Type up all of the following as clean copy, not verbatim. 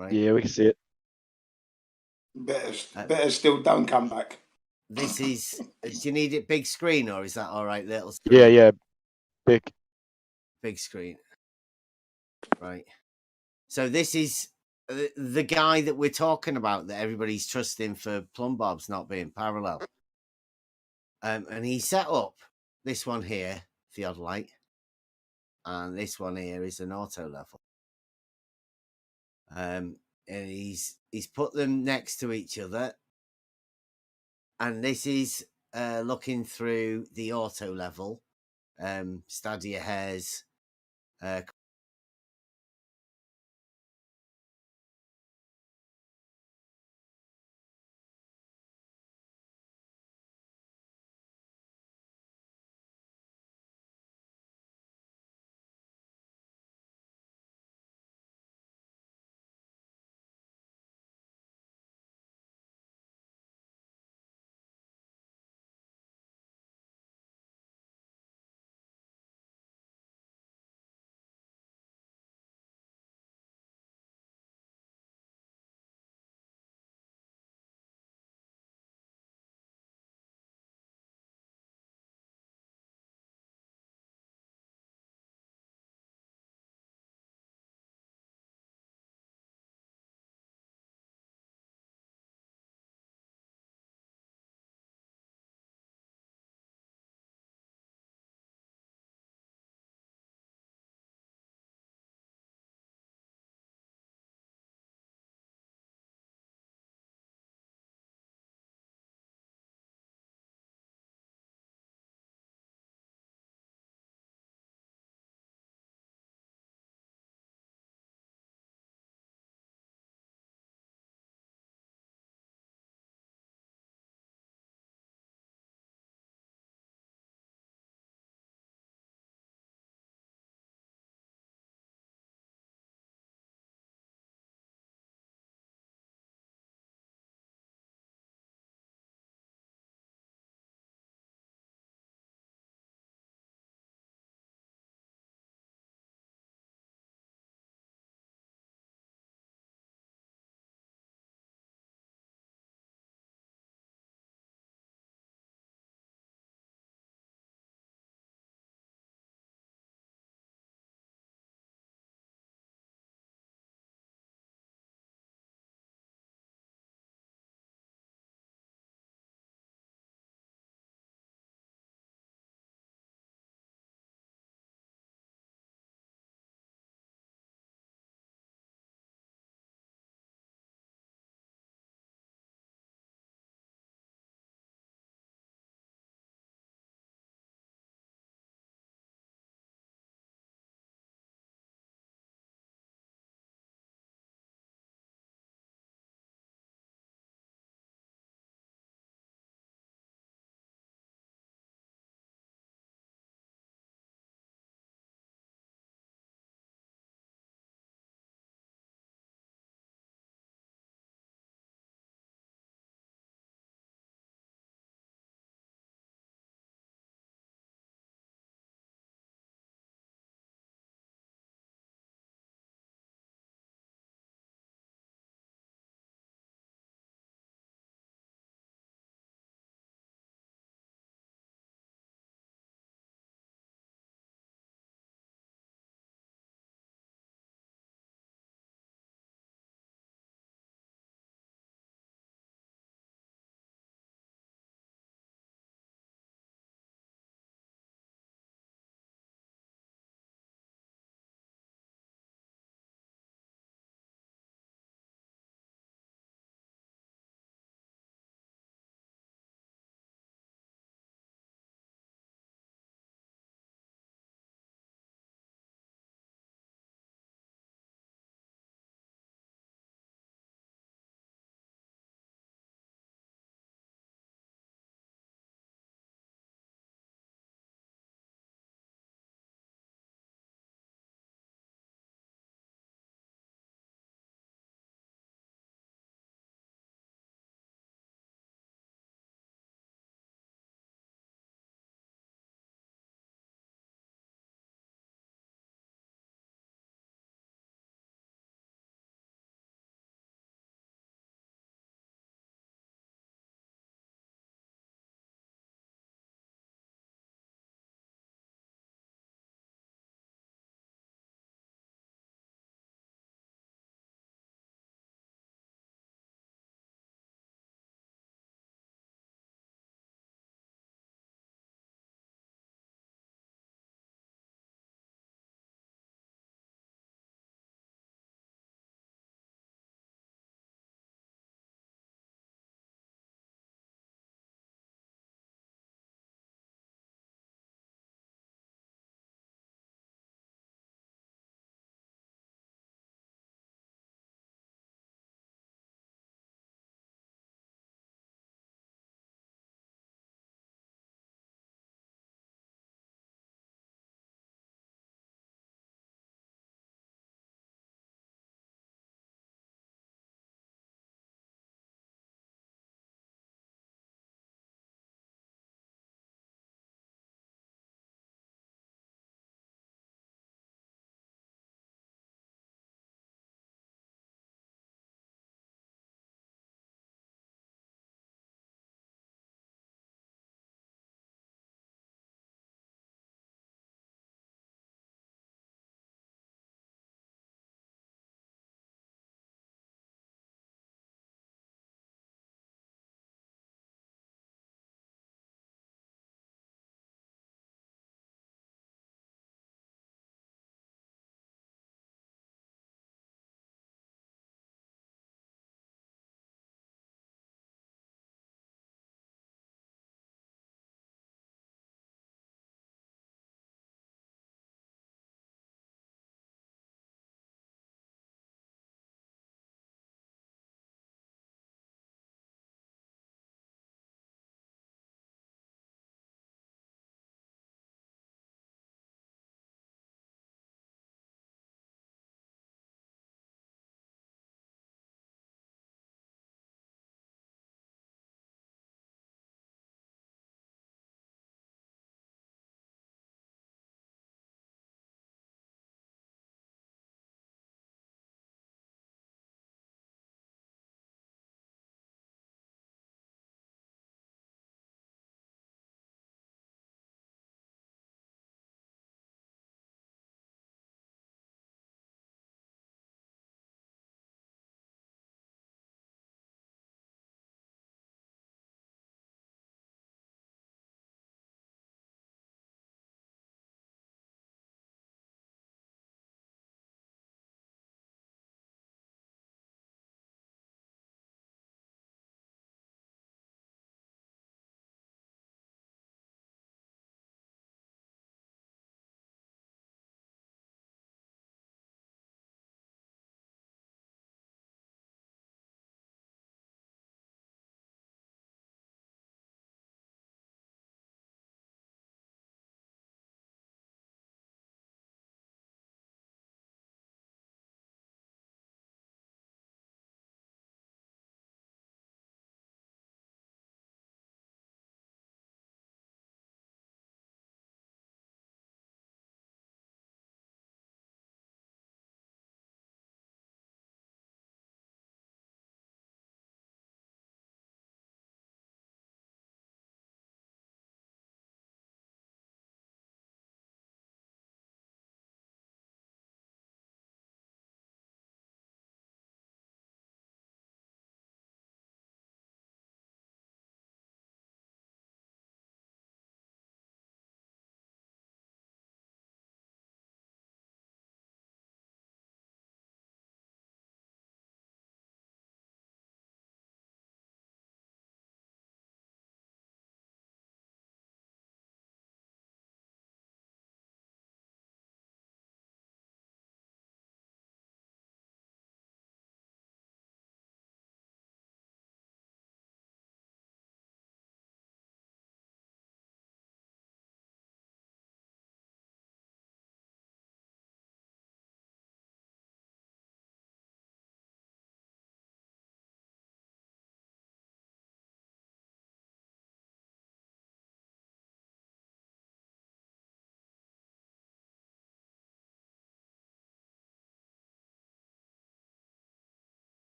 right? Yeah, we can see it. Better still don't come back. This is. Do you need it big screen or is that all right? Little screen? Yeah, yeah. Big screen. Right. So this is the guy that we're talking about that everybody's trusting for plumb bobs not being parallel. And he set up this one here, theodolite, and this one here is an auto level. And he's put them next to each other, and this is looking through the auto level. Stadia Hair's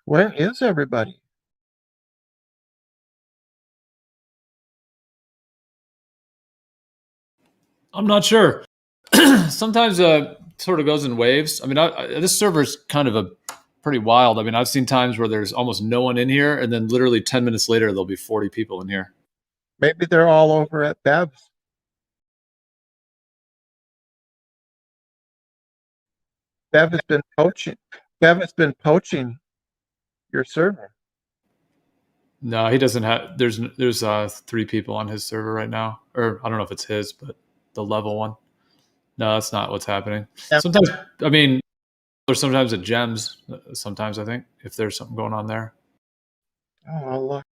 Where is everybody? I'm not sure. Sometimes sort of goes in waves. I mean, this server's kind of a pretty wild. I mean, I've seen times where there's almost no one in here, and then literally 10 minutes later, there'll be 40 people in here. Maybe they're all over at Bev's. Bev has been poaching. Bev has been poaching your server. No, he doesn't have. There's 3 people on his server right now, or I don't know if it's his, but the level one. No, that's not what's happening. Yeah. Sometimes, I mean, there's sometimes at Gems. Sometimes I think if there's something going on there. Oh, I'll look.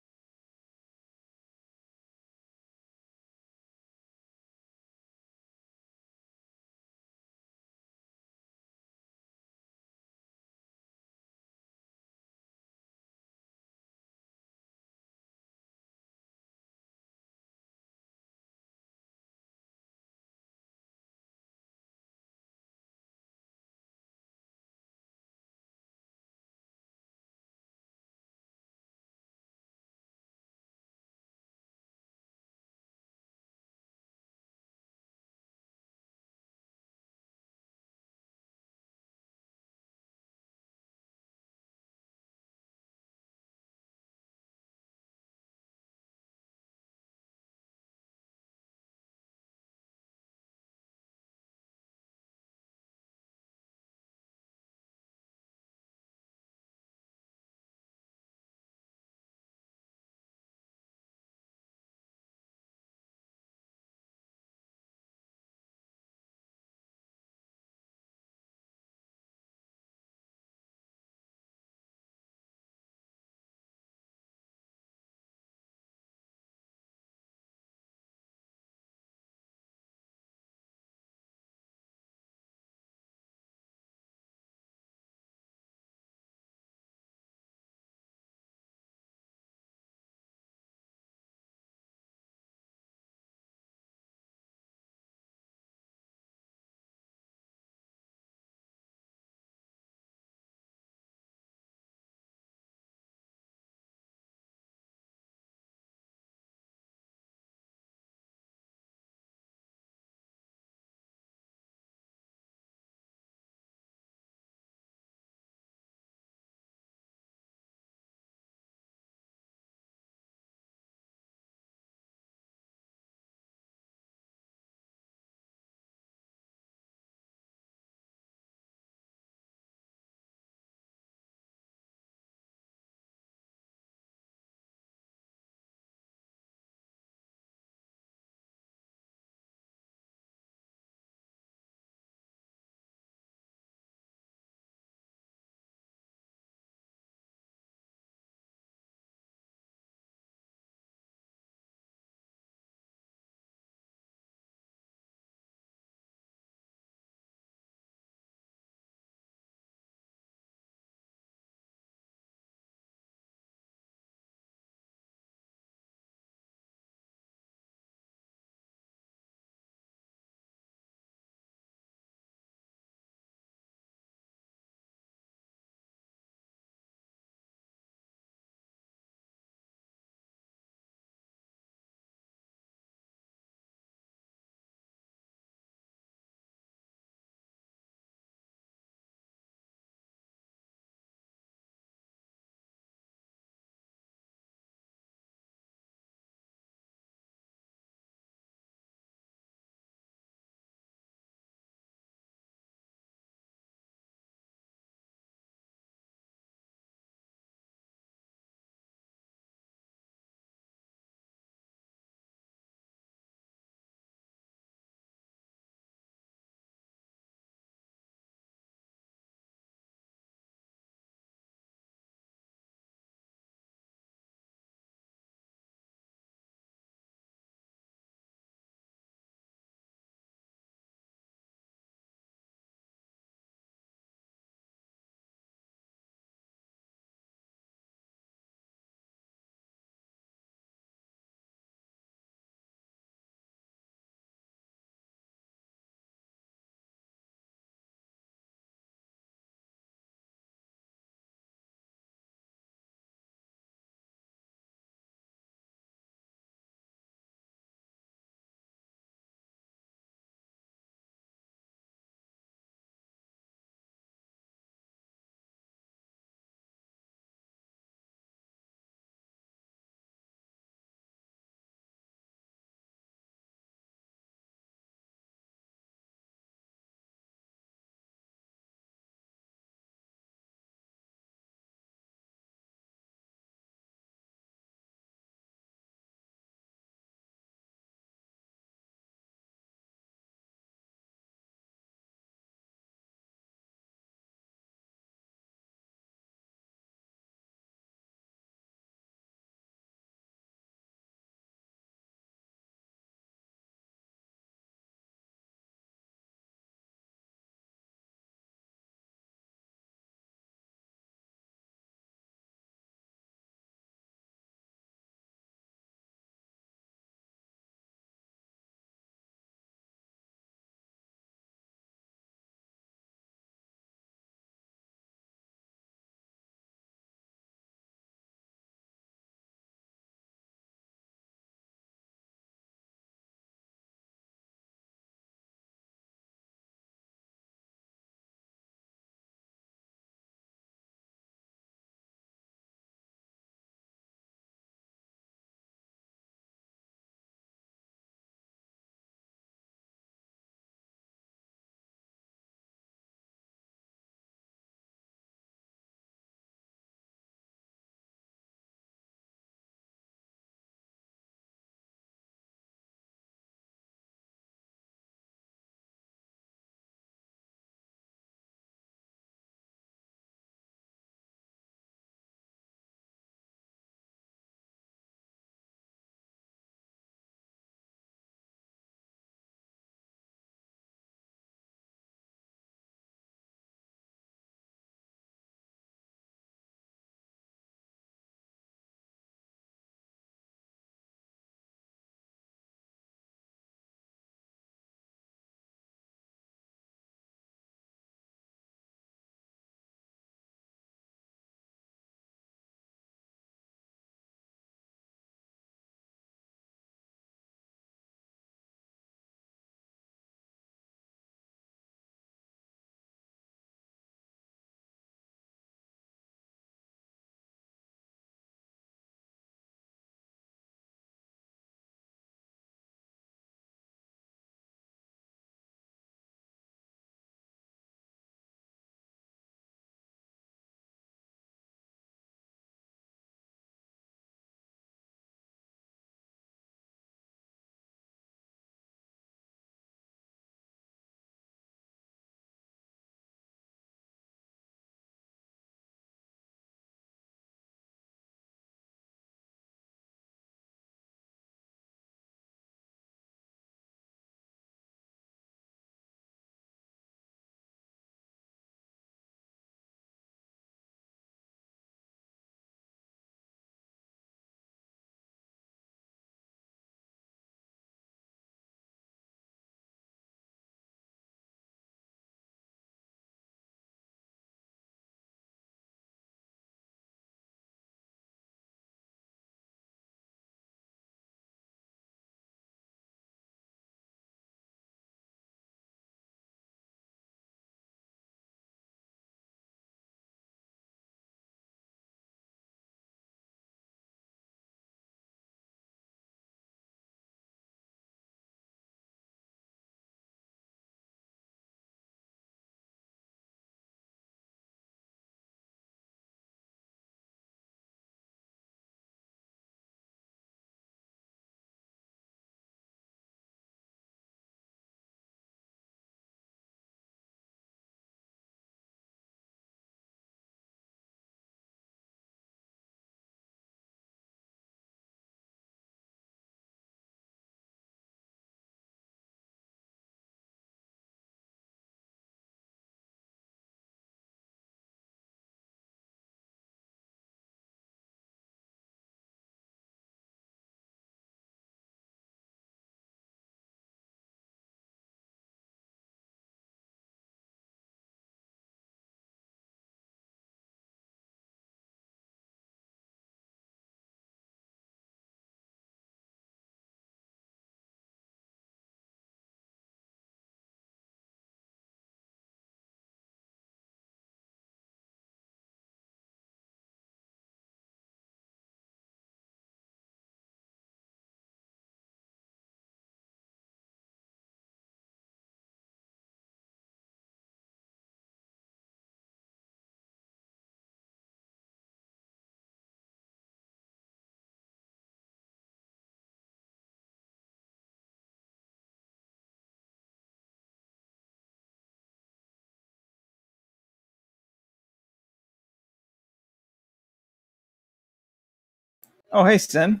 Oh, hey, Sin.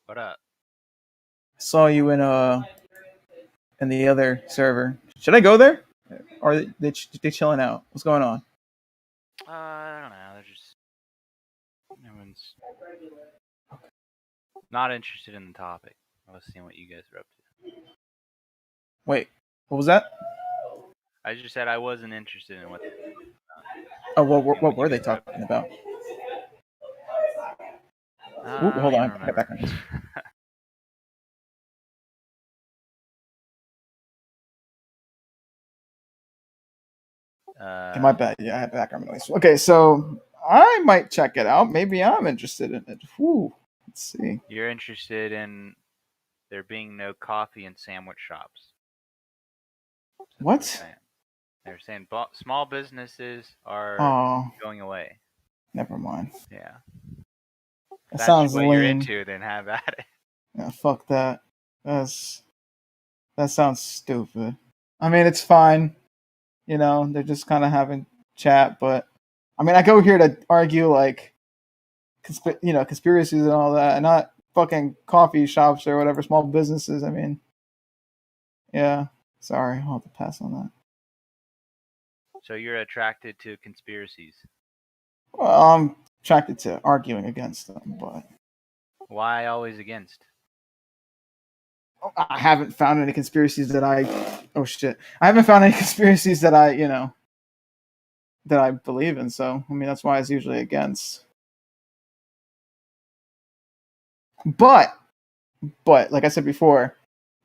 What up? Saw you in the other server. Should I go there, or are they chilling out? What's going on? I don't know. They're just everyone's not interested in the topic. I was seeing what you guys are up to. Wait, what was that? I just said I wasn't interested in what. Oh, what were they talking about? Ooh, hold on, I got background. Okay, my bad. Yeah, I have background noise. Okay, so I might check it out. Maybe I'm interested in it. Whew. Let's see. You're interested in there being no coffee and sandwich shops. What? They're saying small businesses are going away. Never mind. Yeah. That That's sounds what lame. you're into, then have at it. Yeah, fuck that. That sounds stupid. I mean, it's fine. You know, they're just kind of having chat, but I mean, I go here to argue like, conspiracies and all that, and not fucking coffee shops or whatever, small businesses. I mean, yeah. Sorry, I'll have to pass on that. So you're attracted to conspiracies. Well, I'm attracted to arguing against them, but Why always against? I haven't found any conspiracies that I haven't found any conspiracies that that I believe in. So, I mean, that's why it's usually against. But like I said before,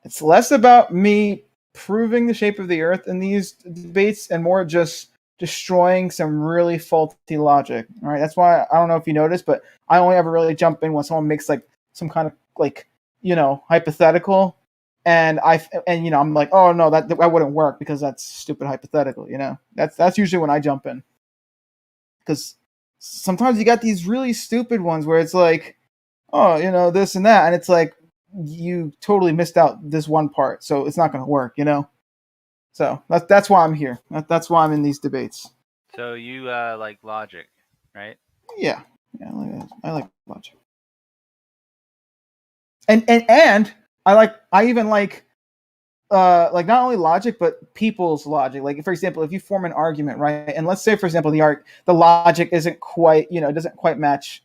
it's less about me proving the shape of the earth in these debates and more just destroying some really faulty logic. All right. That's why I don't know if you noticed, but I only ever really jump in when someone makes like some kind of like, hypothetical. And I'm like, oh no, that wouldn't work because that's stupid hypothetical. That's usually when I jump in, because sometimes you got these really stupid ones where it's like, oh, this and that, and it's like you totally missed out this one part, so it's not going to work. So that's why I'm here. That's why I'm in these debates. So you like logic, right? Yeah, I like logic, and I even like not only logic but people's logic. Like, for example, if you form an argument, right, and let's say, for example, the logic isn't quite, doesn't quite match,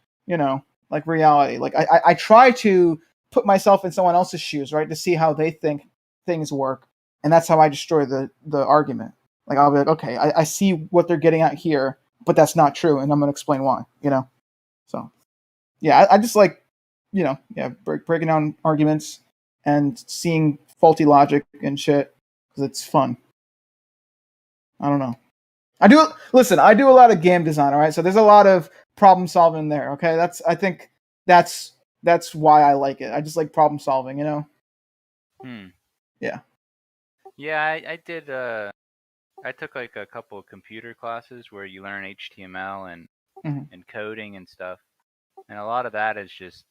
like reality. Like I try to put myself in someone else's shoes, right, to see how they think things work, and that's how I destroy the argument. Like, I'll be like, okay, I see what they're getting at here, but that's not true, and I'm going to explain why. So yeah, I just like, breaking down arguments and seeing faulty logic and shit because it's fun. I don't know. I do a lot of game design, all right? So there's a lot of problem solving there, okay? I think that's why I like it. I just like problem solving, Yeah. Yeah, I did I took like a couple of computer classes where you learn HTML and coding and stuff. And a lot of that is just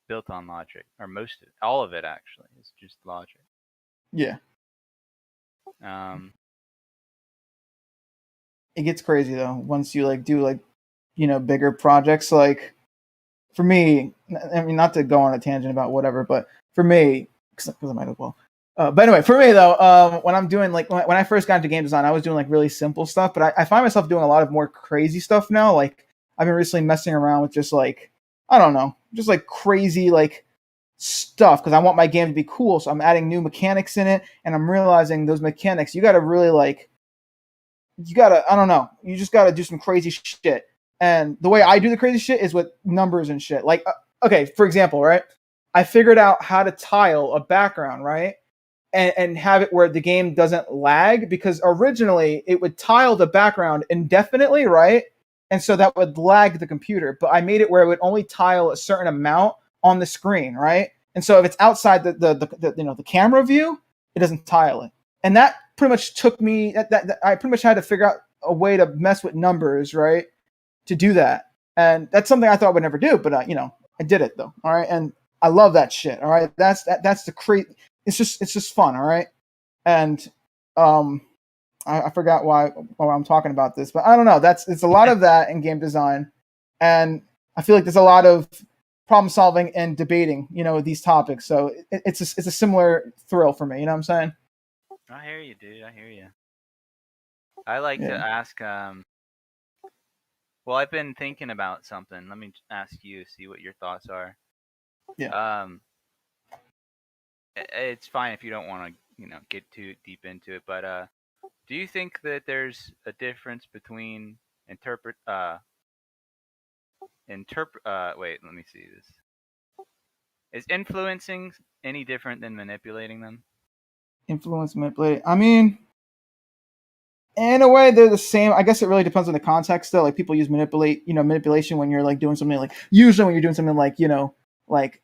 built on logic, or all of it actually is just logic. Yeah. It gets crazy though once you like do like, bigger projects. Like, for me, I mean, not to go on a tangent about whatever, but for me, because I might as well. But anyway, for me though, when I'm doing like when I first got into game design, I was doing like really simple stuff, but I find myself doing a lot of more crazy stuff now. Like, I've been recently messing around with just like, I don't know, just like crazy like stuff because I want my game to be cool. So I'm adding new mechanics in it, and I'm realizing those mechanics, you got to really like, I don't know, you just got to do some crazy shit. And the way I do the crazy shit is with numbers and shit. Like, okay, for example, right? I figured out how to tile a background, right? And have it where the game doesn't lag, because originally it would tile the background indefinitely, right? And so that would lag the computer. But I made it where it would only tile a certain amount on the screen, right? And so if it's outside the camera view, it doesn't tile it. And that pretty much took me that I pretty much had to figure out a way to mess with numbers, right, to do that. And that's something I thought I would never do, but I did it though. All right, and I love that shit. All right, that's the it's just fun. All right, and I forgot why I'm talking about this, but I don't know. It's a lot of that in game design, and I feel like there's a lot of problem solving and debating, these topics. So it's a similar thrill for me. You know what I'm saying? I hear you, dude. I hear you. I like to ask. Well, I've been thinking about something. Let me ask you, see what your thoughts are. Yeah. It's fine if you don't want to, get too deep into it. But do you think that there's a difference between wait, let me see this. Is influencing any different than manipulating them? Influence, manipulate. I mean, in a way, they're the same. I guess it really depends on the context, though. Like people use manipulation when you're like doing something like usually when you're doing something like like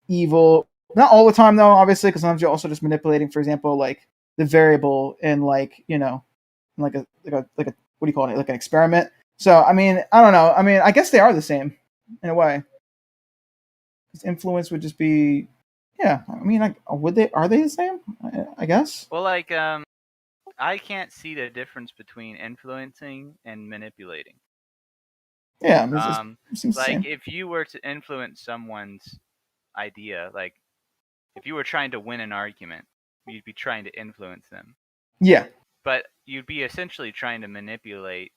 evil. Not all the time though, obviously, because sometimes you're also just manipulating, for example, like the variable in like like a what do you call it, like an experiment. So I mean, I don't know. I mean, I guess they are the same in a way. Influence would just be, yeah. I mean, are they the same? I guess. Well, like I can't see the difference between influencing and manipulating. Yeah, it seems the like same. if you were to influence someone's idea, like if you were trying to win an argument, you'd be trying to influence them. Yeah. But you'd be essentially trying to manipulate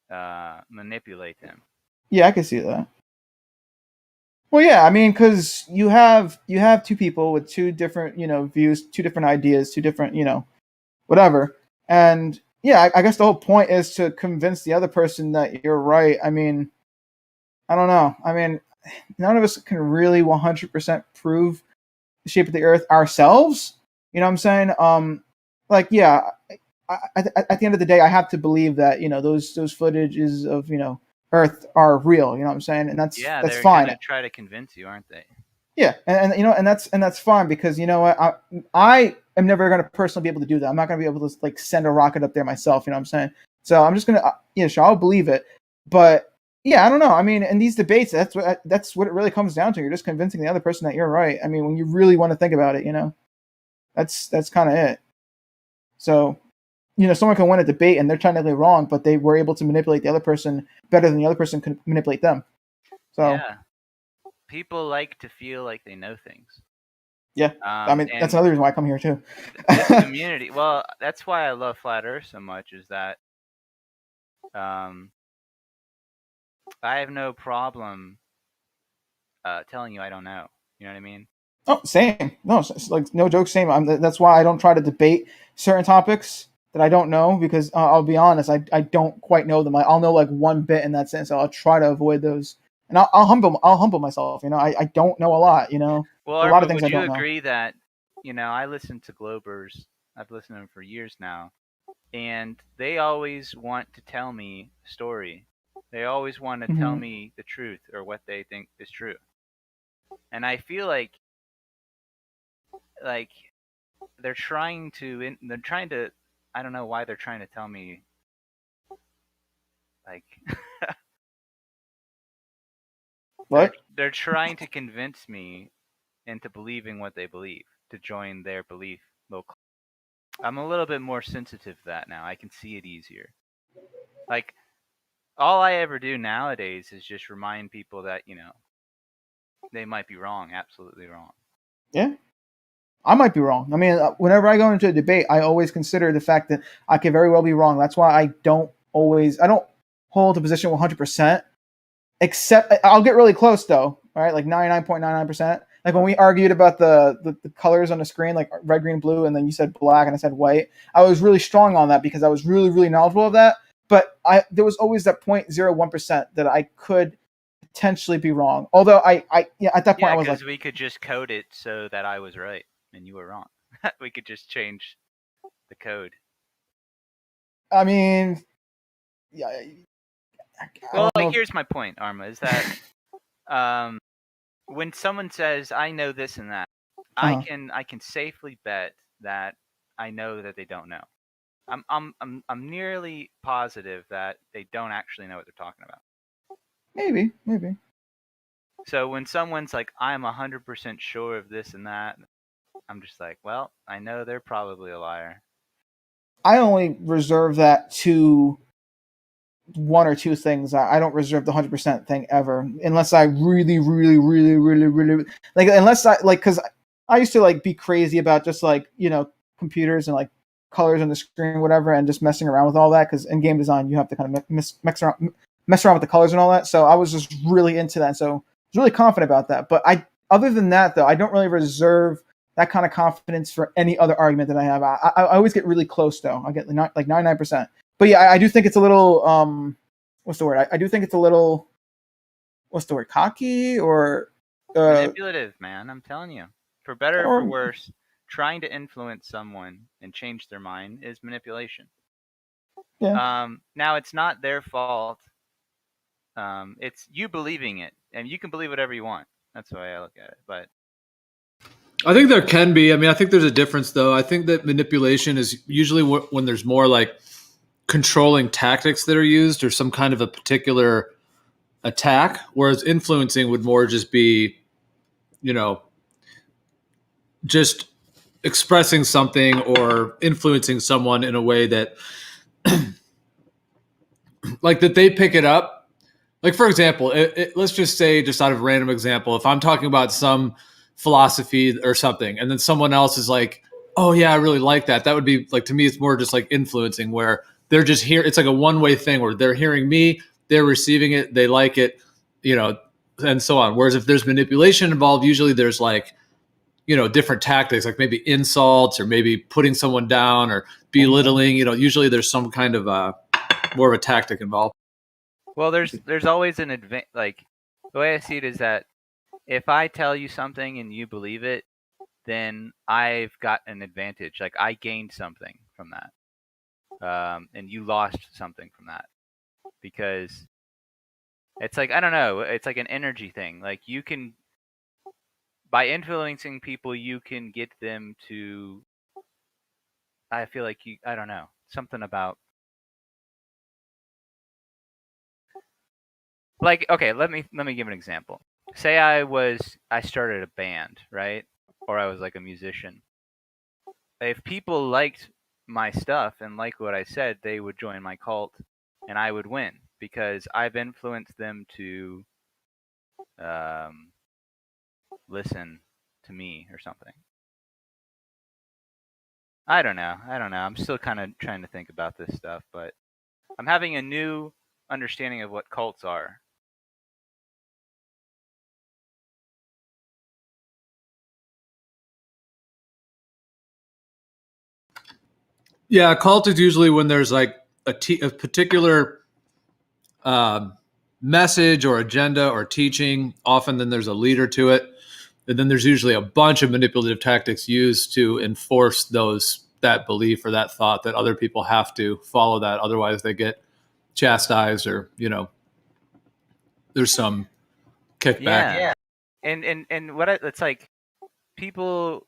them. Yeah, I can see that. Well, yeah, I mean, because you have two people with two different views, two different ideas, two different whatever, and yeah, I guess the whole point is to convince the other person that you're right. I mean, I don't know. I mean, none of us can really 100% prove the shape of the Earth ourselves. You know what I'm saying? Like, yeah, at the end of the day, I have to believe that those footages of Earth are real. You know what I'm saying? And that's they're fine. Gonna try to convince you, aren't they? Yeah, and that's fine because you know what, I am never going to personally be able to do that. I'm not going to be able to like send a rocket up there myself. You know what I'm saying? So I'm just gonna sure, I'll believe it, but yeah, I don't know. I mean, in these debates, that's what it really comes down to. You're just convincing the other person that you're right. I mean, when you really want to think about it, that's kind of it. So, someone can win a debate and they're technically wrong, but they were able to manipulate the other person better than the other person could manipulate them. So yeah, people like to feel like they know things. Yeah, I mean that's another reason why I come here too. This community, well, that's why I love Flat Earth so much. Is that I have no problem telling you I don't know. You know what I mean? Oh, same. No, it's like no joke. Same. That's why I don't try to debate certain topics that I don't know because I'll be honest, I don't quite know them. I'll know like one bit in that sense. So I'll try to avoid those, and I'll humble myself. I don't know a lot. Well, a lot of things I don't know. Would you agree that I listen to Globers? I've listened to them for years now, and they always want to tell me a story. They always want to tell me the truth or what they think is true. And I feel like they're trying to I don't know why they're trying to tell me like what? They're trying to convince me into believing what they believe, to join their belief local. I'm a little bit more sensitive to that now. I can see it easier. Like all I ever do nowadays is just remind people that, they might be wrong, absolutely wrong. Yeah. I might be wrong. I mean, whenever I go into a debate, I always consider the fact that I could very well be wrong. That's why I don't hold a position 100%, except I'll get really close though. All right. Like 99.99%. Like when we argued about the colors on the screen, like red, green, blue, and then you said black and I said white. I was really strong on that because I was really, really knowledgeable of that. But there was always that 0.01% that I could potentially be wrong. Although at that point I was like, we could just code it so that I was right and you were wrong. We could just change the code. I mean, yeah. Well, here's my point, Arma, is that when someone says I know this and that, I can safely bet that I know that they don't know. I'm nearly positive that they don't actually know what they're talking about. Maybe. So when someone's like, I'm 100% sure of this and that, I'm just like, well, I know they're probably a liar. I only reserve that to one or two things. I don't reserve the 100% thing ever, unless I really like. Unless I like, because I used to like be crazy about just like computers and like colors on the screen, whatever, and just messing around with all that. Because in game design, you have to kind of mess around with the colors and all that. So I was just really into that. So I was really confident about that. But other than that, though, I don't really reserve that kind of confidence for any other argument that I have. I always get really close, though. I get like 99%. But yeah, I do think it's a little what's the word? I do think it's a little, what's the word? Cocky or manipulative, man. I'm telling you, for better or for worse, trying to influence someone and change their mind is manipulation. Yeah. Now it's not their fault. It's you believing it, and you can believe whatever you want. That's the way I look at it. But I think there can be. I mean, I think there's a difference, though. I think that manipulation is usually when there's more like controlling tactics that are used or some kind of a particular attack, whereas influencing would more just be, just expressing something or influencing someone in a way that like that they pick it up. Like, for example, let's just say, just out of a random example, if I'm talking about some philosophy or something, and then someone else is like, oh yeah, I really like that. That would be like, to me, it's more just like influencing, where they're just here. It's like a one-way thing where they're hearing me, they're receiving it, they like it, and so on. Whereas if there's manipulation involved, usually there's like, different tactics, like maybe insults or maybe putting someone down or belittling. Usually there's some kind of more of a tactic involved. Well, there's always an like, the way I see it is that if I tell you something and you believe it, then I've got an advantage. Like, I gained something from that, and you lost something from that, because it's like, I don't know, it's like an energy thing. Like, you can, by influencing people, you can get them to, I feel like I don't know, something about, like, okay, let me give an example. Say I started a band, right? Or I was like a musician. If people liked my stuff and liked what I said, they would join my cult and I would win, because I've influenced them to listen to me or something. I don't know. I'm still kind of trying to think about this stuff, but I'm having a new understanding of what cults are. Yeah, a cult is usually when there's like a particular message or agenda or teaching. Often then there's a leader to it. And then there's usually a bunch of manipulative tactics used to enforce that belief or that thought that other people have to follow that. Otherwise they get chastised, or, there's some kickback. Yeah. And what it's like, people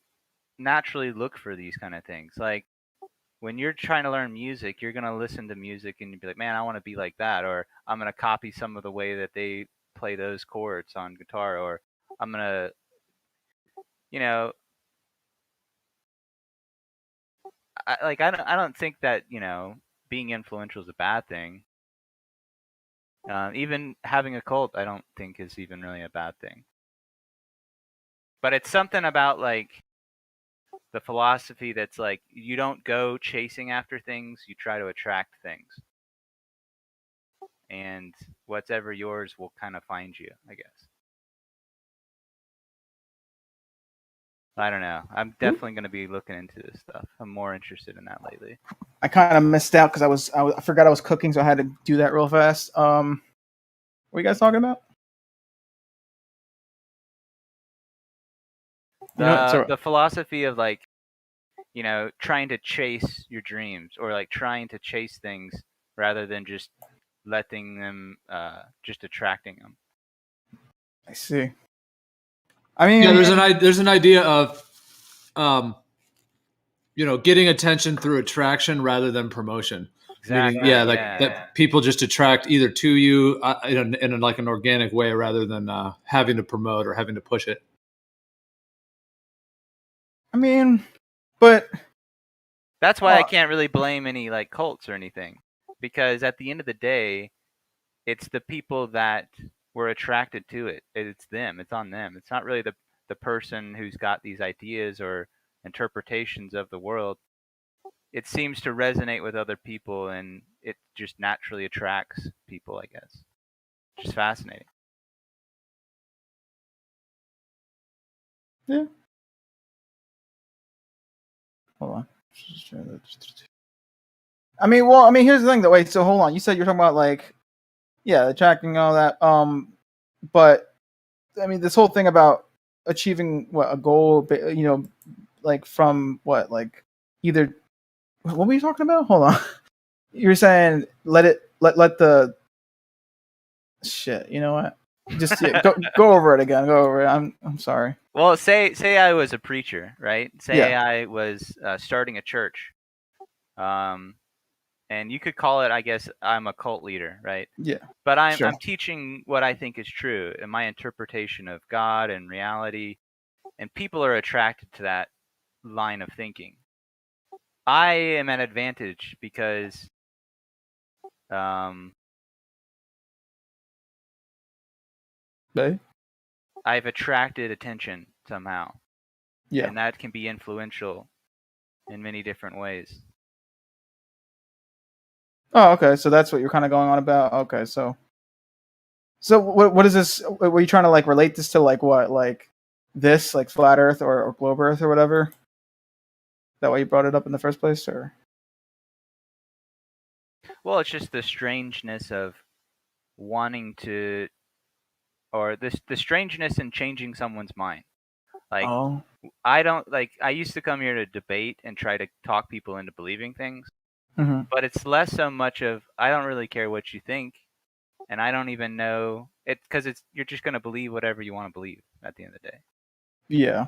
naturally look for these kind of things. Like, when you're trying to learn music, you're going to listen to music and you'd be like, man, I want to be like that. Or I'm going to copy some of the way that they play those chords on guitar. Or I'm going to, I don't think that, being influential is a bad thing. Even having a cult, I don't think is even really a bad thing. But it's something about like the philosophy that's like, you don't go chasing after things, you try to attract things. And what's ever yours will kind of find you, I guess. I don't know. I'm definitely going to be looking into this stuff. I'm more interested in that lately. I kind of missed out because I forgot I was cooking, so I had to do that real fast. What are you guys talking about? The philosophy of like, trying to chase your dreams, or like trying to chase things rather than just letting them, just attracting them. I see. I mean, yeah, there's an idea of, getting attention through attraction rather than promotion. Exactly. Meaning, that people just attract either to you in like an organic way rather than having to promote or having to push it. I mean, but that's why I can't really blame any like cults or anything, because at the end of the day, it's the people that were attracted to it. It's them. It's on them. It's not really the person who's got these ideas or interpretations of the world. It seems to resonate with other people, and it just naturally attracts people, I guess. Just fascinating. Yeah. Hold on. I mean, here's the thing though. Wait, so hold on. You said you're talking about like, yeah, the tracking and all that. But I mean, this whole thing about achieving a goal, like from what, like either what were you talking about? Hold on. You were saying let the shit. You know what? Just go over it again. Go over it. I'm sorry. Well, say I was a preacher, right? Say Yeah. I was starting a church, and you could call it, I guess, I'm a cult leader, right? Yeah. But I'm Sure. teaching what I think is true and my interpretation of God and reality, and people are attracted to that line of thinking. I am at advantage because Okay. I've attracted attention somehow. Yeah. And that can be influential in many different ways. Oh, okay. So that's what you're kind of going on about. Okay, so what is this? Were you trying to like relate this to like what, like this, like flat Earth or globe Earth or whatever? Is that why you brought it up in the first place, or? Well, it's just the strangeness of wanting to, or the strangeness in changing someone's mind. Like, Oh. I used to come here to debate and try to talk people into believing things. Mm-hmm. But it's less so much of, I don't really care what you think, and I don't even know it, because you're just going to believe whatever you want to believe at the end of the day. Yeah.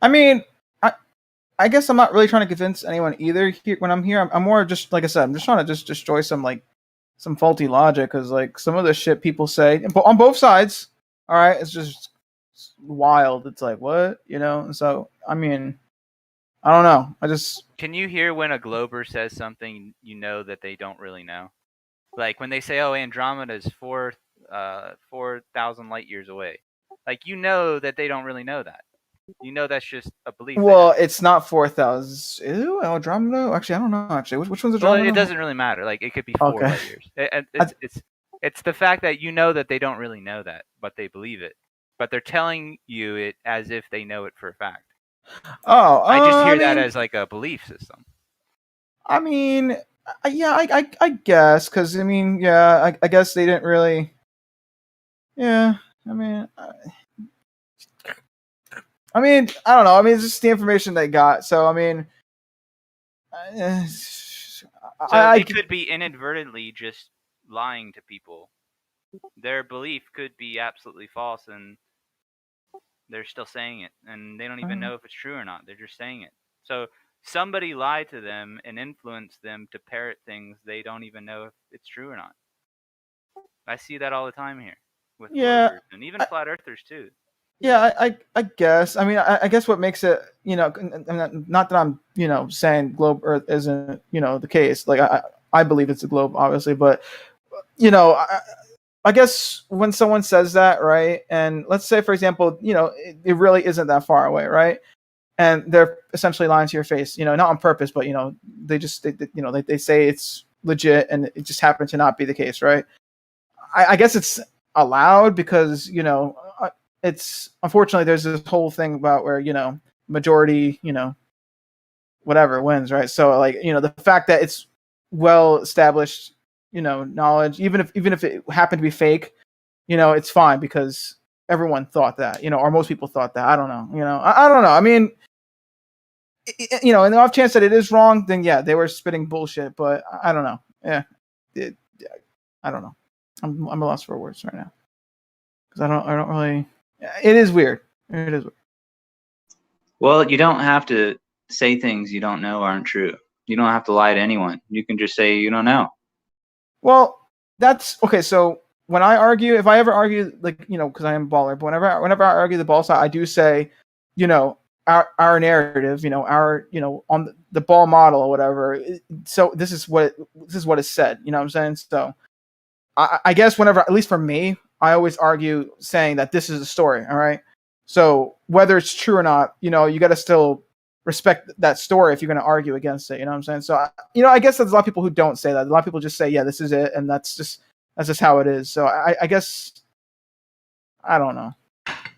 I mean, I guess I'm not really trying to convince anyone either. Here, when I'm here, I'm more just, like I said, I'm just trying to just destroy some faulty logic, because like some of the shit people say on both sides, all right, it's just wild. It's like, what, and so I mean, I don't know. Can you hear when a glober says something you know that they don't really know? Like when they say, "Oh, Andromeda is 4,000 light years away," like that they don't really know that. That's just a belief. Well, it's not 4,000. Ew, Andromeda. Actually, I don't know. Actually, which one's Andromeda? Well, it doesn't really matter. Like it could be 4 light years. It's the fact that that they don't really know that, but they believe it. But they're telling you it as if they know it for a fact. Oh, I just hear that as like a belief system. I mean, yeah, I guess, because I mean, yeah, I guess they didn't really. Yeah, I mean, I don't know. I mean, it's just the information they got. So I mean, they could be inadvertently just lying to people. Their belief could be absolutely false, and they're still saying it, and they don't even know if it's true or not. They're just saying it. So somebody lied to them and influenced them to parrot things they don't even know if it's true or not. I see that all the time here with Globers, and even flat earthers too. Yeah, I guess. I mean, I guess what makes it, not that I'm, saying globe Earth isn't, the case. Like I believe it's a globe, obviously, but I guess when someone says that, right, and let's say, for example, it really isn't that far away, right, and they're essentially lying to your face, not on purpose, but they just they say it's legit, and it just happened to not be the case, right? I guess it's allowed because it's, unfortunately, there's this whole thing about where majority whatever wins, right? So like the fact that it's well established knowledge, even if it happened to be fake, it's fine because everyone thought that, or most people thought that. I don't know, I don't know. I mean, in the off chance that it is wrong, then yeah, they were spitting bullshit. But I don't know. Yeah, I don't know. I'm a loss for words right now because I don't really. It is weird. It is weird. Well, you don't have to say things you don't know aren't true. You don't have to lie to anyone. You can just say you don't know. Well, that's okay. So when I argue, if I ever argue, like because I am a baller, but whenever I argue the ball side, I do say, our narrative, our on the ball model or whatever. So this is what is said. You know what I'm saying? So I guess whenever, at least for me, I always argue saying that this is a story. All right. So whether it's true or not, you got to still respect that story if you're going to argue against it. You know what I'm saying? So I guess there's a lot of people who don't say that. A lot of people just say, yeah, this is it, and that's just how it is. So I guess I don't know.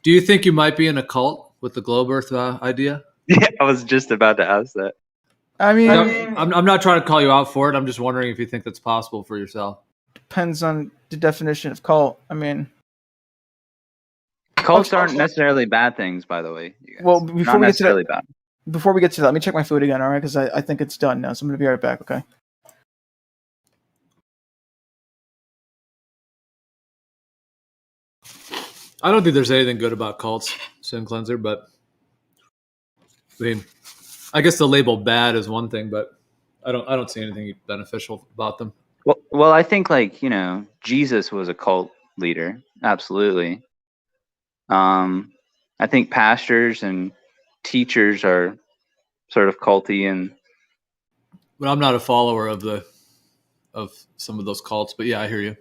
Do you think you might be in a cult with the globe Earth idea? Yeah, I was just about to ask that. I mean, I'm not trying to call you out for it. I'm just wondering if you think that's possible for yourself. Depends on the definition of cult. I mean, cults aren't necessarily bad things, by the way. You guys. Well, before not we get to necessarily that, bad. Before we get to that, let me check my food again, all right? Because I think it's done now, so I'm gonna be right back. Okay. I don't think there's anything good about cults, Sin Cleanser, but I mean, I guess the label bad is one thing, but I don't see anything beneficial about them. Well, I think Jesus was a cult leader, absolutely. I think pastors and teachers are sort of culty, but I'm not a follower of some of those cults. But yeah, I hear you.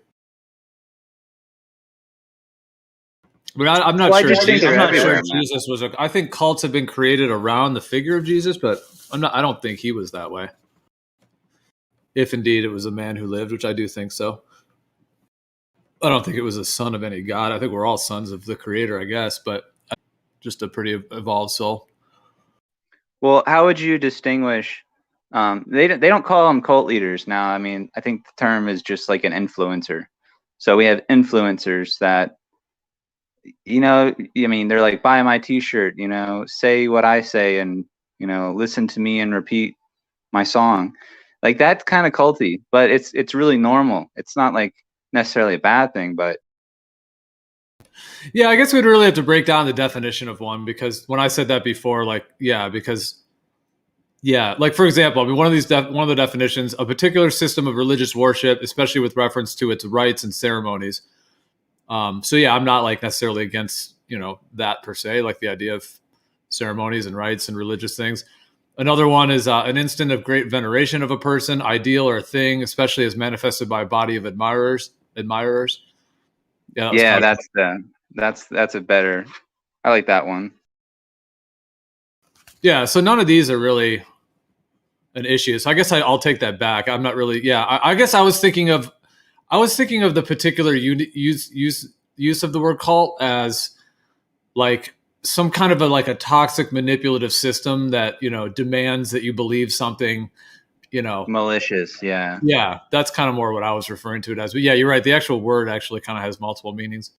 But I'm not sure. I'm not sure Jesus was. I think cults have been created around the figure of Jesus, but I don't think he was that way. If indeed it was a man who lived, which I do think so. I don't think it was a son of any god. I think we're all sons of the Creator, I guess, but just a pretty evolved soul. Well, how would you distinguish? They don't call them cult leaders now. I mean, I think the term is just like an influencer. So we have influencers that, they're like, buy my T-shirt, say what I say, and listen to me and repeat my song. Like, that's kind of culty, but it's really normal. It's not like necessarily a bad thing, but yeah, I guess we'd really have to break down the definition of one, because when I said that before, like, like, for example, I mean, one of the definitions, a particular system of religious worship, especially with reference to its rites and ceremonies. So yeah, I'm not like necessarily against, that per se, like the idea of ceremonies and rites and religious things. Another one is an instant of great veneration of a person, ideal, or a thing, especially as manifested by a body of admirers. Yeah, that's a better. I like that one. Yeah, so none of these are really an issue. So I guess I'll take that back. I'm not really. Yeah, I guess I was thinking of the particular use of the word cult as like some kind of a toxic manipulative system that demands that you believe something. Malicious. Yeah. Yeah, that's kind of more what I was referring to it as. But yeah, you're right. The actual word actually kind of has multiple meanings.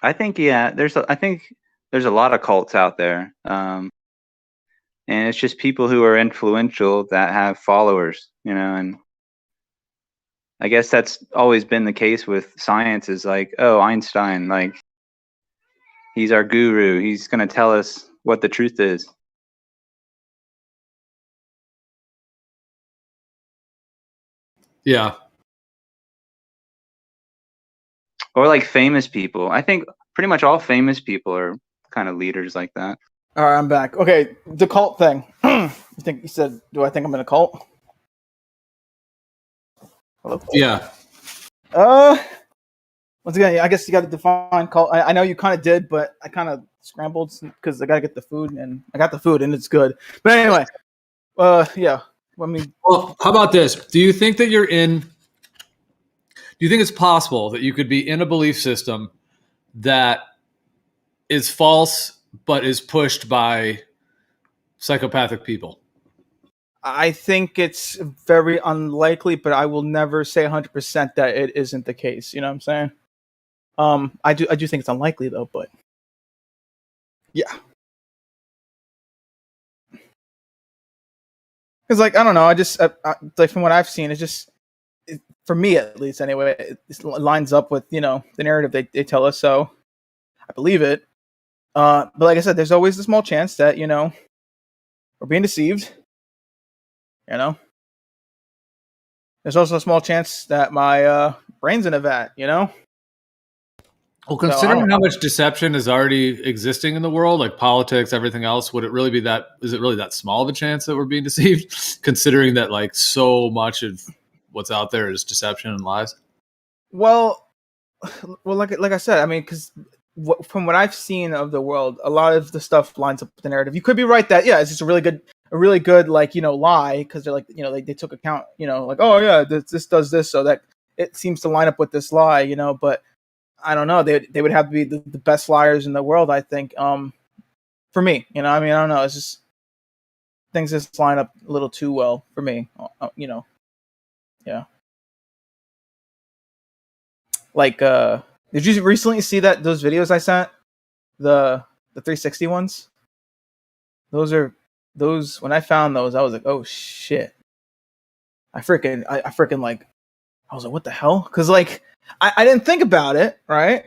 I think there's a lot of cults out there, and it's just people who are influential that have followers, and I guess that's always been the case with science. Is like, oh, Einstein, like, he's our guru. He's going to tell us what the truth is. Yeah. Or like famous people. I think pretty much all famous people are kind of leaders like that. All right, I'm back. Okay, the cult thing. You said, do I think I'm in a cult? Hello? Yeah. Once again, I guess you got to define cult. I know you kind of did, but I kind of scrambled because I got to get the food, and I got the food, and it's good. But anyway, yeah. I mean, well, how about this? Do you think that do you think it's possible that you could be in a belief system that is false but is pushed by psychopathic people? I think it's very unlikely, but I will never say 100% that it isn't the case. You know what I'm saying? I do think it's unlikely though, but yeah. Because like, I don't know, I just like from what I've seen, it's just for me at least anyway, it lines up with the narrative they tell us, so I believe it. But like I said, there's always the small chance that we're being deceived. there's also a small chance that my brain's in a vat, you know? Well, considering how much deception is already existing in the world, like politics, everything else, would it really be that? Is it really that small of a chance that we're being deceived? Considering that like so much of what's out there is deception and lies. Well, like I said, I mean, because from what I've seen of the world, a lot of the stuff lines up with the narrative. You could be right that it's just a really good like lie, because they're like they took account like, oh yeah, this does this, so that it seems to line up with this lie, but. I don't know. They would have to be the best liars in the world, I think. For me, I mean, I don't know. It's just things just line up a little too well for me. Yeah. Like, did you recently see those videos I sent? The 360 ones. Those when I found those, I was like, oh shit. I freaking like, I was like, what the hell? Because like. I didn't think about it, right?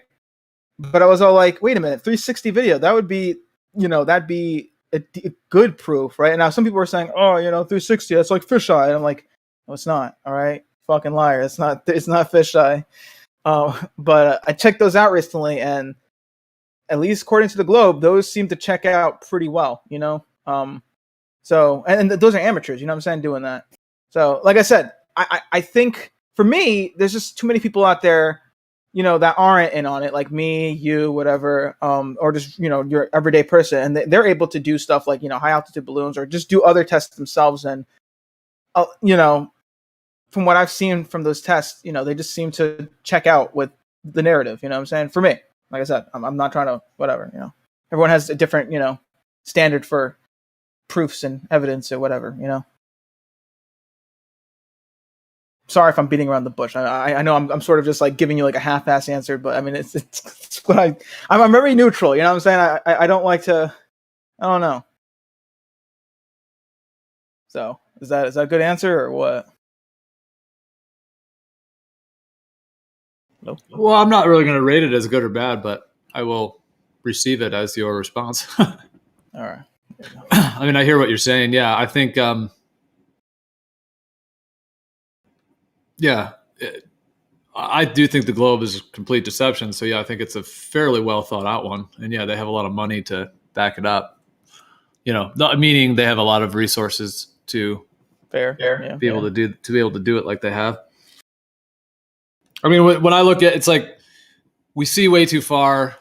But I was all like, wait a minute, 360 video, that would be, that'd be a good proof, right? And now some people are saying, oh, 360, that's like fisheye. And I'm like, no, it's not, all right? Fucking liar. It's not fisheye. But I checked those out recently, and at least according to the Globe, those seem to check out pretty well, So, and those are amateurs, you know what I'm saying, doing that. So, like I said, I think... For me, there's just too many people out there, that aren't in on it, like me, you, whatever, or just, your everyday person. And they're able to do stuff like, high altitude balloons, or just do other tests themselves. And, from what I've seen from those tests, they just seem to check out with the narrative, you know what I'm saying? For me, like I said, I'm not trying to, whatever, everyone has a different, standard for proofs and evidence or whatever, Sorry if I'm beating around the bush. I know I'm sort of just like giving you like a half-ass answer, but I mean it's what I'm very neutral. You know what I'm saying? I don't like to. I don't know. So is that a good answer or what? Nope. Well, I'm not really going to rate it as good or bad, but I will receive it as your response. All right. I mean, I hear what you're saying. Yeah, I think. Yeah, I do think the Globe is a complete deception. So yeah, I think it's a fairly well thought out one, and yeah, they have a lot of money to back it up. Meaning they have a lot of resources to be able to do it like they have. I mean, when I look at it's like we see way too far,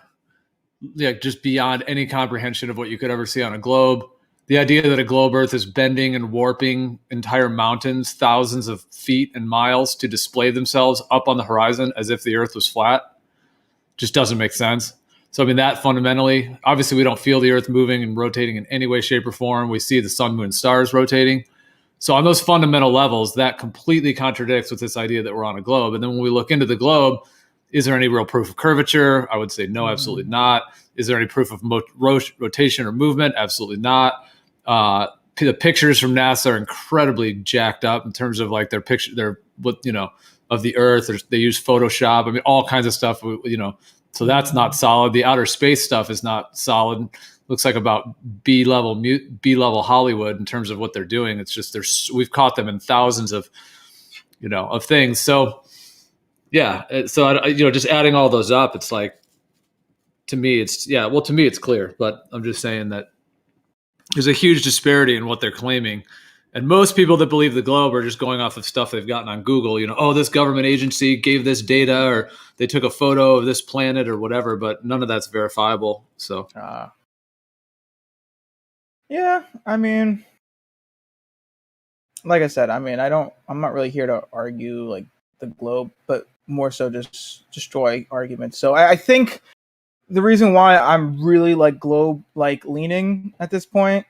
just beyond any comprehension of what you could ever see on a globe. The idea that a globe Earth is bending and warping entire mountains thousands of feet and miles to display themselves up on the horizon as if the Earth was flat just doesn't make sense. So, I mean, that fundamentally, obviously we don't feel the Earth moving and rotating in any way, shape, or form. We see the sun, moon, stars rotating. So on those fundamental levels, that completely contradicts with this idea that we're on a globe. And then when we look into the globe, is there any real proof of curvature? I would say no, absolutely not. Is there any proof of rotation or movement? Absolutely not. The pictures from NASA are incredibly jacked up in terms of like their picture, of the Earth. They use Photoshop. I mean, all kinds of stuff. So that's not solid. The outer space stuff is not solid. Looks like about B level Hollywood in terms of what they're doing. It's just we've caught them in thousands of of things. So yeah. So just adding all those up, it's like to me it's clear. But I'm just saying that there's a huge disparity in what they're claiming. And most people that believe the globe are just going off of stuff they've gotten on Google. This government agency gave this data, or they took a photo of this planet or whatever, but none of that's verifiable. So, yeah, I mean, like I said, I mean, I'm not really here to argue like the globe, but more so just destroy arguments. So I think the reason why I'm really like globe like leaning at this point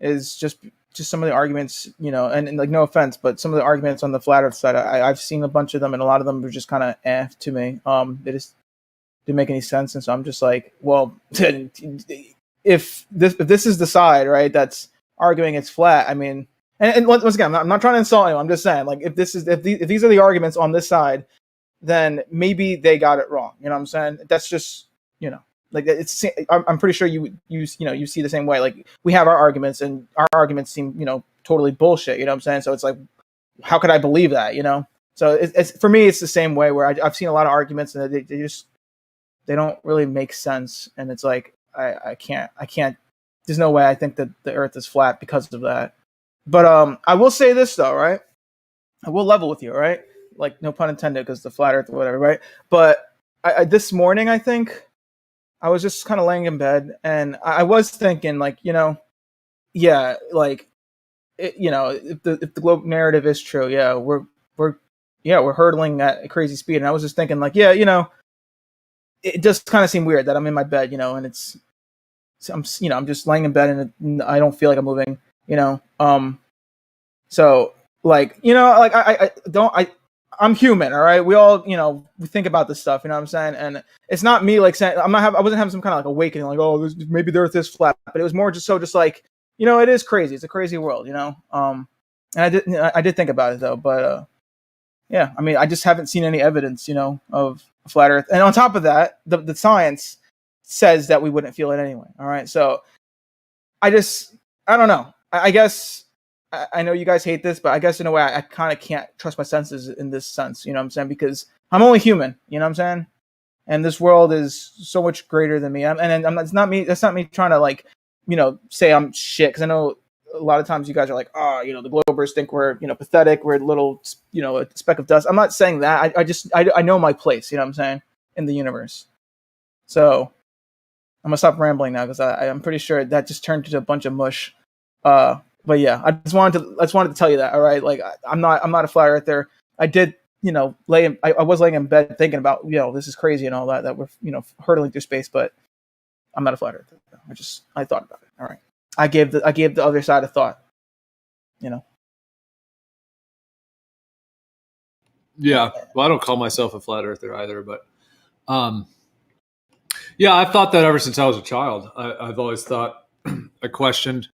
is just some of the arguments, and like no offense, but some of the arguments on the flat earth side, I've seen a bunch of them, and a lot of them are just kind of to me. They just didn't make any sense, and so I'm just like, well, if this is the side, right, that's arguing it's flat, I mean, and once again, I'm not trying to insult anyone. I'm just saying, like, if these are the arguments on this side, then maybe they got it wrong. You know what I'm saying? That's just, like it's. I'm pretty sure you see the same way. Like we have our arguments, and our arguments seem totally bullshit. You know what I'm saying? So it's like, how could I believe that? So it's for me, it's the same way where I've seen a lot of arguments and they don't really make sense, and it's like I can't. There's no way I think that the Earth is flat because of that. But I will say this though, right? I will level with you, right? Like, no pun intended, because the flat Earth or whatever, right? But I this morning, I think I was just kind of laying in bed, and I was thinking, like, yeah, like, if the globe narrative is true, yeah, we're hurtling at a crazy speed, and I was just thinking, like, yeah, it just kind of seemed weird that I'm in my bed, and I'm just laying in bed, and I don't feel like I'm moving, so, like, I'm human, all right. We all, we think about this stuff, you know what I'm saying? And it's not me like saying I wasn't having some kind of like awakening, like, oh, maybe the Earth is flat, but it was more just like, it is crazy. It's a crazy world, And I did think about it though, but yeah, I mean, I just haven't seen any evidence, of a flat Earth. And on top of that, the science says that we wouldn't feel it anyway. All right, so I don't know. I guess. I know you guys hate this, but I guess in a way I kind of can't trust my senses in this sense, you know what I'm saying? Because I'm only human, you know what I'm saying? And this world is so much greater than me. It's not me. That's not me trying to, like, say I'm shit. Because I know a lot of times you guys are like, oh, the Globers think we're, pathetic. We're a little, a speck of dust. I'm not saying that. I know my place, you know what I'm saying, in the universe. So I'm gonna stop rambling now, because I'm pretty sure that just turned into a bunch of mush. But yeah, I just wanted to tell you that. All right, like, I'm not a flat earther. I did, I was laying in bed thinking about, this is crazy and all that we're, hurtling through space, but I'm not a flat earther. I thought about it. All right, I gave the other side a thought. Yeah, well, I don't call myself a flat earther either, but yeah, I've thought that ever since I was a child. I've always thought, I questioned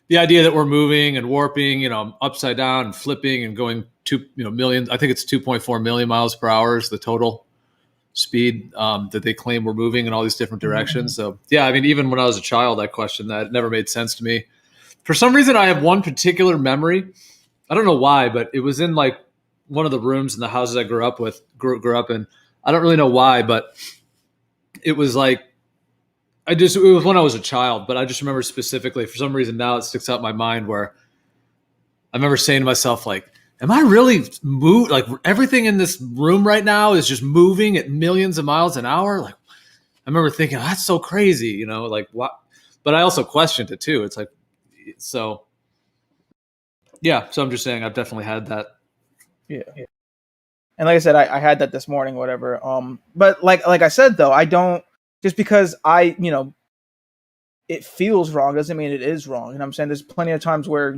the idea that we're moving and warping, upside down and flipping and going million. I think it's 2.4 million miles per hour is the total speed that they claim we're moving in all these different directions. Mm-hmm. So yeah, I mean, even when I was a child, I questioned that. It never made sense to me. For some reason, I have one particular memory. I don't know why, but it was in like one of the rooms in the houses I grew up in. I don't really know why, but it was like, it was when I was a child, but I just remember specifically, for some reason now it sticks out in my mind, where I remember saying to myself, like, am I really like, everything in this room right now is just moving at millions of miles an hour? Like, I remember thinking, oh, that's so crazy, like, what? But I also questioned it too. It's like, so yeah. So I'm just saying, I've definitely had that. Yeah. And like I said, I had that this morning, whatever. But like I said, though, I don't, just because it feels wrong doesn't mean it is wrong. You know what I'm saying? There's plenty of times where,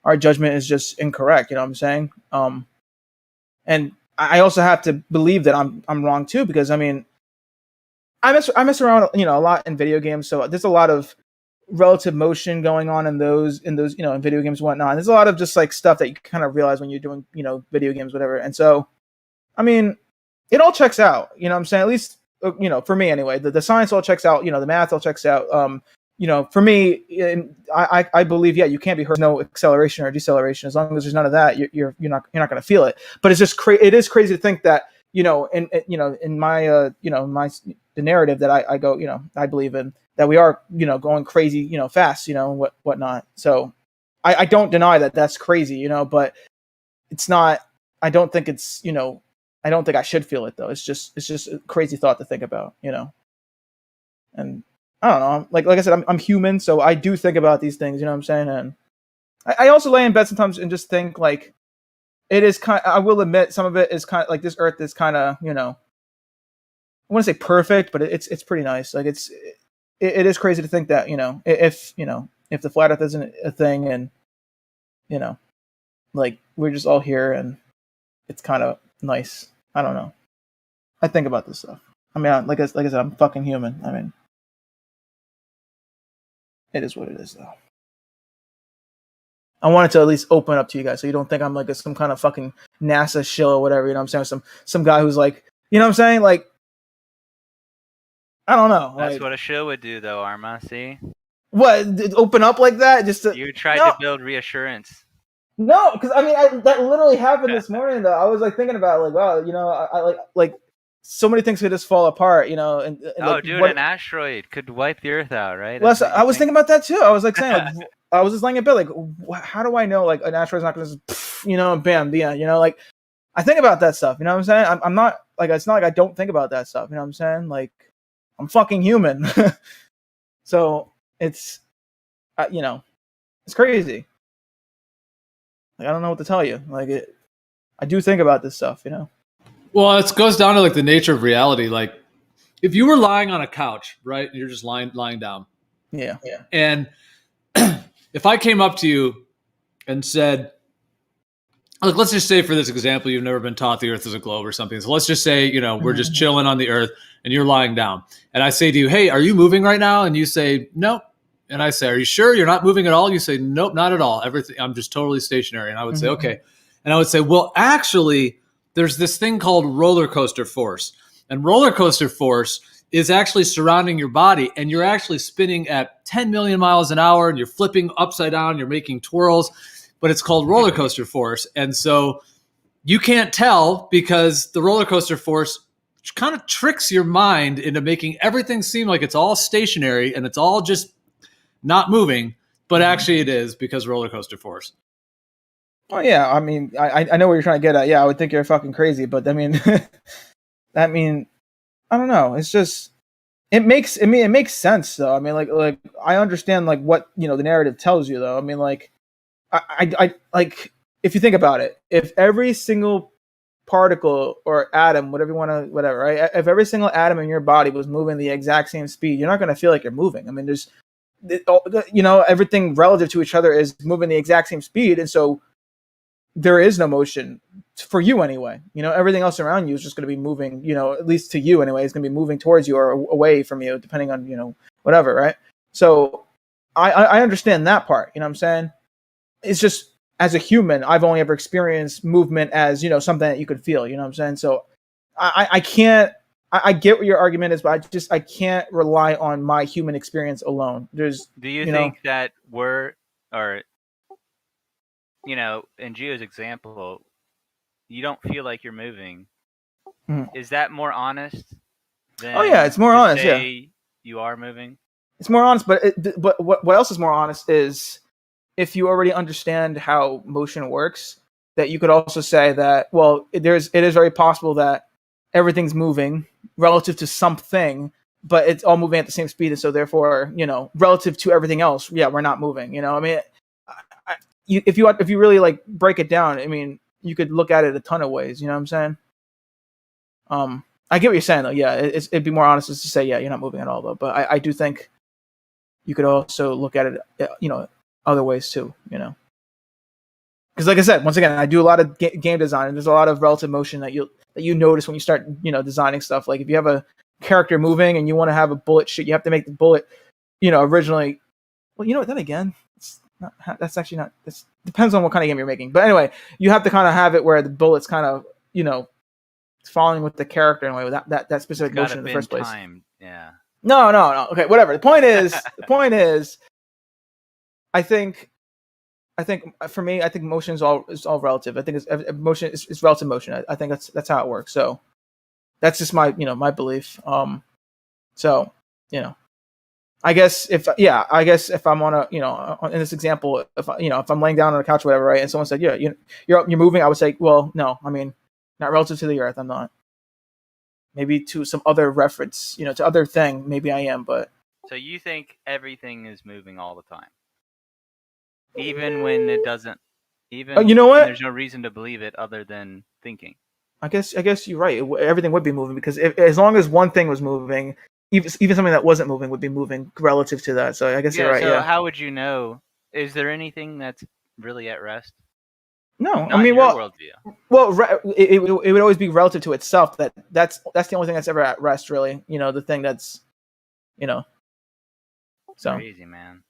our judgment is just incorrect. You know what I'm saying? And I also have to believe that I'm wrong too, because I mean, I mess around, a lot in video games. So there's a lot of relative motion going on in those, in video games and whatnot. And there's a lot of just like stuff that you kind of realize when you're doing, video games, whatever. And so, I mean, it all checks out. You know what I'm saying? At least, for me anyway, the science all checks out, the math all checks out. For me, I believe, yeah, you can't be hurt. No acceleration or deceleration. As long as there's none of that, you're not going to feel it. But it's just it is crazy to think that, in my, the narrative that I go, I believe in, that we are, going crazy, fast, whatnot. So I don't deny that that's crazy, but it's not, I don't think it's, I don't think I should feel it though. It's just a crazy thought to think about, and I don't know. Like I said, I'm human, so I do think about these things. You know what I'm saying? And I also lay in bed sometimes and just think, like, it is kind. I will admit, some of it is kind of like, this Earth is kind of, I want to say perfect, but it's pretty nice. Like, it is crazy to think that, if the flat Earth isn't a thing, and like, we're just all here, and it's kind of nice. I don't know. I think about this stuff. I mean, like I said, I'm fucking human. I mean, it is what it is, though. I wanted to at least open up to you guys, so you don't think I'm like some kind of fucking NASA shill or whatever. You know what I'm saying? Some guy who's like, you know what I'm saying? Like, I don't know. That's like, what a show would do, though, Arma. See? What? Open up like that? Just to, you tried to build reassurance. No, because I mean, that literally happened this morning. Though I was like thinking about like, wow, you know, I like so many things could just fall apart, you know. And Oh, like, dude, what, an asteroid could wipe the Earth out, right? Wes, That's what I you was think? thinking about that too. I was like saying, like, I was just laying in bed, like, how do I know like an asteroid's not going to just, you know, and bam, the end, you know, like I think about that stuff. You know what I'm saying? I'm not like, it's not like I don't think about that stuff. You know what I'm saying? Like, I'm fucking human. So it's, you know, it's crazy. Like, I don't know what to tell you. Like, I do think about this stuff, you know? Well, it goes down to like the nature of reality. Like if you were lying on a couch, right? And you're just lying down. Yeah. And if I came up to you and said, look, let's just say for this example, you've never been taught the Earth is a globe or something. So let's just say, you know, we're just chilling on the Earth and you're lying down. And I say to you, hey, are you moving right now? And you say, nope. And I say, are you sure you're not moving at all? You say, nope, not at all. Everything, I'm just totally stationary. And I would say, okay. And I would say, well, actually, there's this thing called roller coaster force. And roller coaster force is actually surrounding your body. And you're actually spinning at 10 million miles an hour and you're flipping upside down. You're making twirls. But it's called roller coaster force. And so you can't tell because the roller coaster force kind of tricks your mind into making everything seem like it's all stationary and it's all just not moving, but actually it is because roller coaster force. Oh yeah, I mean, I know what you're trying to get at. Yeah, I would think you're fucking crazy, but I mean, I don't know. It's just it makes sense though. I mean, like I understand like what, you know, the narrative tells you though. I mean, like I like if you think about it, if every single particle or atom, whatever you want to, whatever, right? If every single atom in your body was moving the exact same speed, you're not going to feel like you're moving. I mean, there's, you know, everything relative to each other is moving the exact same speed, and so there is no motion for you anyway. You know, everything else around you is just going to be moving. You know, at least to you anyway, it's going to be moving towards you or away from you, depending on, you know, whatever, right? So I understand that part. You know what I'm saying? It's just, as a human, I've only ever experienced movement as, you know, something that you could feel, you know what I'm saying? So I can't, I get what your argument is, but I can't rely on my human experience alone. There's, Do you think that you know, in Gio's example, you don't feel like you're moving. Is that more honest than oh yeah, it's more honest, yeah. You are moving? It's more honest, but what else is more honest is if you already understand how motion works, that you could also say that, well, it is very possible that everything's moving relative to something, but it's all moving at the same speed, and so therefore, you know, relative to everything else, yeah, we're not moving. You know, I mean, if you really like break it down, I mean, you could look at it a ton of ways. You know what I'm saying? I get what you're saying though. Yeah, it'd be more honest to say, yeah, you're not moving at all though. But I do think you could also look at it, you know, other ways too, you know, because like I said, once again, I do a lot of game design, and there's a lot of relative motion that you notice when you start, you know, designing stuff. Like if you have a character moving and you want to have a bullet shoot, you have to make the bullet, you know, originally. Well, you know what? Then again, that's actually not. It depends on what kind of game you're making. But anyway, you have to kind of have it where the bullet's kind of, you know, falling with the character in a way with that specific motion in the first place. Yeah. No. Okay, whatever. The point is, I think for me, I think motion is all relative. I think motion is relative motion. I think that's how it works. So that's just my belief. So, you know, I guess if I'm on a, you know, in this example, if I'm laying down on a couch or whatever, right, and someone said, yeah, you're moving, I would say, well, no, I mean, not relative to the Earth, I'm not. Maybe to some other reference, you know, to other thing, maybe I am, but. So you think everything is moving all the time? Even when it doesn't, even you know what? There's no reason to believe it other than thinking. I guess you're right. Everything would be moving because as long as one thing was moving, even something that wasn't moving would be moving relative to that. So I guess you're right. So yeah. How would you know? Is there anything that's really at rest? No, Not I mean, worldview. Well, it would always be relative to itself. That's the only thing that's ever at rest, really. You know, the thing that's, you know. So crazy, man.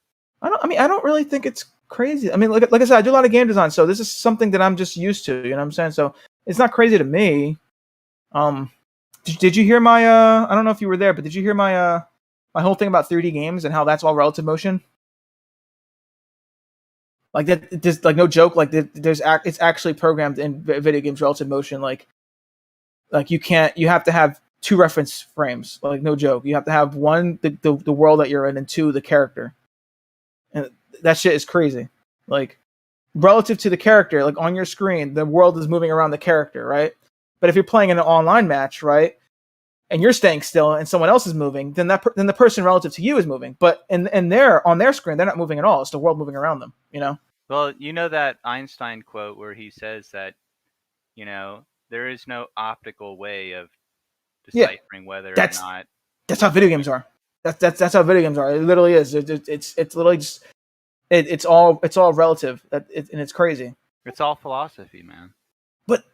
I don't really think it's crazy. I mean, like I said, I do a lot of game design, so this is something that I'm just used to. You know what I'm saying? So it's not crazy to me. Did you hear my? I don't know if you were there, but did you hear my my whole thing about 3D games and how that's all relative motion? Like that, there's like no joke. Like it's actually programmed in video games relative motion. Like you have to have 2 reference frames. Like no joke. You have to have 1 the world that you're in, and 2 the character. And that shit is crazy. Like relative to the character, like on your screen, the world is moving around the character, right? But if you're playing in an online match, right, and you're staying still and someone else is moving, then then the person relative to you is moving. But on their screen, they're not moving at all. It's the world moving around them, you know? Well, you know that Einstein quote where he says that, you know, there is no optical way of deciphering whether or not. That's how video games are. That's how video games are. It literally is. It's literally just it's all relative. And it's crazy. It's all philosophy, man. But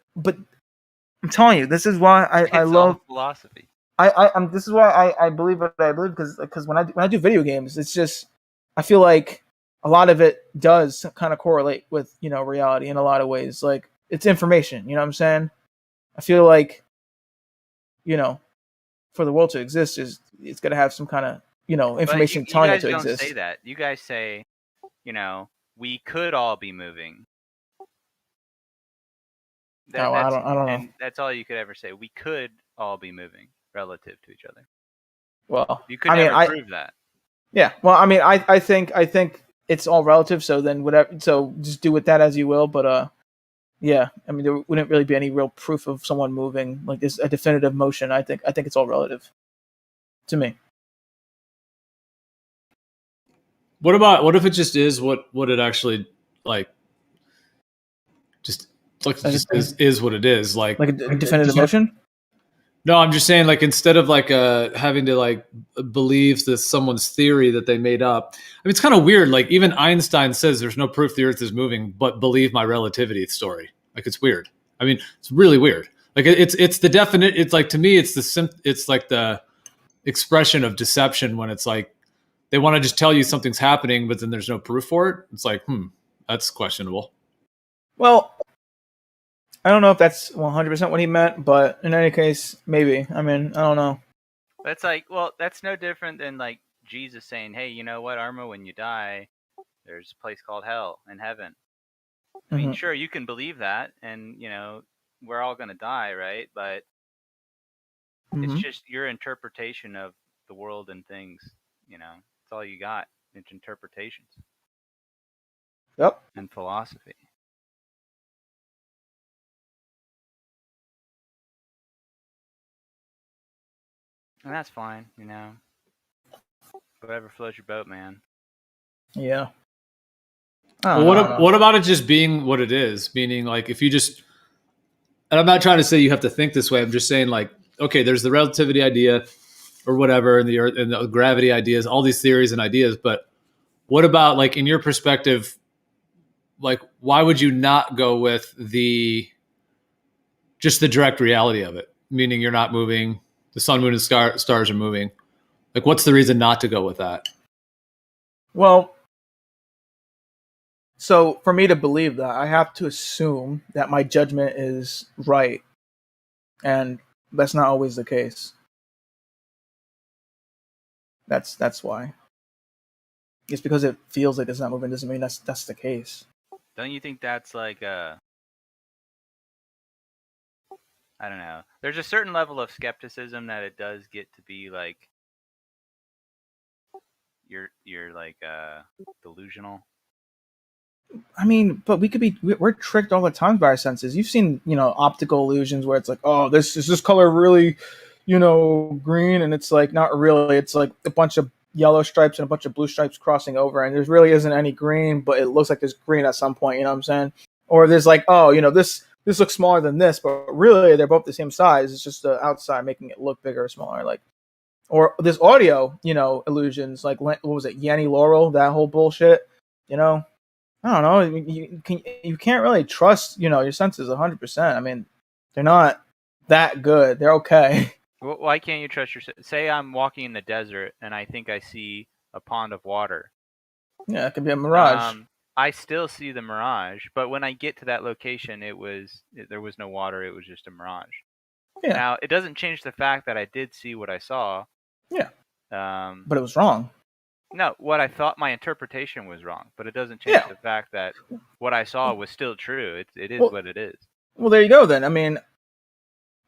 I'm telling you, this is why I love philosophy. This is why I believe what I believe, because when I do video games, it's just I feel like a lot of it does kind of correlate with, you know, reality in a lot of ways. Like it's information, you know what I'm saying? I feel like, you know, for the world to exist, it's got to have some kind of, you know, information telling it to exist. You guys don't say that. You guys say, you know, we could all be moving. I don't know. And that's all you could ever say. We could all be moving relative to each other. Well, you could never prove that. Yeah. Well, I mean, I think it's all relative. So then whatever. So just do with that as you will. But yeah. I mean, there wouldn't really be any real proof of someone moving, like this a definitive motion. I think it's all relative to me. What if it just is what it actually like? Just is what it is, like a definitive motion. No, I'm just saying, like, instead of like having to like believe this someone's theory that they made up. I mean, it's kind of weird. Like even Einstein says there's no proof the Earth is moving, but believe my relativity story. Like it's weird. I mean, it's really weird. Like it's the definite. It's like to me, it's like the expression of deception when it's like they want to just tell you something's happening, but then there's no proof for it. It's like, that's questionable. Well, I don't know if that's 100% what he meant, but in any case, maybe. I mean, I don't know. That's like, well, that's no different than like Jesus saying, "Hey, you know what, Arma? When you die, there's a place called hell and heaven." I mean, sure, you can believe that, and you know, we're all gonna die, right? But it's just your interpretation of the world and things. You know, it's all you got. It's interpretations. Yep. And philosophy. And that's fine, you know. Whatever floats your boat, man. Yeah. Well, what about it just being what it is? Meaning, like, if you just, and I'm not trying to say you have to think this way. I'm just saying, like, okay, there's the relativity idea, or whatever, and the Earth and the gravity ideas, all these theories and ideas. But what about, like, in your perspective, like, why would you not go with just the direct reality of it? Meaning, you're not moving. The sun, moon, and stars are moving. Like, what's the reason not to go with that? Well, so for me to believe that, I have to assume that my judgment is right. And that's not always the case. That's why. Just because it feels like it's not moving doesn't mean that's the case. Don't you think that's like I don't know. There's a certain level of skepticism that it does get to be like you're like delusional. I mean, but we're tricked all the time by our senses. You've seen, you know, optical illusions where it's like, oh, this color really, you know, green, and it's like not really. It's like a bunch of yellow stripes and a bunch of blue stripes crossing over, and there really isn't any green, but it looks like there's green at some point. You know what I'm saying? Or there's like, oh, you know, this looks smaller than this, but really they're both the same size. It's just the outside making it look bigger or smaller. Like, or this audio, you know, illusions, like what was it, Yanni Laurel, that whole bullshit. You know, I don't know. You can't really trust, you know, your senses 100%. I mean, they're not that good. They're okay. Why can't you trust your? Say I'm walking in the desert and I think I see a pond of water. Yeah, it could be a mirage. I still see the mirage, but when I get to that location, there was no water. It was just a mirage. Yeah. Now it doesn't change the fact that I did see what I saw. Yeah. But it was wrong. No, what I thought my interpretation was wrong, but it doesn't change the fact that what I saw was still true. It is what it is. Well, there you go then. I mean,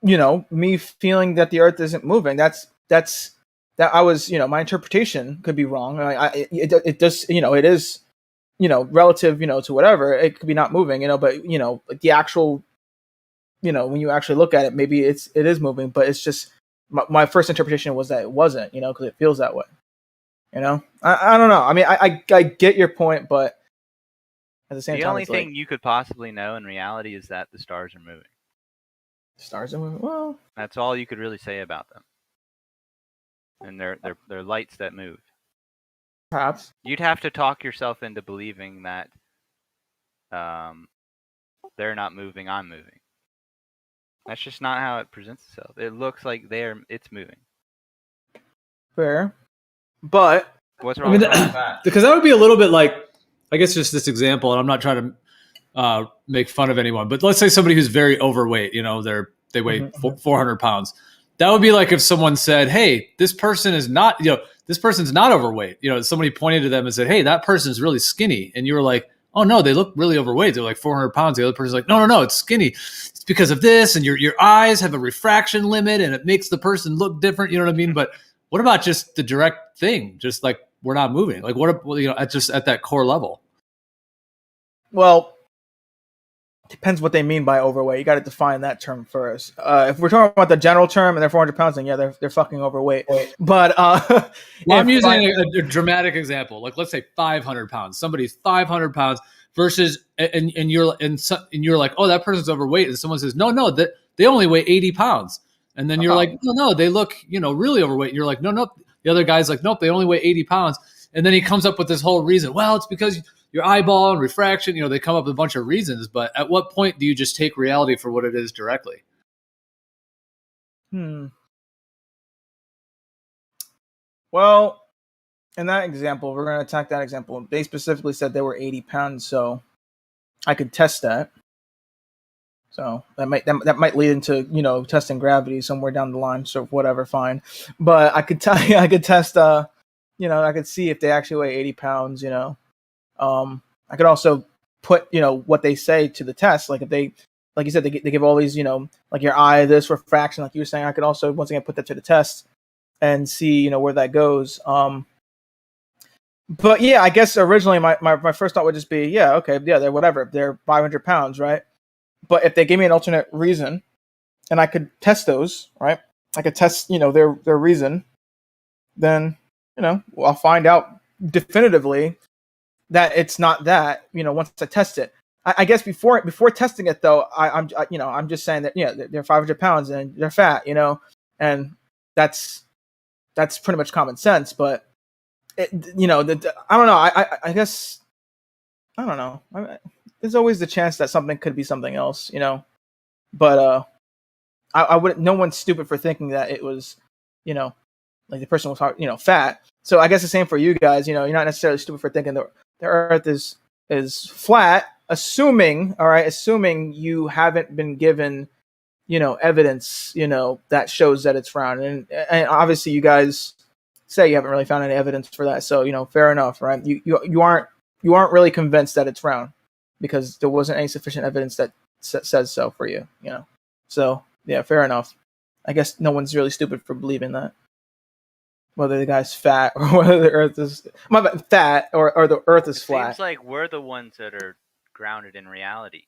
me feeling that the Earth isn't moving, that's that I was, my interpretation could be wrong. It does, it is, relative, to whatever, it could be not moving, but the actual, when you actually look at it, maybe it is moving, but it's just my first interpretation was that it wasn't, because it feels that way. I don't know. I mean, I get your point, but at the same time, the only thing you could possibly know in reality is that the stars are moving. Stars are moving. Well, that's all you could really say about them. And they're lights that move. Perhaps you'd have to talk yourself into believing that they're not moving. I'm moving. That's just not how it presents itself. It looks like it's moving. Fair. But what's wrong with that? Because that would be a little bit like, I guess just this example, and I'm not trying to make fun of anyone, but let's say somebody who's very overweight, they weigh 400 pounds. That would be like if someone said, hey, this person is not, this person's not overweight. Somebody pointed to them and said, hey, that person's really skinny. And you were like, oh no, they look really overweight. They're like 400 pounds. The other person's like, no, it's skinny. It's because of this. And your eyes have a refraction limit and it makes the person look different. You know what I mean? But what about just the direct thing? Just like, we're not moving. Like just at that core level. Well, depends what they mean by overweight. You got to define that term first. If we're talking about the general term and they're 400 pounds, then yeah, they're fucking overweight. But I'm using a dramatic example. Like let's say 500 pounds. Somebody's 500 pounds versus and you're like, oh, that person's overweight, and someone says, no, that they only weigh 80 pounds, and then you're like, no, they look really overweight. And you're like, no. The other guy's like, nope, they only weigh 80 pounds, and then he comes up with this whole reason. Well, it's because your eyeball and refraction, they come up with a bunch of reasons, but at what point do you just take reality for what it is directly? Well, in that example, we're going to attack that example. They specifically said they were 80 pounds, so I could test that. So that might lead into, testing gravity somewhere down the line. So whatever, fine. But I could I could test, I could see if they actually weigh 80 pounds, I could also put, what they say to the test. Like if they, like you said, they give all these, like your eye, this refraction, like you were saying, I could also once again put that to the test and see, where that goes. But yeah, I guess originally my first thought would just be, they're whatever. They're 500 pounds, right? But if they gave me an alternate reason and I could test those, right? I could test, their reason, then, I'll find out definitively that it's not that, once I test it. I guess before testing it though, I'm just saying that, they're 500 pounds and they're fat, and that's pretty much common sense. But I don't know. I guess I don't know. There's always the chance that something could be something else, But I wouldn't. No one's stupid for thinking that it was, like the person was, fat. So I guess the same for you guys. You're not necessarily stupid for thinking the Earth is flat, assuming you haven't been given, evidence, that shows that it's round. And obviously you guys say you haven't really found any evidence for that. So, fair enough, right? You aren't really convinced that it's round because there wasn't any sufficient evidence that says so for you, So yeah, fair enough. I guess no one's really stupid for believing that. Whether the guy's fat or whether the Earth is fat or the Earth is flat. Seems like we're the ones that are grounded in reality,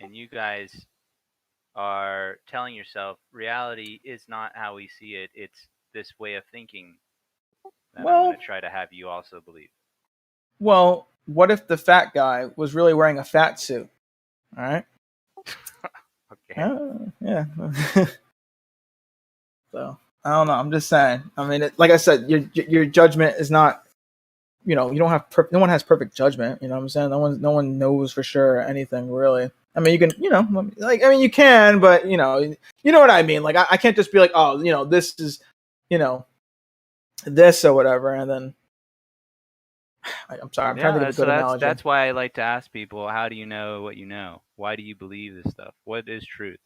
and you guys are telling yourself reality is not how we see it. It's this way of thinking that I'm going to try to have you also believe. Well, what if the fat guy was really wearing a fat suit? All right. Okay. Yeah. So I don't know. I'm just saying. I mean, like I said, your judgment is not. You don't have. No one has perfect judgment. You know what I'm saying? No one knows for sure anything really. I mean, you can. You can, but you know what I mean. Like I can't just be like, oh, this is, this or whatever, and then. I'm sorry. I'm trying to get a good analogy. That's why I like to ask people, how do you know what you know? Why do you believe this stuff? What is truth?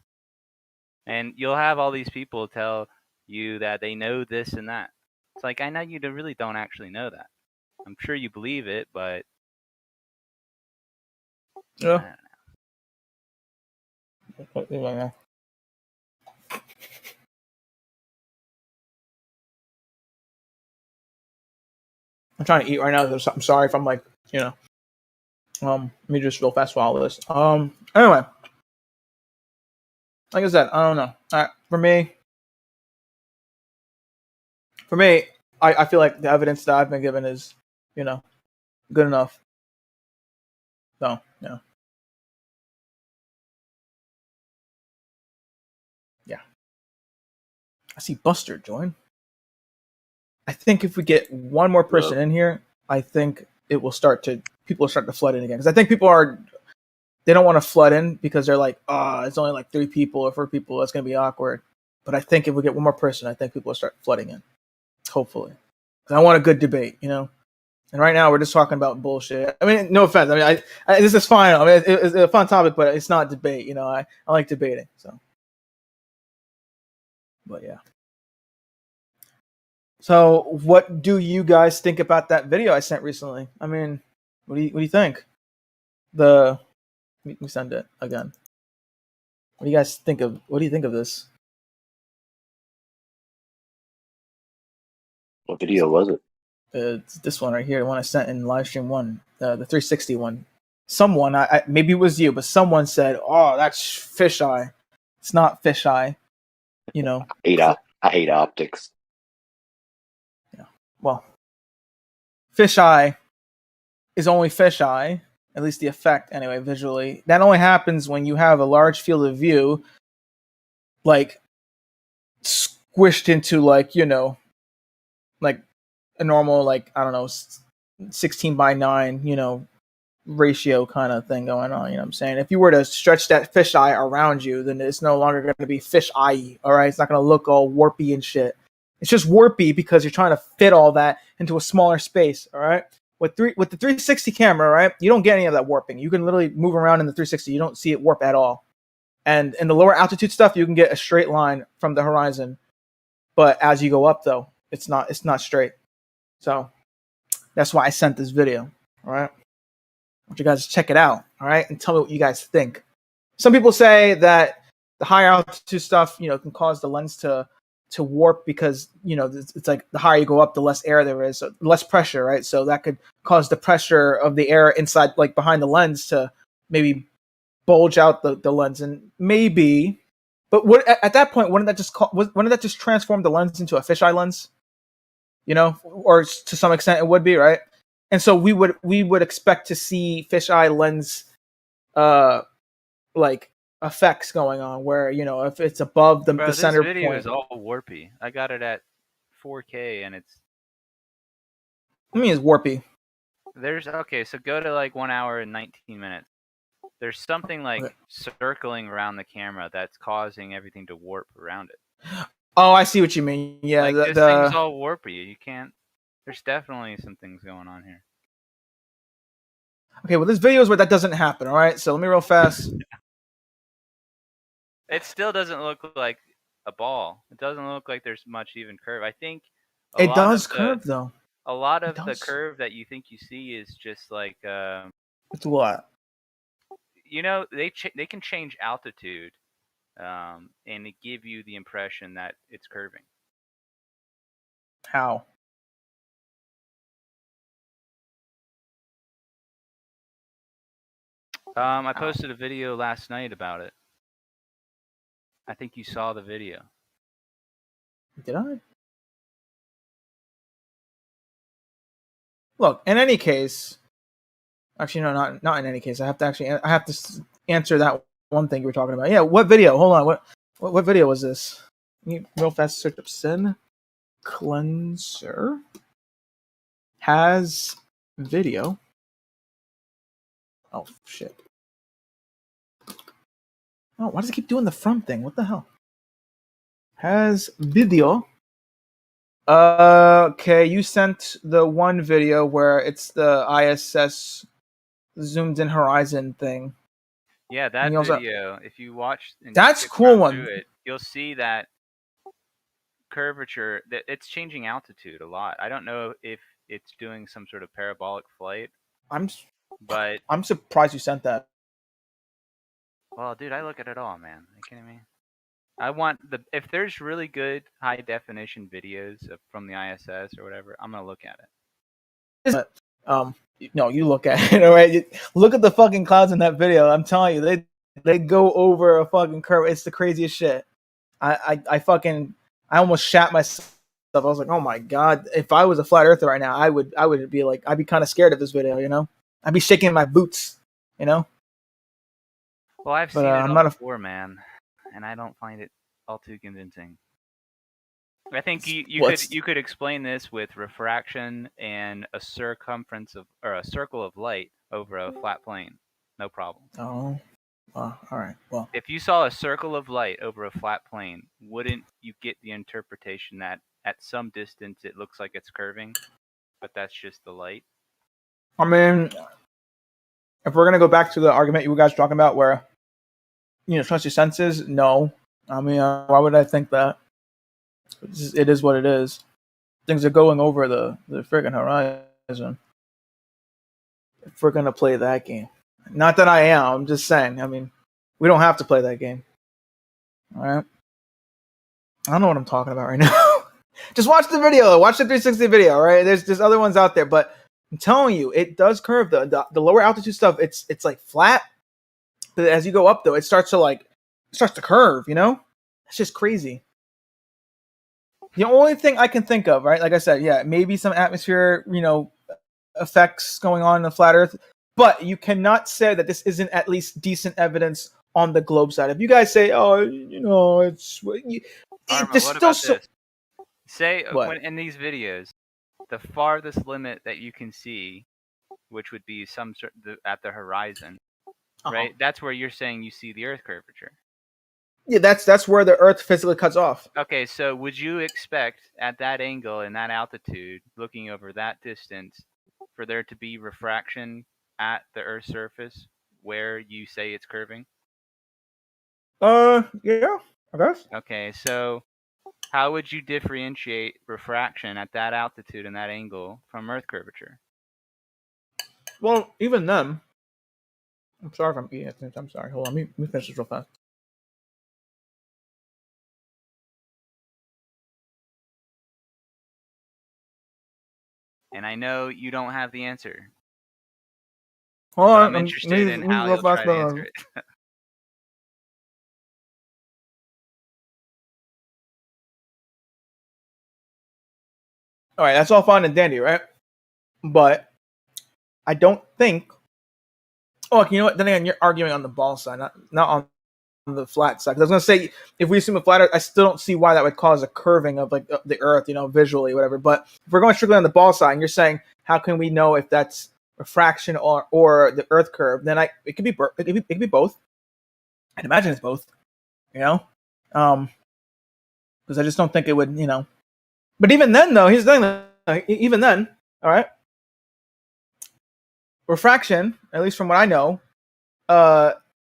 And you'll have all these people tell you that they know this and that. It's like, I know you really don't actually know that. I'm sure you believe it, but Yeah. I'm trying to eat right now. I'm sorry if I'm like, let me just real fast swallow this. Anyway, like I said, I don't know. For me, I feel like the evidence that I've been given is, good enough. So, yeah. I see Buster join. I think if we get one more person in here, I think people will start to flood in again. Because I think they don't want to flood in because they're like, it's only like 3 people or 4 people. That's going to be awkward. But I think if we get one more person, I think people will start flooding in. Hopefully. Because I want a good debate, And right now we're just talking about bullshit. I mean, no offense. I mean, this is fine. I mean, it's a fun topic, but it's not debate. I like debating. So, but yeah. So, what do you guys think about that video I sent recently? I mean, what do you think? Let me send it again. What do you guys think of? What do you think of this? What video was it? It's this one right here, the one I sent in Livestream 1, the 360 one. Someone, maybe it was you, but someone said, "Oh, that's fisheye." It's not fisheye. I hate optics. Yeah. Well, fisheye is only fisheye. At least the effect, anyway, visually. That only happens when you have a large field of view, like squished into like a normal, like, I don't know, 16:9, ratio kind of thing going on. You know what I'm saying? If you were to stretch that fisheye around you, then it's no longer going to be fish eye. All right, it's not going to look all warpy and shit. It's just warpy because you're trying to fit all that into a smaller space. All right. With the 360 camera, right, you don't get any of that warping. You can literally move around in the 360. You don't see it warp at all. And in the lower altitude stuff, you can get a straight line from the horizon. But as you go up, though, it's not straight. So that's why I sent this video. All right. I want you guys to check it out. All right. And tell me what you guys think. Some people say that the higher altitude stuff, can cause the lens to warp because, it's like the higher you go up, the less air there is, so less pressure, right? So that could cause the pressure of the air inside, like behind the lens, to maybe bulge out the lens, and maybe. But at that point, wouldn't that just transform the lens into a fisheye lens? Or to some extent it would be, right? And so we would expect to see fisheye lens, like effects going on where if it's above the center this video point. is all warpy. I got it at 4K and it's. It's warpy. So go to like 1 hour and 19 minutes. There's something like circling around the camera that's causing everything to warp around it. Oh, I see what you mean. Yeah, like this thing's all warpy. You can't. There's definitely some things going on here. Okay, well, this video is where that doesn't happen. All right, so let me real fast. It still doesn't look like a ball. It doesn't look like there's much even curve. I think it does curve though. A lot of the curve that you think you see is just like. It's what? They can change altitude, and give you the impression that it's curving. How? I posted a video last night about it. I think you saw the video. Did I? Look, in any case, actually, no, not in any case. I have to answer that one thing you were talking about. Yeah, what video? Hold on. What video was this? Let me real fast search up Sin Cleanser has video. Oh shit. Oh, why does it keep doing the from thing? What the hell? Has video. Okay, you sent the one video where it's the ISS zoomed in horizon thing. Yeah, that video. If you watch, that's cool one. You'll see that curvature. That it's changing altitude a lot. I don't know if it's doing some sort of parabolic flight. I'm But surprised you sent that. well, dude, I look at it all, man. Are you kidding me? I want if there's really good high definition videos from the ISS or whatever, I'm gonna look at it. But, no, you look at it, all right? Look at the fucking clouds in that video. I'm telling you, they go over a fucking curve. It's the craziest shit. I almost shat myself. I was like, oh my god, if I was a flat earther right now, I would be like, I'd be kind of scared of this video, you know? I'd be shaking my boots, you know? Well, I've seen it all before, man, and I don't find it all too convincing. I think you could explain this with refraction and a circumference of or a circle of light over a flat plane, no problem. Oh, all right. Well, if you saw a circle of light over a flat plane, wouldn't you get the interpretation that at some distance it looks like it's curving, but that's just the light? I mean, if we're gonna go back to the argument you guys were talking about, where trust your senses, no. I mean, why would I think that? It is what it is. Things are going over the friggin' horizon. If we're gonna play that game, not that I am. I'm just saying. I mean, we don't have to play that game. All right. I don't know what I'm talking about right now. Just watch the video. Watch the 360 video. All right. There's other ones out there, but I'm telling you, it does curve. The lower altitude stuff, it's like flat, but as you go up though, it starts to curve. You know, it's just crazy. The only thing I can think of, right? Like I said, yeah, maybe some atmosphere, effects going on in the flat Earth, but you cannot say that this isn't at least decent evidence on the globe side. If you guys say, "Oh, it's," Arma, there's what still about this? Say What? when in these videos, the farthest limit that you can see, which would be some sort at the horizon, right? That's where you're saying you see the Earth curvature. Yeah, that's where the Earth physically cuts off. Okay, so would you expect at that angle and that altitude, looking over that distance, for there to be refraction at the Earth's surface where you say it's curving? Yeah, I guess. Okay, so how would you differentiate refraction at that altitude and that angle from Earth curvature? Well, even then, I'm sorry if I'm eating it. I'm sorry. Hold on, let me finish this real fast. And I know you don't have the answer. Hold on, I'm interested in how you'll try to answer it. All right, that's all fine and dandy, right? But I don't think. Oh, you know what? Then again, you're arguing on the ball side, not on the flat side. Because I was gonna say, if we assume a flat Earth, I still don't see why that would cause a curving of like the Earth, visually, whatever. But if we're going strictly on the ball side, and you're saying, how can we know if that's refraction or the Earth curve? Then it could be both. I'd imagine it's both. Because I just don't think it would, But even then, though, here's the thing. Even then, all right, refraction, at least from what I know,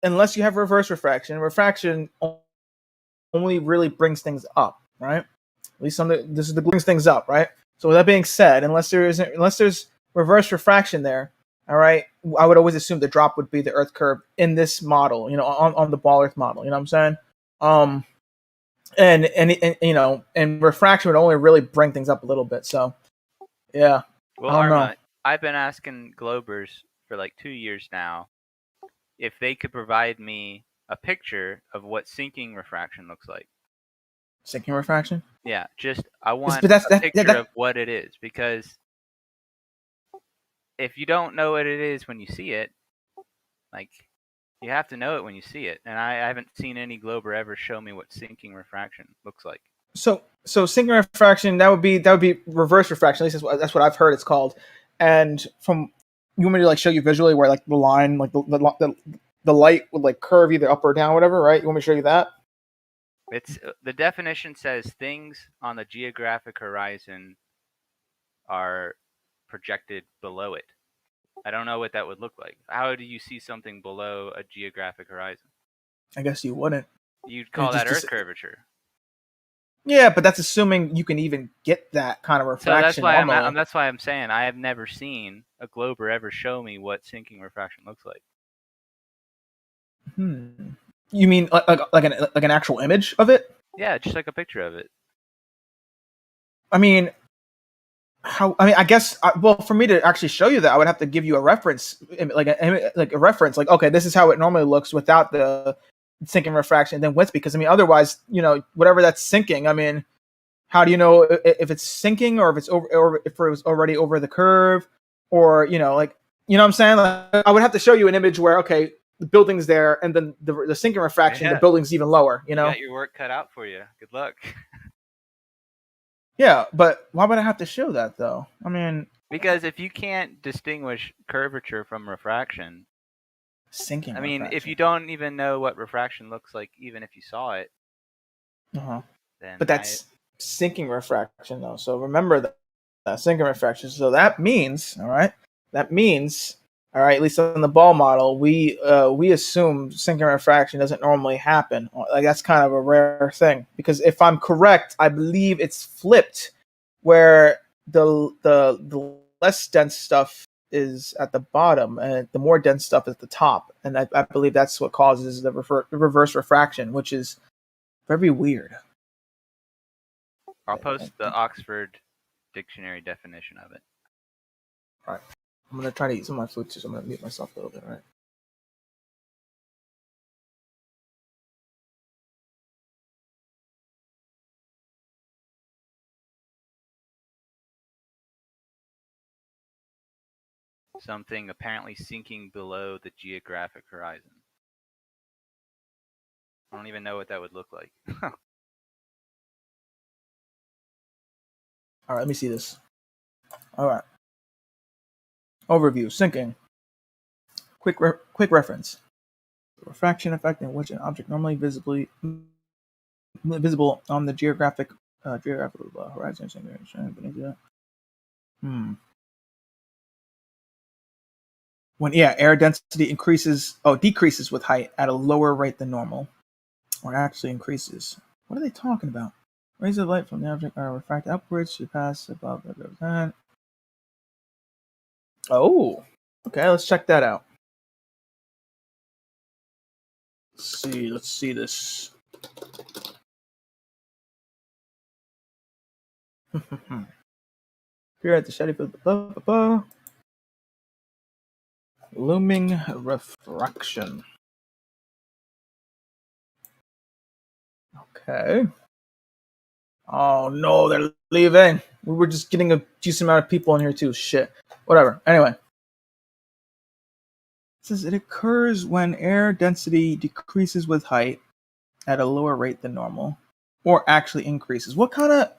unless you have reverse refraction only really brings things up, right? At least this is the brings things up, right? So with that being said, unless there's reverse refraction there, all right, I would always assume the drop would be the Earth curve in this model, on the ball Earth model. You know what I'm saying? And refraction would only really bring things up a little bit. So, yeah. Well, Arma, I've been asking Globers for like 2 years now if they could provide me a picture of what sinking refraction looks like. Sinking refraction? Yeah, I want a picture of what it is, because if you don't know what it is when you see it, like, you have to know it when you see it. And I haven't seen any Glober ever show me what sinking refraction looks like. So sinking refraction, that would be reverse refraction. At least that's what I've heard it's called. And you want me to like show you visually where like the line, like the light would like curve either up or down, whatever, right? You want me to show you that? It's the definition says things on the geographic horizon are projected below it. I don't know what that would look like. How do you see something below a geographic horizon? I guess you wouldn't. You'd call that Earth curvature. Yeah, but that's assuming you can even get that kind of So that's refraction why normally. that's why I'm saying I have never seen a glober ever show me what sinking refraction looks like. You mean like an actual image of it? Yeah, just like a picture of it. I mean, I guess. Well, for me to actually show you that, I would have to give you a reference, like a reference. Like, okay, this is how it normally looks without the sinking refraction, and then with, because I mean, otherwise, whatever that's sinking. I mean, how do you know if it's sinking or if it's over, or if it was already over the curve, or what I'm saying? Like, I would have to show you an image where, okay, the building's there, and then the sinking refraction, the building's even lower. You got your work cut out for you. Good luck. Yeah, but why would I have to show that though? I mean, because if you can't distinguish curvature from refraction, sinking. I mean, if you don't even know what refraction looks like, even if you saw it, then but that's sinking refraction though. So remember that sinking refraction. So that means, all right, at least on the ball model, we assume sinking refraction doesn't normally happen. Like, that's kind of a rare thing, because if I'm correct, I believe it's flipped, where the less dense stuff is at the bottom and the more dense stuff is at the top, and I believe that's what causes the reverse refraction, which is very weird. I'll post the Oxford Dictionary definition of it. All right. I'm going to try to eat some of my food too, so I'm going to mute myself a little bit, all right? Something apparently sinking below the geographic horizon. I don't even know what that would look like. All right, let me see this. All right. Overview, sinking. Quick reference. The refraction effect in which an object normally visible on the geographic horizon. When air density decreases with height at a lower rate than normal, or actually increases. What are they talking about? Rays of light from the object are refracted upwards to pass above the. Oh, okay. Let's check that out. Let's see this. Here at the shady looming refraction. Okay. Oh no, they're leaving. We were just getting a decent amount of people in here too. Shit. Whatever. Anyway. It says it occurs when air density decreases with height at a lower rate than normal, or actually increases. What the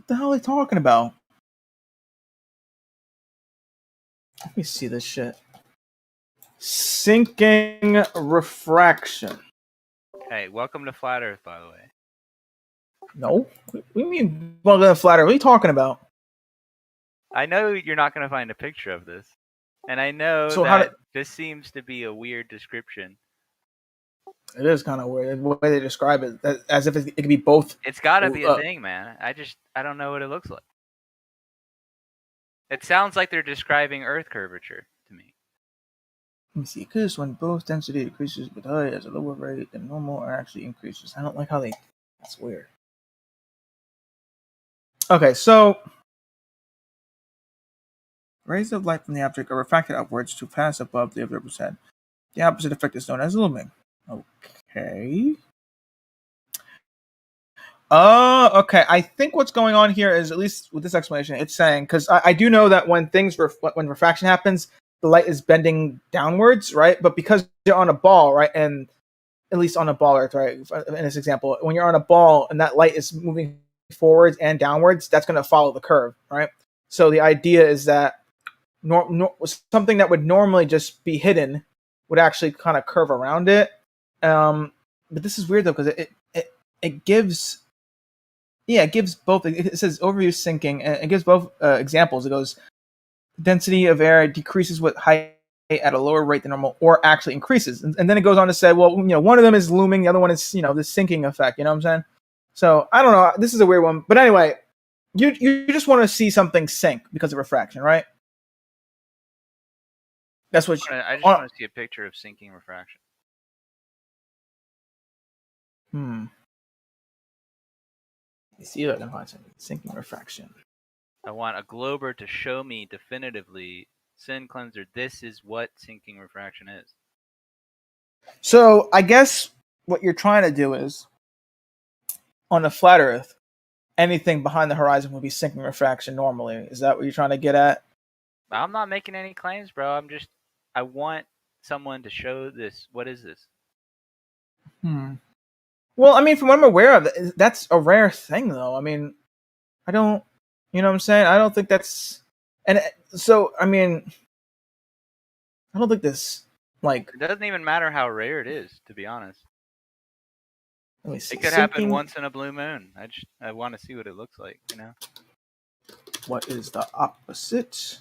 hell are they talking about? Let me see this shit. Sinking refraction. Hey, welcome to Flat Earth, by the way. No? What do you mean, welcome to Flat Earth? What are you talking about? I know you're not going to find a picture of this. And I know this seems to be a weird description. It is kind of weird the way they describe it, as if it could be both. It's got to be a thing, man. I don't know what it looks like. It sounds like they're describing Earth curvature to me. Let me see. Because when both density decreases with height at a lower rate than normal, or actually increases. I don't like how that's weird. Okay, so rays of light from the object are refracted upwards to pass above the observer's head. The opposite effect is known as looming. Okay. Okay. I think what's going on here is, at least with this explanation, it's saying, because I do know that when when refraction happens, the light is bending downwards, right? But because you're on a ball, right, and at least on a ball Earth, right, in this example, when you're on a ball and that light is moving forwards and downwards, that's going to follow the curve, right? So the idea is that something that would normally just be hidden would actually kind of curve around it. But this is weird though, because it gives both. It says overview sinking, and it gives both examples. It goes, density of air decreases with height at a lower rate than normal or actually increases. And then it goes on to say, well, one of them is looming, the other one is, the sinking effect. You know what I'm saying? So I don't know. This is a weird one. But anyway, you just want to see something sink because of refraction, right? That's what I just want to see a picture of sinking refraction. Let's see if I can find something. Sinking refraction. I want a glober to show me definitively, Sin Cleanser, this is what sinking refraction is. So I guess what you're trying to do is, on a flat Earth, anything behind the horizon would be sinking refraction normally. Is that what you're trying to get at? I'm not making any claims, bro. I want someone to show this. What is this? Well, I mean, from what I'm aware of, that's a rare thing, though. I mean, I don't, you know what I'm saying? I don't think that's, and so, I mean, I don't think this, like... It doesn't even matter how rare it is, to be honest. Let me see. It could happen once in a blue moon. I want to see what it looks like, you know? What is the opposite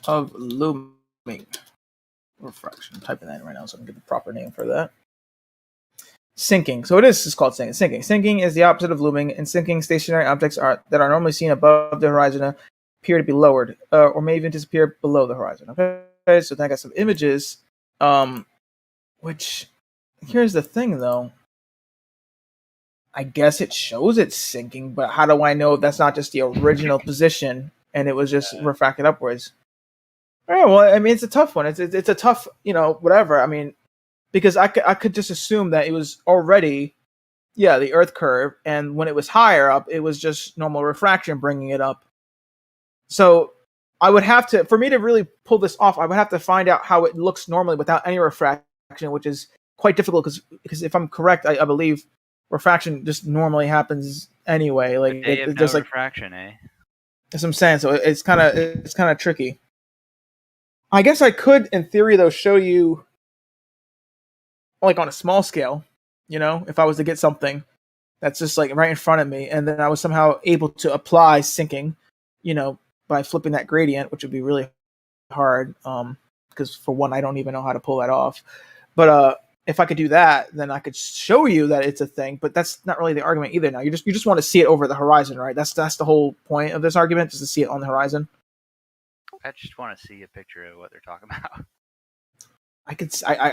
of looming refraction? I'm typing that in right now so I can get the proper name for that. Sinking. So it's called sinking. Sinking is the opposite of looming. In sinking, stationary objects that are normally seen above the horizon appear to be lowered, or may even disappear below the horizon. Okay, so then I got some images. Which, here's the thing, though. I guess it shows it's sinking, but how do I know if that's not just the original position and it was just refracted upwards? All right, well, I mean, it's a tough one. It's a tough, whatever. I mean, because I could just assume that it was already, the Earth curve, and when it was higher up, it was just normal refraction bringing it up. So I would have to, for me to really pull this off, I would have to find out how it looks normally without any refraction, which is quite difficult because if I'm correct, I believe refraction just normally happens anyway. Like it's just like refraction, eh? That's what I'm saying. So it's kind of tricky. I guess I could, in theory, though, show you, like on a small scale, if I was to get something that's just like right in front of me, and then I was somehow able to apply sinking, by flipping that gradient, which would be really hard, because for one, I don't even know how to pull that off. But if I could do that, then I could show you that it's a thing. But that's not really the argument either. Now you just want to see it over the horizon, right? That's the whole point of this argument, just to see it on the horizon. I just want to see a picture of what they're talking about. I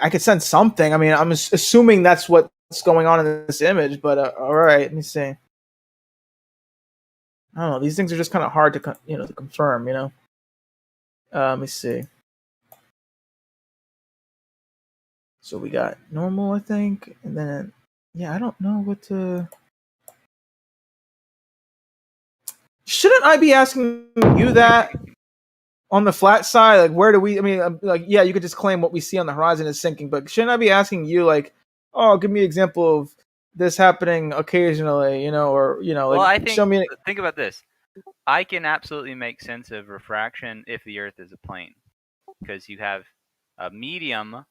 could send something. I mean, I'm assuming that's what's going on in this image. But all right, let me see. I don't know. These things are just kind of hard to to confirm. Let me see. So we got normal, I think, and then I don't know what to. Shouldn't I be asking you that on the flat side? Like, where do we? I mean, you could just claim what we see on the horizon is sinking, but shouldn't I be asking you, like, oh, give me an example of this happening occasionally, or Well, I think, show me. Think about this. I can absolutely make sense of refraction if the Earth is a plane, because you have a medium.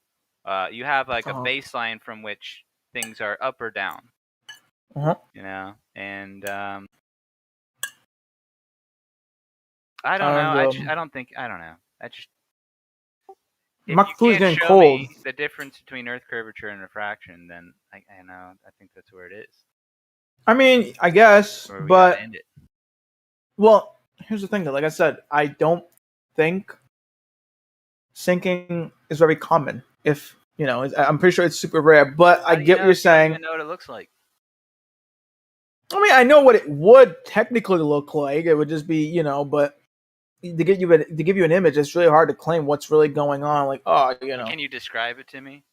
You have like a baseline from which things are up or down. And I don't know. I don't know. If my food's getting show cold. Me the difference between Earth curvature and refraction, then I know. I think that's where it is. I mean, I guess, but end it. Well, here's the thing, though. Like I said, I don't think sinking is very common. If I'm pretty sure it's super rare. But I get what you're saying. I don't even know what it looks like. I mean, I know what it would technically look like. It would just be, but to give you an image, it's really hard to claim what's really going on. Like, Can you describe it to me?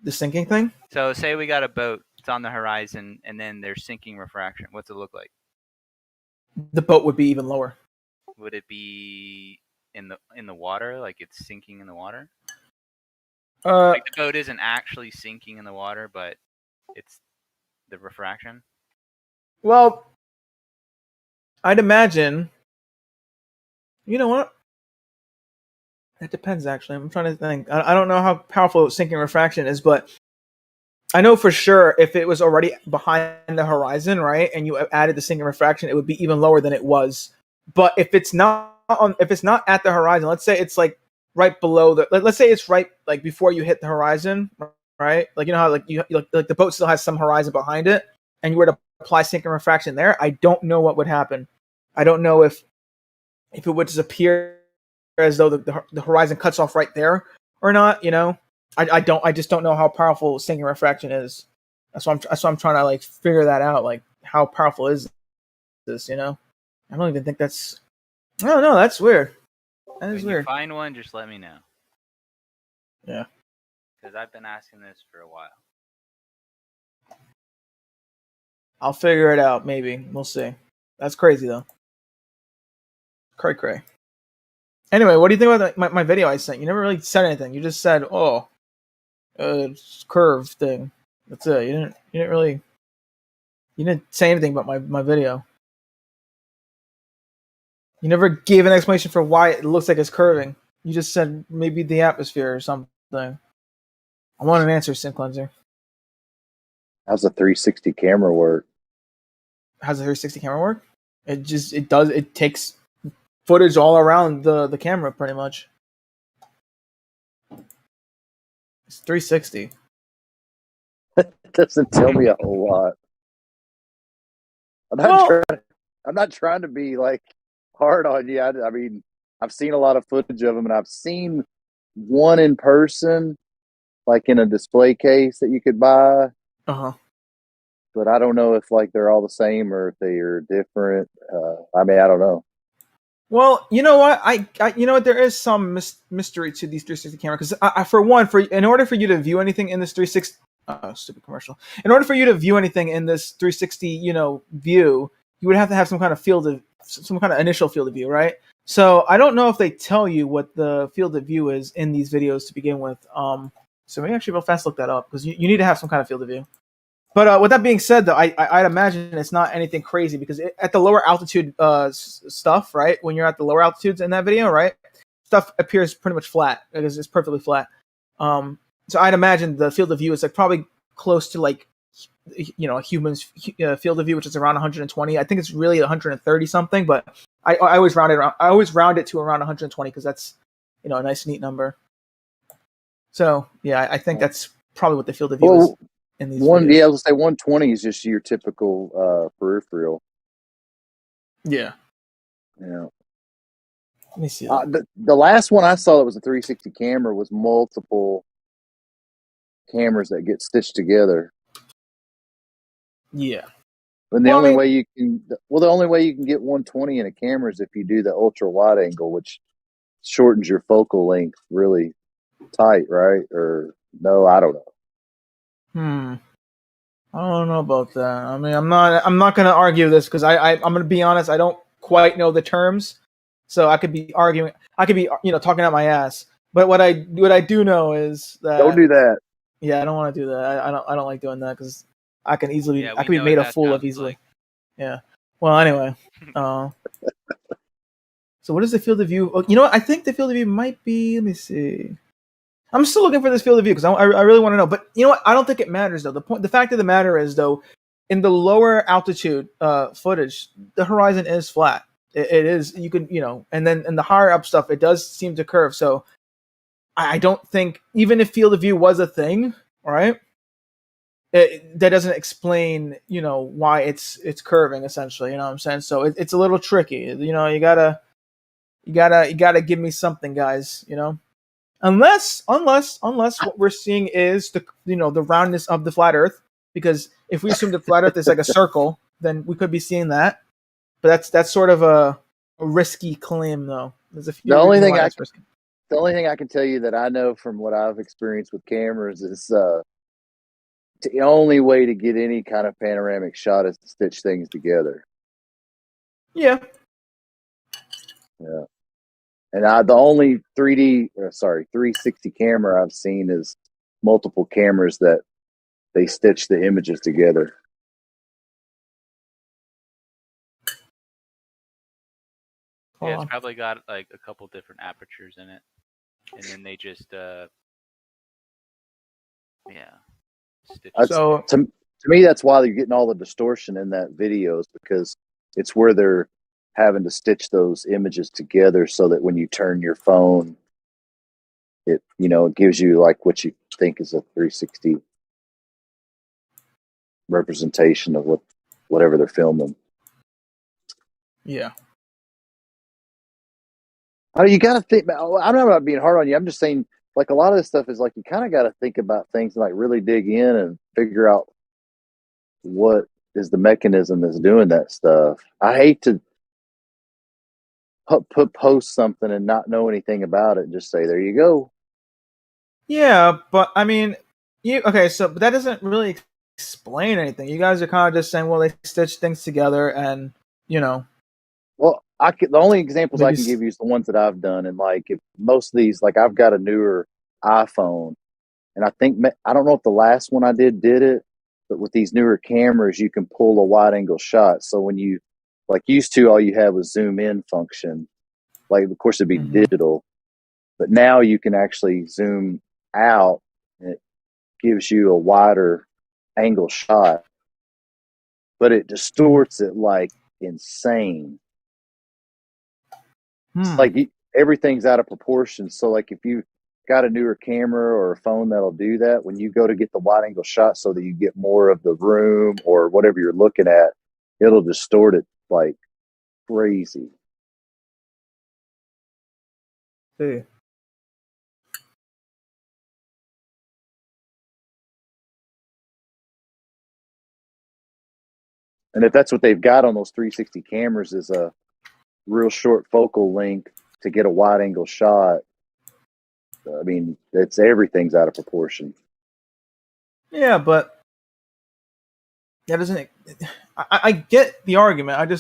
The sinking thing? So, say we got a boat. It's on the horizon, and then there's sinking refraction. What's it look like? The boat would be even lower. Would it be in the water, like it's sinking in the water? Like the boat isn't actually sinking in the water, but it's the refraction? Well, I'd imagine. You know what? It depends, actually. I'm trying to think. I don't know how powerful sinking refraction is, but I know for sure if it was already behind the horizon, right, and you added the sinking refraction, it would be even lower than it was. But if it's not at the horizon, let's say it's like right below the. Let's say it's right like before you hit the horizon, right? Like you know how like like the boat still has some horizon behind it, and you were to apply sync and refraction there. I don't know what would happen. I don't know if it would just appear as though the horizon cuts off right there or not. You know, I just don't know how powerful sync and refraction is. That's why I'm trying to like figure that out. Like how powerful is this? You know, I don't even think that's. I don't know. That's weird. That is When you weird. find one, just let me know. Yeah. Because I've been asking this for a while. I'll figure it out. Maybe we'll see. That's crazy though. Cray. Anyway, what do you think about my video I sent? You never really said anything. You just said, "Oh, curve thing." That's it. You didn't say anything about my video. You never gave an explanation for why it looks like it's curving. You just said maybe the atmosphere or something. I want an answer, Sim Cleanser. How's the 360 camera work? How's the 360 camera work? It takes footage all around the camera pretty much. It's 360. It doesn't tell me a whole lot. I'm not trying to be like hard on you. I mean, I've seen a lot of footage of them, and I've seen one in person, like in a display case that you could buy. But I don't know if like they're all the same or if they are different. I mean, I don't know. Well, you know what? I you know what? There is some mystery to these 360 camera because in order for you to view anything in this 360, stupid commercial. In order for you to view anything in this 360, view, you would have to have some kind of initial field of view, right? So I don't know if they tell you what the field of view is in these videos to begin with. So maybe actually real fast look that up because you need to have some kind of field of view. But with that being said, though, I'd imagine it's not anything crazy because at the lower altitude stuff, right? When you're at the lower altitudes in that video, right? Stuff appears pretty much flat because it's perfectly flat. So I'd imagine the field of view is like probably close to like, a human's field of view, which is around 120. I think it's really 130 something, but I always round it around. I always round it to around 120 because that's a nice neat number. So yeah, I think that's probably what the field of view is. In these videos. Yeah, I was gonna say 120 is just your typical peripheral. Yeah. Yeah. Let me see. The last one I saw that was a 360 camera was multiple cameras that get stitched together. Yeah. And the only way you can get 120 in a camera is if you do the ultra wide angle, which shortens your focal length really tight, right? Or no, I don't know. I don't know about that. I mean, I'm not going to argue this because I'm going to be honest. I don't quite know the terms, so I could be arguing. I could be talking out my ass. But what I do know is that don't do that. Yeah, I don't want to do that. I don't like doing that because I can easily I can be made a fool of easily. Like. Yeah. Well, anyway. So what is the field of view? Oh, you know what? I think the field of view might be. Let me see. I'm still looking for this field of view because I really want to know. But you know what? I don't think it matters though. The fact of the matter is though, in the lower altitude footage, the horizon is flat. It is. You can and then in the higher up stuff, it does seem to curve. So I don't think even if field of view was a thing, right? That doesn't explain why it's curving essentially. You know what I'm saying? So it's a little tricky. You gotta give me something, guys. Unless what we're seeing is the roundness of the flat Earth, because if we assume the flat Earth is like a circle, then we could be seeing that. But that's sort of a risky claim, though. There's a few. The only thing I can tell you that I know from what I've experienced with cameras is the only way to get any kind of panoramic shot is to stitch things together. Yeah. Yeah. And the only 360 camera I've seen is multiple cameras that they stitch the images together. Yeah, it's probably got like a couple different apertures in it, and then they just stitch. So to me, that's why you're getting all the distortion in that videos, because it's where they're having to stitch those images together so that when you turn your phone it it gives you like what you think is a 360 representation of whatever they're filming. Yeah. Oh, you got to think. I'm not being hard on you. I'm just saying, like, a lot of this stuff is like you kind of got to think about things and like really dig in and figure out what is the mechanism that's doing that stuff. I hate to post something and not know anything about it and just say, there you go. Yeah, but I mean, but that doesn't really explain anything. You guys are kind of just saying, well, they stitch things together, and Well, the only examples I maybe can give you is the ones that I've done, and like if most of these, like I've got a newer iPhone, and I don't know if the last one I did it, but with these newer cameras, you can pull a wide angle shot. So when you like used to, all you had was zoom in function. Like of course it'd be digital, but now you can actually zoom out, and it gives you a wider angle shot, but it distorts it like insane. It's like everything's out of proportion. So like if you got a newer camera or a phone that'll do that, when you go to get the wide angle shot so that you get more of the room or whatever you're looking at, it'll distort it like crazy. See. And if that's what they've got on those 360 cameras is a real short focal length to get a wide angle shot, I mean, everything's out of proportion. Yeah, but that doesn't. I get the argument.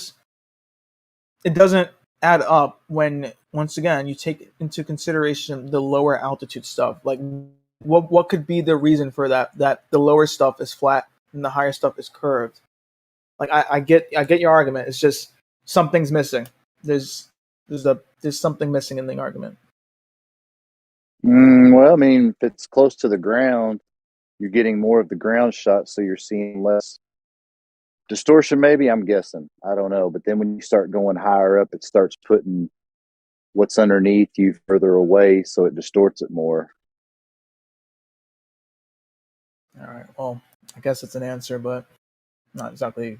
It doesn't add up when once again you take into consideration the lower altitude stuff. Like, what could be the reason for that? That the lower stuff is flat and the higher stuff is curved. Like, I get your argument. It's just something's missing. There's something missing in the argument. Well, I mean, if it's close to the ground, you're getting more of the ground shot, so you're seeing less distortion, maybe, I'm guessing. I don't know. But then when you start going higher up, it starts putting what's underneath you further away, so it distorts it more. All right. Well, I guess it's an answer, but not exactly.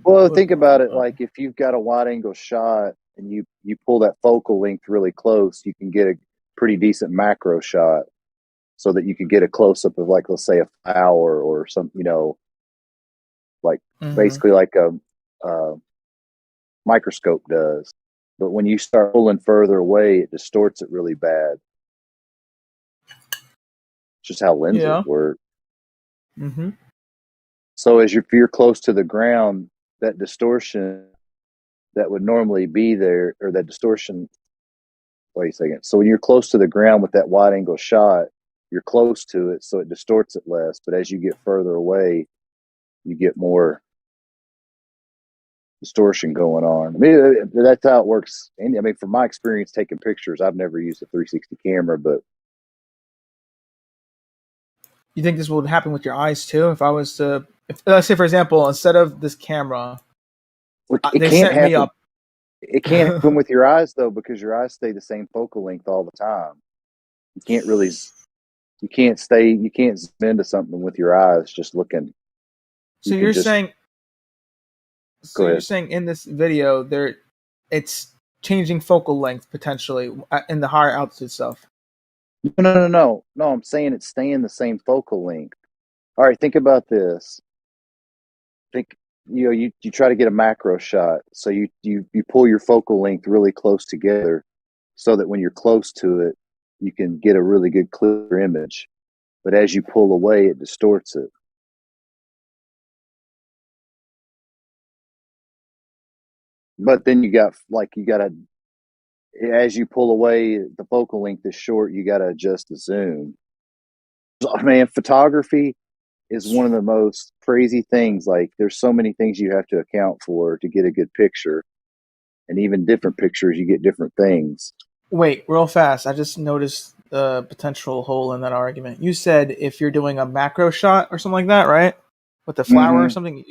Well, think about it. Like if you've got a wide angle shot and you pull that focal length really close, you can get a pretty decent macro shot so that you can get a close up of, like, let's say a flower or some, like basically like a microscope does. But when you start pulling further away, it distorts it really bad. It's just how lenses work. Mm-hmm. So if you're close to the ground, that distortion that would normally be there, or that distortion, wait a second. So when you're close to the ground with that wide angle shot, you're close to it, so it distorts it less. But as you get further away, you get more distortion going on. I mean, that's how it works. And I mean, from my experience taking pictures, I've never used a 360 camera, but you think this would happen with your eyes too? If let's say, for example, instead of this camera, it can't happen. It can't happen with your eyes though, because your eyes stay the same focal length all the time. You can't zoom into something with your eyes just looking. So you're saying in this video it's changing focal length potentially in the higher altitude stuff. No. I'm saying it's staying the same focal length. All right, think about this. You try to get a macro shot, so you pull your focal length really close together, so that when you're close to it, you can get a really good clear image. But as you pull away, it distorts it. But then as you pull away, the focal length is short, you got to adjust the zoom. Man, photography is one of the most crazy things. Like, there's so many things you have to account for to get a good picture. And even different pictures, you get different things. Wait, real fast. I just noticed the potential hole in that argument. You said if you're doing a macro shot or something like that, right? With the flower or something,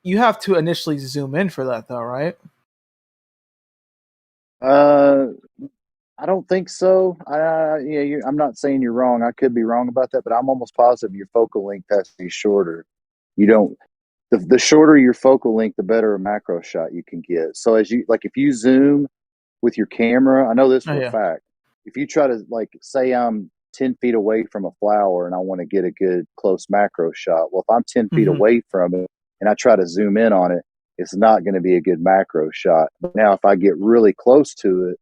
you have to initially zoom in for that though, right? I don't think so. I'm not saying you're wrong. I could be wrong about that, but I'm almost positive your focal length has to be shorter. You don't. The shorter your focal length, the better a macro shot you can get. So if you zoom with your camera, I know this for a fact. If you try to say I'm 10 feet away from a flower and I want to get a good close macro shot. Well, if I'm 10 feet away from it and I try to zoom in on it, it's not going to be a good macro shot. But now if I get really close to it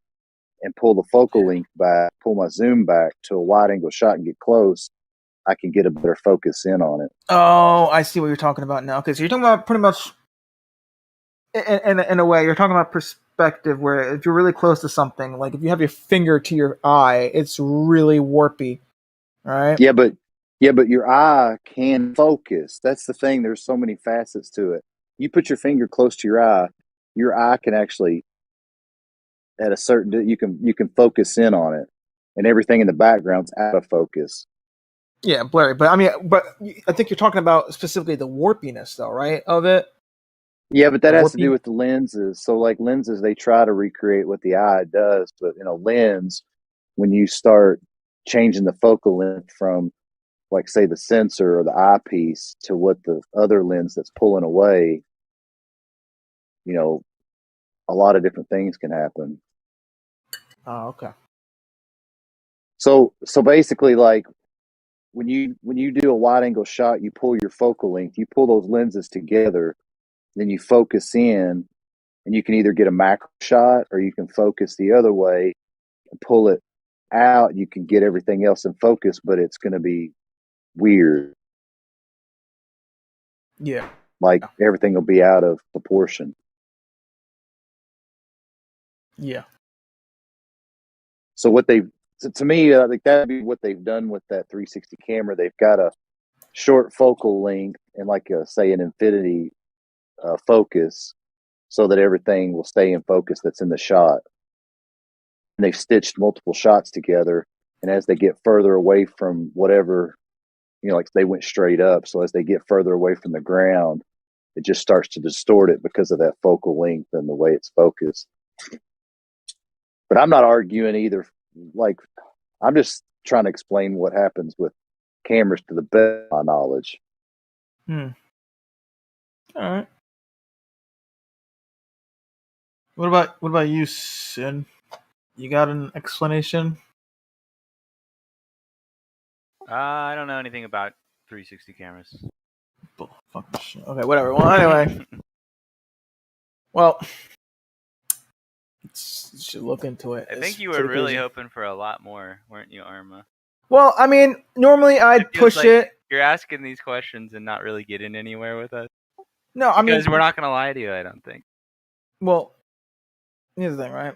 and pull the focal length back, pull my zoom back to a wide angle shot and get close, I can get a better focus in on it. Oh, I see what you're talking about now. Okay, so you're talking about pretty much, in a way, you're talking about perspective where if you're really close to something, like if you have your finger to your eye, it's really warpy, right? Yeah, but your eye can focus. That's the thing. There's so many facets to it. You put your finger close to your eye can actually, at a certain, you can focus in on it, and everything in the background's out of focus. Yeah, blurry. But I think you're talking about specifically the warpiness, though, right? Of it. Yeah, but that has to do with the lenses. So, like lenses, they try to recreate what the eye does, but in a lens, when you start changing the focal length from, like, say, the sensor or the eyepiece to what the other lens that's pulling away, a lot of different things can happen. Oh, okay. So basically, like, when you do a wide angle shot, you pull your focal length, you pull those lenses together, then you focus in, and you can either get a macro shot or you can focus the other way and pull it out. You can get everything else in focus, but it's going to be weird. Yeah. Like everything will be out of proportion. Yeah. So to me, I think that'd be what they've done with that 360 camera. They've got a short focal length and say an infinity focus, so that everything will stay in focus that's in the shot. And they've stitched multiple shots together, and as they get further away from whatever, like they went straight up, so as they get further away from the ground, it just starts to distort it because of that focal length and the way it's focused. But I'm not arguing either. Like, I'm just trying to explain what happens with cameras to the best of my knowledge. All right. What about you, Sid? You got an explanation? I don't know anything about 360 cameras. Okay, whatever. Well, anyway. Well, should look into it. I think you were really hoping for a lot more, weren't you, Arma? Well, I mean, normally I'd push it. You're asking these questions and not really getting anywhere with us. No, I mean, because we're not going to lie to you, I don't think. Well, here's the thing, right?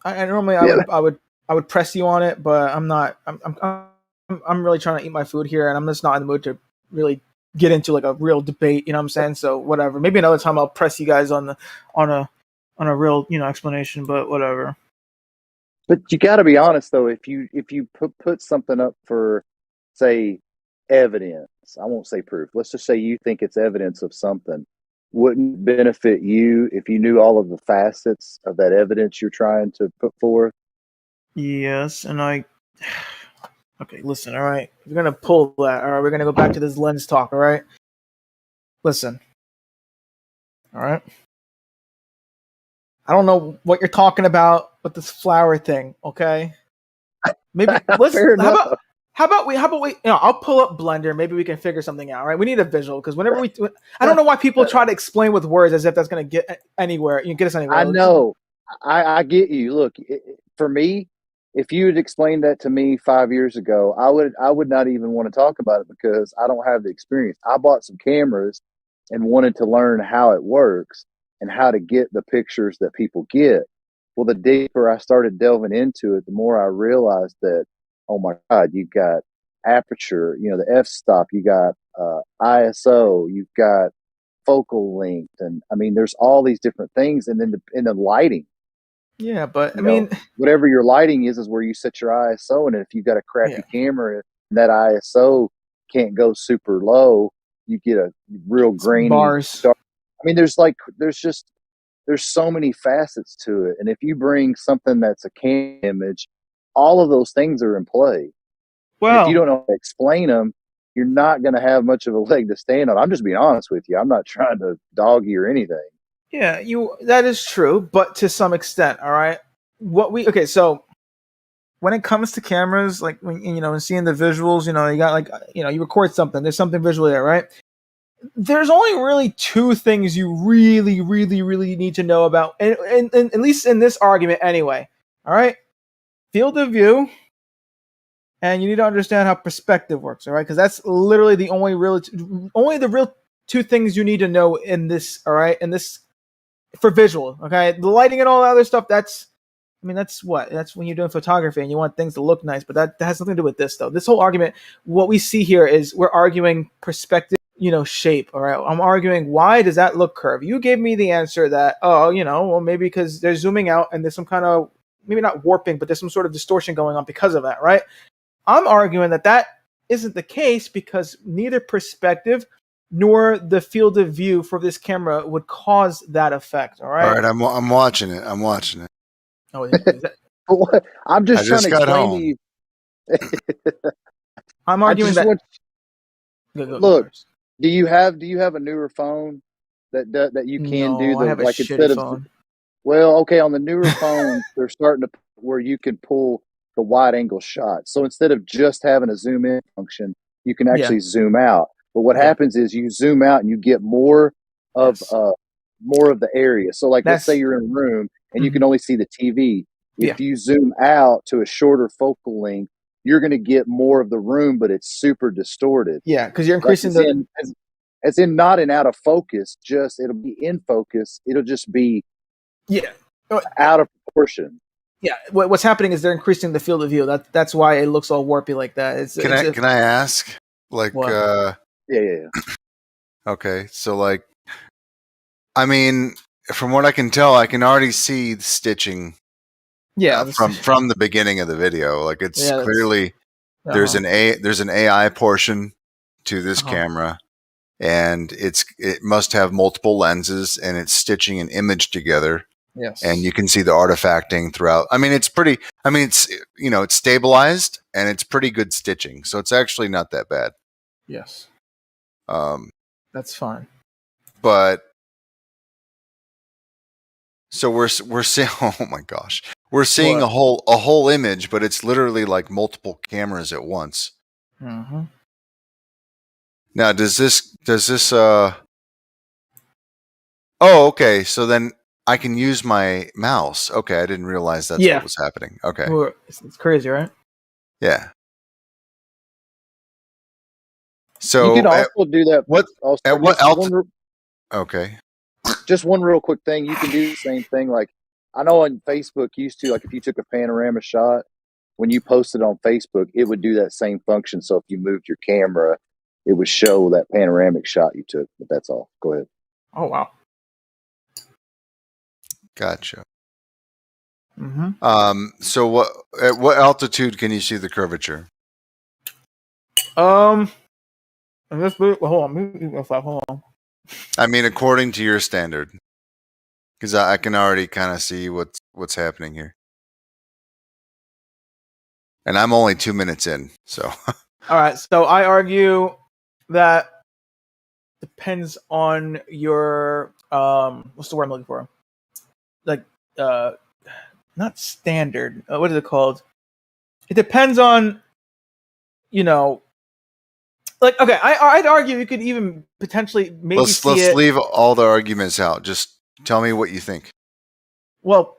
I normally I would press you on it, but I'm not. I'm really trying to eat my food here, and I'm just not in the mood to really get into like a real debate. You know what I'm saying? So whatever. Maybe another time I'll press you guys on a real explanation, but whatever. But you got to be honest though. If you put something up for, say, evidence, I won't say proof. Let's just say you think it's evidence of something. Wouldn't it benefit you if you knew all of the facets of that evidence you're trying to put forth? Yes, and okay, listen, all right. We're going to pull that, all right? We're going to go back to this lens talk, all right? Listen, all right? I don't know what you're talking about with this flower thing, okay? Maybe, listen, how about we, I'll pull up Blender. Maybe we can figure something out, right? We need a visual, because whenever I don't know why people try to explain with words as if that's going to get anywhere. You get us anywhere. I know. I get you. Look, for me, if you had explained that to me 5 years ago, I would not even want to talk about it because I don't have the experience. I bought some cameras and wanted to learn how it works and how to get the pictures that people get. Well, the deeper I started delving into it, the more I realized that, oh my God, you've got aperture, the f-stop, you got ISO, you've got focal length, and I mean, there's all these different things, and then in the lighting. Yeah, but I mean, whatever your lighting is where you set your ISO, and if you've got a crappy camera and that ISO can't go super low, you get a real grainy bars. I mean, there's so many facets to it, and if you bring something that's a cam image all of those things are in play. And if you don't know how to explain them, you're not going to have much of a leg to stand on. I'm just being honest with you. I'm not trying to dog you or anything. Yeah, that is true, but to some extent, all right. So when it comes to cameras, like when and seeing the visuals, you got like you record something, there's something visually there, right? There's only really two things you really, really, really need to know about, and at least in this argument anyway. All right, field of view, and you need to understand how perspective works. All right, because that's literally the only the real two things you need to know in this. All right, in this for visual. Okay, the lighting and all that other stuff. That's when you're doing photography and you want things to look nice. But that has nothing to do with this, though. This whole argument, what we see here is we're arguing perspective. Shape. All right. I'm arguing, why does that look curved? You gave me the answer that, maybe because they're zooming out and there's some kind of, maybe not warping, but there's some sort of distortion going on because of that, right? I'm arguing that isn't the case because neither perspective nor the field of view for this camera would cause that effect. All right. All right. I'm watching it. I'm watching it. Oh, I'm just trying to explain to you. I'm arguing that. Look. Do you have a newer phone that you can do the I have a like shitty instead of phone. Well, okay, on the newer phones they're starting to where you can pull the wide angle shot. So instead of just having a zoom in function, you can actually zoom out. But what happens is you zoom out and you get more of the area. So like let's say you're in a room and you can only see the TV. If you zoom out to a shorter focal length, you're going to get more of the room, but it's super distorted. Yeah, because you're increasing as in not in out of focus, just it'll be in focus. It'll just be out of proportion. Yeah, what's happening is they're increasing the field of view. That's why it looks all warpy like that. Can I ask? Like, yeah. Okay, so like, I mean, from what I can tell, I can already see the stitching. Yeah, from the beginning of the video, like it's clearly there's an AI portion to this camera, and it must have multiple lenses, and it's stitching an image together. Yes, and you can see the artifacting throughout. I mean, it's pretty. I mean, it's it's stabilized and it's pretty good stitching, so it's actually not that bad. Yes, that's fine. But so we're seeing. Oh my gosh. We're seeing a whole image, but it's literally like multiple cameras at once. Mm-hmm. Now, does this? Oh, okay. So then I can use my mouse. Okay, I didn't realize that's what was happening. Okay, it's crazy, right? Yeah. So you can also do that. At what altitude? Okay. Just one real quick thing. You can do the same thing. Like I know on Facebook used to, like if you took a panorama shot, when you posted on Facebook, it would do that same function. So if you moved your camera, it would show that panoramic shot you took. But that's all. Go ahead. Oh, wow. Gotcha. Mm-hmm. So at what altitude can you see the curvature? Hold on. I mean, according to your standard. Because I can already kind of see what's happening here, and I'm only 2 minutes in. So, all right. So I argue that depends on your what's the word I'm looking for? Like not standard. What is it called? It depends on like okay. I'd argue you could even potentially maybe let's leave all the arguments out. Just tell me what you think. Well,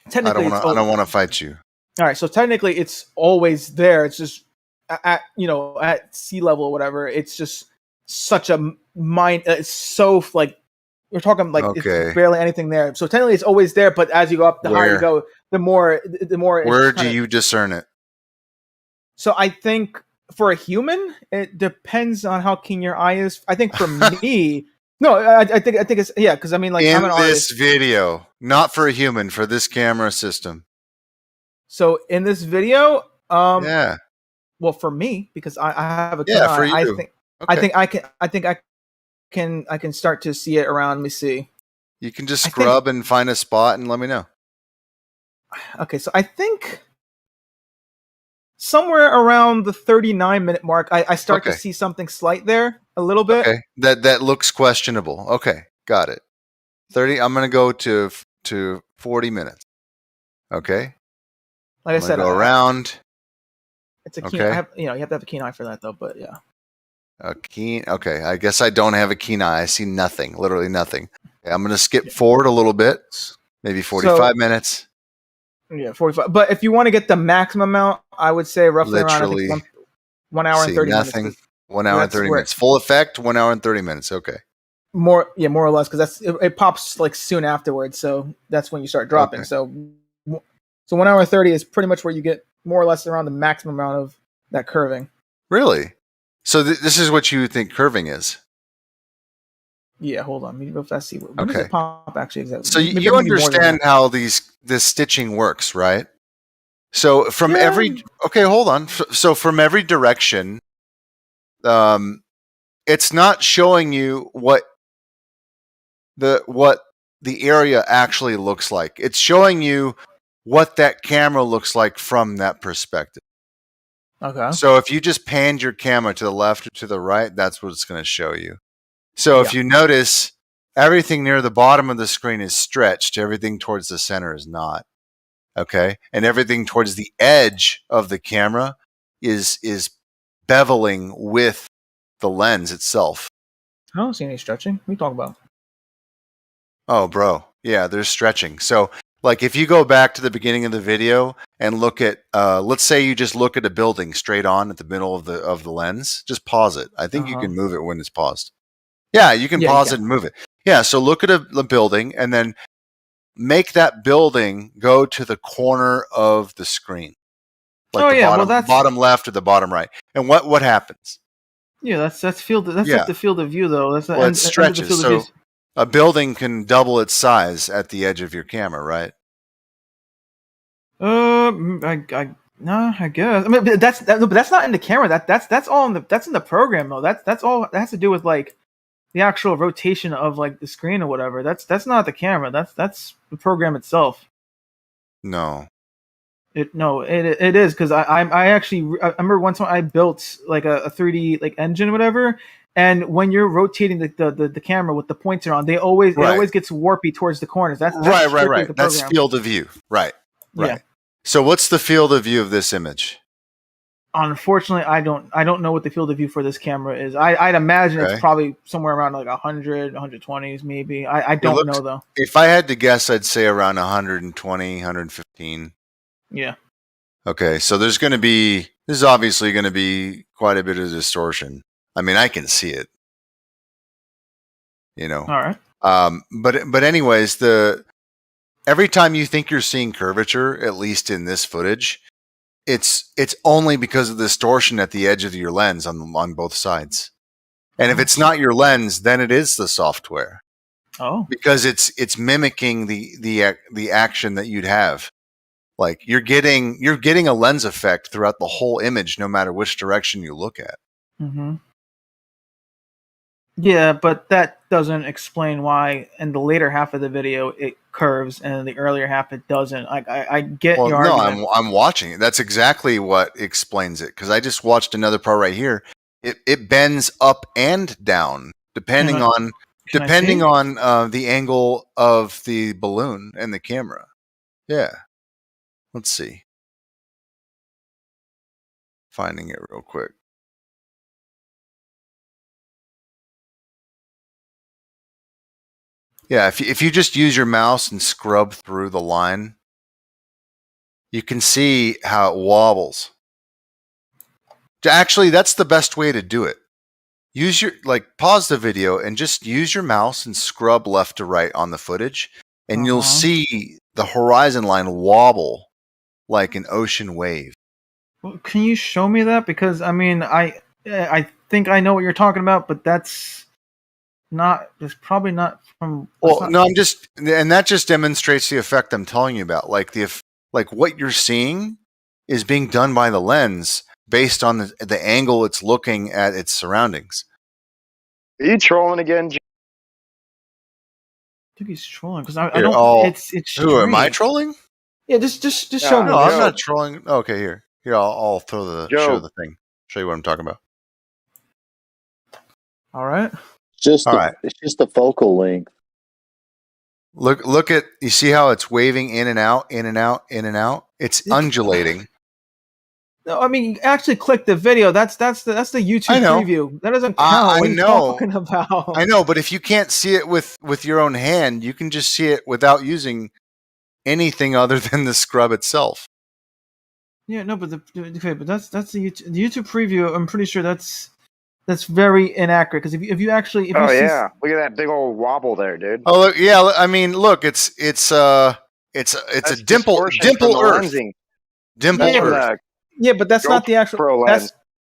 technically, I don't want to fight you. All right, so technically, it's always there. It's just at sea level or whatever. It's just such a mind. It's so like we're talking like it's barely anything there. So technically, it's always there. But as you go up, the higher you go, the more. Where do you discern it? So I think for a human, it depends on how keen your eye is. I think for me. No, I think it's because I mean like I'm an artist. In this video, not for a human, for this camera system. So in this video, well, for me because I have a for you. I think I can start to see it around. Let me see. You can just scrub and find a spot and let me know. Okay, so I think somewhere around the 39-minute mark, I start to see something slight there a little bit. Okay, that looks questionable. Okay, got it. 30. I'm gonna go to 40 minutes. Okay. Like I said, go around. It's a keen. Okay. You have to have a keen eye for that, though. But yeah. A keen. Okay, I guess I don't have a keen eye. I see nothing, literally nothing. Okay, I'm gonna skip forward a little bit, maybe 45 minutes. Yeah, 45. But if you want to get the maximum amount, I would say roughly around I think 1 hour and 30 nothing. minutes. 1 hour and 30 minutes. Full effect. 1 hour and 30 minutes. Okay. More or less, because it pops like soon afterwards. So that's when you start dropping. Okay. So 1 hour and 30 is pretty much where you get more or less around the maximum amount of that curving. Really? So this is what you think curving is? Yeah, hold on. Maybe let's see. When does it pop actually exactly? So you understand how this stitching works, right? So from hold on. So from every direction, it's not showing you what the area actually looks like. It's showing you what that camera looks like from that perspective. Okay. So if you just panned your camera to the left or to the right, that's what it's going to show you. So if you notice, everything near the bottom of the screen is stretched. Everything towards the center is not. Okay. And everything towards the edge of the camera is beveling with the lens itself. I don't see any stretching. What are you talking about? Oh, bro. Yeah, there's stretching. So like if you go back to the beginning of the video and look at, let's say you just look at a building straight on at the middle of the lens, just pause it. I think you can move it when it's paused. Yeah, you can pause it and move it. Yeah, so look at a building and then make that building go to the corner of the screen. Like bottom left or the bottom right. And what happens? Yeah, that's field. That's like the field of view, though. That's it stretches. So a building can double its size at the edge of your camera, right? I guess. I mean, but that's not in the camera. That's all in the program, though. That's all that has to do with like the actual rotation of like the screen or whatever. That's not the camera. That's the program itself. No. It is because I remember one time I built like a 3D like engine or whatever, and when you're rotating the camera with the pointer on, it always gets warpy towards the corners. That's right. That's field of view. Right. Yeah. So what's the field of view of this image? Unfortunately, I don't know what the field of view for this camera is. I'd imagine it's probably somewhere around like 100, 120s maybe. I don't know though. If I had to guess, I'd say around 120, 115. Yeah. Okay, so there's obviously going to be quite a bit of distortion. I mean, I can see it. You know. All right. But anyways, every time you think you're seeing curvature, at least in this footage, it's only because of the distortion at the edge of your lens on both sides. And if it's not your lens, then it is the software. Oh. Because it's mimicking the action that you'd have. Like you're getting a lens effect throughout the whole image, no matter which direction you look at. Mm-hmm. Yeah, but that doesn't explain why in the later half of the video it curves and in the earlier half it doesn't. I get your argument. No, I'm watching it. That's exactly what explains it because I just watched another part right here. It bends up and down depending on the angle of the balloon and the camera. Yeah. Let's see. Finding it real quick. Yeah, if you just use your mouse and scrub through the line, you can see how it wobbles. Actually, that's the best way to do it. Pause the video and just use your mouse and scrub left to right on the footage, and you'll see the horizon line wobble like an ocean wave. Well, can you show me that? Because I mean, I think I know what you're talking about, but that's probably not from. Well, no, that just demonstrates the effect I'm telling you about. Like what you're seeing is being done by the lens based on the angle it's looking at its surroundings. Are you trolling again? I think he's trolling because I don't. It's who am I trolling? Yeah, just show me. No, I'm not trolling. Okay, here. Here, I'll throw the show the thing. Show you what I'm talking about. All right. It's just the focal length. Look at, you see how it's waving in and out, in and out, in and out? It's undulating. No, I mean, actually click the video. That's the YouTube preview. That doesn't count. What are you talking about? I know, but if you can't see it with your own hand, you can just see it without using anything other than the scrub itself. Yeah, no, but that's the YouTube preview. I'm pretty sure that's very inaccurate because if you actually look at that big old wobble there, dude. Oh look, yeah, I mean, look, it's a dimple Earth. Dimple Earth. Yeah, but that's not the actual.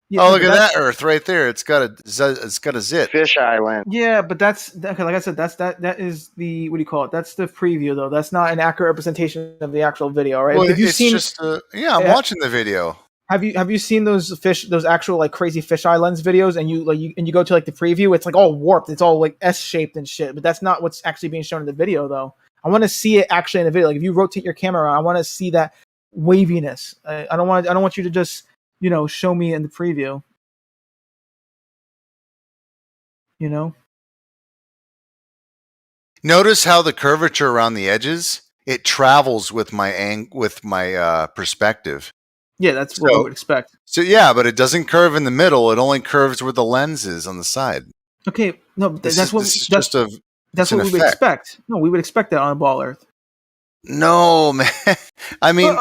Yeah, look at that Earth right there. It's got a zit. Fish Island. Yeah, but that's okay. Like I said, that is the, what do you call it? That's the preview though. That's not an accurate representation of the actual video, right? Well, I'm watching the video. Have you seen those actual like crazy fish islands videos? And you go to like the preview, it's like all warped. It's all like S shaped and shit. But that's not what's actually being shown in the video though. I want to see it actually in the video. Like if you rotate your camera around, I want to see that waviness. I don't want you to just show me in the preview. Notice how the curvature around the edges, it travels with my perspective. Yeah, that's what we would expect. So yeah, but it doesn't curve in the middle. It only curves where the lens is on the side. Okay, no, that's what we would expect. No, we would expect that on a ball Earth. No, man. I mean,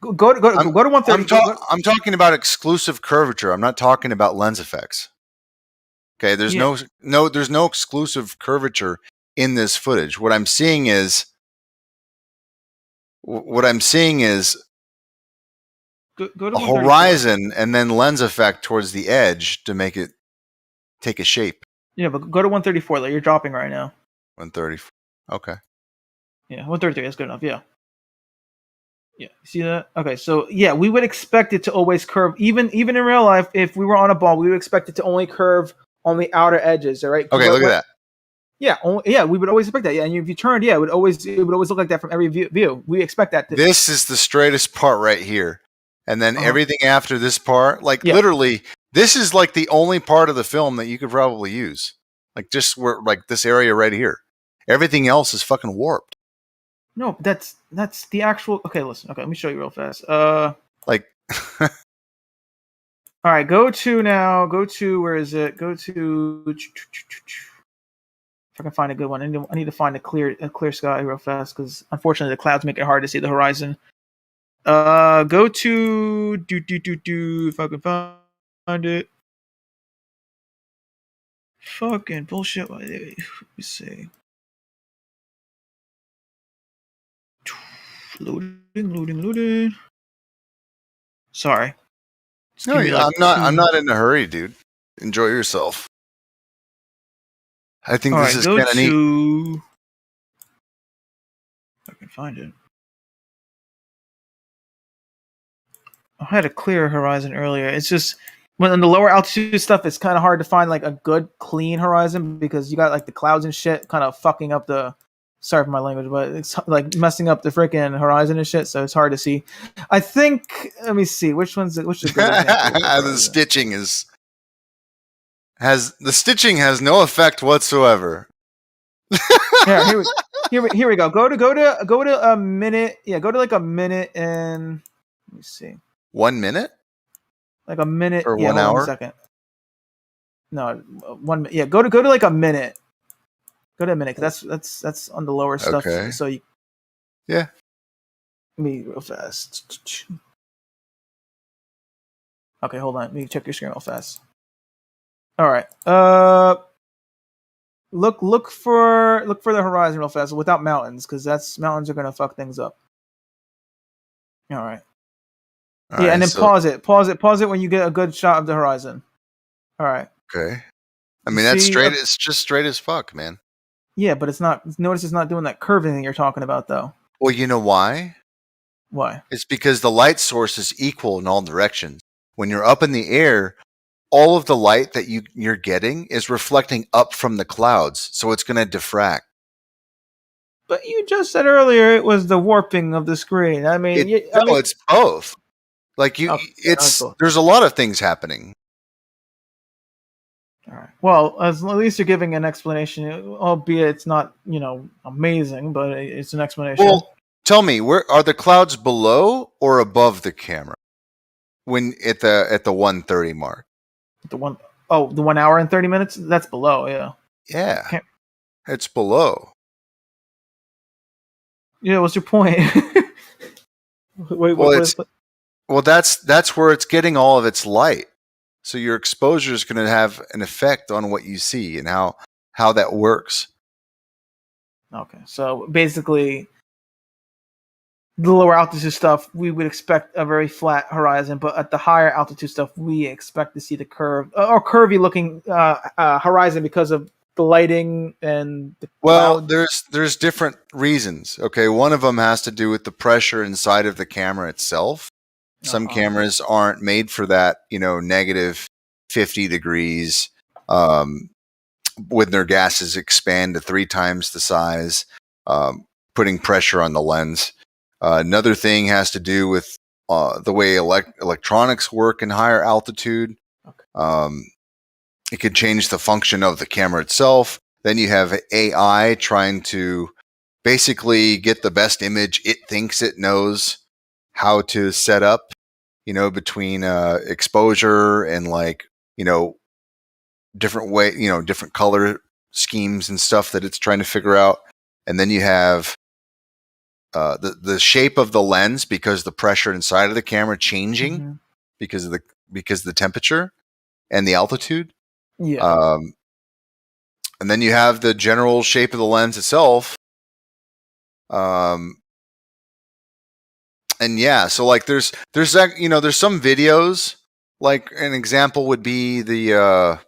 go to 130. I'm talking about exclusive curvature. I'm not talking about lens effects. Okay, there's no exclusive curvature in this footage. What I'm seeing is go to a horizon and then lens effect towards the edge to make it take a shape. Yeah, but go to 134. Like you're dropping right now. 134. Okay. Yeah, 133. That's good enough. Yeah. Yeah. See that? Okay. So yeah, we would expect it to always curve. Even in real life, if we were on a ball, we would expect it to only curve on the outer edges. All right. Okay. Look at that. Yeah, we would always expect that. Yeah, and if you turned, it would always look like that from every view. We expect that. This is the straightest part right here, and then everything after this part, literally, this is like the only part of the film that you could probably use. Like just where, like this area right here. Everything else is fucking warped. No, that's the actual. Okay, listen. Okay, let me show you real fast. All right, go to where is it? Go to. If I can find a good one, I need to find a clear sky real fast because unfortunately the clouds make it hard to see the horizon. Go to if I can find it. Fucking bullshit. Let me see. Loading. Sorry. No, I'm not in a hurry, dude. Enjoy yourself. I think this is kind of neat. If I can find it. I had a clear horizon earlier. It's just when on the lower altitude stuff, it's kind of hard to find like a good clean horizon because you got like the clouds and shit kind of fucking up the. Sorry for my language, but it's like messing up the freaking horizon and shit, so it's hard to see. I think. Let me see which is a good example. The stitching has no effect whatsoever. Yeah, here we go. Go to a minute. Yeah, go to like a minute and let me see. 1 minute? Like a minute or 1 hour? 1 second. No, 1 minute. Yeah, go to like a minute. Go to a minute, because that's on the lower stuff. Okay. So you. Yeah. Let me real fast. Okay, hold on. Let me check your screen real fast. All right. Look for the horizon real fast without mountains, because mountains are gonna fuck things up. All right. And then pause it. Pause it when you get a good shot of the horizon. All right. Okay. I mean, that's straight. It's just straight as fuck, man. Yeah, but it's not. Notice it's not doing that curving thing you're talking about, though. Well, you know why? Why? It's because the light source is equal in all directions. When you're up in the air, all of the light that you're getting is reflecting up from the clouds, so it's going to diffract. But you just said earlier it was the warping of the screen. I mean, it's both. Like there's a lot of things happening. All right. Well, at least you're giving an explanation, albeit it's not, amazing, but it's an explanation. Well, tell me, where are the clouds below or above the camera when at the 1:30 mark? The 1 hour and 30 minutes. That's below. Yeah. Yeah. It's below. Yeah. What's your point? Wait. Well, that's where it's getting all of its light. So your exposure is going to have an effect on what you see and how that works. Okay, so basically, the lower altitude stuff, we would expect a very flat horizon, but at the higher altitude stuff, we expect to see the curve or curvy looking horizon because of the lighting and the cloud. There's different reasons. Okay, one of them has to do with the pressure inside of the camera itself. Some cameras aren't made for that, negative 50 degrees when their gases expand to 3 times the size, putting pressure on the lens. Another thing has to do with the way electronics work in higher altitude. Okay. It could change the function of the camera itself. Then you have AI trying to basically get the best image it thinks it knows how to set up, between exposure and different color schemes and stuff that it's trying to figure out. And then you have the shape of the lens because the pressure inside of the camera changing because of the temperature and the altitude. Yeah. And then you have the general shape of the lens itself. And yeah, so there's some videos, like an example would be the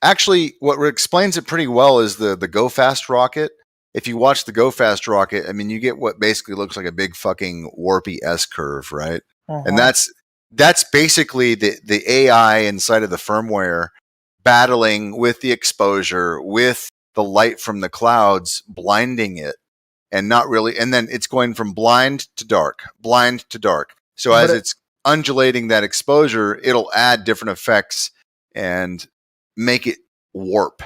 actually what explains it pretty well is the Go Fast rocket. If you watch the Go Fast rocket, I mean, you get what basically looks like a big fucking warpy S curve, right? And that's basically the AI inside of the firmware battling with the exposure, with the light from the clouds blinding it. And not really, and then it's going from blind to dark. So as it's undulating that exposure, it'll add different effects and make it warp.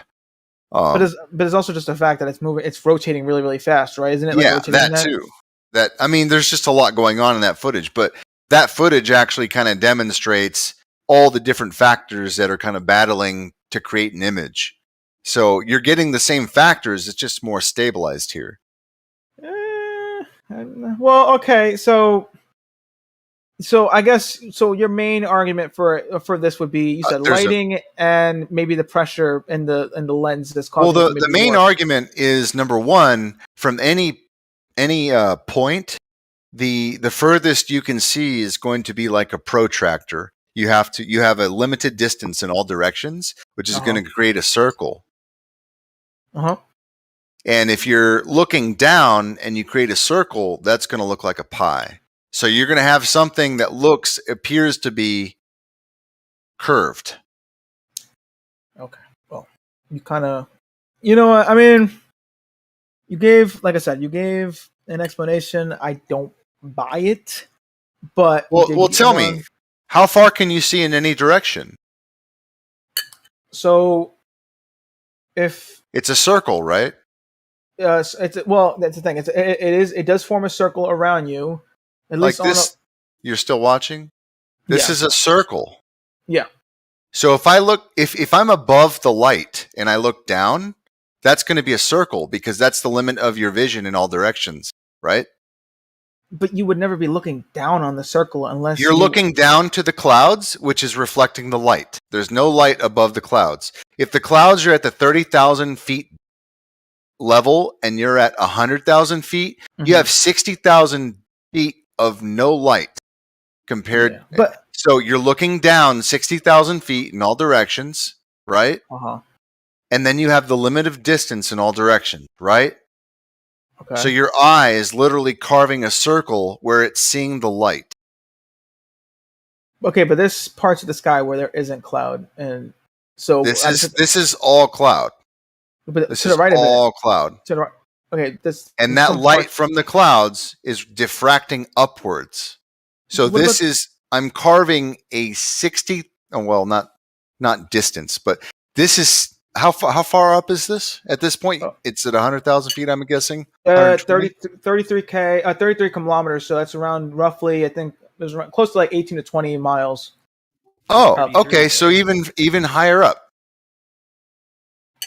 But it's also just a fact that it's moving, it's rotating really, really fast, right? Isn't it? Yeah, that too. There's just a lot going on in that footage, but that footage actually kind of demonstrates all the different factors that are kind of battling to create an image. So you're getting the same factors, it's just more stabilized here. Well, okay, so I guess your main argument for this would be you said lighting and maybe the pressure in the lens that's causing. Well, the main argument is number one, from any point, the furthest you can see is going to be like a protractor. You have a limited distance in all directions, which is going to create a circle. And if you're looking down and you create a circle, that's going to look like a pie. So you're going to have something that appears to be curved. Okay. Well, you kind of, I mean, like I said, you gave an explanation. I don't buy it, but well, tell me, how far can you see in any direction? So, if it's a circle, right? That's the thing. It does form a circle around you. At least like this, you're still watching? This is a circle. Yeah. So if I'm above the light and I look down, that's going to be a circle because that's the limit of your vision in all directions, right? But you would never be looking down on the circle unless you're looking down to the clouds, which is reflecting the light. There's no light above the clouds. If the clouds are at the 30,000 feet level and you're at 100,000 feet, you have 60,000 feet of no light compared. Yeah. So you're looking down 60,000 feet in all directions, right? And then you have the limit of distance in all directions, right? Okay. So your eye is literally carving a circle where it's seeing the light. Okay, but there's parts of the sky where there isn't cloud, and so this is all cloud. But this to is the right all of it, cloud. To the right. Okay, and that light from the clouds is diffracting upwards. So this is, I'm carving a 60, well, not distance, but this is, how far up is this at this point? It's at 100,000 feet, I'm guessing. 33K, 33 kilometers. So that's around roughly, I think, there's around, close to like 18 to 20 miles. Oh, okay. So even higher up.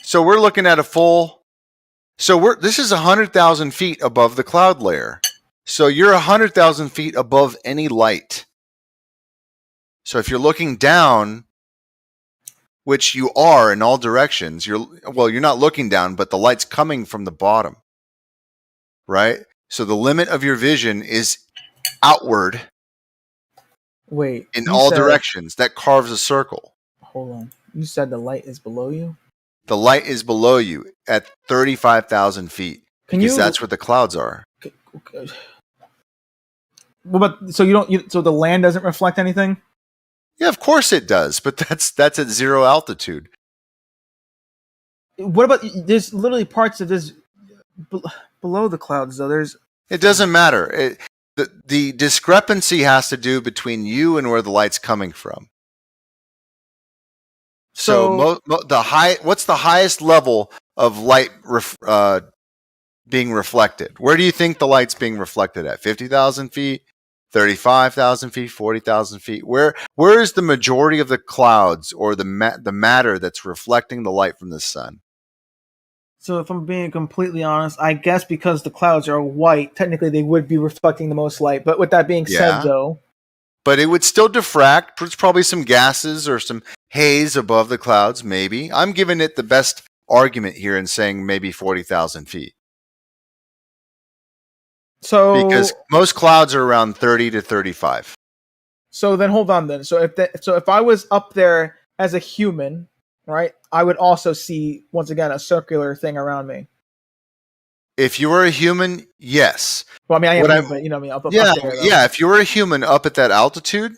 So we're looking at a full. So this is 100,000 feet above the cloud layer. So you're 100,000 feet above any light. So if you're looking down, which you are in all directions, you're not looking down, but the light's coming from the bottom, right? So the limit of your vision is outward. Wait. In all directions. That carves a circle. Hold on. You said the light is below you? The light is below you at 35,000 feet. Because that's where the clouds are. Okay. Well, but so so the land doesn't reflect anything? Yeah, of course it does, but that's at zero altitude. What about, there's literally parts of this below the clouds though. It doesn't matter. The discrepancy has to do between you and where the light's coming from. So what's the highest level of light being reflected? Where do you think the light's being reflected at? 50,000 feet, 35,000 feet, 40,000 feet? Where is the majority of the clouds or the matter that's reflecting the light from the sun? So if I'm being completely honest, I guess because the clouds are white, technically they would be reflecting the most light. But with that being said, though, but it would still diffract. There's probably some gases or some haze above the clouds. Maybe I'm giving it the best argument here and saying maybe 40,000 feet. So because most clouds are around 30 to 35. So then hold on then. So if I was up there as a human, right, I would also see once again a circular thing around me. If you were a human, yes. Well, I mean, I am human, but you know what I mean. Up there, yeah. If you were a human up at that altitude,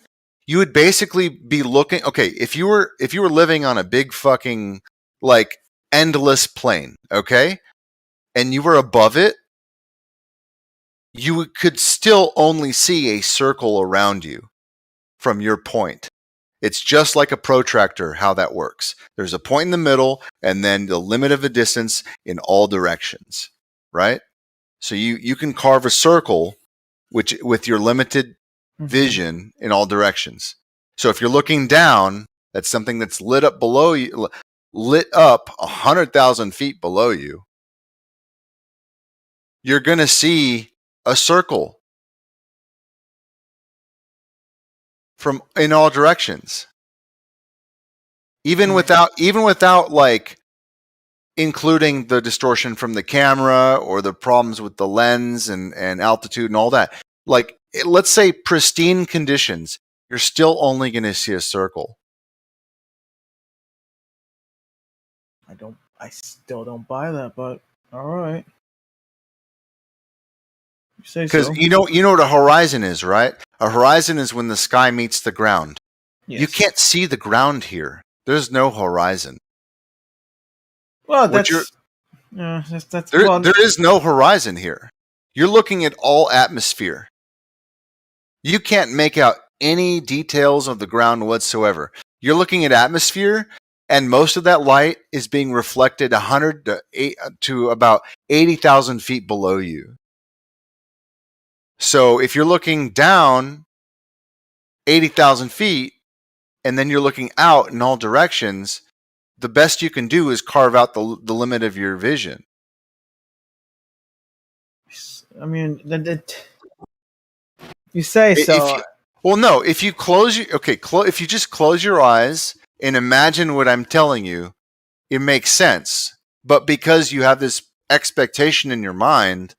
you would basically be looking. Okay, if you were living on a big fucking like endless plane, okay, and you were above it, you could still only see a circle around you from your point. It's just like a protractor, how that works. There's a point in the middle and then the limit of the distance in all directions, right? So you can carve a circle which with your limited vision in all directions. So if you're looking down, that's something that's lit up below you, lit up 100,000 feet below you. You're going to see a circle from in all directions. Even without like including the distortion from the camera or the problems with the lens and altitude and all that. Like, let's say pristine conditions, you're still only going to see a circle. I still don't buy that, but all right. Because you know what a horizon is, right? A horizon is when the sky meets the ground. Yes. You can't see the ground here. There's no horizon. Well, there is no horizon here. You're looking at all atmosphere. You can't make out any details of the ground whatsoever. You're looking at atmosphere, and most of that light is being reflected 100 to about 80,000 feet below you. So if you're looking down 80,000 feet, and then you're looking out in all directions, the best you can do is carve out the limit of your vision. I mean, you say so. If you close if you just close your eyes and imagine what I'm telling you, it makes sense. But because you have this expectation in your mind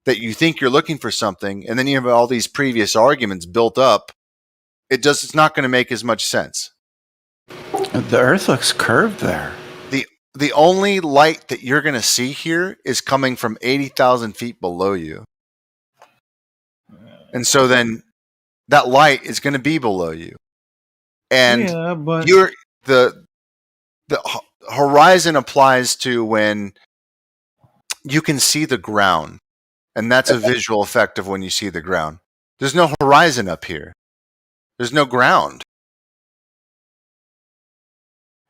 that you think you're looking for something, and then you have all these previous arguments built up, it's not going to make as much sense. The Earth looks curved there. The only light that you're going to see here is coming from 80,000 feet below you. And so then that light is going to be below you. And the horizon applies to when you can see the ground, and that's a visual effect of when you see the ground. There's no horizon up here. There's no ground.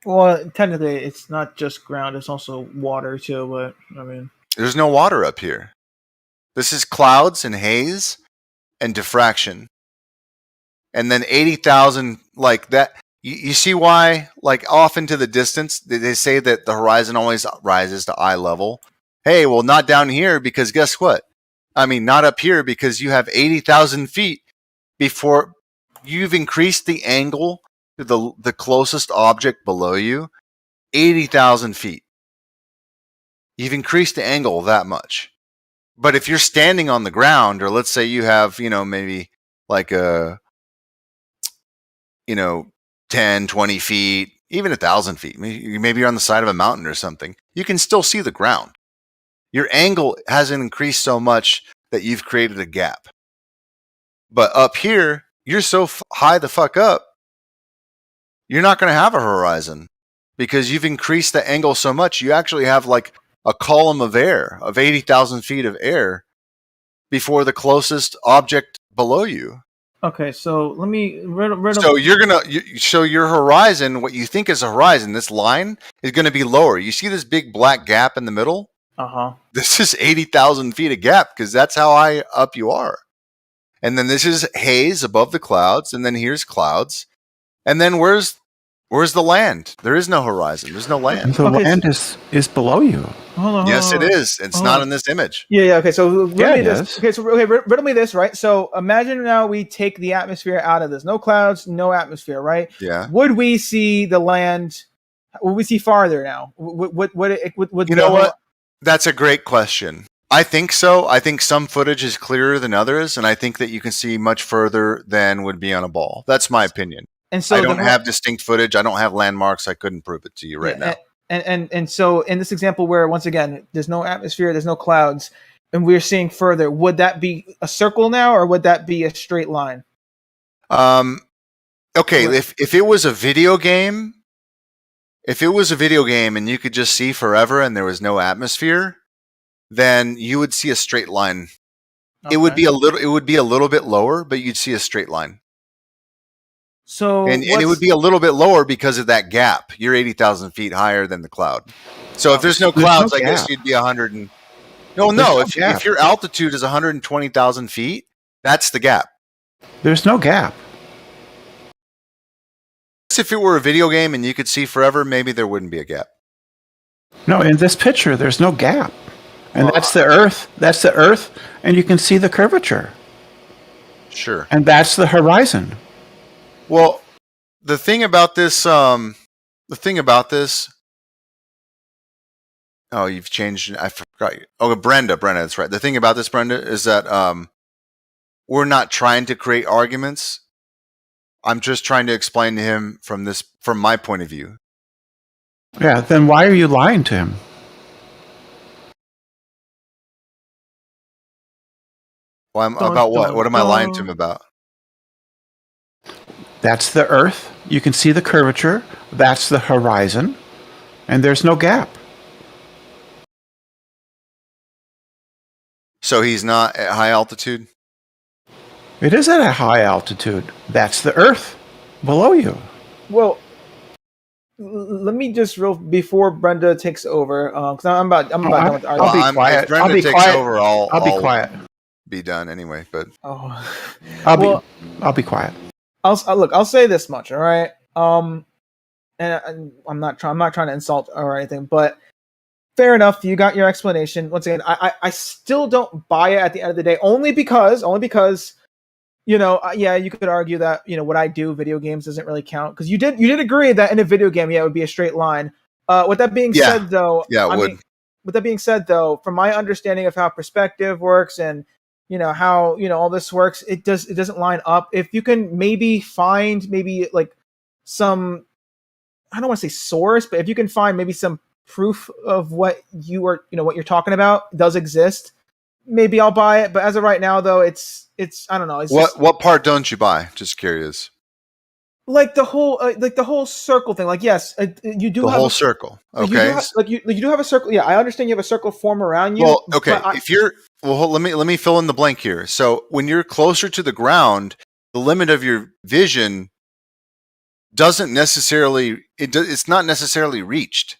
Well, technically, it's not just ground; it's also water too. But I mean, there's no water up here. This is clouds and haze and diffraction, and then 80,000 like that. You see why, like off into the distance, they say that the horizon always rises to eye level. Hey, well, not down here because guess what? I mean, not up here because you have 80,000 feet before you've increased the angle to the closest object below you, 80,000 feet. You've increased the angle that much. But if you're standing on the ground, or let's say you have, maybe like 10, 20 feet, even 1,000 feet, maybe you're on the side of a mountain or something, you can still see the ground. Your angle hasn't increased so much that you've created a gap. But up here, you're so high the fuck up, you're not going to have a horizon because you've increased the angle so much. You actually have like a column of air, of 80,000 feet of air before the closest object below you. okay, so let me. So so your horizon, what you think is a horizon, this line is going to be lower. You see this big black gap in the middle? This is 80,000 feet of gap because that's how high up you are. And then this is haze above the clouds, and then here's clouds. And then where's the land? There is no horizon. There's no land. The land is below you. Hold yes, on. It is. It's not in this image. Yeah. Okay. So it this. is. Okay. So riddle me this, right? So imagine now we take the atmosphere out of this. No clouds, no atmosphere, right? Yeah. Would we see the land? Would we see farther now? Would you know what? That's a great question. I think so. I think some footage is clearer than others, and I think that you can see much further than would be on a ball. That's my opinion. And so I don't have distinct footage. I don't have landmarks. I couldn't prove it to you right now. And so in this example where once again there's no atmosphere, there's no clouds, and we're seeing further, would that be a circle now, or would that be a straight line? Okay, if it was a video game, and you could just see forever and there was no atmosphere, then you would see a straight line. Okay. It would be a little bit lower, but you'd see a straight line. So and it would be a little bit lower because of that gap. You're 80,000 feet higher than the cloud. So if there's no clouds, I guess you'd be 100 and if your altitude is 120,000 feet, that's the gap. There's no gap. If it were a video game and you could see forever, maybe there wouldn't be a gap. No, in this picture, there's no gap. And that's the Earth. That's the Earth, and you can see the curvature. Sure. And that's the horizon. Well, the thing about this, oh, you've changed. I forgot. Oh, Brenda, that's right. The thing about this, Brenda, is that we're not trying to create arguments. I'm just trying to explain to him from my point of view. Yeah. Then why are you lying to him? Well, about what? What am I lying to him about? That's the Earth. You can see the curvature. That's the horizon. And there's no gap. So he's not at high altitude? It is at a high altitude. That's the Earth below you. Well, let me just before Brenda takes over, because I'm about done with the argument. I'll be quiet. If Brenda takes over, I'll be quiet. Be done anyway. But I'll be quiet. I'll say this much, all right. And I'm not trying to insult or anything, but fair enough. You got your explanation. Once again, I still don't buy it at the end of the day, only because you could argue that what I do, video games, doesn't really count, because you did agree that in a video game, it would be a straight line. With that being said, though, with that being said, though, from my understanding of how perspective works and how all this works, it doesn't line up. If you can maybe find like some, I don't want to say source, but if you can find maybe some proof of what what you're talking about does exist, maybe I'll buy it. But as of right now, though, it's I don't know. It's what part don't you buy? Just curious. like the whole circle thing. Like, yes, you do The have whole a, circle. you do Okay. have, you do have a circle. Yeah, I understand you have a circle form around you. Well, okay. but If you're let me fill in the blank here. So when you're closer to the ground, the limit of your vision doesn't necessarily it's not necessarily reached.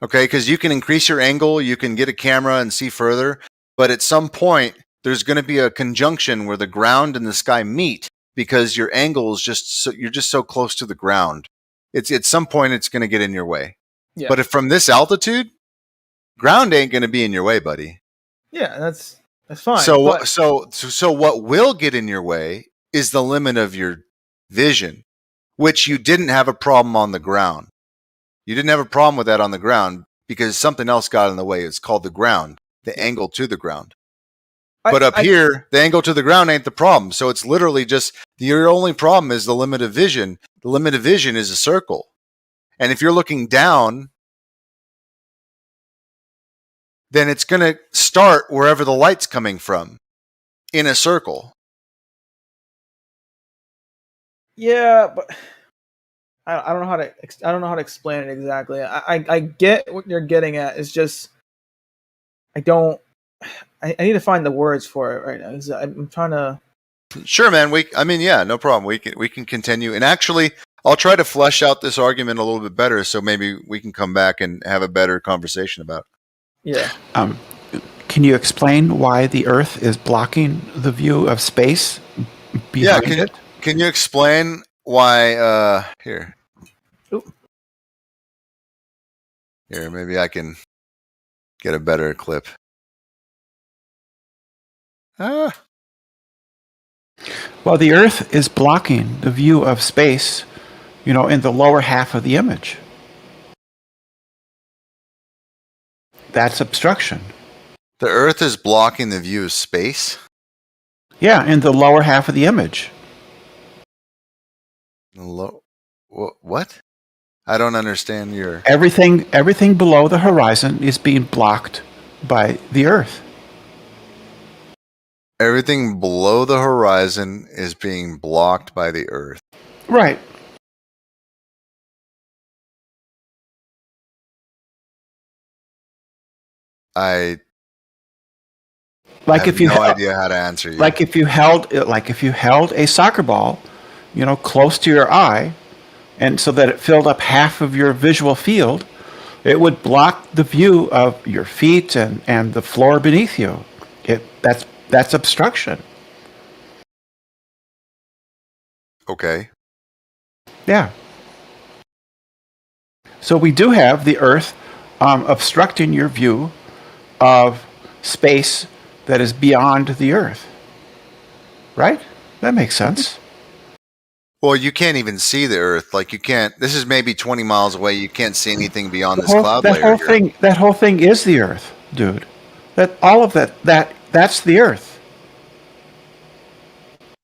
Okay, because you can increase your angle, you can get a camera and see further, but at some point there's going to be a conjunction where the ground and the sky meet because your angle is you're just so close to the ground. It's at some point it's going to get in your way. Yeah. But if from this altitude, ground ain't going to be in your way, buddy. Yeah, that's fine. So what will get in your way is the limit of your vision, which you didn't have a problem on the ground. You didn't have a problem with that on the ground because something else got in the way. It's called the ground, the angle to the ground. But up here, the angle to the ground ain't the problem. So it's literally just your only problem is the limit of vision. The limit of vision is a circle. And if you're looking down, then it's going to start wherever the light's coming from in a circle. Yeah, but I don't know how to explain it exactly. I get what you're getting at. It's just I need to find the words for it right now. I'm trying to. Sure, man. No problem. We can continue. And actually, I'll try to flesh out this argument a little bit better, so maybe we can come back and have a better conversation about it. Yeah. Can you explain why the Earth is blocking the view of space behind it? Can you explain why? Here. Ooh. Here, maybe I can get a better clip. Well, the Earth is blocking the view of space, in the lower half of the image. That's obstruction. The Earth is blocking the view of space? Yeah, in the lower half of the image. What? I don't understand your... Everything below the horizon is being blocked by the Earth. Everything below the horizon is being blocked by the Earth. Right. If you no idea how to answer you. Like if you held a soccer ball, close to your eye, and so that it filled up half of your visual field, it would block the view of your feet and the floor beneath you. That's obstruction. Okay. Yeah. So we do have the Earth obstructing your view of space that is beyond the Earth. Right? That makes sense. Well, you can't even see the Earth. This is maybe 20 miles away. You can't see anything beyond this cloud layer. That whole thing is the Earth, dude. That's the Earth.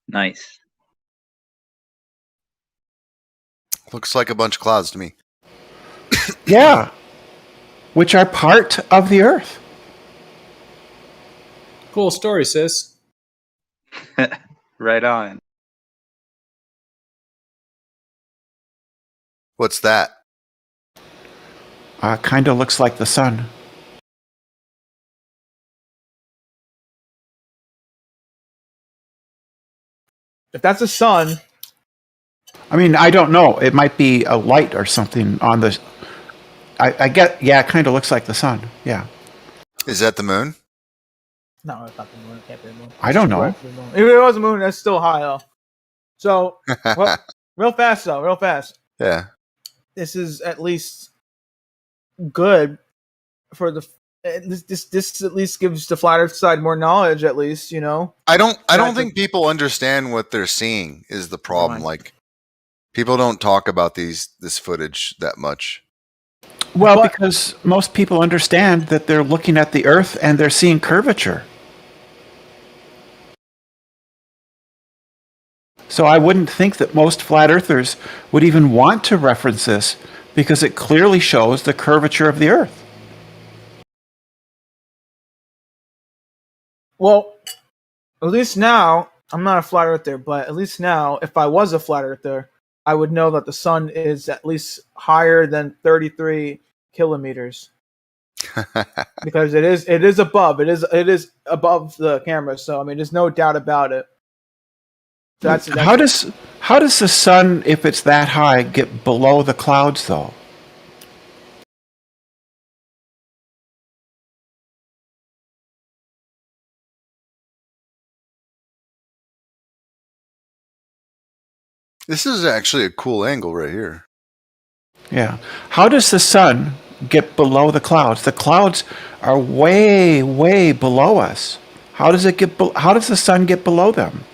Nice. Looks like a bunch of clouds to me. Yeah. Which are part of the Earth. Cool story, sis. Right on. What's that? Kind of looks like the sun. If that's a sun. I mean, I don't know. It might be a light or something on the... it kind of looks like the sun. Yeah. Is that the moon? No, it's not the moon. It can't be the moon. I don't know. If it was the moon, that's still high, though. So, real fast. Yeah. This is at least good for the... This at least gives the flat Earth side more knowledge, at least, I don't think people understand what they're seeing is the problem. Like, people don't talk about this footage that much. Well, because most people understand that they're looking at the Earth and they're seeing curvature. So I wouldn't think that most flat earthers would even want to reference this because it clearly shows the curvature of the Earth. Well, at least now I'm not a flat earther, but at least now, if I was a flat earther, I would know that the sun is at least higher than 33 kilometers. Because it is above the camera, so I mean there's no doubt about it. That's how does the sun, if it's that high, get below the clouds though? This is actually a cool angle right here. Yeah. How does the sun get below the clouds? The clouds are way, way below us. How does the sun get below them?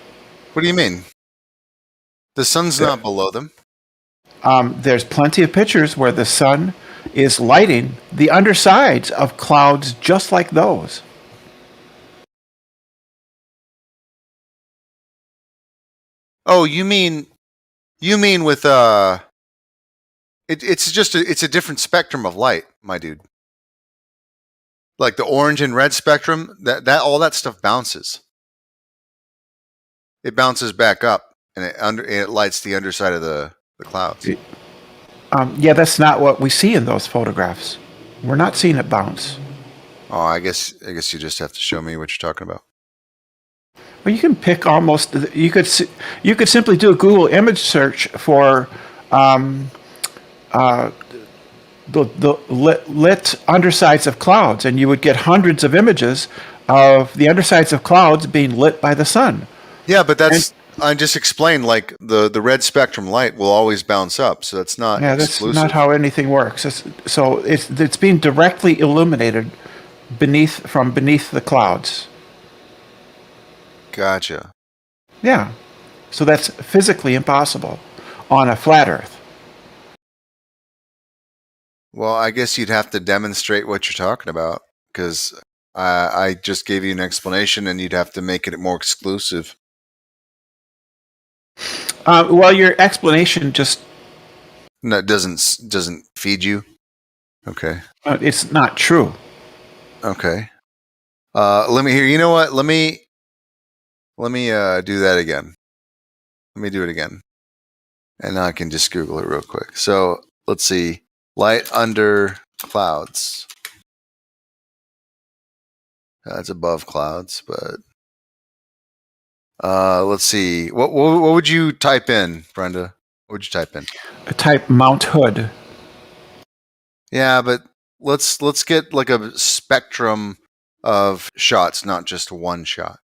What do you mean? The sun's not below them. There's plenty of pictures where the sun is lighting the undersides of clouds just like those. Oh, you mean with it's a different spectrum of light, my dude. Like the orange and red spectrum, that all that stuff bounces. It bounces back up, and it lights the underside of the clouds. Yeah, that's not what we see in those photographs. We're not seeing it bounce. Oh, I guess you just have to show me what you're talking about. Well, you can pick almost. You could simply do a Google image search for the lit undersides of clouds, and you would get hundreds of images of the undersides of clouds being lit by the sun. Yeah, but I just explained, like the red spectrum light will always bounce up, so that's not exclusive. That's not how anything works. It's being directly illuminated from beneath the clouds. Gotcha. Yeah, so that's physically impossible on a flat Earth. Well, I guess you'd have to demonstrate what you're talking about, because I just gave you an explanation, and you'd have to make it more exclusive. Well, your explanation just doesn't feed you. Okay. It's not true. Okay. Let me hear. You know what? Let me do that again. Let me do it again, and now I can just Google it real quick. So let's see. Light under clouds. That's above clouds, but let's see. What would you type in, Brenda? What would you type in? Type Mount Hood. Yeah, but let's get like a spectrum of shots, not just one shot.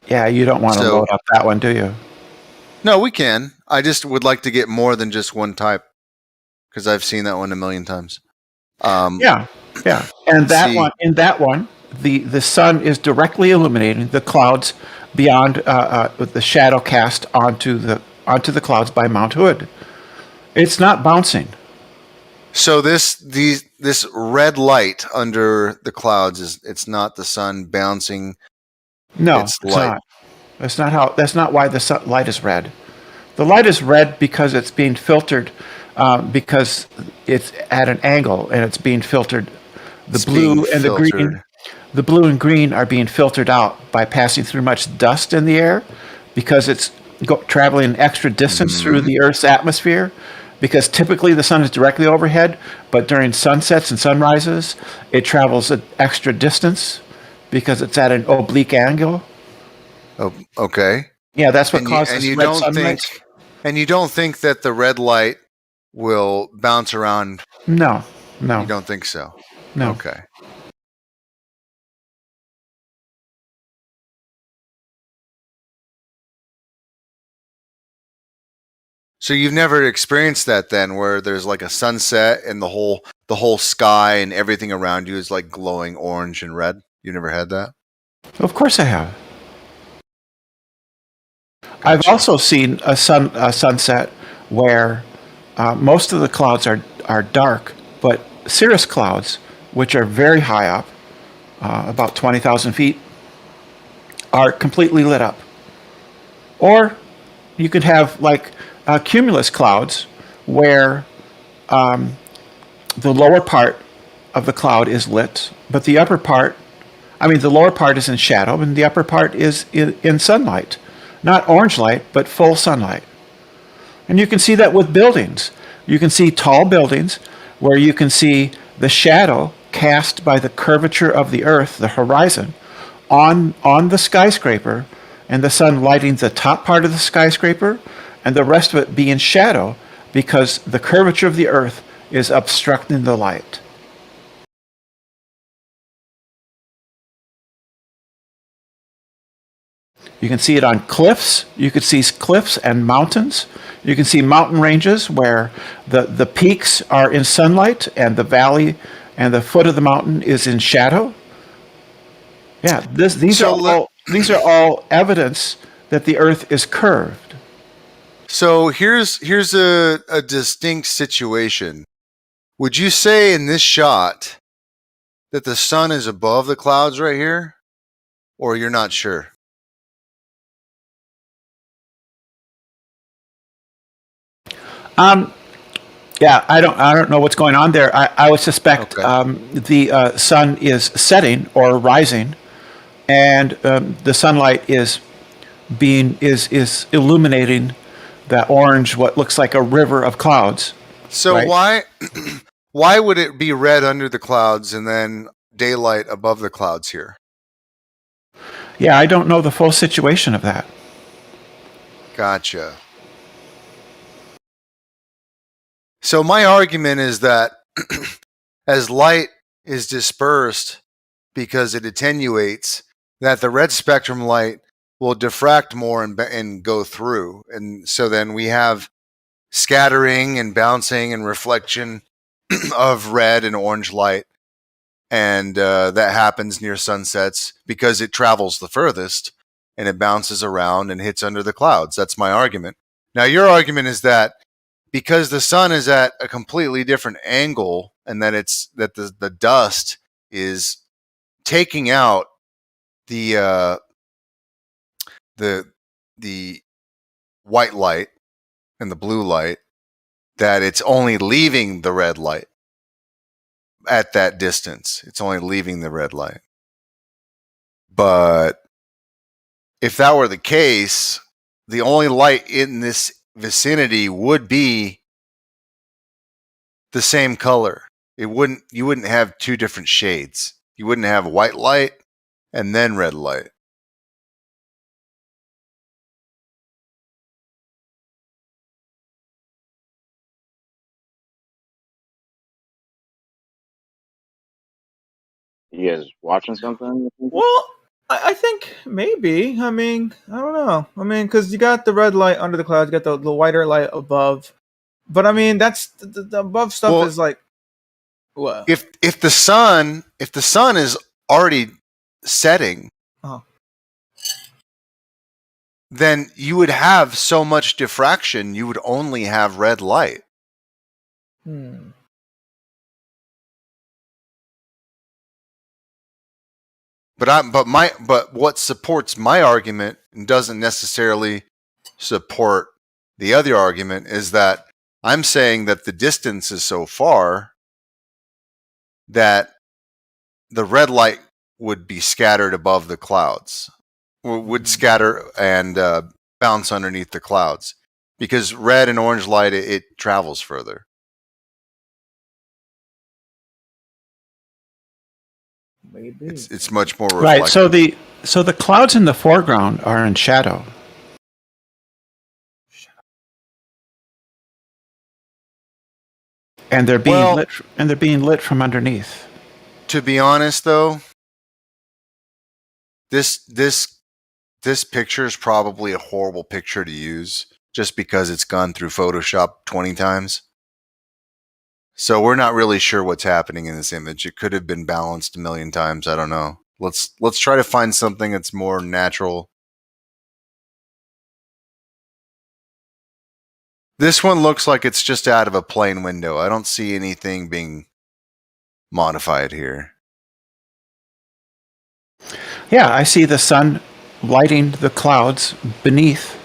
Yeah, you don't want to load up that one, do you? No, we can. I just would like to get more than just one type, because I've seen that one a million times. Yeah. And that one, the sun is directly illuminating the clouds beyond with the shadow cast onto the clouds by Mount Hood. It's not bouncing. So this red light under the clouds it's not the sun bouncing. No, it's not. That's not why the light is red. The light is red because it's being filtered, because it's at an angle and it's being filtered. The blue and green are being filtered out by passing through much dust in the air, because it's traveling extra distance through the Earth's atmosphere. Because typically the sun is directly overhead, but during sunsets and sunrises, it travels an extra distance because it's at an oblique angle. Oh, okay. Yeah, that's what causes red sunlight. And you don't think that the red light will bounce around? No. You don't think so? No. Okay. So you've never experienced that then, where there's like a sunset and the whole sky and everything around you is like glowing orange and red? You never had that? Of course I have. Gotcha. I've also seen a sunset where most of the clouds are dark, but cirrus clouds, which are very high up, about 20,000 feet, are completely lit up. Or you could have like cumulus clouds where the lower part of the cloud is lit, but the upper part I mean, the lower part is in shadow, and the upper part is in sunlight. Not orange light, but full sunlight. And you can see that with buildings. You can see tall buildings where you can see the shadow cast by the curvature of the earth, the horizon, on the skyscraper, and the sun lighting the top part of the skyscraper, and the rest of it be in shadow because the curvature of the earth is obstructing the light. You can see it on cliffs. You could see cliffs and mountains. You can see mountain ranges where the peaks are in sunlight and the valley and the foot of the mountain is in shadow. Yeah, these are all evidence that the earth is curved. So here's a distinct situation. Would you say in this shot that the sun is above the clouds right here? Or you're not sure? Yeah, I don't know what's going on there. I would suspect the sun is setting or rising, and the sunlight is illuminating that orange, what looks like a river of clouds. So right? why would it be red under the clouds and then daylight above the clouds here? Yeah, I don't know the full situation of that. Gotcha. So my argument is that as light is dispersed because it attenuates, that the red spectrum light will diffract more and go through. And so then we have scattering and bouncing and reflection of red and orange light. And that happens near sunsets because it travels the furthest and it bounces around and hits under the clouds. That's my argument. Now, your argument is that because the sun is at a completely different angle and that the dust is taking out the white light and the blue light, that it's only leaving the red light at that distance. It's only leaving the red light. But if that were the case, the only light in this vicinity would be the same color. You wouldn't have two different shades. You wouldn't have white light and then red light. You guys watching something? Well, I think maybe. I mean, I don't know. I mean, because you got the red light under the clouds, you got the whiter light above. But I mean, that's the above stuff is like, what? If the sun is already setting, then you would have so much diffraction, you would only have red light. But what supports my argument and doesn't necessarily support the other argument is that I'm saying that the distance is so far that the red light would be scattered above the clouds, would scatter and bounce underneath the clouds, because red and orange light, it travels further. Maybe it's much more reflective. Right. So the clouds in the foreground are in shadow. And they're being lit from underneath. To be honest, though, this picture is probably a horrible picture to use just because it's gone through Photoshop 20 times. So we're not really sure what's happening in this image. It could have been balanced a million times. I don't know. Let's try to find something that's more natural. This one looks like it's just out of a plain window. I don't see anything being modified here. Yeah, I see the sun lighting the clouds beneath.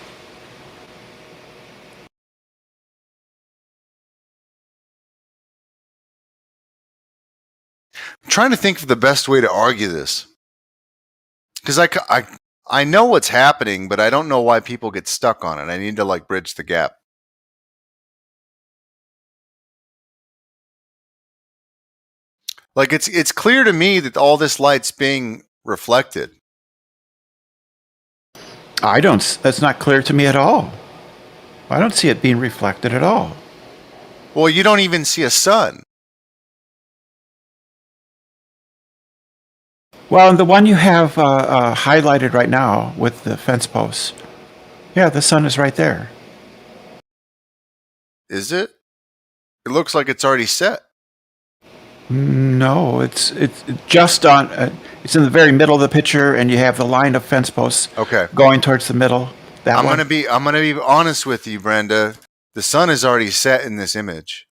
I'm trying to think of the best way to argue this. Because I know what's happening, but I don't know why people get stuck on it. I need to like bridge the gap. Like it's clear to me that all this light's being reflected. That's not clear to me at all. I don't see it being reflected at all. Well, you don't even see a sun. Well, and the one you have highlighted right now with the fence posts, yeah, the sun is right there. Is it? It looks like it's already set. No, it's just on. It's in the very middle of the picture, and you have the line of fence posts. Okay. Going towards the middle. I'm gonna be honest with you, Brenda. The sun is already set in this image.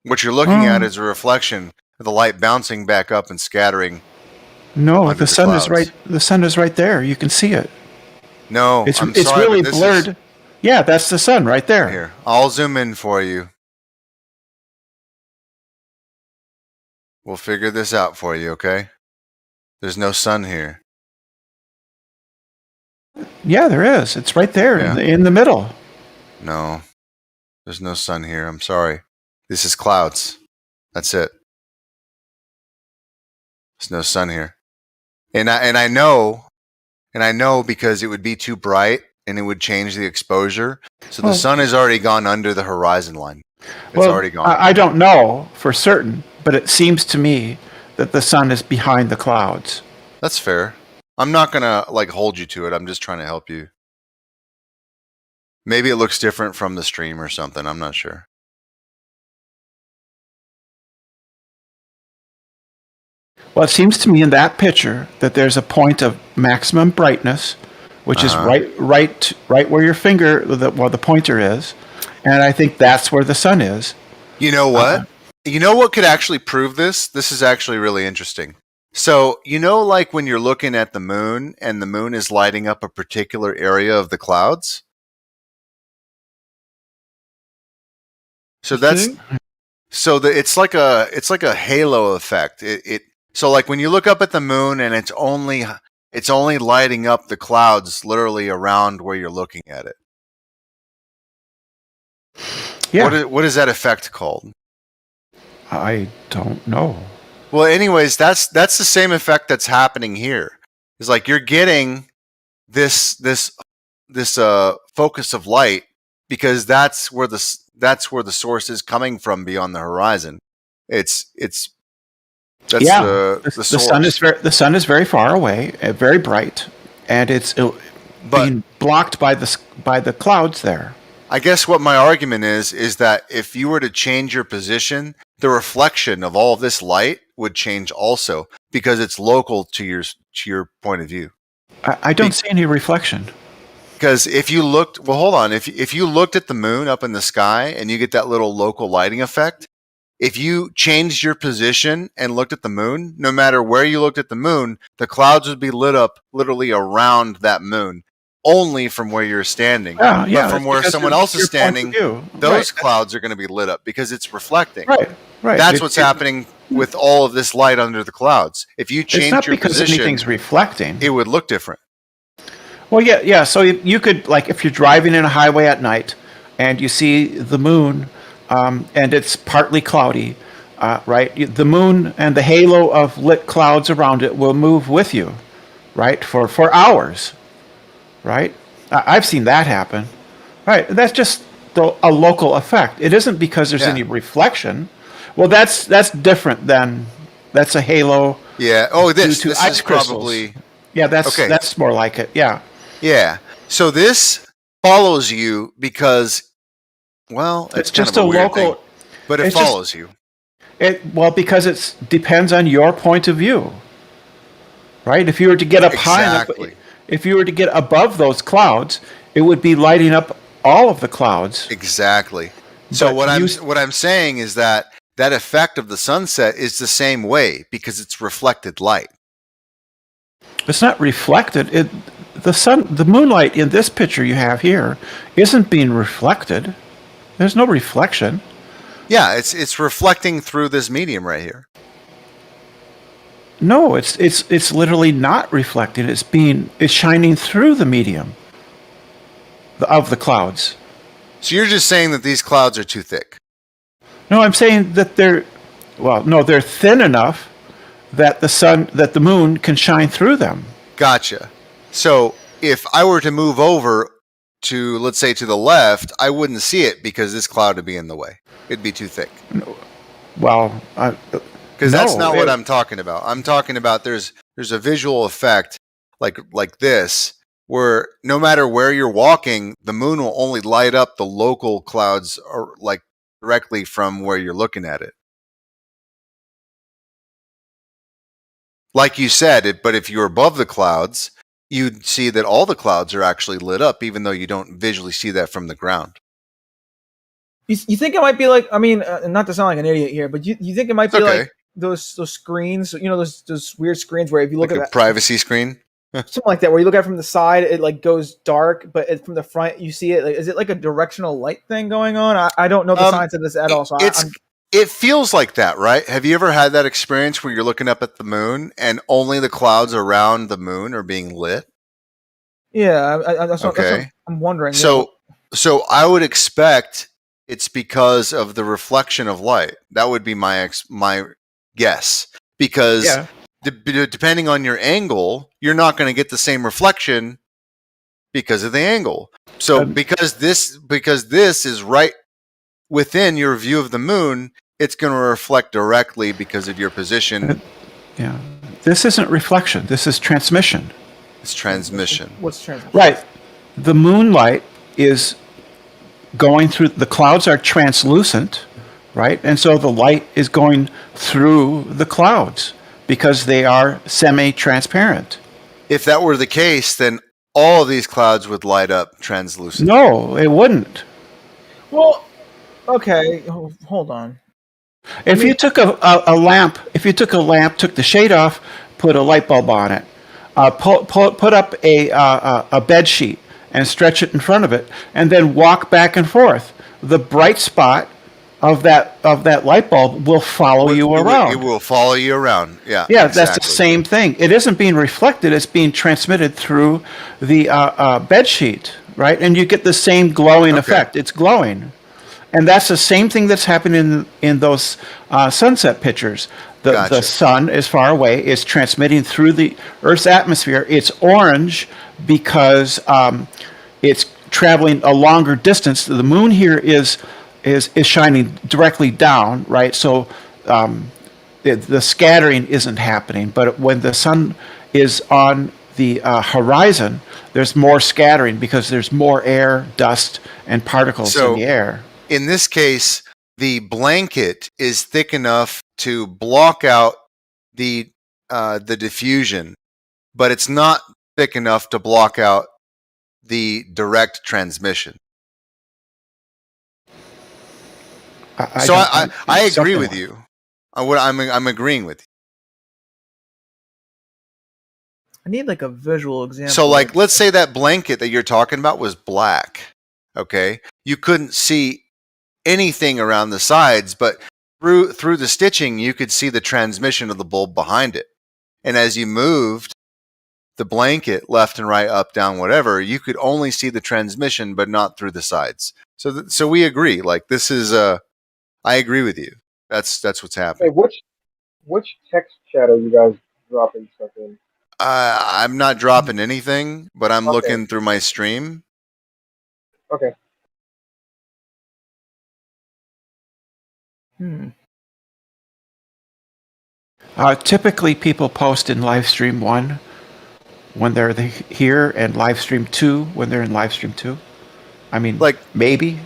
What you're looking at is a reflection of the light bouncing back up and scattering. No, the sun is right. The sun is right there. You can see it. No, it's I'm sorry, really but this blurred. Yeah, that's the sun right there. Here, I'll zoom in for you. We'll figure this out for you, okay? There's no sun here. Yeah, there is. It's right there in the middle. No, there's no sun here. I'm sorry. This is clouds. That's it. There's no sun here. And I know because it would be too bright and it would change the exposure. So the sun has already gone under the horizon line. It's already gone. I don't know for certain, but it seems to me that the sun is behind the clouds. That's fair. I'm not gonna like hold you to it. I'm just trying to help you. Maybe it looks different from the stream or something. I'm not sure. Well, it seems to me in that picture that there's a point of maximum brightness, which is right where your finger, the pointer is, and I think that's where the sun is. You know what? You know what could actually prove this? This is actually really interesting. So, you know, like when you're looking at the moon and the moon is lighting up a particular area of the clouds? So it's like a halo effect. So like when you look up at the moon and it's only lighting up the clouds literally around where you're looking at it. Yeah. What is that effect called? I don't know. Well, anyways, that's the same effect that's happening here. It's like you're getting this focus of light because that's where the source is coming from beyond the horizon. That's the source. The sun is very far away, very bright, and it's being blocked by the clouds there. I guess what my argument is that if you were to change your position, the reflection of all of this light would change also because it's local to your point of view. I don't see any reflection. Because if you looked, well, hold on. If you looked at the moon up in the sky and you get that little local lighting effect, if you changed your position and looked at the moon, no matter where you looked at the moon, the clouds would be lit up literally around that moon. Only from where you're standing. But from where someone else is standing, those clouds are going to be lit up because it's reflecting. Right. That's what's happening with all of this light under the clouds. If you change your position, anything's reflecting. It would look different. Well, yeah. So you could, like, if you're driving in a highway at night and you see the moon and it's partly cloudy, right? The moon and the halo of lit clouds around it will move with you, right, for hours. Right? I've seen that happen. Right. That's just a local effect. It isn't because there's any reflection. Well, that's different than that's a halo. Yeah. Oh, this is probably. Yeah, that's more like it. Yeah. Yeah. So this follows you because, well, it's just kind of a local thing, but it follows you. Because it depends on your point of view. Right? If you were to get up high enough, if you were to get above those clouds, it would be lighting up all of the clouds. Exactly. So what I'm saying is that effect of the sunset is the same way because it's reflected light. It's not reflected. The moonlight in this picture you have here isn't being reflected. There's no reflection. Yeah, it's reflecting through this medium right here. No, it's literally not reflecting. It's shining through the medium of the clouds. So you're just saying that these clouds are too thick? No, I'm saying that they're thin enough that the moon can shine through them. Gotcha. So if I were to move over to, let's say, to the left, I wouldn't see it because this cloud would be in the way. It'd be too thick. Well, because that's not what I'm talking about. I'm talking about there's a visual effect like this, where no matter where you're walking, the moon will only light up the local clouds or like directly from where you're looking at it. Like you said, but if you're above the clouds, you'd see that all the clouds are actually lit up, even though you don't visually see that from the ground. You think it might be like, I mean, not to sound like an idiot here, but you think it might be like those screens, you know, those weird screens where if you look like at a privacy screen, something like that, where you look at it from the side, it like goes dark, but from the front you see it. Like, is it like a directional light thing going on? I don't know the science of this at all. So it feels like that, right? Have you ever had that experience where you're looking up at the moon and only the clouds around the moon are being lit? Yeah, that's what I'm wondering. So I would expect it's because of the reflection of light. That would be my guess. Because depending on your angle, you're not going to get the same reflection because of the angle. So because this is right within your view of the moon, it's going to reflect directly because of your position. Yeah. This isn't reflection. This is transmission. It's transmission. What's transmission? Right. The moonlight is going through, the clouds are translucent, right? And so the light is going through the clouds because they are semi-transparent. If that were the case, then all of these clouds would light up translucent. No, it wouldn't. Well, okay, hold on. If you took a lamp, took the shade off, put a light bulb on it, put up a bed sheet and stretch it in front of it, and then walk back and forth, the bright spot of that light bulb will follow you around. It will follow you around. Yeah. Yeah, exactly. That's the same thing. It isn't being reflected; it's being transmitted through the bed sheet, right? And you get the same glowing effect. It's glowing. And that's the same thing that's happening in those sunset pictures. The sun is far away. It's transmitting through the Earth's atmosphere. It's orange because it's traveling a longer distance. The moon here is shining directly down, right? So the scattering isn't happening. But when the sun is on the horizon, there's more scattering because there's more air, dust, and particles in the air. In this case, the blanket is thick enough to block out the diffusion, but it's not thick enough to block out the direct transmission. I agree with you. I'm agreeing with you. I need like a visual example. So, like, let's say that blanket that you're talking about was black. Okay, you couldn't see anything around the sides, but through the stitching you could see the transmission of the bulb behind it. And as you moved the blanket left and right, up, down, whatever, you could only see the transmission but not through the sides. So we agree. Like, this is I agree with you. That's what's happening. Hey, which text chat are you guys dropping stuff in? I'm not dropping anything, but I'm looking through my stream. Okay. Typically, people post in Livestream 1 when they're here, and Livestream 2 when they're in Livestream 2. I mean, like, maybe.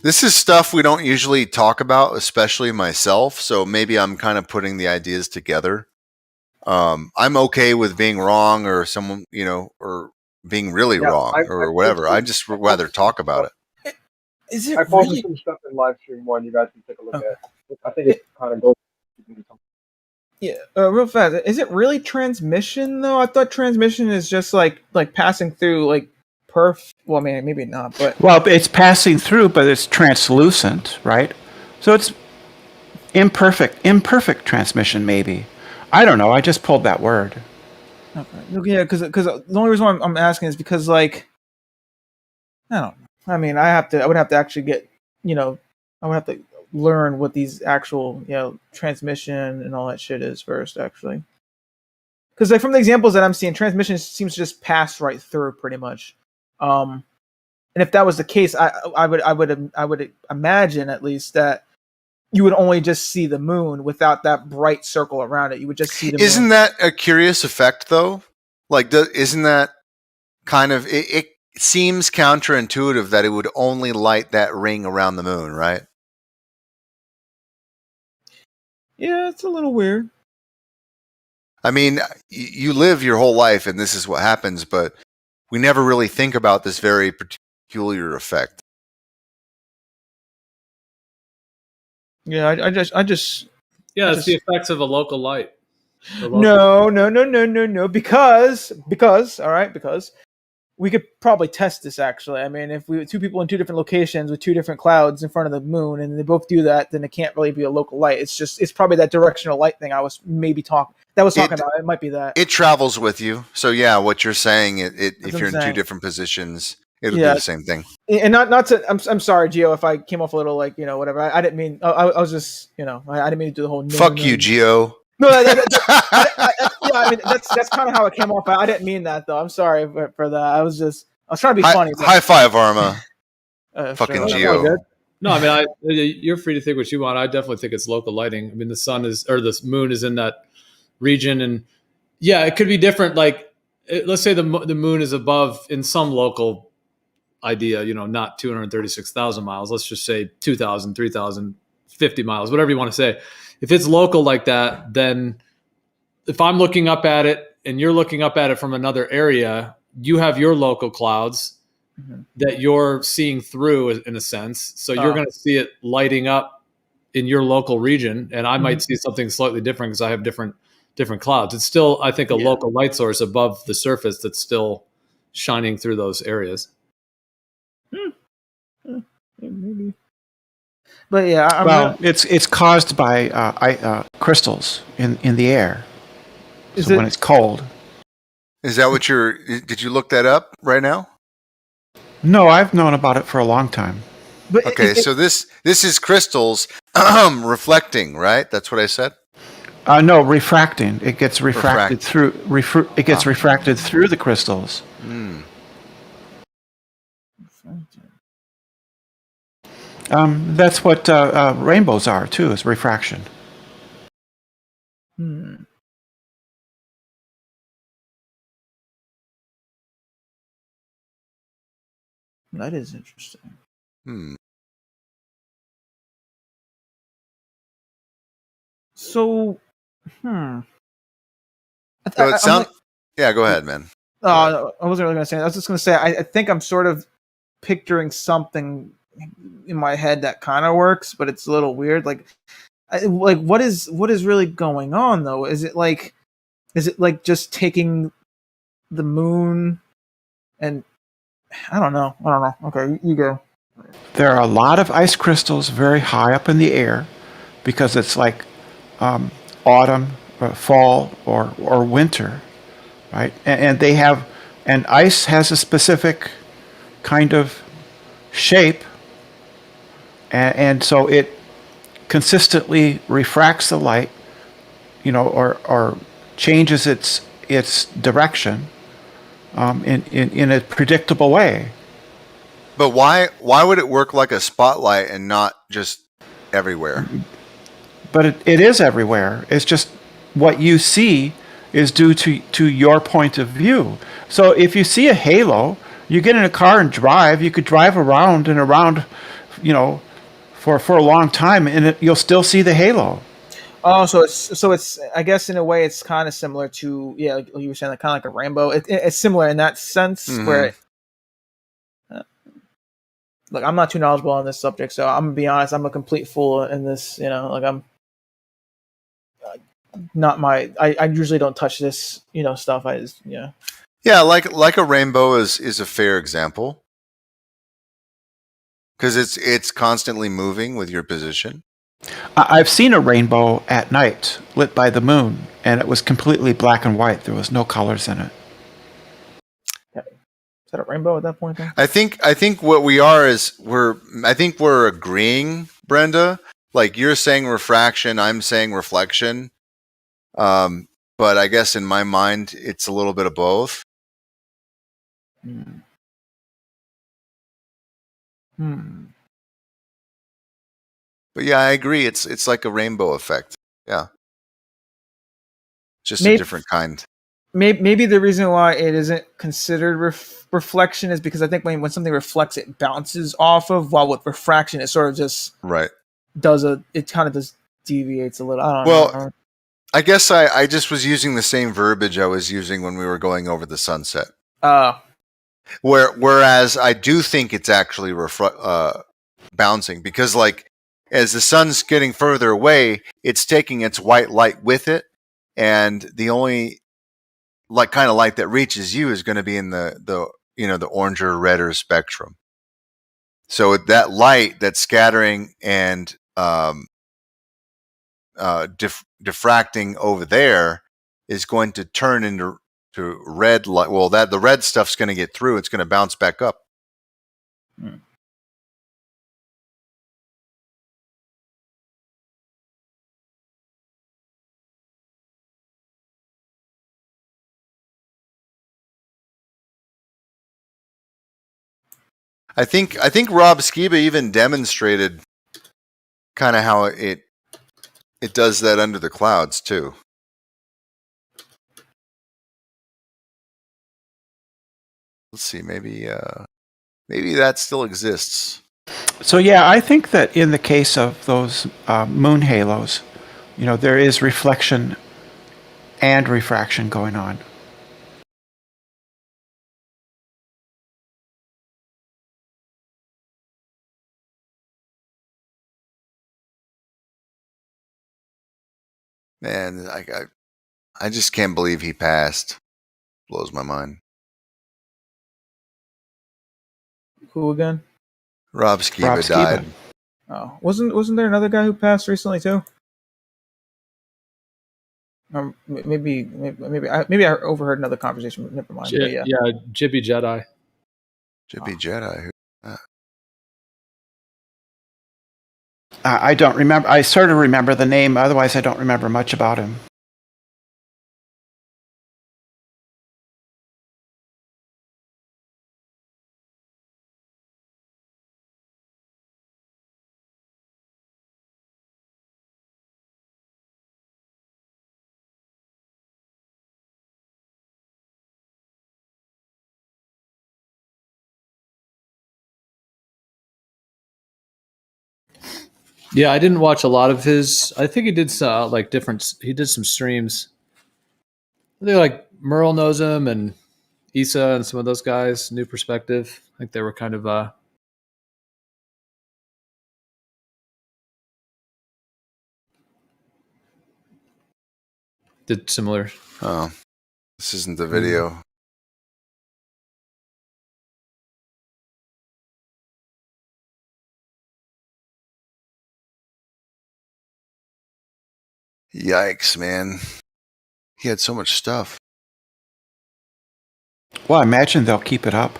This is stuff we don't usually talk about, especially myself. So maybe I'm kind of putting the ideas together. I'm okay with being wrong, or someone, or being really wrong, or whatever. I just rather talk about it. I posted some stuff in Livestream 1. You guys can take a look at. I think it kind of goes. Yeah, real fast. Is it really transmission though? I thought transmission is just like passing through like Well, I mean, maybe not, but it's passing through, but it's translucent, right? So it's imperfect transmission, maybe. I don't know. I just pulled that word. Okay. Yeah, because the only reason why I'm asking is because, like, I don't know. I mean, I would have to actually get, I would have to learn what these actual, transmission and all that shit is first, actually. Because, like, from the examples that I'm seeing, transmission seems to just pass right through pretty much. And if that was the case, I would imagine at least that you would only just see the moon without that bright circle around it. You would just see the moon. Isn't that a curious effect, though? Like, isn't that kind of it seems counterintuitive that it would only light that ring around the moon, right? Yeah, it's a little weird. I mean, you live your whole life and this is what happens, but we never really think about this very peculiar effect. Yeah, I just. Yeah, it's the effects of a local light. No, because we could probably test this actually. I mean, if we two people in two different locations with two different clouds in front of the moon and they both do that, then it can't really be a local light. It's probably that directional light thing I was maybe talking about. It might be that. It travels with you. So yeah, what you're saying, if you're in two different positions, it'll do the same thing. And not to, I'm sorry, Gio, if I came off a little like, whatever. I didn't mean, I was just, I didn't mean to do the whole. Fuck you, Gio. No, I mean that's kind of how it came off. I didn't mean that though. I'm sorry for that. I was trying to be funny. High five, Arma. Fucking Gio. No, I mean, you're free to think what you want. I definitely think it's local lighting. I mean, the moon is in that region, and yeah, it could be different. Like, let's say the moon is above in some local idea, not 236,000 miles. Let's just say 2,000, 3,000, 50 miles, whatever you want to say. If it's local like that, then if I'm looking up at it and you're looking up at it from another area, you have your local clouds that you're seeing through in a sense. So you're going to see it lighting up in your local region. And I might see something slightly different because I have different clouds. It's still, I think, a local light source above the surface that's still shining through those areas. Maybe. But yeah, it's caused by crystals in the air. When it's cold. Is that what did you look that up right now? No, I've known about it for a long time. But okay, so this is crystals reflecting, right? That's what I said. No, refracting. It gets refracted through. It gets refracted through the crystals. That's what rainbows are too. Is refraction. That is interesting. So, yeah, go ahead, man. I wasn't really going to say that. I was just going to say I think I'm sort of picturing something in my head that kind of works, but it's a little weird. Like what is really going on though? Is it like just taking the moon and I don't know. Okay, you go. There are a lot of ice crystals very high up in the air because it's like autumn, fall, or winter, right? And they have, and ice has a specific kind of shape, and so it consistently refracts the light, or changes its direction. In a predictable way. But why would it work like a spotlight and not just everywhere? But it is everywhere. It's just what you see is due to your point of view. So if you see a halo, you get in a car and drive. You could drive around and around, for a long time, and you'll still see the halo. Oh, so it's I guess in a way it's kind of similar to like you were saying, like kind of like a rainbow. It's similar in that sense where. Look, I'm not too knowledgeable on this subject, so I'm gonna be honest. I'm a complete fool in this. Like I'm not my. I usually don't touch this. Stuff. I just Yeah, like a rainbow is a fair example because it's constantly moving with your position. I've seen a rainbow at night lit by the moon, and it was completely black and white. There was no colors in it. Is that a rainbow at that point, though? I think what we are is we're agreeing, Brenda. Like you're saying refraction, I'm saying reflection. But I guess in my mind, it's a little bit of both. But yeah, I agree. It's like a rainbow effect. Yeah, just a different kind. Maybe the reason why it isn't considered reflection is because I think when something reflects, it bounces off of, while with refraction, it sort of just it kind of just deviates a little. I don't know. I guess I just was using the same verbiage I was using when we were going over the sunset. Whereas I do think it's actually bouncing, because like as the sun's getting further away, it's taking its white light with it, and the only kind of light that reaches you is going to be in the orange or redder spectrum. So that light that's scattering and diffracting over there is going to turn into red light. Well, the red stuff's going to get through. It's going to bounce back up. I think Rob Skiba even demonstrated kind of how it does that under the clouds too. Let's see, maybe that still exists. So yeah, I think that in the case of those moon halos, there is reflection and refraction going on. Man, I just can't believe he passed. Blows my mind. Who again? Rob Skiba died. Oh, wasn't there another guy who passed recently too? Maybe I overheard another conversation. But never mind. Yeah, Jippy Jedi. Jippy Jedi. I don't remember. I sort of remember the name. Otherwise, I don't remember much about him. Yeah, I didn't watch a lot of his. I think he did he did some streams. They like Merle knows him, and Issa and some of those guys. New Perspective. I think they were kind of did similar. Oh, this isn't the video. Yikes, man. He had so much stuff. Well, I imagine they'll keep it up.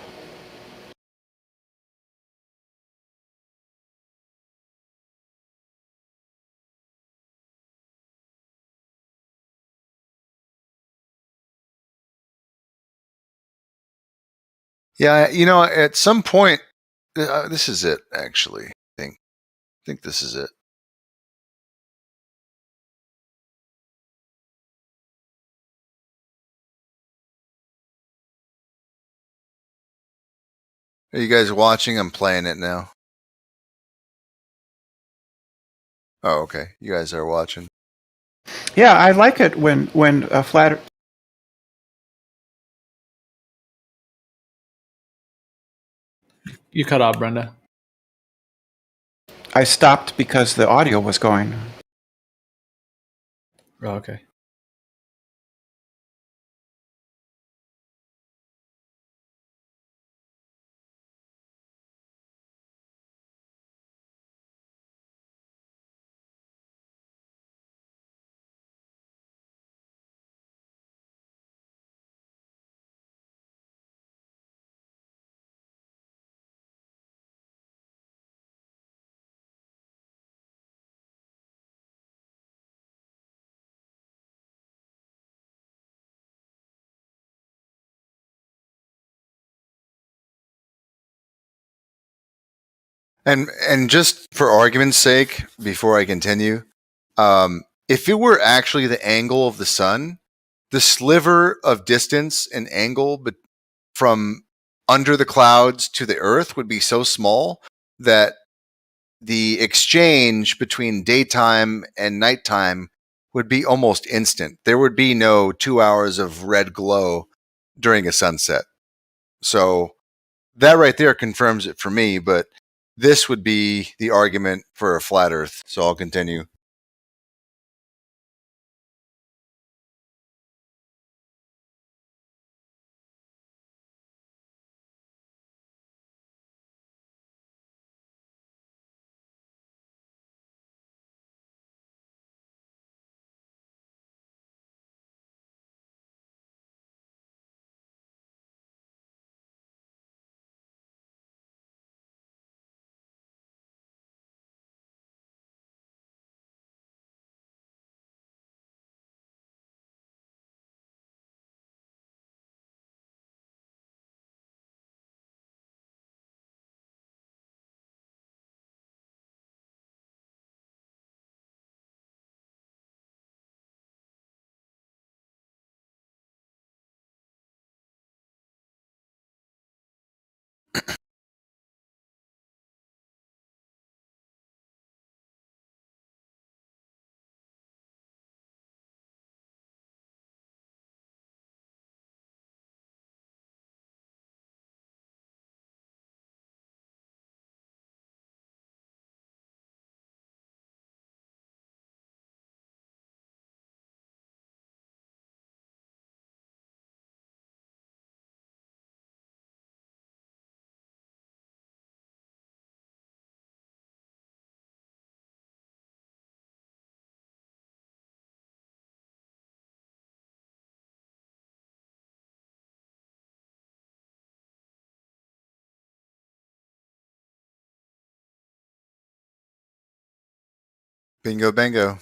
Yeah, at some point, this is it. Actually, I think this is it. Are you guys watching? I'm playing it now. Oh, okay. You guys are watching. Yeah, I like it when a flat. You cut off, Brenda. I stopped because the audio was going. Oh, okay. And just for argument's sake, before I continue, if it were actually the angle of the sun, the sliver of distance and angle from under the clouds to the earth would be so small that the exchange between daytime and nighttime would be almost instant. There would be no 2 hours of red glow during a sunset. So that right there confirms it for me, but this would be the argument for a flat earth. So I'll continue. Bingo, bango.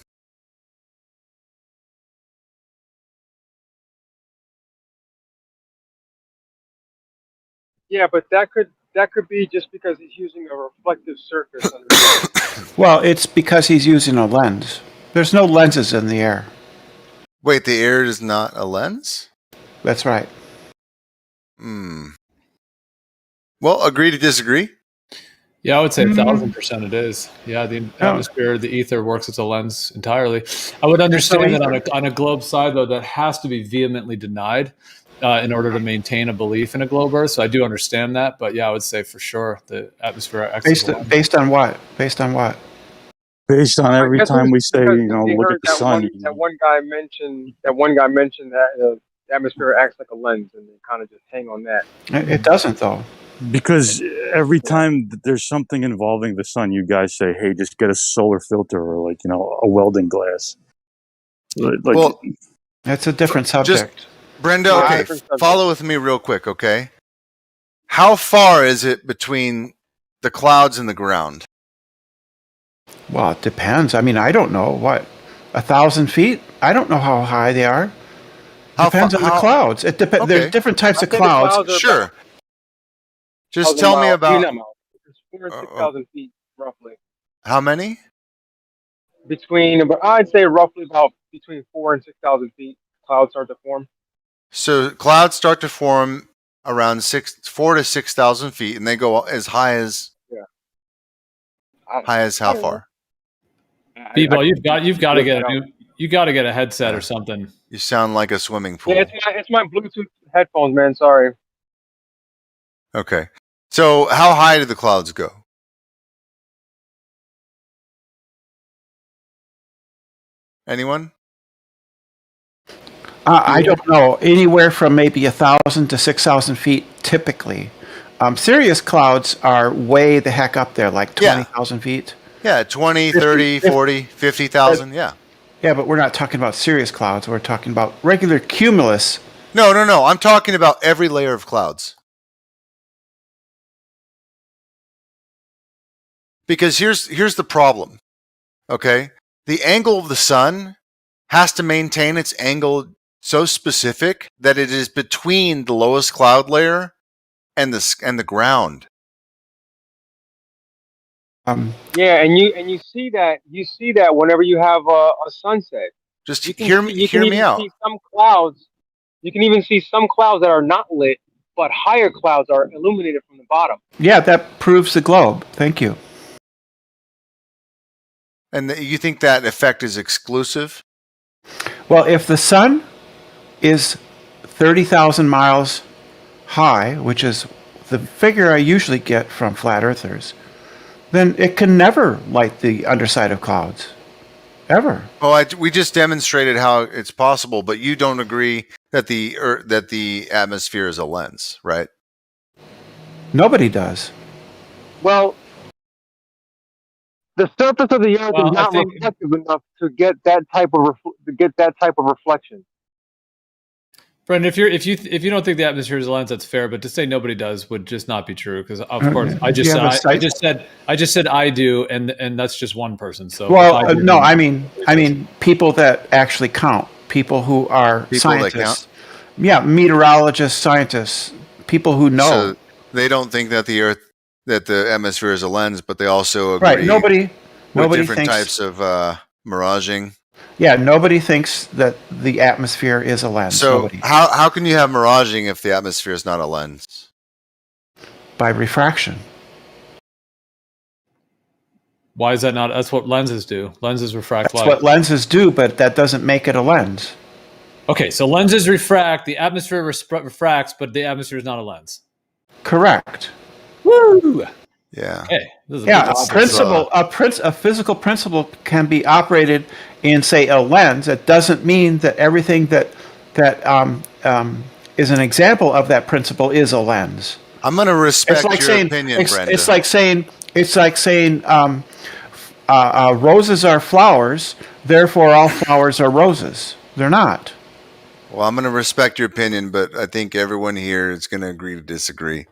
Yeah, but that could be just because he's using a reflective surface underneath. Well, it's because he's using a lens. There's no lenses in the air. Wait, the air is not a lens? That's right. Well, agree to disagree. Yeah, I would say 1,000% it is. Yeah, the atmosphere, the ether works as a lens entirely. I would understand that on a globe side, though, that has to be vehemently denied in order to maintain a belief in a globe Earth. So I do understand that, but yeah, I would say for sure the atmosphere acts as a lens. Based on what? Based on what? Based on every time we say, you know, look at the sun. That one guy mentioned that the atmosphere acts like a lens, and they kind of just hang on that. It doesn't, though. Because every time there's something involving the sun, you guys say, hey, just get a solar filter or, like, you know, a welding glass. Like, well, that's a different subject. Just, Brenda, okay, follow with me real quick, okay? How far is it between the clouds and the ground? Well, it depends. I mean, I don't know. What? 1,000 feet? I don't know how high they are. Depends on the clouds. It depends. Okay. There's different types of clouds. Sure. Just tell me about. It's 4,000 and 6,000 feet, roughly. How many? I'd say roughly about between 4,000 and 6,000 feet. Clouds start to form. So clouds start to form around 4,000 to 6,000 feet, and they go as high as. Yeah. High as how far? People, you've got to get a headset or something. You sound like a swimming pool. Yeah, it's my Bluetooth headphones, man. Sorry. Okay. So how high do the clouds go? Anyone? I don't know. Anywhere from maybe 1,000 to 6,000 feet, typically. Cirrus clouds are way the heck up there, like 20,000 feet. Yeah, 20, 30, 40, 50,000, yeah. Yeah, but we're not talking about cirrus clouds. We're talking about regular cumulus. No. I'm talking about every layer of clouds. Because here's the problem, okay? The angle of the sun has to maintain its angle so specific that it is between the lowest cloud layer and the ground. Yeah, and you see that whenever you have a sunset. Just You can hear see, me. you can Hear me even out. see some clouds. You can even see some clouds that are not lit, but higher clouds are illuminated from the bottom. Yeah, that proves the globe. Thank you. And you think that effect is exclusive? Well, if the sun is 30,000 miles high, which is the figure I usually get from flat earthers, then it can never light the underside of clouds. Ever. Well, we just demonstrated how it's possible, but you don't agree that the atmosphere is a lens, right? Nobody does. Well, the surface of the earth is not reflective enough to get that type of reflection. Brendan, if you don't think the atmosphere is a lens, that's fair. But to say nobody does would just not be true, because of course I just said I do, and that's just one person. So well, no, I mean people that actually count, people who are scientists. Yeah, meteorologists, scientists, people who know. So they don't think that the atmosphere is a lens, but they also agree. Right. Nobody different thinks, types of miraging. Yeah, nobody thinks that the atmosphere is a lens. So nobody. how can you have miraging if the atmosphere is not a lens? By refraction. Why is that not? That's what lenses do. Lenses refract light. That's what lenses do, but that doesn't make it a lens. Okay, so lenses refract. The atmosphere refracts, but the atmosphere is not a lens. Correct. Woo! Yeah. Okay. A physical principle can be operated in, say, a lens. It doesn't mean that everything that is an example of that principle is a lens. I'm going to respect your opinion, Brenda. It's like saying roses are flowers, therefore all flowers are roses. They're not. Well, I'm going to respect your opinion, but I think everyone here is going to agree to disagree.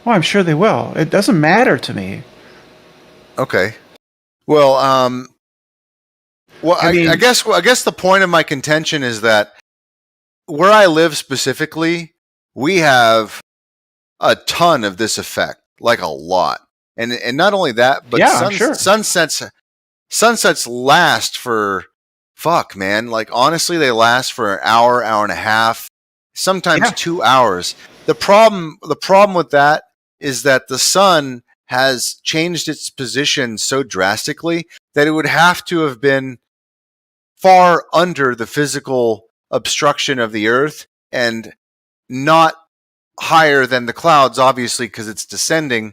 Well, I'm sure they will. It doesn't matter to me. Okay. Well, I guess the point of my contention is that where I live specifically, we have a ton of this effect, like a lot. And not only that, but sunsets last for like honestly, they last for an hour, hour and a half, sometimes 2 hours. The problem with that is that the sun has changed its position so drastically that it would have to have been far under the physical obstruction of the earth and not higher than the clouds, obviously, because it's descending.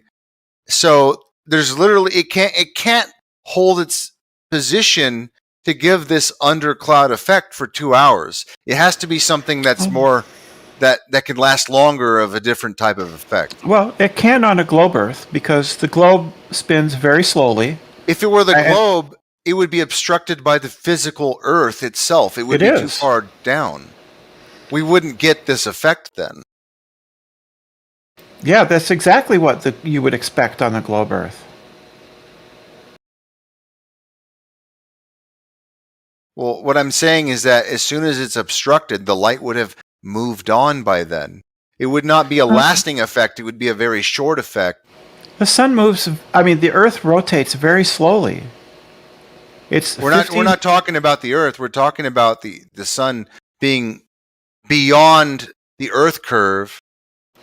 So there's literally it can't hold its position to give this undercloud effect for 2 hours. It has to be something that's more that can last longer, of a different type of effect. Well, it can on a globe Earth, because the globe spins very slowly. If it were the globe, it would be obstructed by the physical Earth itself. It would be too far down. We wouldn't get this effect then. Yeah, that's exactly what you would expect on the globe Earth. Well, what I'm saying is that as soon as it's obstructed, the light would have moved on by then. It would not be a lasting effect. It would be a very short effect. The sun moves. I mean, the Earth rotates very slowly. We're not talking about the Earth. We're talking about the sun being beyond the Earth curve,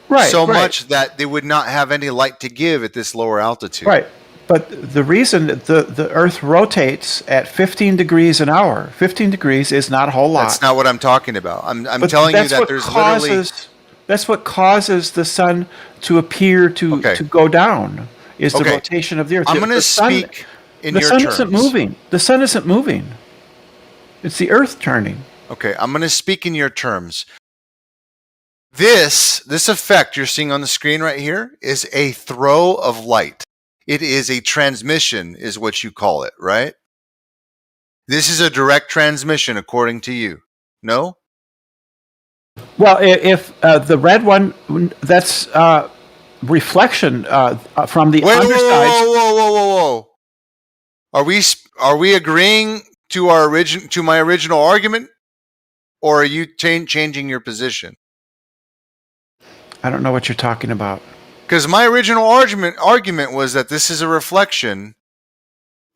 much that they would not have any light to give at this lower altitude. Right. But the reason the Earth rotates at 15 degrees an hour, 15 degrees is not a whole lot. That's not what I'm talking about. I'm telling you that there's literally... That's what causes the sun to appear to go down, is the rotation of the Earth. I'm going to speak in your terms. The sun isn't moving. The sun isn't moving. It's the Earth turning. Okay, I'm going to speak in your terms. This effect you're seeing on the screen right here is a throw of light. It is a transmission, is what you call it, right? This is a direct transmission, according to you. No? Well, if the red one, that's reflection from the underside. Whoa! Are we agreeing to my original argument, or are you changing your position? I don't know what you're talking about. Because my original argument was that this is a reflection,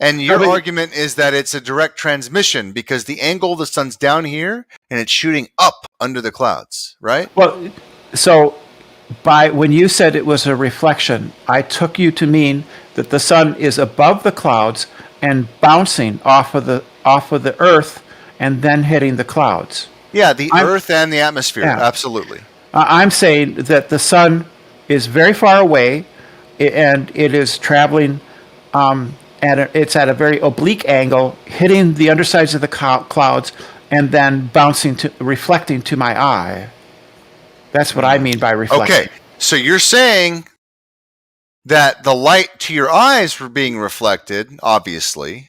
and your argument is that it's a direct transmission because the angle of the sun's down here and it's shooting up under the clouds, right? Well, so when you said it was a reflection, I took you to mean that the sun is above the clouds and bouncing off of the earth and then hitting the clouds. Yeah, the earth and the atmosphere, absolutely. I'm saying that the sun is very far away, and it is traveling, it's at a very oblique angle, hitting the undersides of the clouds, and then reflecting to my eye. That's what I mean by reflection. Okay, so you're saying that the light to your eyes were being reflected, obviously.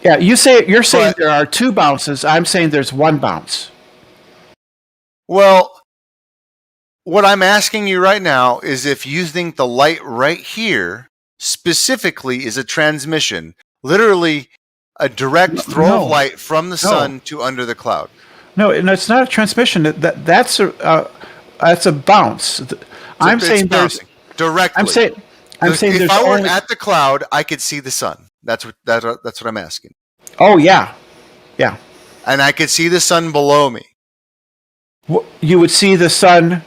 Yeah, you're saying there are two bounces. I'm saying there's one bounce. Well, what I'm asking you right now is if you think the light right here specifically is a transmission, literally a direct throw of light from the sun to under the cloud. No, it's not a transmission. That's a bounce. I'm saying there's directly. I'm saying if I were at the cloud, I could see the sun. That's what I'm asking. Oh yeah, yeah. And I could see the sun below me. You would see the sun,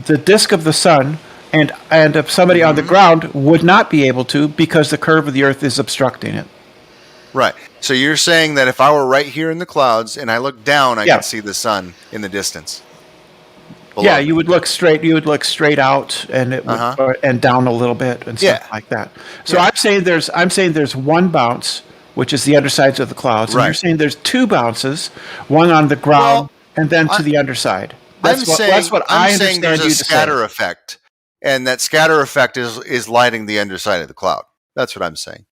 the disk of the sun, and if somebody on the ground would not be able to because the curve of the earth is obstructing it. Right. So you're saying that if I were right here in the clouds and I looked down, I could see the sun in the distance. Below. Yeah, you would look straight. You would look straight out, and it would, and down a little bit, and stuff like that. So I'm saying there's one bounce, which is the undersides of the clouds, and you're saying there's two bounces, one on the ground and then to the underside. That's what I understand there's you a to scatter say. effect, and that scatter effect is lighting the underside of the cloud. That's what I'm saying.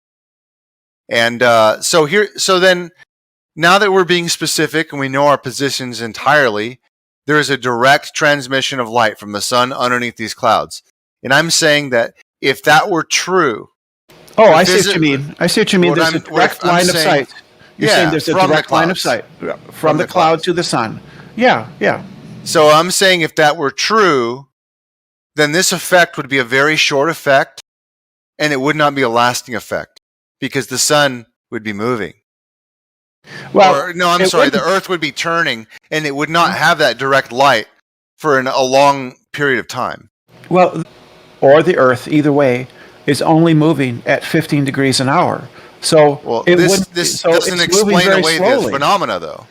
And so then, now that we're being specific and we know our positions entirely, there is a direct transmission of light from the sun underneath these clouds. And I'm saying that if that were true... Oh, I see what you mean. I see what you mean. There's a direct line of sight. You're saying there's a direct line of sight from the cloud to the sun. Yeah, yeah. So I'm saying if that were true, then this effect would be a very short effect, and it would not be a lasting effect, because the sun would be moving. Well, the Earth would be turning, and it would not have that direct light for a long period of time. Well, or the Earth, either way, is only moving at 15 degrees an hour. So this doesn't explain away the phenomena, though.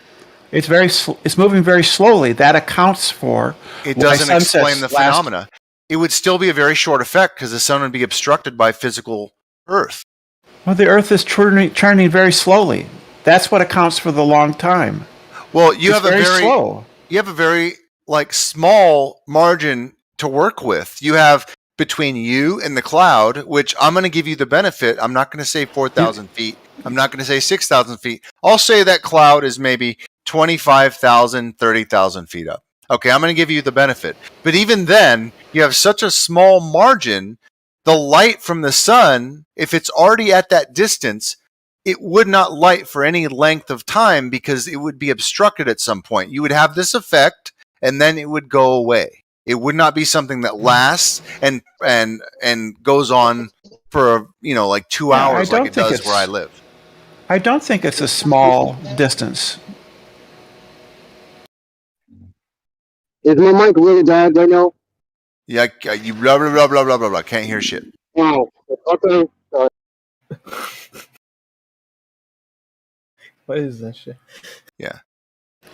It's moving very slowly. That accounts for it. Doesn't explain the phenomena. It would still be a very short effect because the sun would be obstructed by physical Earth. Well, the Earth is turning very slowly. That's what accounts for the long time. Well, you have a very small margin to work with. You have between you and the cloud, which I'm going to give you the benefit. I'm not going to say 4,000 feet. I'm not going to say 6,000 feet. I'll say that cloud is maybe 25,000, 30,000 feet up. Okay, I'm going to give you the benefit. But even then, you have such a small margin. The light from the sun, if it's already at that distance, it would not light for any length of time because it would be obstructed at some point. You would have this effect, and then it would go away. It would not be something that lasts and goes on for 2 hours like it does where I live. I don't think it's a small distance. Is my mic really bad right now? Yeah, you blah blah blah blah blah blah blah. Can't hear shit. Wow. Okay. What is that shit? Yeah.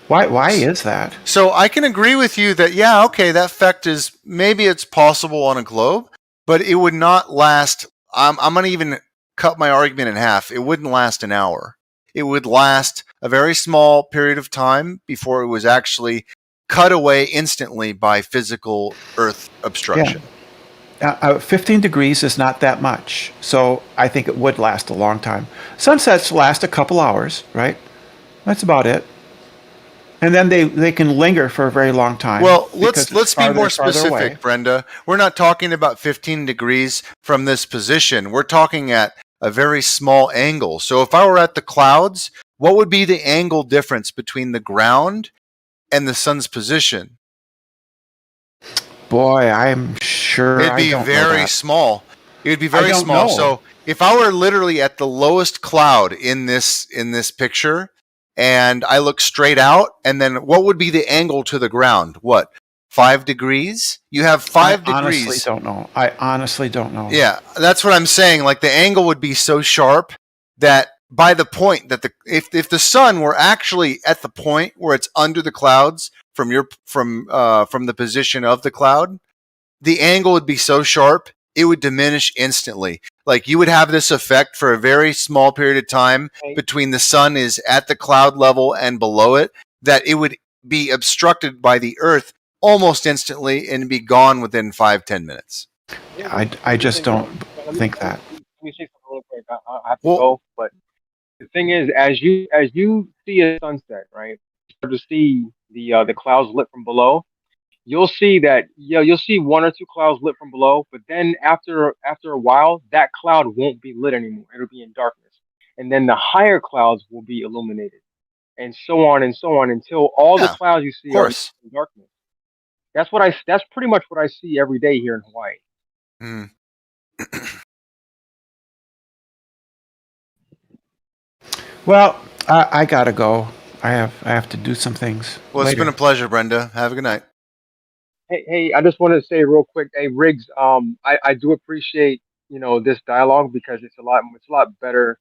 Why is that? So I can agree with you that that effect is maybe it's possible on a globe, but it would not last. I'm going to even cut my argument in half. It wouldn't last an hour. It would last a very small period of time before it was actually cut away instantly by physical Earth obstruction. Yeah. 15 degrees is not that much, so I think it would last a long time. Sunsets last a couple hours, right? That's about it. And then they can linger for a very long time. Well, let's be more specific, Brenda. We're not talking about 15 degrees from this position. We're talking at a very small angle. So if I were at the clouds, what would be the angle difference between the ground and the sun's position? boy, I'm sure It'd I be don't know very that. small. It would be I very don't small. know. So if I were literally at the lowest cloud in this picture, and I look straight out, and then what would be the angle to the ground? What, 5 degrees? You have 5 I honestly degrees. don't know. I honestly don't know. Yeah, that's what I'm saying. Like the angle would be so sharp that by the point that if the sun were actually at the point where it's under the clouds from the position of the cloud, the angle would be so sharp it would diminish instantly. Like you would have this effect for a very small period of time between the sun is at the cloud level and below it, that it would be obstructed by the earth almost instantly and be gone within 5-10 minutes. I just don't think that. Let me say something real quick. I have to go, but the thing is, as you see a sunset, right, you start to see the clouds lit from below. You'll see that you'll see 1 or 2 clouds lit from below, but then after a while, that cloud won't be lit anymore. It'll be in darkness, and then the higher clouds will be illuminated, and so on until all the clouds you see are in darkness. That's pretty much what I see every day here in Hawaii. Mm. Well, I gotta go. I have to do some things. Well, it's been a pleasure, Brenda. Have a good night. Hey, I just wanted to say real quick, hey Riggs, I do appreciate this dialogue because it's a lot better,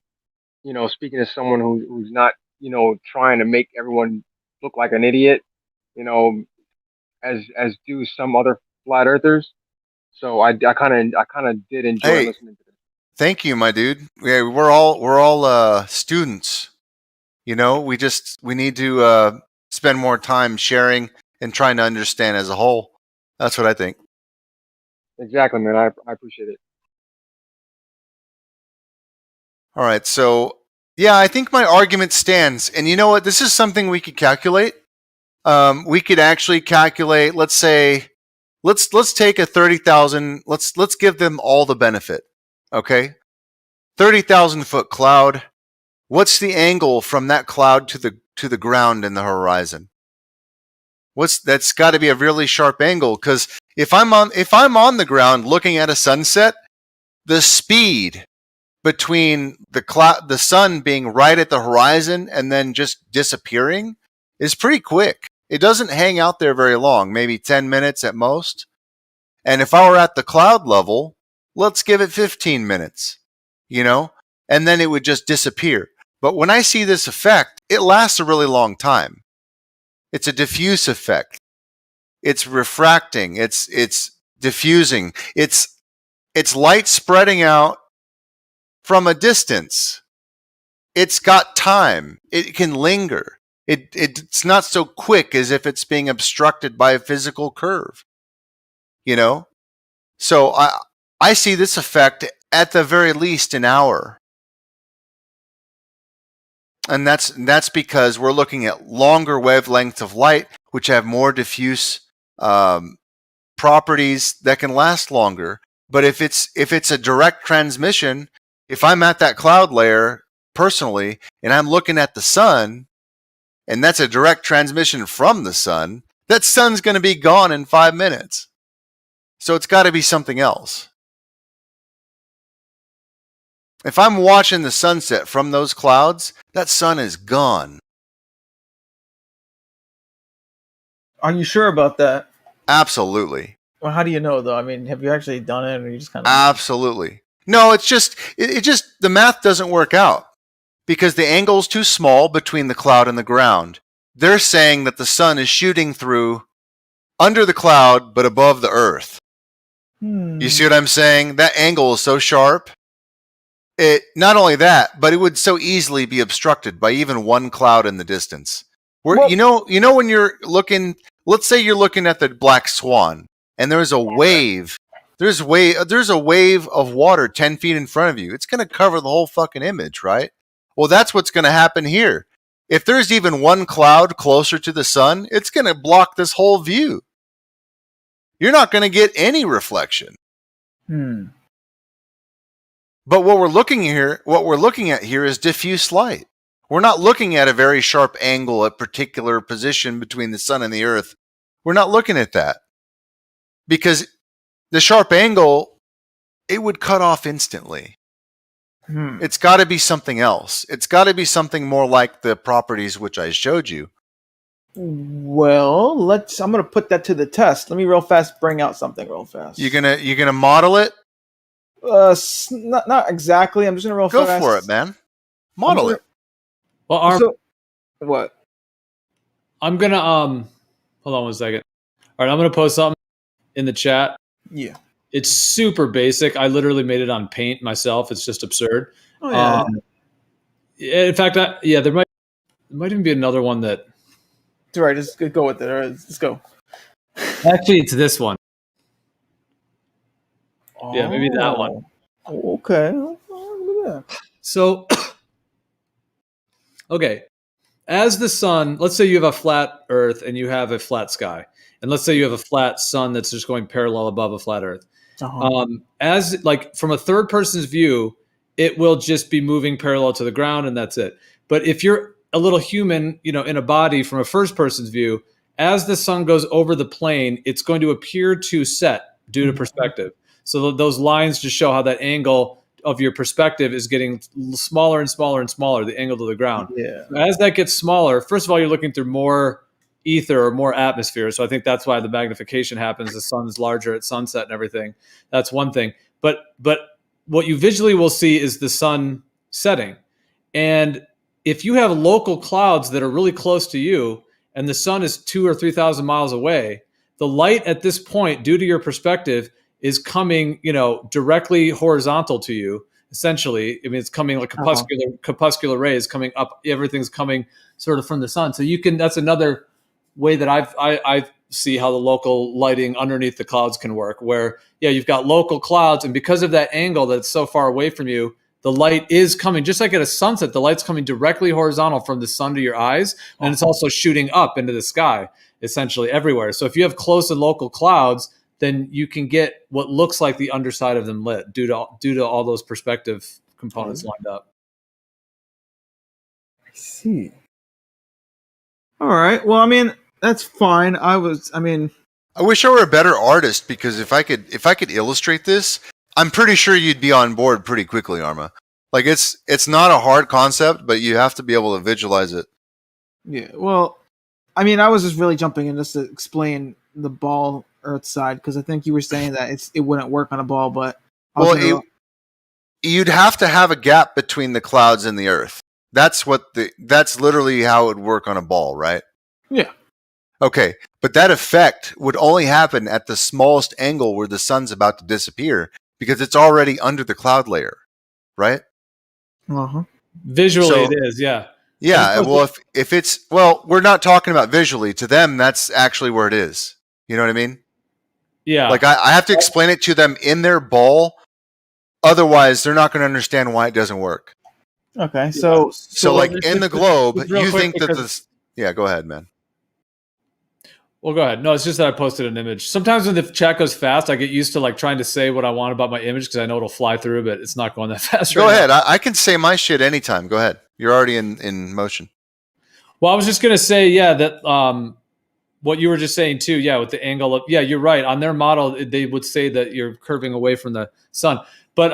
speaking to someone who's not trying to make everyone look like an idiot, as do some other flat earthers. So I kind of did enjoy listening to this. Thank you, my dude. Yeah, we're all students. We need to spend more time sharing and trying to understand as a whole. That's what I think. Exactly, man. I appreciate it. All right, so yeah, I think my argument stands. And you know what? This is something we could calculate. We could actually calculate. Let's say, let's take a 30,000. Let's give them all the benefit. Okay, 30,000 foot cloud. What's the angle from that cloud to the ground in the horizon? That's got to be a really sharp angle, because if I'm on the ground looking at a sunset, the speed between the sun being right at the horizon and then just disappearing is pretty quick. It doesn't hang out there very long, maybe 10 minutes at most. And if I were at the cloud level, let's give it 15 minutes, and then it would just disappear. But when I see this effect, it lasts a really long time. It's a diffuse effect. It's refracting. It's diffusing. It's light spreading out from a distance. It's got time. It can linger. It's not so quick as if it's being obstructed by a physical curve. So I see this effect at the very least an hour. And that's because we're looking at longer wavelengths of light, which have more diffuse properties that can last longer. But if it's a direct transmission, if I'm at that cloud layer personally and I'm looking at the sun, and that's a direct transmission from the sun, that sun's going to be gone in 5 minutes. So it's got to be something else. If I'm watching the sunset from those clouds, that sun is gone. Are you sure about that? Absolutely. Well, how do you know, though? I mean, have you actually done it, or you just kind of... Absolutely. No, it's just, the math doesn't work out because the angle's too small between the cloud and the ground. They're saying that the sun is shooting through under the cloud, but above the earth. You see what I'm saying? That angle is so sharp. Not only that, but it would so easily be obstructed by even one cloud in the distance. When you're looking, let's say you're looking at the black swan, and there's a wave. There's a wave of water 10 feet in front of you. It's going to cover the whole fucking image, right? Well, that's what's going to happen here. If there's even one cloud closer to the sun, it's going to block this whole view. You're not going to get any reflection. But what we're looking at here is diffuse light. We're not looking at a very sharp angle at particular position between the sun and the earth. We're not looking at that. because the sharp angle, it would cut off instantly. It's got to be something else. It's got to be something more like the properties which I showed you. Well, I'm gonna put that to the test. Let me real fast bring out something real fast. You're gonna model it? Not exactly. I'm just gonna Go fast. for it, man. Model it. Well, what? I'm gonna hold on one second. All right, I'm gonna post something in the chat. Yeah. It's super basic. I literally made it on Paint myself. It's just absurd. Oh yeah. In fact, there might even be another one that. It's all right. Just go with it. All right, let's go. Actually, it's this one. Yeah, maybe that one. Okay. Look at that. So, okay. As the sun, let's say you have a flat Earth and you have a flat sky, and let's say you have a flat sun that's just going parallel above a flat Earth. As like from a third person's view, it will just be moving parallel to the ground, and that's it. But if you're a little human, in a body from a first person's view, as the sun goes over the plane, it's going to appear to set due to perspective. So those lines just show how that angle of your perspective is getting smaller and smaller and smaller, the angle to the ground. Yeah. As that gets smaller, first of all, you're looking through more ether or more atmosphere. So I think that's why the magnification happens. The sun's larger at sunset and everything. That's one thing. But what you visually will see is the sun setting. And if you have local clouds that are really close to you and the sun is 2,000 or 3,000 miles away, the light at this point, due to your perspective, is coming, directly horizontal to you. Essentially, I mean, it's coming like corpuscular rays coming up. Everything's coming sort of from the sun. So you can. That's another way that I see how the local lighting underneath the clouds can work. Where you've got local clouds, and because of that angle that's so far away from you, the light is coming just like at a sunset. The light's coming directly horizontal from the sun to your eyes, and it's also shooting up into the sky, essentially everywhere. So if you have close and local clouds, then you can get what looks like the underside of them lit due to all those perspective components lined up. I see. All right. Well, I mean, that's fine. I wish I were a better artist, because if I could illustrate this, I'm pretty sure you'd be on board pretty quickly, Arma. Like it's not a hard concept, but you have to be able to visualize it. Yeah. Well, I mean, I was just really jumping in just to explain the ball Earth side, because I think you were saying that it wouldn't work on a ball, but you'd have to have a gap between the clouds and the Earth. That's literally how it would work on a ball, right? Yeah. Okay, but that effect would only happen at the smallest angle where the sun's about to disappear, because it's already under the cloud layer, right? Visually, it is, yeah. Yeah, well, we're not talking about visually. To them, that's actually where it is. You know what I mean? Yeah. Like I have to explain it to them in their ball. Otherwise, they're not going to understand why it doesn't work. Okay, so like in the globe, you think that this... Yeah, go ahead, man. Well, go ahead. No, it's just that I posted an image. Sometimes when the chat goes fast, I get used to like trying to say what I want about my image because I know it'll fly through, but it's not going that fast. Go ahead. I can say my shit anytime. Go ahead. You're already in motion. Well, I was just going to say, that what you were just saying too, with the angle of, you're right. On their model, they would say that you're curving away from the sun. But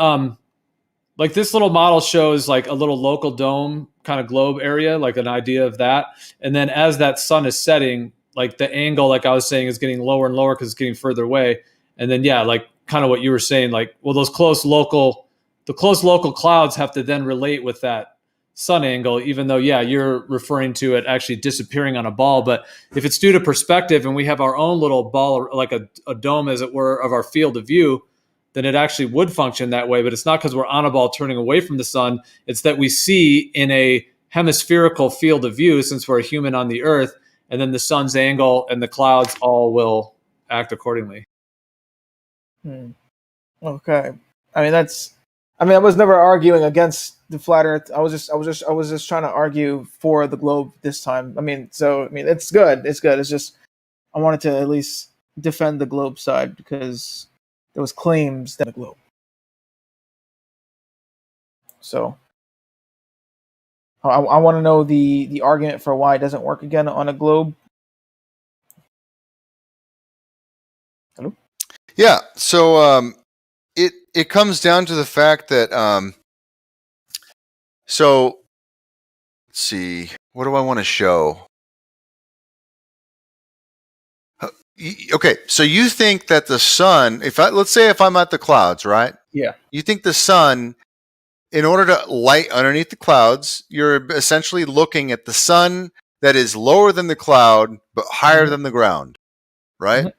like this little model shows like a little local dome kind of globe area, like an idea of that. And then as that sun is setting, like the angle, like I was saying, is getting lower and lower because it's getting further away. And then, like kind of what you were saying, like, well, the close local clouds have to then relate with that sun angle, even though, you're referring to it actually disappearing on a ball. But if it's due to perspective and we have our own little ball, like a dome, as it were, of our field of view, then it actually would function that way. But it's not because we're on a ball turning away from the sun. It's that we see in a hemispherical field of view, since we're a human on the Earth, and then the sun's angle and the clouds all will act accordingly. Okay. I was never arguing against the flat Earth. I was just trying to argue for the globe this time. It's good. It's good. It's just I wanted to at least defend the globe side because there was claims that the globe. So I want to know the argument for why it doesn't work again on a globe. Hello? Yeah. So it comes down to the fact that so let's see, what do I want to show? Okay, so you think that the sun, let's say if I'm at the clouds, right? Yeah. You think the sun, in order to light underneath the clouds, you're essentially looking at the sun that is lower than the cloud but higher than the ground, right?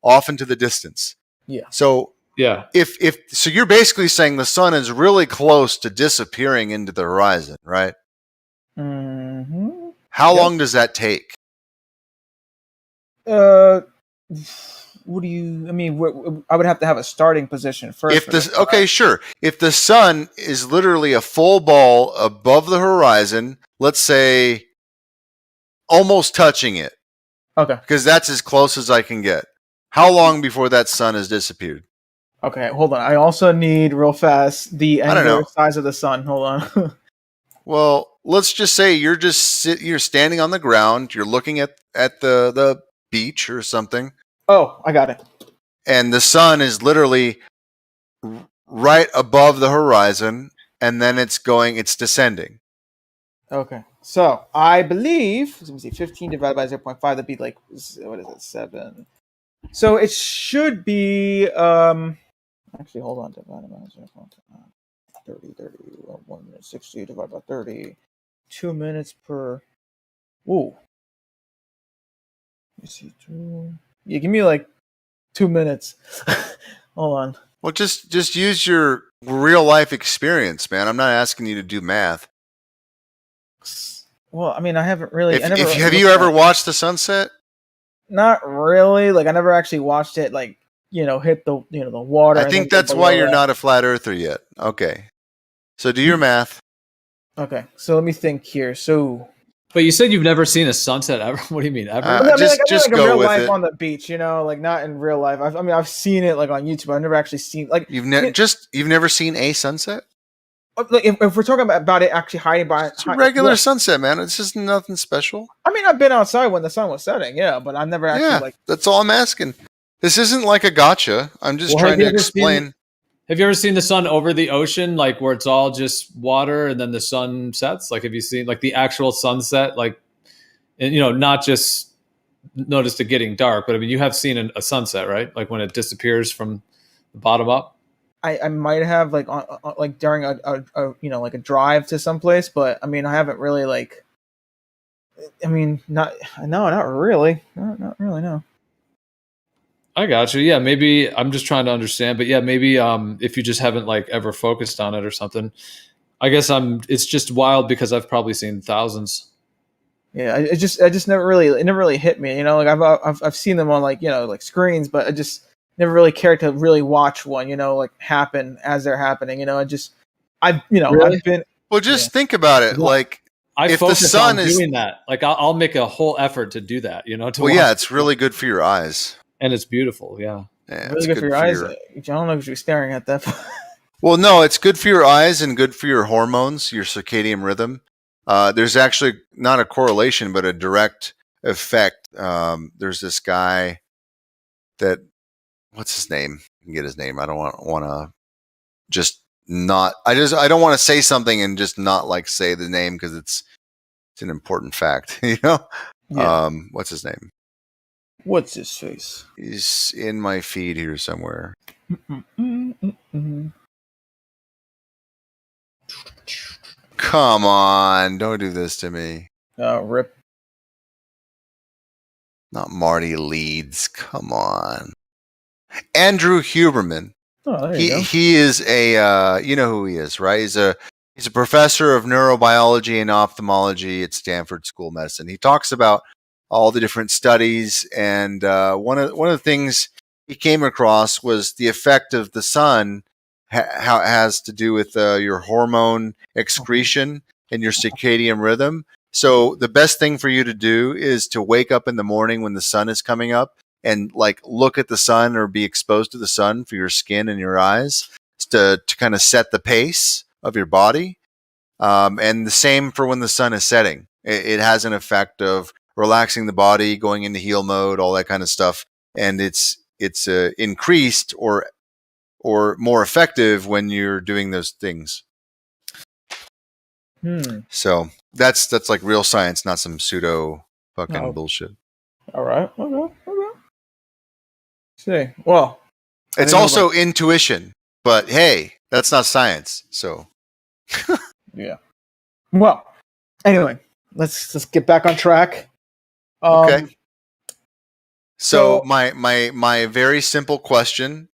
Off into the distance. Yeah. So Yeah. if so, you're basically saying the sun is really close to disappearing into the horizon, right? Mm-hmm. How long does that take? What do you? I mean, I would have to have a starting position first. If this, okay, sure. If the sun is literally a full ball above the horizon, let's say almost touching it, Okay. because that's as close as I can get. How long before that sun has disappeared? Okay, hold on. I also need real fast the angular size of the sun. Hold on. Well, let's just say you're standing on the ground. You're looking at the beach or something. Oh, I got it. And the sun is literally right above the horizon, and then it's descending. Okay. So I believe, let me see, 15 divided by 0.5, that'd be like, what is it, 7. So it should be, actually, hold on, divided by 0.5, 30, 1 minute, 60 divided by 30, 2 minutes per, ooh. Let me see, 2, yeah, give me like 2 minutes. Hold on. Well, just use your real life experience, man. I'm not asking you to do math. Well, I mean, I haven't really. Have you ever watched the sunset? Not really. Like, I never actually watched it. Like, hit the the water. I think that's why you're not a flat earther yet. Okay, so do your math. Okay, so let me think here. So, but you said you've never seen a sunset ever. What do you mean ever? Just like go in real with life it. on the beach. Like not in real life. I've seen it like on YouTube. I've never actually seen like you've never seen a sunset. Like if we're talking about it actually hiding by it's a regular sunset, man. It's just nothing special. I mean, I've been outside when the sun was setting, yeah, but I've never actually that's all I'm asking. This isn't like a gotcha. I'm just trying to explain. Have you ever seen the sun over the ocean, like where it's all just water and then the sun sets? Like, have you seen like the actual sunset? Like, and not just noticed it getting dark, but I mean, you have seen a sunset, right? Like when it disappears from the bottom up. I might have like like during a like a drive to someplace, but I mean I haven't really like. I mean, not really, not really, no. I got you. Yeah, maybe I'm just trying to understand, but yeah, maybe if you just haven't like ever focused on it or something, I guess it's just wild because I've probably seen thousands. Yeah, it just never really hit me. Like I've seen them on like like screens, but I just never really cared to really watch one, like happen as they're happening. I've been. Well, just think about it. Like, if the sun is doing that, like I'll make a whole effort to do that. It's really good for your eyes, and it's beautiful. Yeah, really good for your eyes. I don't know if you're staring at that. Well, no, it's good for your eyes and good for your hormones, your circadian rhythm. There's actually not a correlation, but a direct effect. There's this guy that. What's his name? I can get his name. I don't want to just not. I don't want to say something and just not like say the name because it's an important fact. Yeah. What's his name? What's his face? He's in my feed here somewhere. Come on, don't do this to me. Rip. Not Marty Leeds. Come on. Andrew Huberman. Oh, there you go. He is a you know who he is, right? He's a professor of neurobiology and ophthalmology at Stanford School of Medicine. He talks about all the different studies, and one of the things he came across was the effect of the sun, how it has to do with your hormone excretion and your circadian rhythm. So the best thing for you to do is to wake up in the morning when the sun is coming up and like look at the sun or be exposed to the sun for your skin and your eyes to kind of set the pace of your body. And the same for when the sun is setting. It has an effect of relaxing the body, going into heal mode, all that kind of stuff. And it's increased or more effective when you're doing those things. So that's like real science, not some pseudo fucking bullshit. All right. Okay. See, well, it's also intuition, but hey, that's not science. So yeah. Well, anyway, let's get back on track. Okay. So my very simple question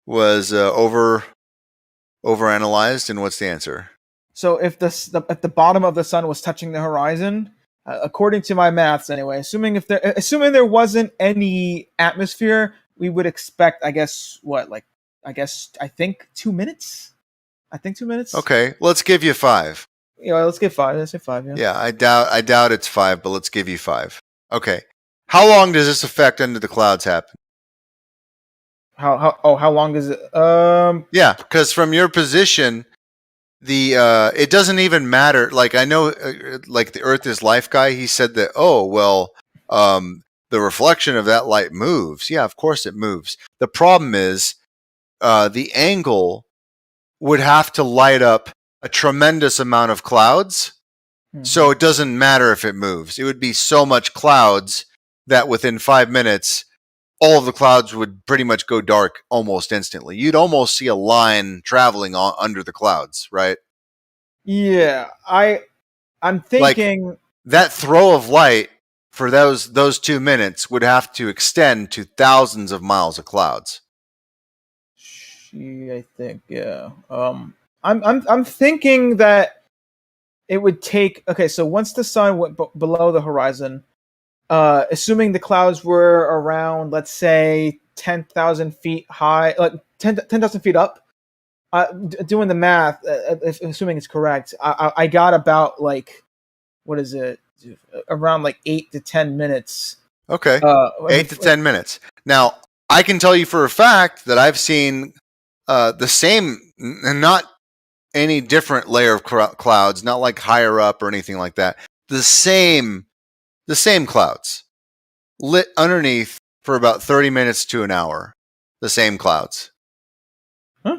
was overanalyzed, and what's the answer? So if at the bottom of the sun was touching the horizon, according to my maths anyway, assuming there wasn't any atmosphere, we would expect, I think 2 minutes. I think 2 minutes. Okay, let's give you 5. Yeah, let's get 5. Let's say 5. Yeah. Yeah, I doubt it's 5, but let's give you 5. Okay. How long does this effect under the clouds happen? How long does it? Yeah, because from your position, it doesn't even matter. Like I know, like the Earth is Life guy, he said that. Oh well, the reflection of that light moves. Yeah, of course it moves. The problem is, the angle would have to light up a tremendous amount of clouds. So it doesn't matter if it moves. It would be so much clouds that within 5 minutes, all of the clouds would pretty much go dark almost instantly. You'd almost see a line traveling under the clouds, right? Yeah, I'm thinking like, that throw of light for those 2 minutes would have to extend to thousands of miles of clouds. I think, yeah. I'm thinking that it would take. Okay, so once the sun went below the horizon, assuming the clouds were around, let's say, 10,000 feet high, like 10,000 feet up. Doing the math, assuming it's correct, I got about like, what is it? Around like 8 to 10 minutes. Okay, 8 to 10 minutes. Now, I can tell you for a fact that I've seen the same, not any different layer of clouds, not like higher up or anything like that. The same clouds lit underneath for about 30 minutes to an hour. The same clouds. Huh?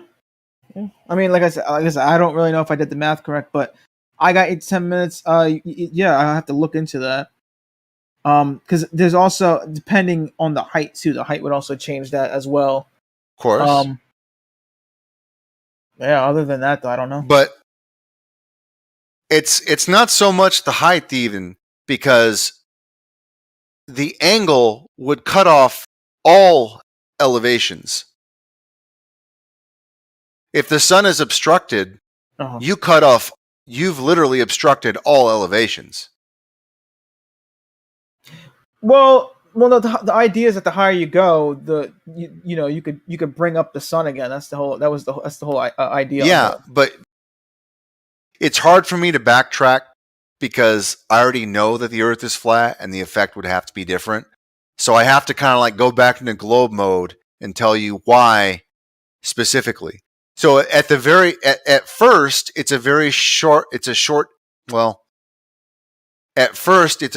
Yeah. I mean, like I said, I don't really know if I did the math correct, but I got 8 to 10 minutes. Yeah, I have to look into that. Because there's also, depending on the height too, the height would also change that as well. Of course. Yeah. Other than that, though, I don't know. But it's not so much the height even, because the angle would cut off all elevations. If the sun is obstructed, you've literally obstructed all elevations. Well, no, the idea is that the higher you go, you could bring up the sun again. That's the whole idea. Yeah, but it's hard for me to backtrack because I already know that the Earth is flat and the effect would have to be different. So I have to kind of like go back into globe mode and tell you why specifically. So at first it's a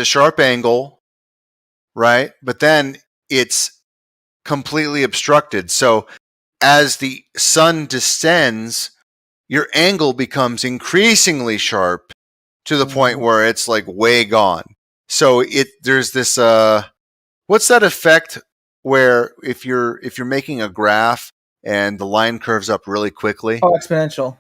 sharp angle, right? But then it's completely obstructed. So as the sun descends, your angle becomes increasingly sharp to the point where it's like way gone. So there's this what's that effect where if you're making a graph and the line curves up really quickly? Oh, exponential.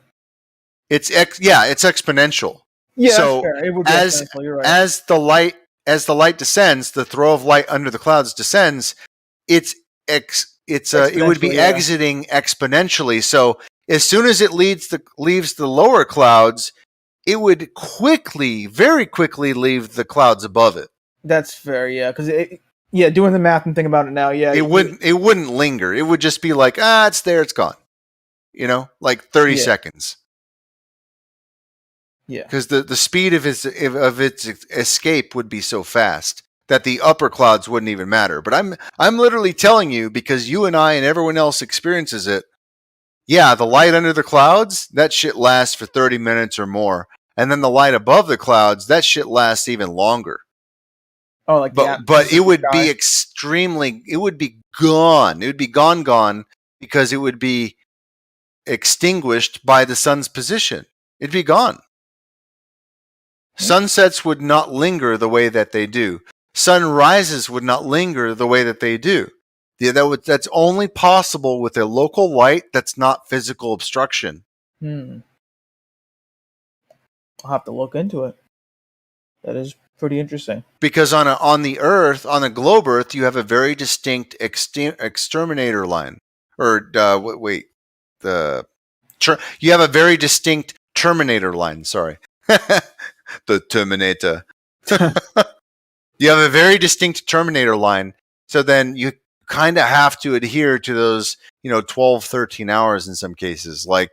It's exponential. Yeah, so that's fair. It would be exponential. You're right. As the light descends, the throw of light under the clouds descends. It would be exiting exponentially. So as soon as it leaves the lower clouds, it would very quickly leave the clouds above it. That's fair, yeah. Because doing the math and thinking about it now, yeah, it wouldn't linger. It would just be like, it's there, it's gone. Like 30 seconds. Yeah, because the speed of its escape would be so fast that the upper clouds wouldn't even matter. But I'm literally telling you, because you and I and everyone else experiences it. Yeah, the light under the clouds, that shit lasts for 30 minutes or more. And then the light above the clouds, that shit lasts even longer. Oh, like but it would be extremely. It would be gone. It would be gone because it would be extinguished by the sun's position. It'd be gone. Sunsets would not linger the way that they do. Sunrises would not linger the way that they do. That's only possible with a local light that's not physical obstruction. I'll have to look into it. That is pretty interesting. Because on the Earth, on the globe Earth, you have a very distinct exterminator line. Or you have a very distinct terminator line. Sorry. The Terminator. You have a very distinct terminator line. So then you kind of have to adhere to those, 12, 13 hours in some cases. Like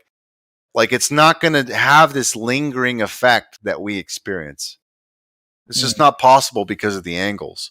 it's not going to have this lingering effect that we experience. It's just not possible because of the angles.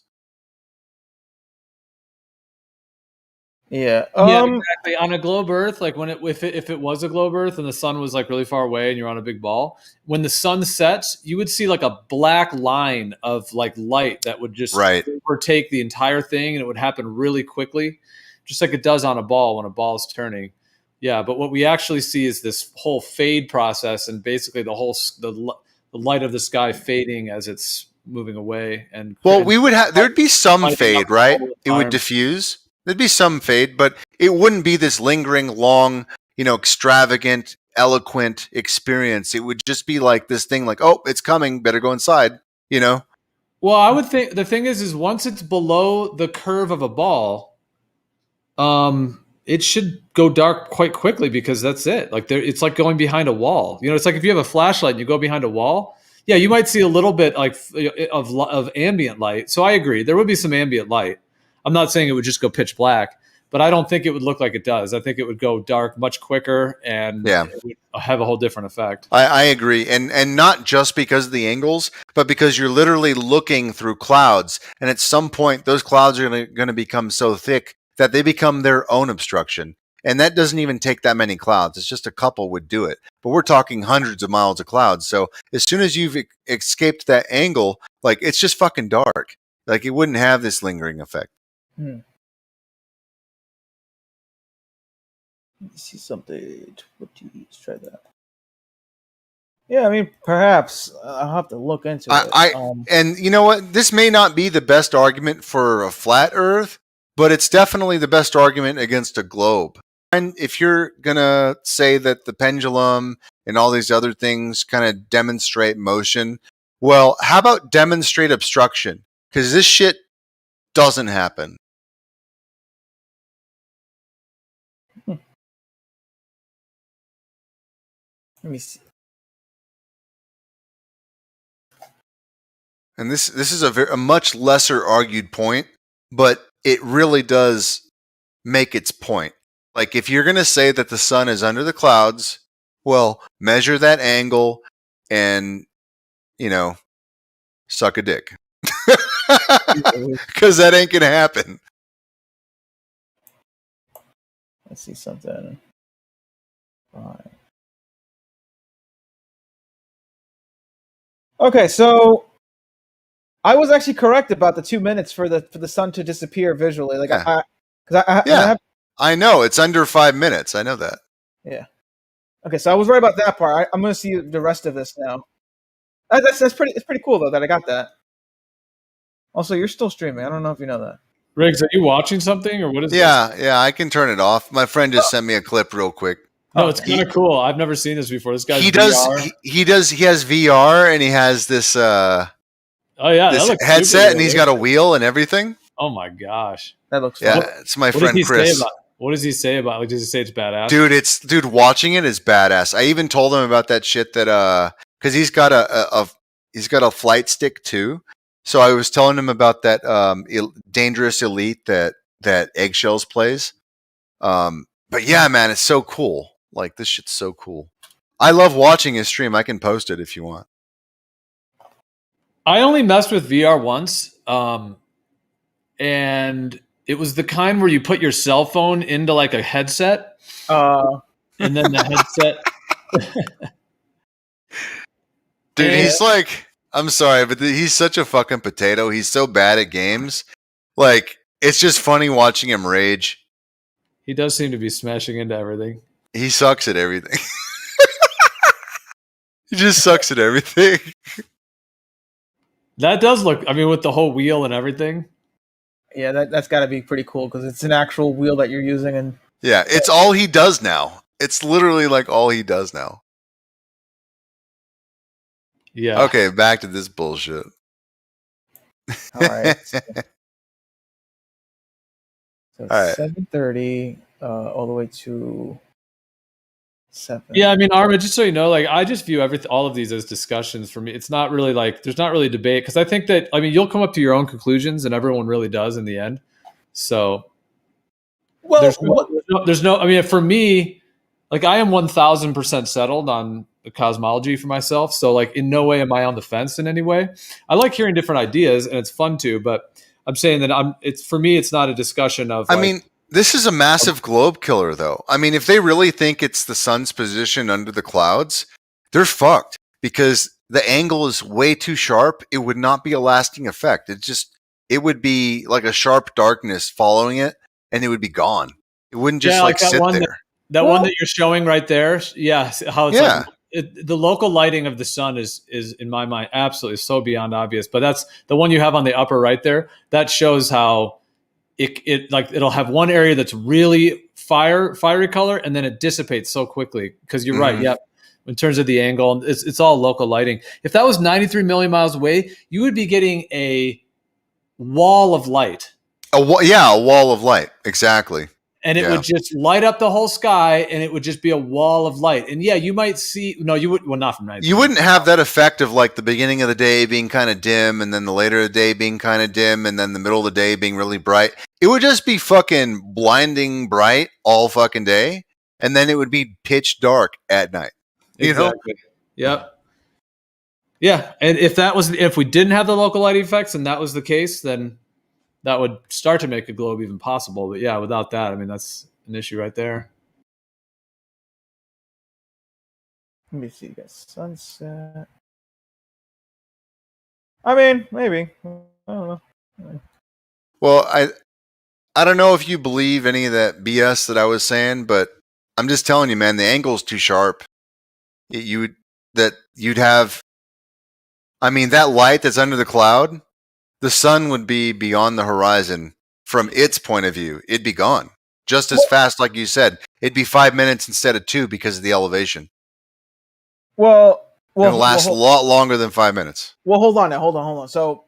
Yeah. Yeah, exactly. On a globe Earth, like if it was a globe Earth and the sun was like really far away and you're on a big ball, when the sun sets, you would see like a black line of like light that would just overtake the entire thing, and it would happen really quickly, just like it does on a ball when a ball is turning. Yeah, but what we actually see is this whole fade process, and basically the light of the sky fading as it's moving away. And there'd be some fade, right? It would diffuse. There'd be some fade, but it wouldn't be this lingering, long, extravagant, eloquent experience. It would just be like this thing like, oh, it's coming, better go inside, Well, I would think the thing is once it's below the curve of a ball, it should go dark quite quickly because that's it. Like it's like going behind a wall. It's like if you have a flashlight and you go behind a wall, yeah, you might see a little bit like of ambient light. So I agree. There would be some ambient light. I'm not saying it would just go pitch black, but I don't think it would look like it does. I think it would go dark much quicker, and it would have a whole different effect. I agree. And not just because of the angles, but because you're literally looking through clouds. And at some point, those clouds are going to become so thick that they become their own obstruction. And that doesn't even take that many clouds. It's just a couple would do it. But we're talking hundreds of miles of clouds. So as soon as you've escaped that angle, like it's just fucking dark. Like it wouldn't have this lingering effect. Let me see something. Let's try that. Yeah, I mean, perhaps I'll have to look into it. And you know what? This may not be the best argument for a flat Earth, but it's definitely the best argument against a globe. And if you're gonna say that the pendulum and all these other things kind of demonstrate motion, well, how about demonstrate obstruction? Because this shit doesn't happen. Let me see. And this is a much lesser argued point, but it really does make its point. Like if you're going to say that the sun is under the clouds, well, measure that angle and, suck a dick. Because that ain't going to happen. Let's see something. Fine. Okay, so I was actually correct about the 2 minutes for the sun to disappear visually. Like I know it's under 5 minutes. I know that. Yeah. Okay, so I was right about that part. I'm going to see the rest of this now. That's pretty. It's pretty cool though that I got that. Also, you're still streaming. I don't know if you know that. Riggs, are you watching something or what is this? Yeah, I can turn it off. My friend just sent me a clip real quick. No, it's kind of cool. I've never seen this before. This guy's he VR. He has VR and he has this this headset and he's got a wheel and everything. Oh my gosh. That looks fun. It's my friend Chris. What does he say about it? Like, does he say it's badass? Dude, watching it is badass. I even told him about that shit that because he's got a flight stick too. So I was telling him about that Dangerous Elite that Eggshells plays. But yeah, man, it's so cool. Like this shit's so cool. I love watching his stream. I can post it if you want. I only messed with VR once, and it was the kind where you put your cell phone into like a headset, and then the headset. Dude, he's like I'm sorry, but he's such a fucking potato. He's so bad at games. Like, it's just funny watching him rage. He does seem to be smashing into everything. He sucks at everything. He just sucks at everything. That does look, I mean, with the whole wheel and everything. Yeah, that's got to be pretty cool because it's an actual wheel that you're using. And Yeah, it's all he does now. It's literally like all he does now. Yeah. Okay, back to this bullshit. All right. So All right. 7:30 all the way to 7. Yeah, I mean, Armin, just so you know, like I just view all of these as discussions for me. It's not really like there's not really debate because I think that you'll come up to your own conclusions, and everyone really does in the end. So, well, there's no. I mean, for me, like I am 1,000% settled on the cosmology for myself. So, like, in no way am I on the fence in any way. I like hearing different ideas, and it's fun too. But I'm saying that it's for me, it's not a discussion of. I mean, this is a massive globe killer, though. I mean, if they really think it's the sun's position under the clouds, they're fucked because the angle is way too sharp. It would not be a lasting effect. It would be like a sharp darkness following it, and it would be gone. It wouldn't just like sit there. That one that you're showing right there, yeah, how it's like the local lighting of the sun is in my mind absolutely so beyond obvious. But that's the one you have on the upper right there. That shows how it'll have one area that's really fiery color, and then it dissipates so quickly because you're right. Yep. In terms of the angle, it's all local lighting. If that was 93 million miles away, you would be getting a wall of light. A wall of light. Exactly. And it would just light up the whole sky, and it would just be a wall of light. And yeah, you might see. No, you would. Well, not from 93. You wouldn't have that effect of like the beginning of the day being kind of dim, and then the later of the day being kind of dim, and then the middle of the day being really bright. It would just be fucking blinding bright all fucking day, and then it would be pitch dark at night. You know? Yep. Yeah, and if we didn't have the local lighting effects, and that was the case, then that would start to make a globe even possible. But yeah, without that, I mean, that's an issue right there. Let me see, you got sunset. I mean, maybe. I don't know. Well, I don't know if you believe any of that BS that I was saying, but I'm just telling you, man, the angle's too sharp. You'd have, I mean, that light that's under the cloud, the sun would be beyond the horizon from its point of view. It'd be gone just as fast, like you said. It'd be 5 minutes instead of 2 because of the elevation. Well, it'll last a lot longer than 5 minutes. Well, hold on. So,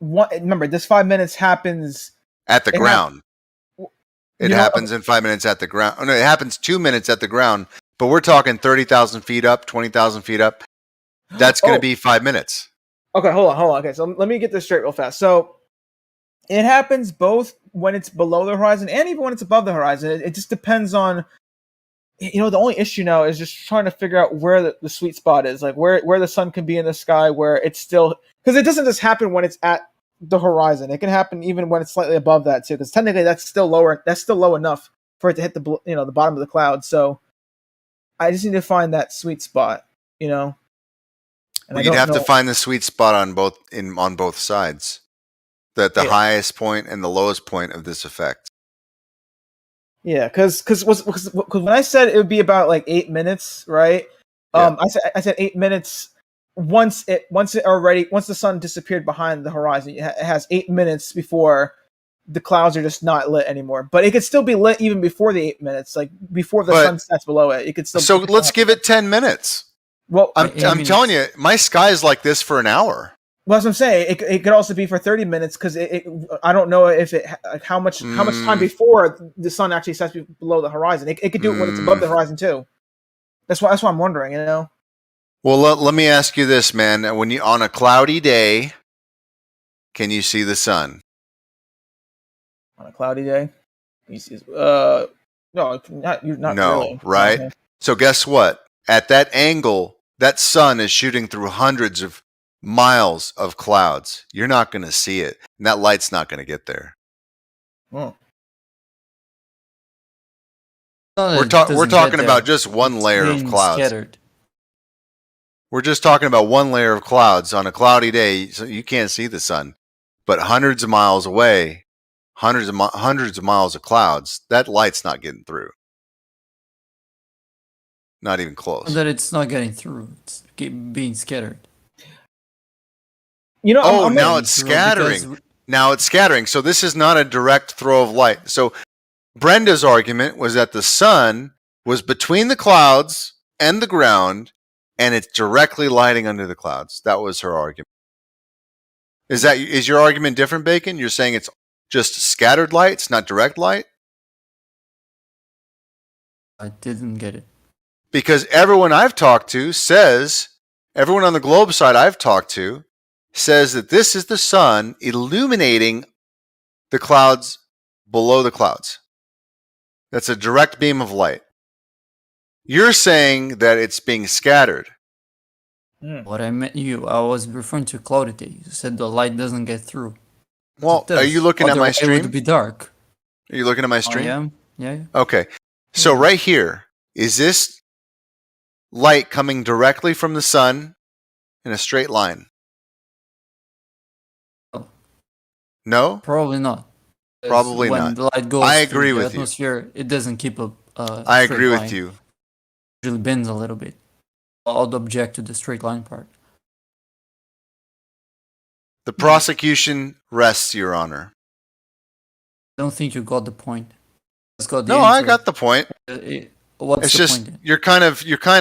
remember, this 5 minutes happens at the ground. It happens in 5 minutes at the ground. Oh, no, it happens 2 minutes at the ground. But we're talking 30,000 feet up, 20,000 feet up. That's going to be 5 minutes. Okay, hold on. Okay, so let me get this straight real fast. So it happens both when it's below the horizon and even when it's above the horizon. It just depends on, the only issue now is just trying to figure out where the sweet spot is, like where the sun can be in the sky, where it's still, because it doesn't just happen when it's at the horizon. It can happen even when it's slightly above that too, because technically that's still lower. That's still low enough for it to hit the bottom of the cloud. So I just need to find that sweet spot, And you'd have to find the sweet spot on both sides, the highest point and the lowest point of this effect. Yeah, because when I said it would be about like 8 minutes, right? Yeah. I said 8 minutes once the sun disappeared behind the horizon. It has 8 minutes before the clouds are just not lit anymore. But it could still be lit even before the 8 minutes, like before the sun sets below it. It could still. So let's give it 10 minutes. Well, I'm telling you, my sky is like this for an hour. Well, that's what I'm saying. It could also be for 30 minutes because I don't know if how much time before the sun actually sets below the horizon. It could do it when it's above the horizon too. That's why I'm wondering. Well, let me ask you this, man. When you on a cloudy day, can you see the sun? On a cloudy day, you see, no, not really. Right? Okay. So guess what? At that angle, that sun is shooting through hundreds of miles of clouds. You're not going to see it, and that light's not going to get there. Oh. We're talking about just one layer of clouds. Scattered. We're just talking about one layer of clouds on a cloudy day, so you can't see the sun. But hundreds of miles away, hundreds of miles of clouds, that light's not getting through. Not even close. That it's not getting through. It's being scattered. You know, now it's scattering. Now it's scattering. So this is not a direct throw of light. So Brenda's argument was that the sun was between the clouds and the ground, and it's directly lighting under the clouds. That was her argument. Is your argument different, Bacon? You're saying it's just scattered light, it's not direct light? I didn't get it. Because everyone I've talked to says, everyone on the globe side I've talked to says that this is the sun illuminating the clouds below the clouds. That's a direct beam of light. You're saying that it's being scattered. What I meant I was referring to cloudity. You said the light doesn't get through. Well, are you looking at my stream? It would be dark. Are you looking at my stream? I am. Yeah. Okay. So right here, is this light coming directly from the sun in a straight line? No? Probably not. Probably when not. The light goes I agree through the with you. atmosphere, it doesn't keep a I agree straight with line. you. It usually bends a little bit. I'll object to the straight line part. The prosecution rests, Your Honor. I don't think you got the point. No, I got the point. What's It's the just point? you're kind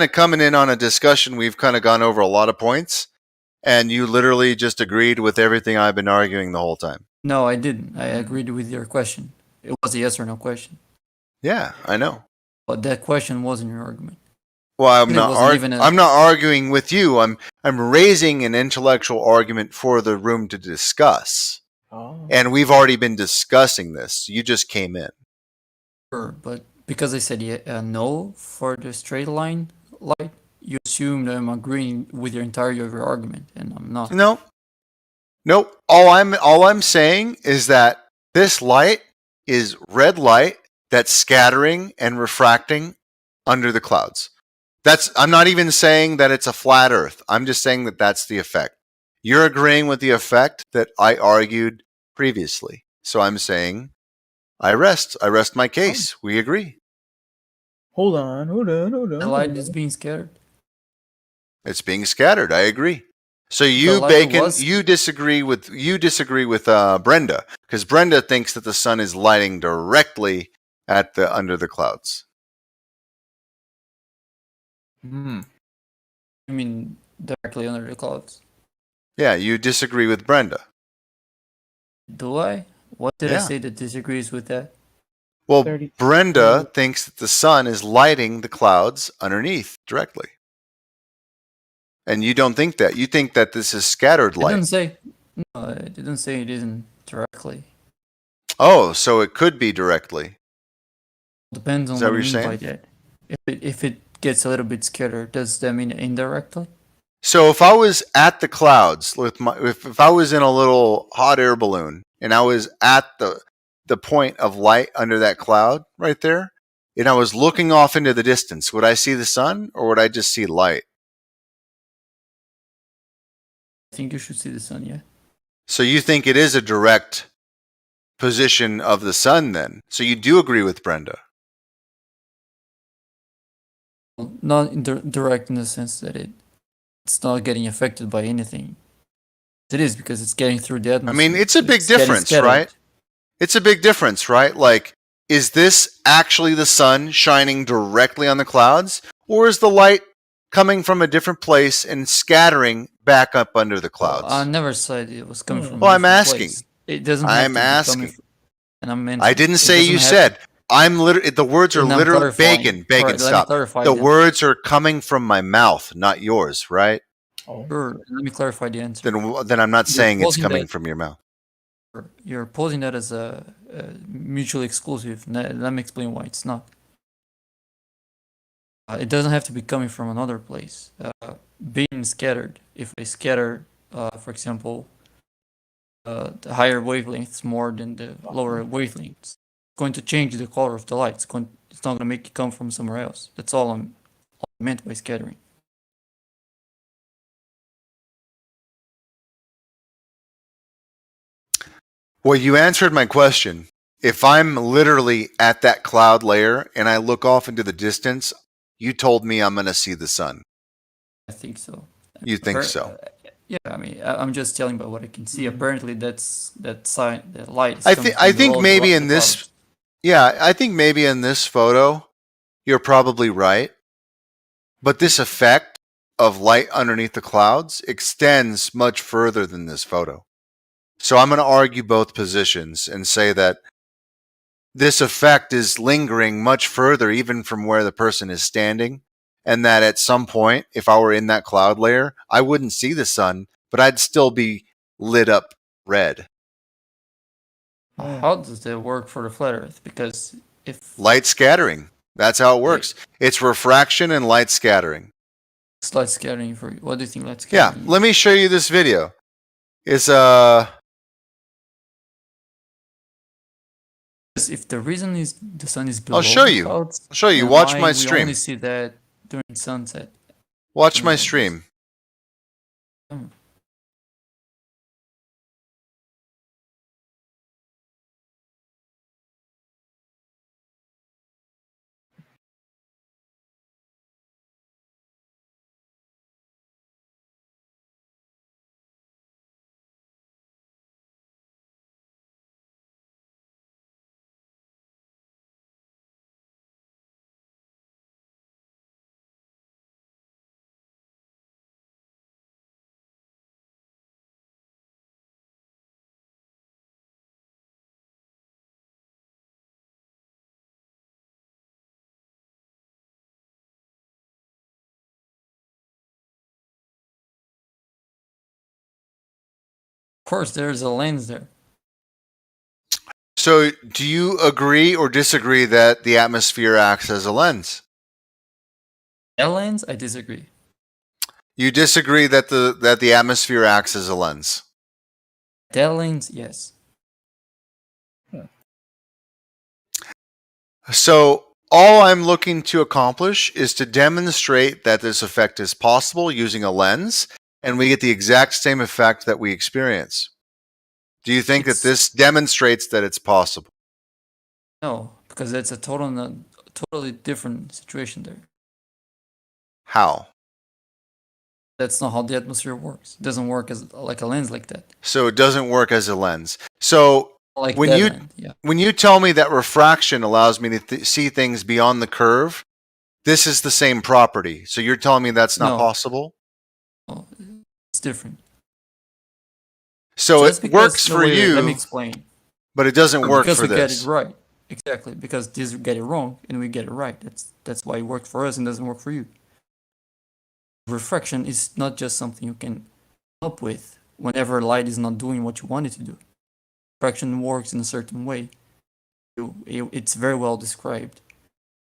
of coming in on a discussion. We've kind of gone over a lot of points, and you literally just agreed with everything I've been arguing the whole time. No, I didn't. I agreed with your question. It was a yes or no question. Yeah, I know. But that question wasn't your argument. Well, I'm It not. wasn't even a- I'm not arguing with you. I'm raising an intellectual argument for the room to discuss. Oh. And we've already been discussing this. You just came in. Sure, but because I said no for the straight line light, you assume that I'm agreeing with your entirety of your argument, and I'm not. No. Nope. All I'm saying is that this light is red light that's scattering and refracting under the clouds. I'm not even saying that it's a flat earth. I'm just saying that that's the effect. You're agreeing with the effect that I argued previously. So I'm saying I rest my case. We agree. Hold on. The light is being scattered. It's being scattered. I agree. So you, light Bacon, was- you disagree with Brenda, because Brenda thinks that the sun is lighting directly at the under the clouds. I mean, directly under the clouds. Yeah, you disagree with Brenda. Do I? What did I Yeah. say that disagrees with that? Well, 30. Brenda thinks that the sun is lighting the clouds underneath directly. And you don't think that. You think that this is scattered I light. didn't say. No, I didn't say it isn't directly. Oh, so it could be directly. Depends on Is that what what you you're mean by that. If it gets a little bit scattered, does that mean indirectly? So if I was at the clouds with if I was in a little hot air balloon and I was at the point of light under that cloud right there, and I was looking off into the distance, would I see the sun or would I just see light? I think you should see the sun, yeah. So you think it is a direct position of the sun then? So you do agree with Brenda? Not direct in the sense that it's not getting affected by anything. It is because it's getting through the I atmosphere. mean, it's a big getting difference, scattered. right? It's a big difference, right? Like, is this actually the sun shining directly on the clouds? Or is the light coming from a different place and scattering back up under the clouds? I never said it was coming from. Well, a I'm different asking. place. It doesn't. Have I'm to be asking. coming from, and I'm mentioning. I didn't it say you doesn't have said. I'm literally, the words are And I'm literally, clarifying. Bacon, Alright, let me stop. clarify The then. words are coming from my mouth, not yours, right? Sure. Let me clarify the answer. Then I'm not You're saying it's posing coming that- from your mouth. You're posing that as a mutually exclusive. Let me explain why it's not. It doesn't have to be coming from another place. Being scattered. If I scatter, for example, the higher wavelengths more than the lower wavelengths, it's going to change the color of the light. It's not going to make it come from somewhere else. That's all I meant by scattering. Well, you answered my question. If I'm literally at that cloud layer and I look off into the distance, you told me I'm going to see the sun. I think so. You think so? Yeah, I mean, I'm just telling about what I can see. Apparently, that light. Is I think maybe in this, yeah, I think maybe in this photo, you're probably right. But this effect of light underneath the clouds extends much further than this photo. So I'm going to argue both positions and say that this effect is lingering much further even from where the person is standing, and that at some point, if I were in that cloud layer, I wouldn't see the sun, but I'd still be lit up red. How does that work for the flat Earth? Because if light scattering, that's how it works. It's refraction and light scattering. It's light scattering for you. What do you think light Yeah, scattering? let me show you this video. It's If the reason is the sun is below I'll show the you. clouds, I'll show you. then Watch why my we stream. only see that during sunset. Watch my stream. Oh. Of course, there's a lens there. So, do you agree or disagree that the atmosphere acts as a lens? That lens, I disagree. You disagree that the atmosphere acts as a lens? That lens, yes. So, all I'm looking to accomplish is to demonstrate that this effect is possible using a lens, and we get the exact same effect that we experience. Do you think that this demonstrates that it's possible? No, because it's a totally different situation there. How? That's not how the atmosphere works. It doesn't work as like a lens like that. So it doesn't work as a lens. So Like when that you lens, yeah. when you tell me that refraction allows me to see things beyond the curve, this is the same property. So you're telling me that's not No. possible? No, it's different. So Just it because- works no, for wait, you, let me explain. but it doesn't work because for we this. get it right. Exactly, because this get it wrong and we get it right. That's why it worked for us and doesn't work for you. Refraction is not just something you can come up with whenever light is not doing what you want it to do. Refraction works in a certain way. It's very well described.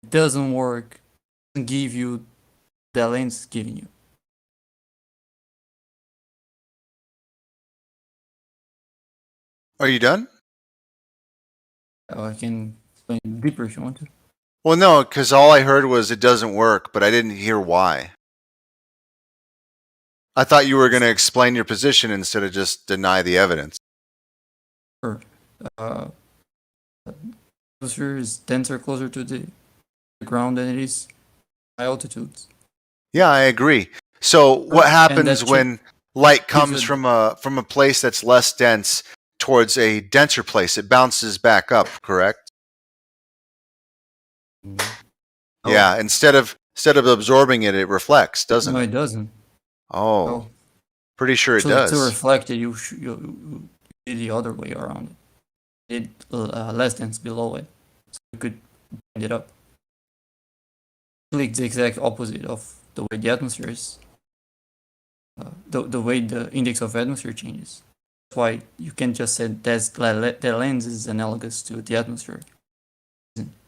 It doesn't work, doesn't give you the lens is giving you. Are you done? I can explain deeper if you want to. Well, no, because all I heard was it doesn't work, but I didn't hear why. I thought you were going to explain your position instead of just deny the evidence. Sure. Atmosphere is denser closer to the ground than it is high altitudes. Yeah, I agree. So what And happens that when light gives comes it- from a place that's less dense towards a denser place? It bounces back up, correct? Yeah, instead of absorbing it, it reflects, doesn't No, it? it doesn't. Oh, No. pretty sure it Actually, to does. reflect it, you do the other way around it. Less dense below it, so you could bend it up. Actually, it's the exact opposite of the way the atmosphere is. The way the index of atmosphere changes. That's why you can just say that lens is analogous to the atmosphere.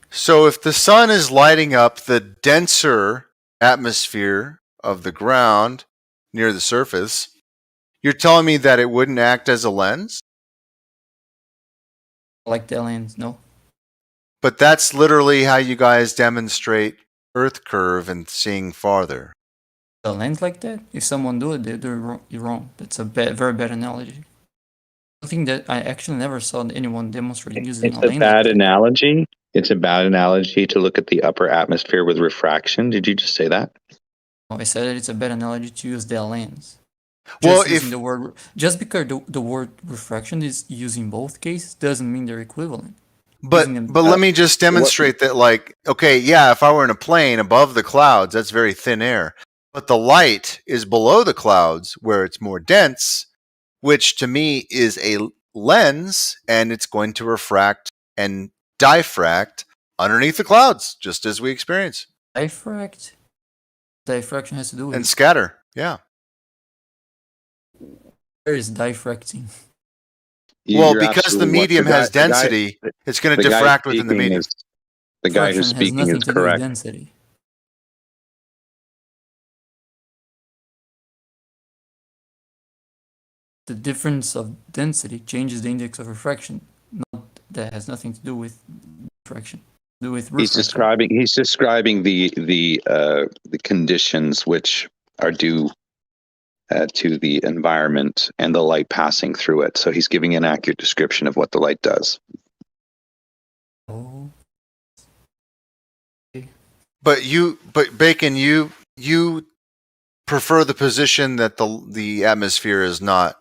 So if the sun is lighting up the denser atmosphere of the ground near the surface, you're telling me that it wouldn't act as a lens? Like the lens, no. But that's literally how you guys demonstrate Earth curve and seeing farther. The lens like that, if someone do it, they do it wrong. That's a very bad analogy. I think that I actually never saw anyone demonstrating using It's a a lane bad like that. analogy. It's a bad analogy to look at the upper atmosphere with refraction. Did you just say that? No, I said that it's a bad analogy to use their lens. Well, Just using the word, just because the word refraction is used in both cases doesn't mean they're equivalent. But let me just demonstrate that, like, okay, yeah, if I were in a plane above the clouds, that's very thin air. But the light is below the clouds where it's more dense, which to me is a lens, and it's going to refract and diffract underneath the clouds, just as we experience. Diffract? Diffraction has to do with... And scatter, yeah. Where is diffracting? Well, because the medium has density, it's going to diffract within the medium. The guy who's speaking is correct. Density. The difference of density changes the index of refraction. That has nothing to do with diffraction. He's describing the conditions which are due to the environment and the light passing through it. So he's giving an accurate description of what the light does. Oh. But Bacon, you prefer the position that the atmosphere is not.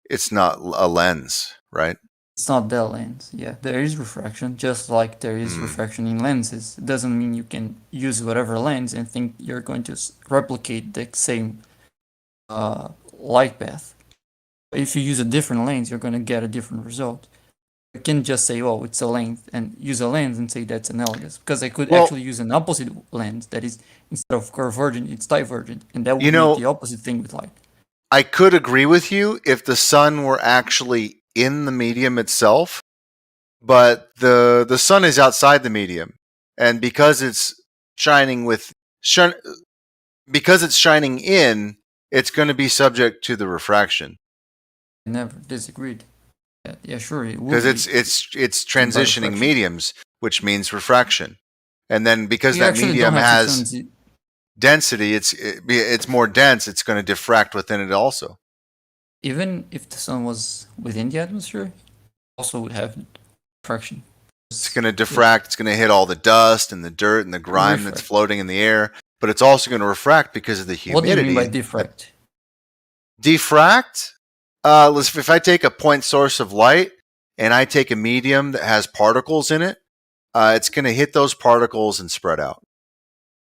It's not a lens, right? It's not the lens. Yeah, there is refraction, just like there is refraction in lenses. It doesn't mean you can use whatever lens and think you're going to replicate the same light path. If you use a different lens, you're going to get a different result. You can just say, oh, it's a length, and use a lens and say that's analogous. Because I could actually use an opposite lens that is, instead of convergent, it's divergent. And that would be the opposite thing with light. I could agree with you if the sun were actually in the medium itself, but the sun is outside the medium. And because it's shining in, it's going to be subject to the refraction. I never disagreed. Yeah, sure. Because it's transitioning mediums, which means refraction. And then because that medium has density, it's more dense, it's going to diffract within it also. Even if the sun was within the atmosphere, it also would have diffraction. It's going to diffract, it's going to hit all the dust and the dirt and the grime that's floating in the air, but it's also going to refract because of the humidity. What do you mean by diffract? Diffract? If I take a point source of light and I take a medium that has particles in it, it's going to hit those particles and spread out.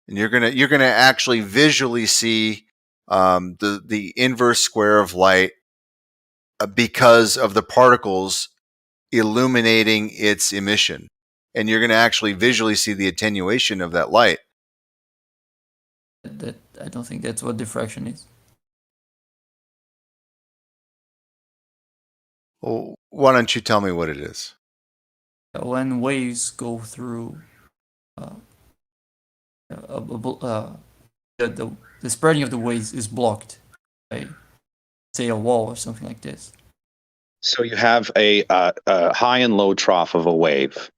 And you're gonna actually visually see the inverse square of light because of the particles illuminating its emission, and you're gonna actually visually see the attenuation of that light. I don't think that's what diffraction is. Well, why don't you tell me what it is? When waves go through the spreading of the waves is blocked by, say, a wall or something like this. So you have a high and low trough of a wave,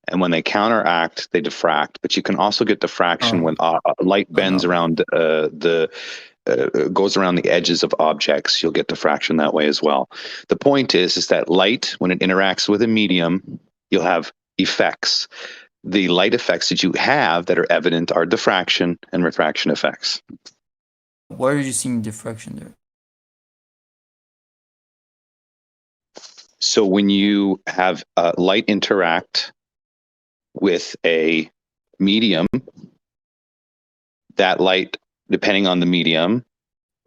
and when they counteract, they diffract. But you can also get diffraction when light bends around goes around the edges of objects. You'll get diffraction that way as well. The point is that light, when it interacts with a medium, you'll have effects. The light effects that you have that are evident are diffraction and refraction effects. Where are you seeing diffraction there? So when you have light interact with a medium, that light, depending on the medium,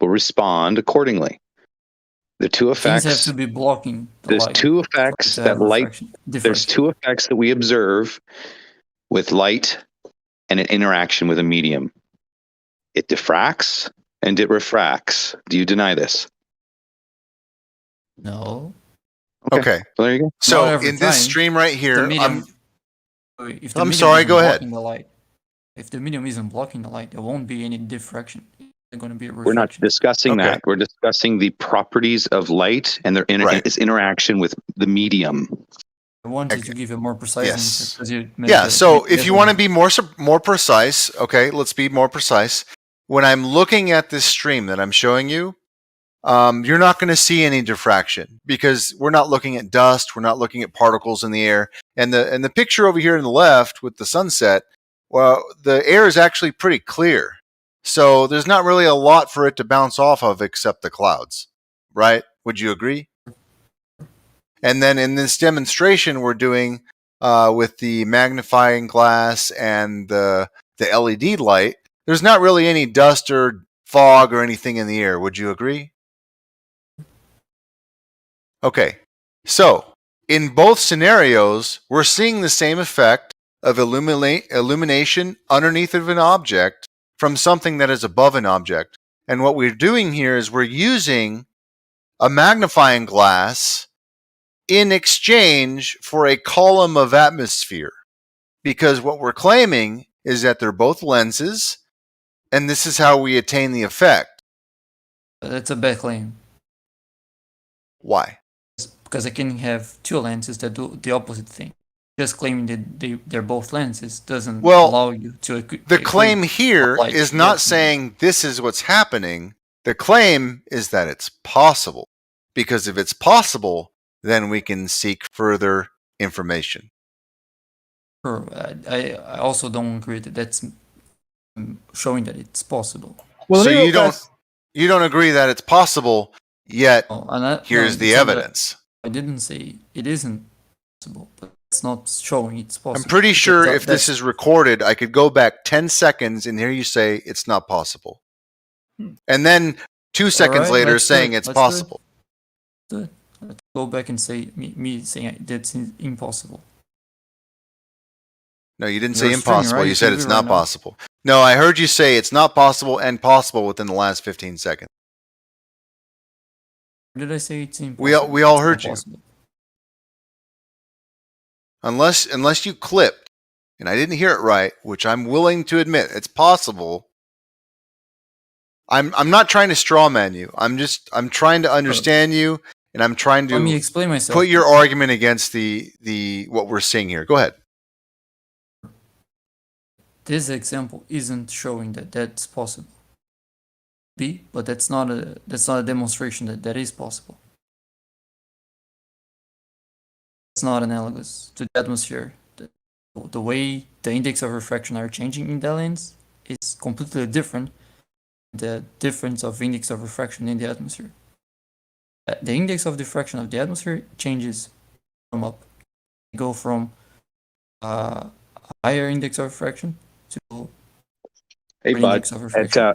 will respond accordingly. The two effects have to be blocking the there's light. two effects that light. There's two effects that we observe with light and an interaction with a medium. It diffracts and it refracts. Do you deny this? No. Okay. Well, there you go. So in this stream right here, if the I'm medium sorry, isn't go ahead. blocking the light, if the medium isn't blocking the light, there won't be any diffraction. There's going to be a refraction. We're not discussing that. We're discussing the properties of light and their its interaction with the medium. I wanted to give a more precise answer because you so if you want to be more precise, okay, let's be more precise. When I'm looking at this stream that I'm showing you, you're not going to see any diffraction because we're not looking at dust. We're not looking at particles in the air. And the picture over here on the left with the sunset, well, the air is actually pretty clear. So there's not really a lot for it to bounce off of except the clouds, right? Would you agree? And then in this demonstration we're doing with the magnifying glass and the LED light, there's not really any dust or fog or anything in the air. Would you agree? Okay, so in both scenarios, we're seeing the same effect of illumination underneath of an object from something that is above an object. And what we're doing here is we're using a magnifying glass in exchange for a column of atmosphere. Because what we're claiming is that they're both lenses, and this is how we attain the effect. That's a bad claim. Why? Because I can have two lenses that do the opposite thing. Just claiming that they're both lenses doesn't allow you to. The claim here is not saying this is what's happening. The claim is that it's possible. Because if it's possible, then we can seek further information. Sure. I also don't agree that that's showing that it's possible. Well, so you don't agree that it's possible, yet here's the evidence. I didn't say it isn't possible, but it's not showing it's possible. I'm pretty sure if this is recorded, I could go back 10 seconds and hear you say it's not possible. And then 2 seconds later saying it's possible. Let's go back and say me saying that's impossible. No, you didn't say impossible. Right? You said it's not possible. No, I heard you say it's not possible and possible within the last 15 seconds. Did I say it's impossible? We all heard you. Unless you clipped, and I didn't hear it right, which I'm willing to admit, it's possible. I'm not trying to strawman you. I'm trying to understand you, and I'm trying to let me explain myself. Put your argument against the what we're seeing here. Go ahead. This example isn't showing that that's possible. But that's not a demonstration that is possible. It's not analogous to the atmosphere. The way the index of refraction are changing in the lens is completely different. The difference of index of refraction in the atmosphere. The index of diffraction of the atmosphere changes from up. You go from a higher index of refraction to hey, bud,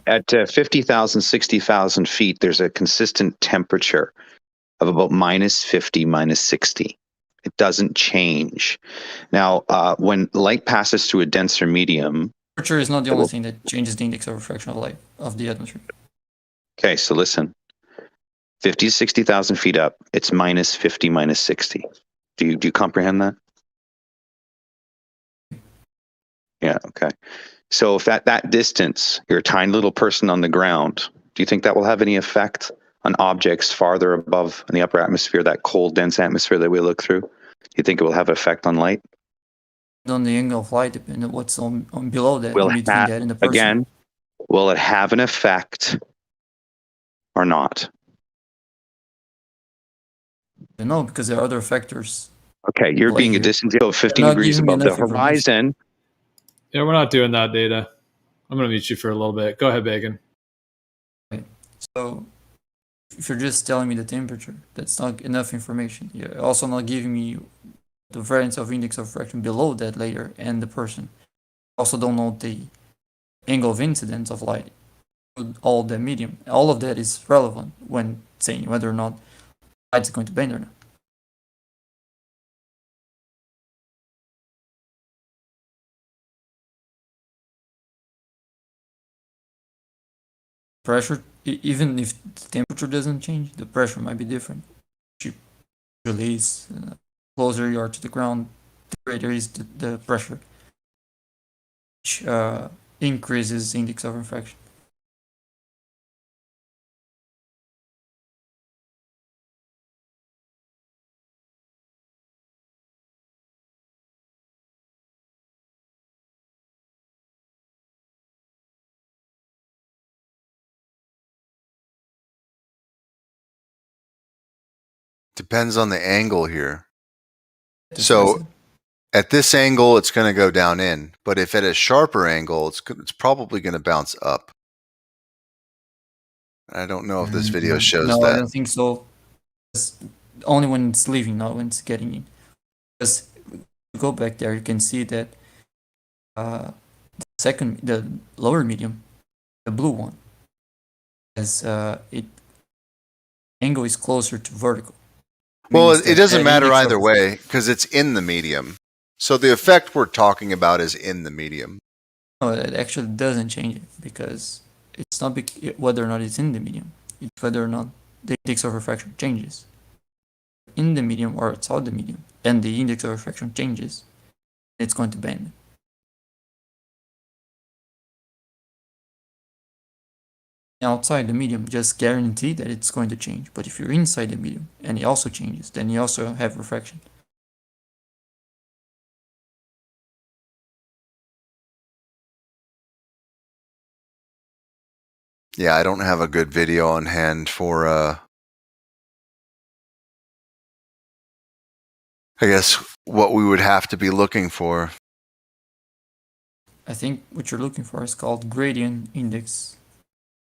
at 50,000, 60,000 feet, there's a consistent temperature of about minus 50, minus 60. It doesn't change. Now, when light passes through a denser medium... Temperature is not the only thing that changes the index of refraction of light, of the atmosphere. Okay, so listen. 50 to 60,000 feet up, it's minus 50, minus 60. Do you comprehend that? Yeah, okay. So if at that distance, you're a tiny little person on the ground, do you think that will have any effect on objects farther above in the upper atmosphere, that cold, dense atmosphere that we look through? Do you think it will have effect on light? On the angle of light, depending on what's on below that, will between that and the person. Again, will it have an effect or not? No, because there are other factors. Okay, you're being a distance of 15 degrees above the horizon. Yeah, we're not doing that, Data. I'm going to mute you for a little bit. Go ahead, Bacon. Right. So, if you're just telling me the temperature, that's not enough information. You're also not giving me the variance of index of refraction below that layer and the person. Also don't know the angle of incidence of light, all the medium. All of that is relevant when saying whether or not light is going to bend or not. Pressure, even if the temperature doesn't change, the pressure might be different. Release, closer you are to the ground, the greater is the pressure, which increases index of refraction. Depends on the angle here. So at this angle, it's going to go down in, but if at a sharper angle, it's probably going to bounce up. I don't know if this video shows no, that. I don't think so. It's only when it's leaving, not when it's getting in. Because if you go back there, you can see that the lower medium, the blue one, as angle is closer to vertical. Well, it doesn't matter either way because it's in the medium. So the effect we're talking about is in the medium. No, it actually doesn't change it because it's not whether or not it's in the medium. It's whether or not the index of refraction changes. In the medium or outside the medium, and the index of refraction changes, it's going to bend. Outside the medium, just guarantee that it's going to change. But if you're inside the medium and it also changes, then you also have refraction. Yeah, I don't have a good video on hand for, I guess, what we would have to be looking for. I think what you're looking for is called gradient index.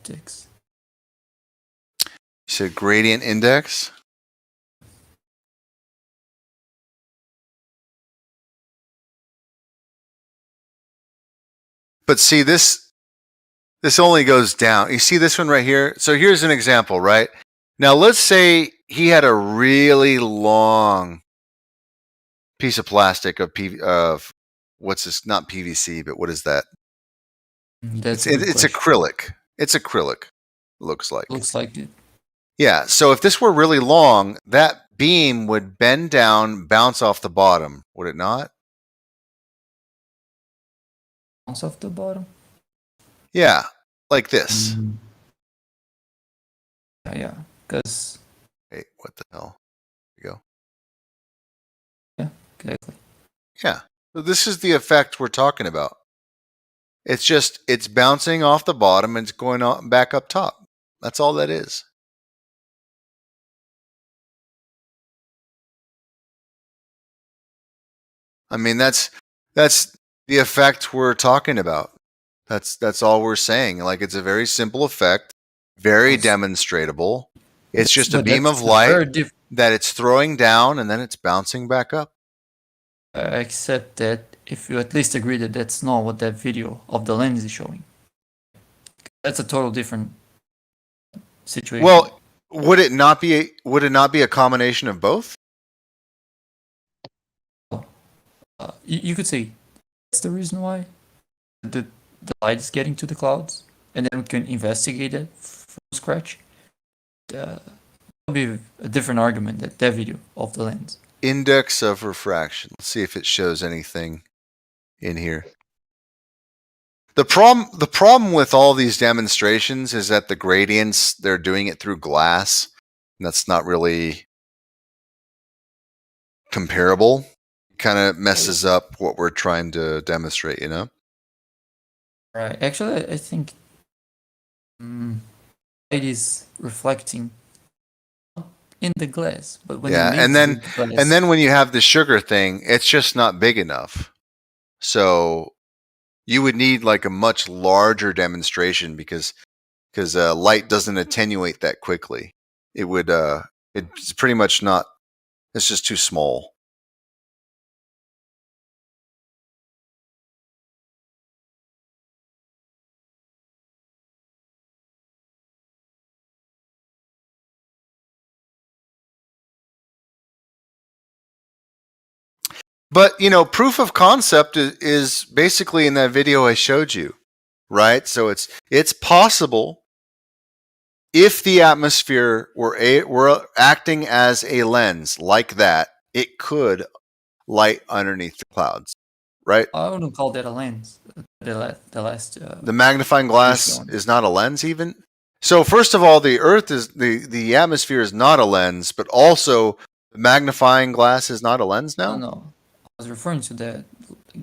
You said gradient index? But see, this only goes down. You see this one right here? So here's an example, right? Now let's say he had a really long piece of plastic of what's this? Not PVC, but what is that? It's acrylic. It's acrylic. Looks like. Looks like it. Yeah. So if this were really long, that beam would bend down, bounce off the bottom, would it not? Bounce off the bottom. Yeah, like this. Yeah, because. Wait, what the hell? Here we go. Yeah, exactly. Yeah. So this is the effect we're talking about. It's bouncing off the bottom and it's going on back up top. That's all that is. I mean, that's the effect we're talking about. That's all we're saying. Like, it's a very simple effect, very demonstratable. It's just a beam of light that it's throwing down and then it's bouncing back up. Except that if you at least agree that that's not what that video of the lens is showing. That's a total different situation. Well, would it not be a combination of both? You could say that's the reason why the light is getting to the clouds, and then we can investigate it from scratch. That'll be a different argument that video of the lens. Index of refraction. Let's see if it shows anything in here. The problem with all these demonstrations is that the gradients, they're doing it through glass, and that's not really comparable. Kind of messes up what we're trying to demonstrate, you know? Right. Actually, I think it is reflecting in the glass, but when and then when you have the sugar thing, it's just not big enough. So you would need like a much larger demonstration because light doesn't attenuate that quickly. It would it's pretty much not. It's just too small. But, you know, proof of concept is basically in that video I showed you, right? So it's possible if the atmosphere were acting as a lens like that, it could light underneath the clouds, right? I wouldn't call that a lens. The magnifying glass is not a lens even. So first of all, the Earth is the atmosphere is not a lens, but also the magnifying glass is not a lens now. No. I was referring to that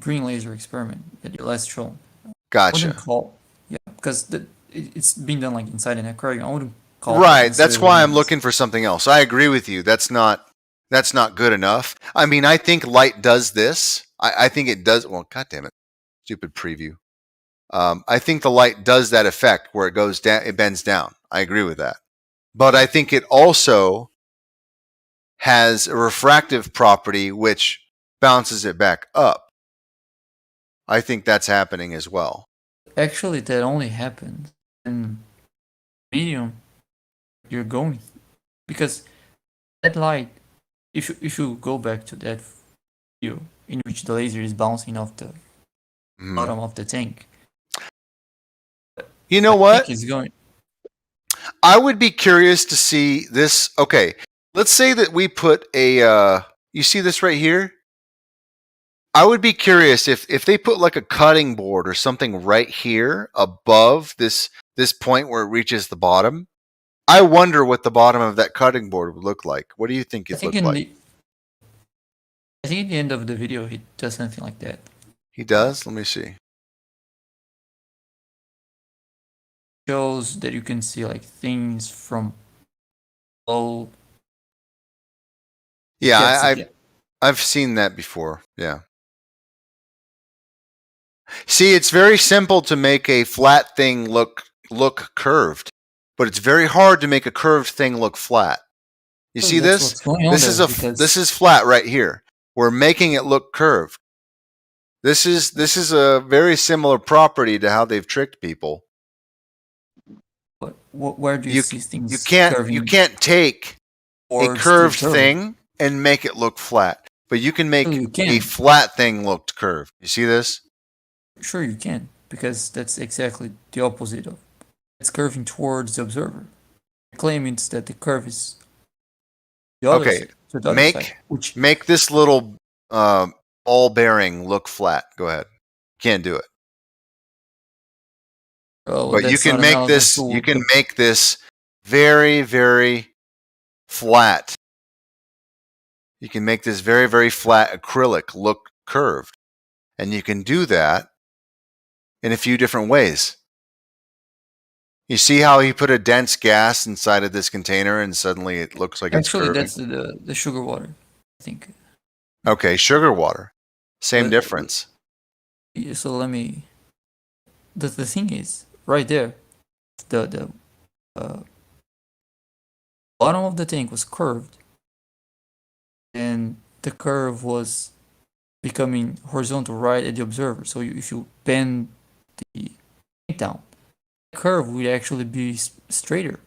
green laser experiment that you last shown. Gotcha. Because it's being done like inside an aquarium. I wouldn't call right. That's why I'm looking for something else. I agree with you. That's not that's not good enough. I mean, I think light does this. I think it does. Well, God damn it. Stupid preview. I think the light does that effect where it goes down, it bends down. I agree with that. But I think it also has a refractive property which bounces it back up. I think that's happening as well. Actually, that only happens in medium you're going, because that light, if you go back to that view in which the laser is bouncing off the bottom of the tank, you know what? Is going. I would be curious to see this. Okay, let's say that we put a. You see this right here? I would be curious if they put like a cutting board or something right here above this point where it reaches the bottom. I wonder what the bottom of that cutting board would look like. What do you think it look like? I think at the end of the video he does something like that. He does? Let me see. Shows that you can see like things from below. Yeah, I've seen that before. Yeah. See, it's very simple to make a flat thing look curved, but it's very hard to make a curved thing look flat. You see this? This is flat right here. We're making it look curved. This is a very similar property to how they've tricked people. Where do you see things? You can't take a curved thing and make it look flat, but you can make a flat thing look curved. You see this? Sure, you can, because that's exactly the opposite of it's curving towards the observer. The claim is that the curve is the other side, to the other side, make this little ball bearing look flat. Go ahead. Can't do it. But you can make this. You can make this very, very flat. You can make this very, very flat acrylic look curved, and you can do that in a few different ways. You see how he put a dense gas inside of this container, and suddenly it looks like it's curving? That's the sugar water, I think. Okay, sugar water, same difference. So let me. The thing is right there. The bottom of the tank was curved, and the curve was becoming horizontal right at the observer. So if you bend the tank down, the curve would actually be straighter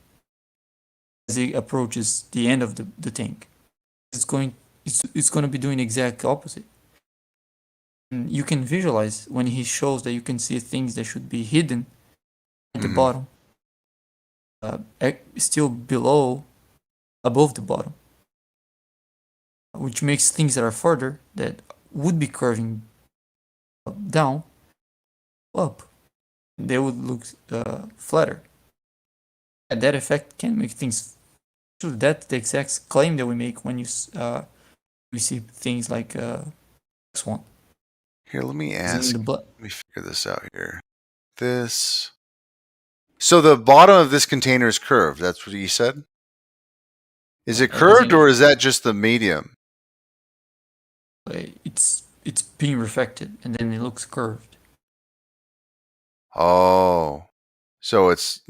as it approaches the end of the tank. It's going to be doing the exact opposite. And you can visualize when he shows that you can see things that should be hidden at the bottom, still above the bottom, which makes things that are further that would be curving down up. They would look flatter. And that effect can make things. So that's the exact claim that we make when you see things like this one. Here, let me ask. Let me figure this out here. This. So the bottom of this container is curved. That's what you said? Is it curved or is that just the medium? It's being reflected and then it looks curved. Oh. So it's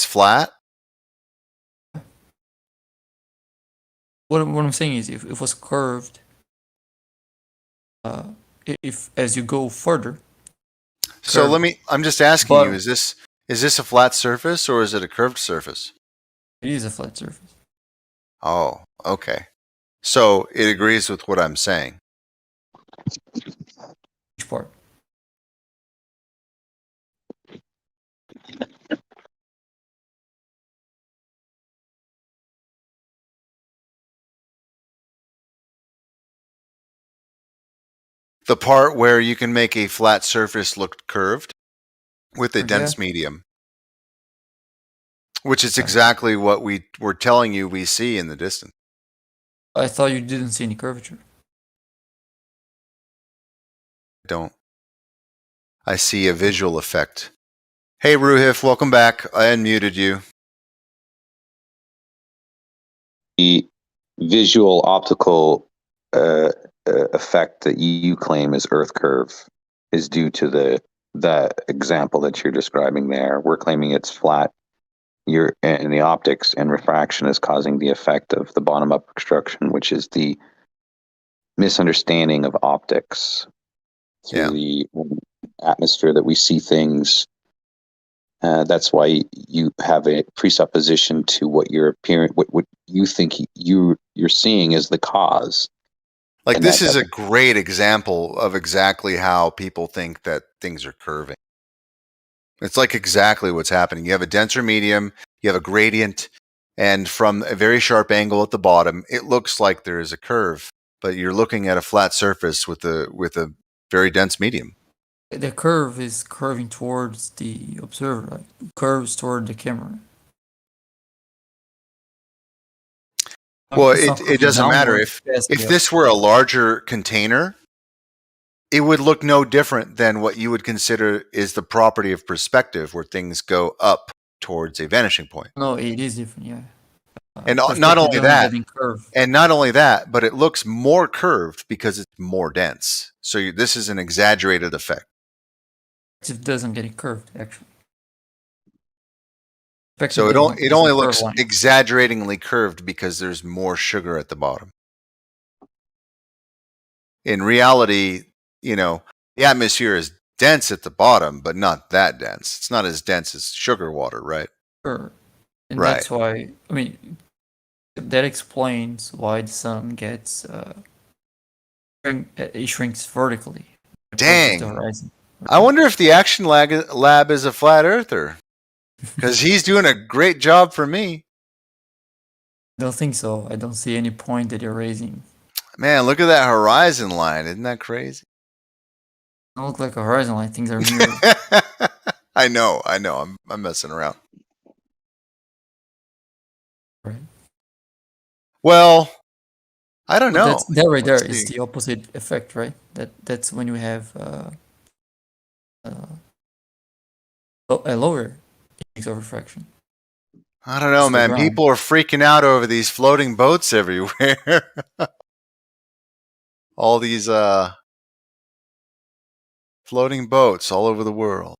flat? What I'm saying is if it was curved, if as you go further. So I'm just asking you, is this a flat surface or is it a curved surface? It is a flat surface. Oh, okay. So it agrees with what I'm saying. Which part? The part where you can make a flat surface look curved with a dense medium. Which is exactly what we were telling you we see in the distance. I thought you didn't see any curvature. I see a visual effect. Hey, Ruhif, welcome back. I unmuted you. visual optical effect that you claim is Earth curve is due to the example that you're describing there. We're claiming it's flat. And the optics and refraction is causing the effect of the bottom-up obstruction, which is the misunderstanding of optics through the atmosphere that we see things. That's why you have a presupposition to what what you think you're seeing as the cause. Like, And this is a great example of exactly how people think that things are curving. It's like exactly what's happening. You have a denser medium, you have a gradient, and from a very sharp angle at the bottom, it looks like there is a curve, but you're looking at a flat surface with a very dense medium. The curve is curving towards the observer, like curves toward the camera. Well, it doesn't matter. If this were a larger container, it would look no different than what you would consider is the property of perspective, where things go up towards a vanishing point. No, it is different, yeah. And not only that, but it looks more curved because it's more dense. So this is an exaggerated effect. It doesn't get it curved, actually. So it only looks exaggeratingly curved because there's more sugar at the bottom. In reality, the atmosphere is dense at the bottom, but not that dense. It's not as dense as sugar water, right? Sure. And that's why, that explains why the sun gets, it shrinks vertically. Dang. I wonder if the Action Lab is a flat earther. Because he's doing a great job for me. I don't think so. I don't see any point that you're raising. Man, look at that horizon line. Isn't that crazy? It don't look like a horizon line. Things are mirrored. I know. I'm messing around. Right. Well, I don't know. That right there is the opposite effect, right? That's when you have a lower index of refraction. I don't know, man. People are freaking out over these floating boats everywhere. All these floating boats all over the world.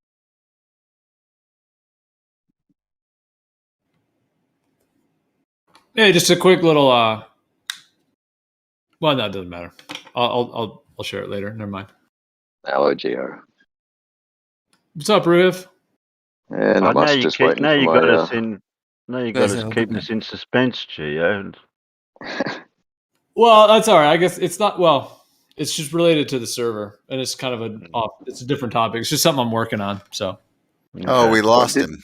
Hey, just a quick little. Well, no, it doesn't matter. I'll share it later. Never mind. Hello, Gio. What's up, Ruth? Yeah, not much. Just waiting now for you my. got us in. Now you got us keeping us in suspense, Gio. Well, that's all right. I guess it's not. Well, it's just related to the server, and it's kind of it's a different topic. It's just something I'm working on. So. Oh, we lost him.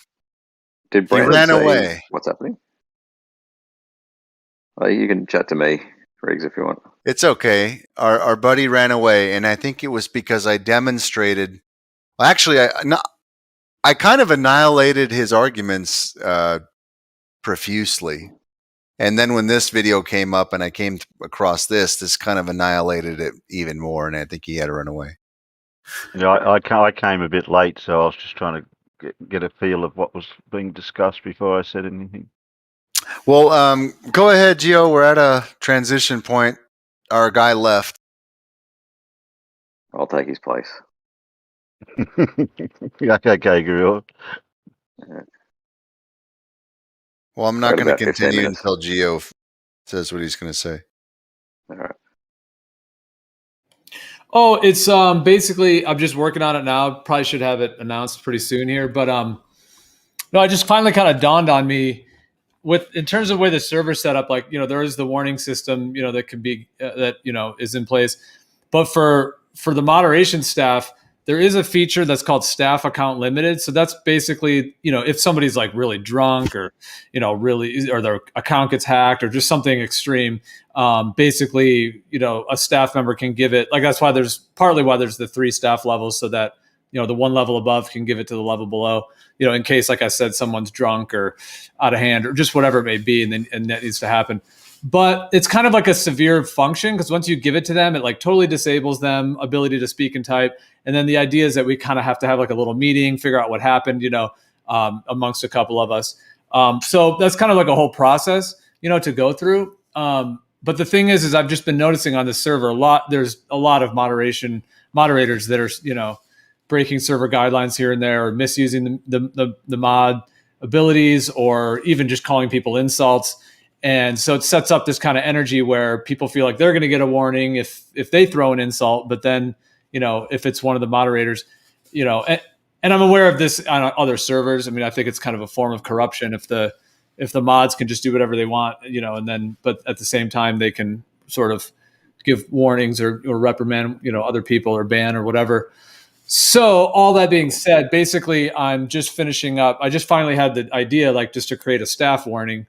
Did Brandon ran away? What's happening? You can chat to me, Riggs, if you want. It's okay. Our buddy ran away, and I think it was because I demonstrated. Well, actually, I kind of annihilated his arguments profusely, and then when this video came up and I came across this kind of annihilated it even more, and I think he had to run away. Yeah, I came a bit late, so I was just trying to get a feel of what was being discussed before I said anything. Well, go ahead, Gio. We're at a transition point. Our guy left. I'll take his place. Okay, Guru. Well, I'm not going to continue until Gio says what he's going to say. All right. Oh, it's basically I'm just working on it now. Probably should have it announced pretty soon here, but no, it just finally kind of dawned on me in terms of the way the server's set up. Like, there is the warning system, that could be that is in place, but for the moderation staff, there is a feature that's called staff account limited. So that's basically, if somebody's like really drunk or, or their account gets hacked or just something extreme, basically, a staff member can give it. Like, that's why there's the 3 staff levels, so that, the one level above can give it to the level below, in case, like I said, someone's drunk or out of hand or just whatever it may be. And that needs to happen. But it's kind of like a severe function, because once you give it to them, it like totally disables them ability to speak and type. And then the idea is that we kind of have to have like a little meeting, figure out what happened, amongst a couple of us. So that's kind of like a whole process, to go through. but the thing is I've just been noticing on this server there's a lot of moderators that are, breaking server guidelines here and there, or misusing the mod abilities, or even just calling people insults. And so it sets up this kind of energy where people feel like they're going to get a warning if they throw an insult, but then, if it's one of the moderators, and I'm aware of this on other servers. I mean, I think it's kind of a form of corruption if the mods can just do whatever they want, but at the same time they can sort of give warnings or reprimand, other people, or ban or whatever. So all that being said, basically I'm just finishing up. I just finally had the idea, just to create a staff warning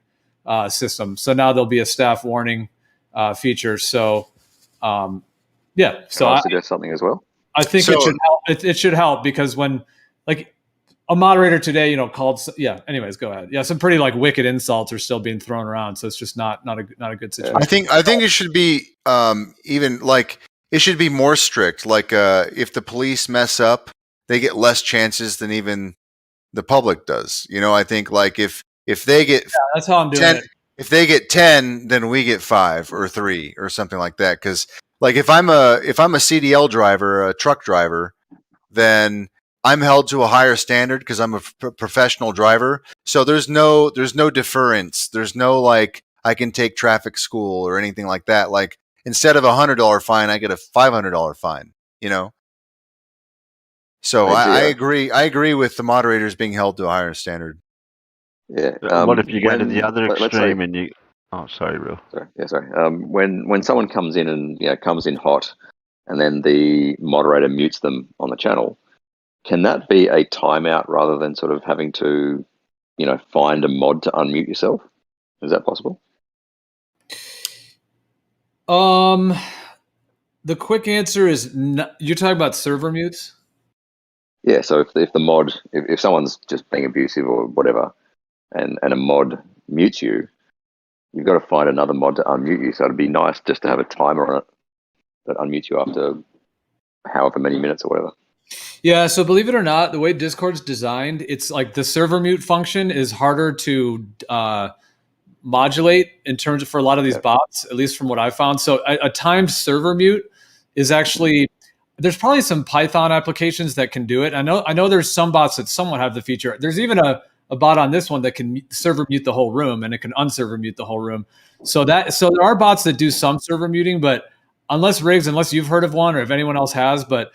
system. So now there'll be a staff warning feature. So yeah. So I suggest something as well. I think it should help. It should help, because when a moderator today, called. Yeah. Anyways, go ahead. Yeah. Some pretty wicked insults are still being thrown around. So it's just not a good situation. I think it should be even it should be more strict. If the police mess up, they get less chances than even the public does. I think if they get that's how I'm doing 10, it. If they get 10, then we get 5 or 3 or something like that. Because if I'm a CDL driver, a truck driver, then I'm held to a higher standard because I'm a professional driver. So there's no deference. There's no I can take traffic school or anything like that. Instead of $100 fine, I get a $500 fine. So I agree. I agree with the moderators being held to a higher standard. Yeah. What if you go to the other extreme and you? Oh, sorry, Real. Sorry. When someone comes in and comes in hot, and then the moderator mutes them on the channel, can that be a timeout rather than sort of having to, find a mod to unmute yourself? Is that possible? The quick answer is no. You're talking about server mutes? Yeah. So if the mod, if someone's just being abusive or whatever, and a mod mutes you, you've got to find another mod to unmute you. So it'd be nice just to have a timer on it that unmutes you after however many minutes or whatever. Yeah, so believe it or not, the way Discord's designed, it's the server mute function is harder to modulate in terms of for a lot of these bots, at least from what I found. So a timed server mute is actually, there's probably some Python applications that can do it. I know there's some bots that somewhat have the feature. There's even a bot on this one that can server mute the whole room, and it can unserver mute the whole room. So there are bots that do some server muting, but unless you've heard of one or if anyone else has, but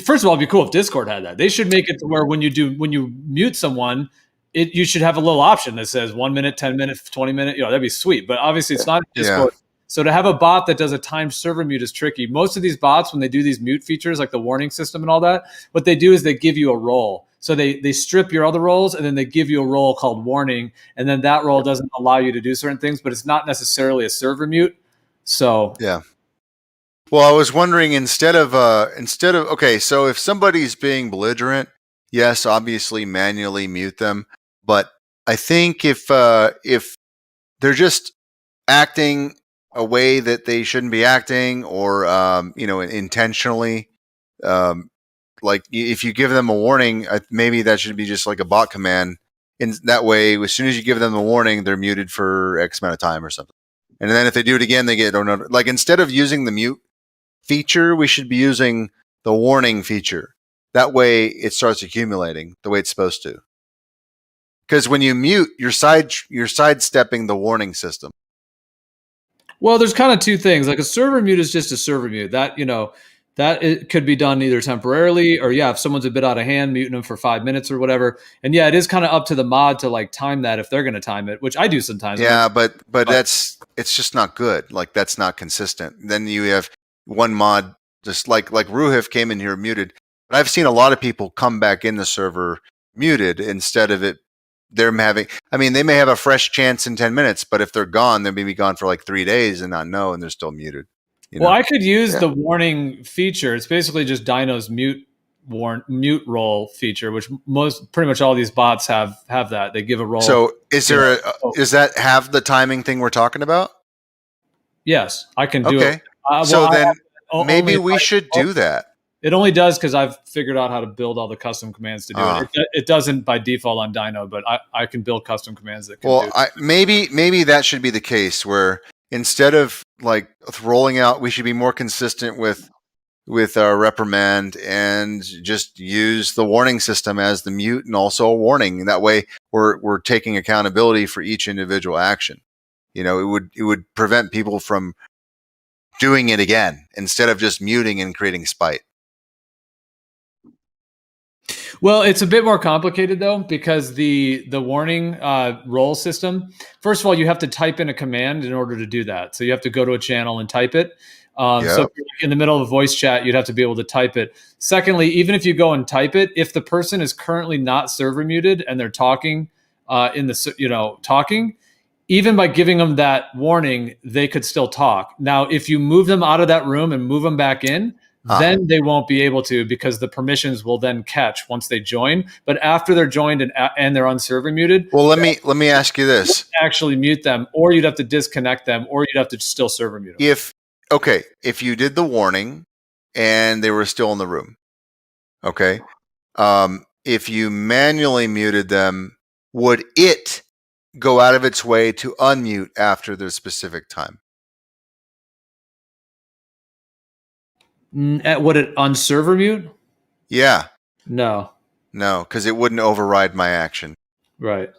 first of all, it'd be cool if Discord had that. They should make it to where when you mute someone, you should have a little option that says 1 minute, 10 minutes, 20 minutes. That'd be sweet. But obviously it's not Discord. Yeah. So to have a bot that does a timed server mute is tricky. Most of these bots, when they do these mute features, like the warning system and all that, what they do is they give you a role. So they strip your other roles, and then they give you a role called warning, and then that role doesn't allow you to do certain things, but it's not necessarily a server mute. So yeah. Well, I was wondering instead of okay, so if somebody's being belligerent, yes, obviously manually mute them. But I think if they're just acting a way that they shouldn't be acting, or intentionally, if you give them a warning, maybe that should be just like a bot command. In that way, as soon as you give them the warning, they're muted for X amount of time or something. And then if they do it again, they get another. Instead of using the mute feature, we should be using the warning feature. That way, it starts accumulating the way it's supposed to. Because when you mute, you're sidestepping the warning system. Well, there's kind of two things. A server mute is just a server mute. That that it could be done either temporarily, or if someone's a bit out of hand, muting them for 5 minutes or whatever. And it is kind of up to the mod to time that if they're going to time it, which I do sometimes. Yeah, but it's just not good. That's not consistent. Then you have one mod, just like Ruhif came in here muted. But I've seen a lot of people come back in the server muted instead of it. They may have a fresh chance in 10 minutes, but if they're gone, they may be gone for 3 days and not know, and they're still muted. Well, I could use the warning feature. It's basically just Dino's mute role feature, which pretty much all these bots have that. They give a role. So is that have the timing thing we're talking about? Yes, I can do it. So then maybe we should do that. It only does because I've figured out how to build all the custom commands to do it. It doesn't by default on Dino, but I can build custom commands that can do it. Maybe that should be the case where instead of like rolling out, we should be more consistent with our reprimand and just use the warning system as the mute and also a warning. That way we're taking accountability for each individual action. You know, it would prevent people from doing it again instead of just muting and creating spite. Well, it's a bit more complicated though, because the warning role system, first of all, you have to type in a command in order to do that. So you have to go to a channel and type it. So if you're in the middle of a voice chat, you'd have to be able to type it. Secondly, even if you go and type it, if the person is currently not server muted and they're talking talking, even by giving them that warning, they could still talk. Now, if you move them out of that room and move them back in, then they won't be able to, because the permissions will then catch once they join. But after they're joined and they're unserver muted, well, let me ask you this: actually mute them, or you'd have to disconnect them, or you'd have to still server mute them. If you did the warning and they were still in the room, okay, if you manually muted them, would it go out of its way to unmute after the specific time? Would it unserver mute? Yeah. No, because it wouldn't override my action. Right.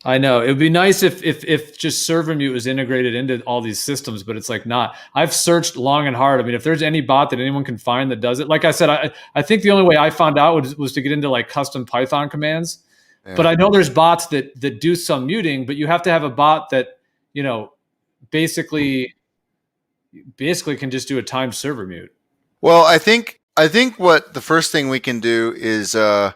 I know. It would be nice if just server mute was integrated into all these systems, but it's like not. I've searched long and hard. I mean, if there's any bot that anyone can find that does it, like I said, I think the only way I found out was to get into like custom Python commands. Yeah. But I know there's bots that do some muting, but you have to have a bot that, you know, basically can just do a timed server mute. Well, I think what the first thing we can do is the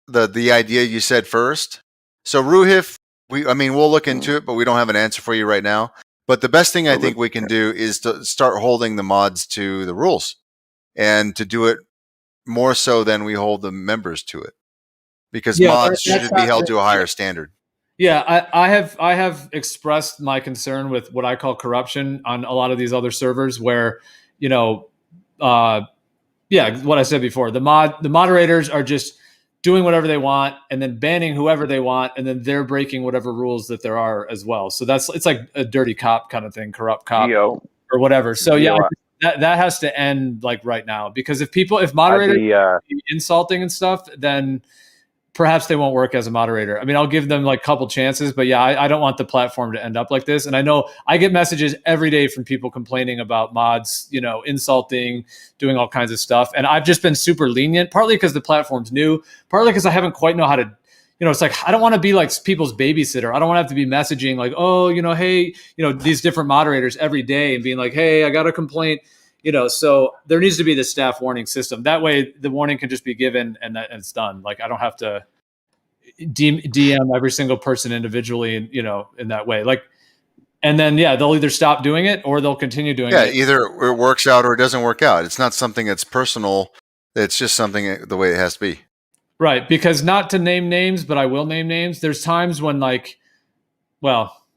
idea you said first. So Ruhif, we'll look into it, but we don't have an answer for you right now. But the best thing I think we can do is to start holding the mods to the rules, and to do it more so than we hold the members to it, because mods should be held to a higher standard. Yeah, I have expressed my concern with what I call corruption on a lot of these other servers, where, you know, what I said before, the moderators are just doing whatever they want and then banning whoever they want, and then they're breaking whatever rules that there are as well. So it's like a dirty cop kind of thing, corrupt cop or whatever. So that has to end like right now, because if moderators are insulting and stuff, then perhaps they won't work as a moderator. I mean, I'll give them like a couple chances, but yeah, I don't want the platform to end up like this. And I know I get messages every day from people complaining about mods, you know, insulting, doing all kinds of stuff. And I've just been super lenient, partly because the platform's new, partly because I haven't quite know how to, you know, it's like, I don't want to be like people's babysitter. I don't want to have to be messaging like, oh, you know, hey, you know, these different moderators every day and being like, hey, I got a complaint. You know, so there needs to be the staff warning system. That way the warning can just be given and it's done. Like I don't have to DM every single person individually, you know, in that way. Like, and then, they'll either stop doing it or they'll continue doing it. Yeah, either it works out or it doesn't work out. It's not something that's personal. It's just something the way it has to be. Right. Because not to name names, but I will name names. There's times when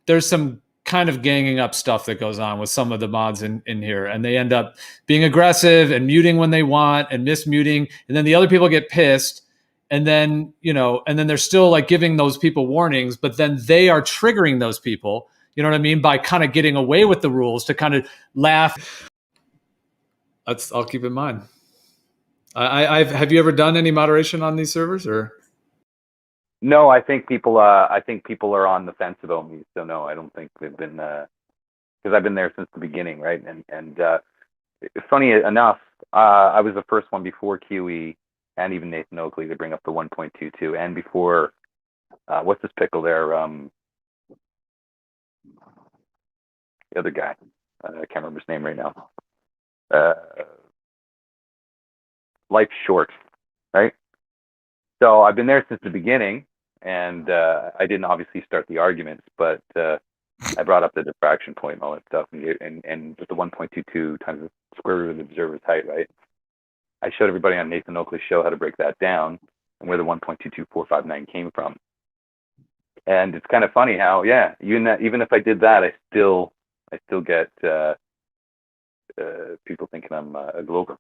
there's some kind of ganging up stuff that goes on with some of the mods in here, and they end up being aggressive and muting when they want and mismuting, and then the other people get pissed, and then, you know, and then they're still like giving those people warnings, but then they are triggering those people, you know what I mean, by kind of getting away with the rules to kind of laugh. I'll keep in mind. Have you ever done any moderation on these servers, or? No, I think people are on the fence about me. So no, I don't think they've been, because I've been there since the beginning, right? And funny enough, I was the first one before QE and even Nathan Oakley to bring up the 1.22, and before what's this pickle there? The other guy, I can't remember his name right now. Life's short, right? So I've been there since the beginning. And I didn't obviously start the arguments, but I brought up the diffraction point and all that stuff, and with the 1.22 times the square root of the observer's height, right? I showed everybody on Nathan Oakley's show how to break that down and where the 1.22459 came from. And it's kind of funny how, even if I did that, I still get people thinking I'm a glober.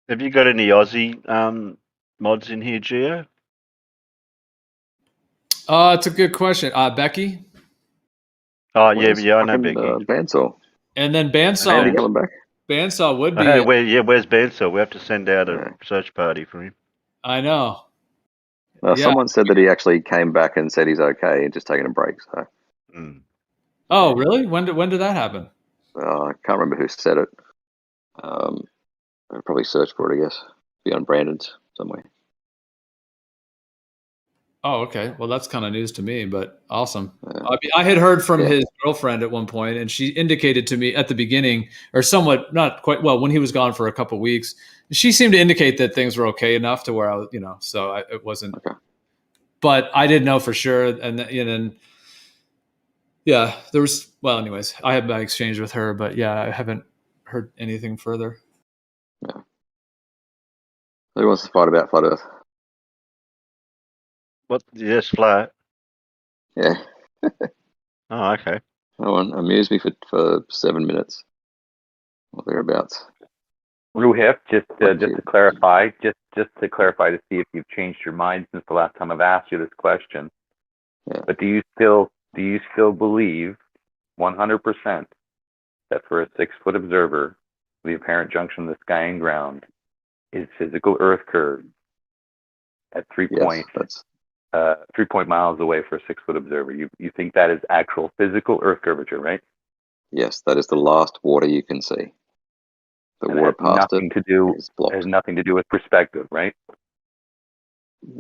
Have you got any Aussie mods in here, Gio? It's a good question. Becky? Oh, yeah, Where's yeah, I know fucking, Becky. Bandsaw? And then Andy Bandsaw. coming back? Bandsaw would be. Hey, where's Benso? We have to send out a search party for him. I know. Yeah. Someone said that he actually came back and said he's okay and just taking a break. So. Oh, really? When did that happen? I can't remember who said it. I'll probably search for it, I guess. Be on Brandon's somewhere. Oh, okay. Well, that's kind of news to me, but awesome. I had heard from his girlfriend at one point, and she indicated to me at the beginning, or somewhat, not quite well, when he was gone for a couple of weeks. She seemed to indicate that things were okay enough to where I was, so it wasn't. Okay. But I didn't know for sure, and then, yeah, there was. Well, anyways, I had my exchange with her, but yeah, I haven't heard anything further. Yeah. Who wants to fight about Flat Earth? What? Yes, flat. Yeah. Oh, okay. Come on, amuse me for 7 minutes or thereabouts. Ruhip, just to clarify, just to clarify to see if you've changed your mind since the last time I've asked you this question. Yeah. But do you still believe 100% that for a 6-foot observer, the apparent junction of the sky and ground is physical Earth curve at 3 miles away for a 6-foot observer? You think that is actual physical Earth curvature, right? Yes, that is the last water you can see. The And water it has past nothing it to do. is blocked. Has nothing to do with perspective, right?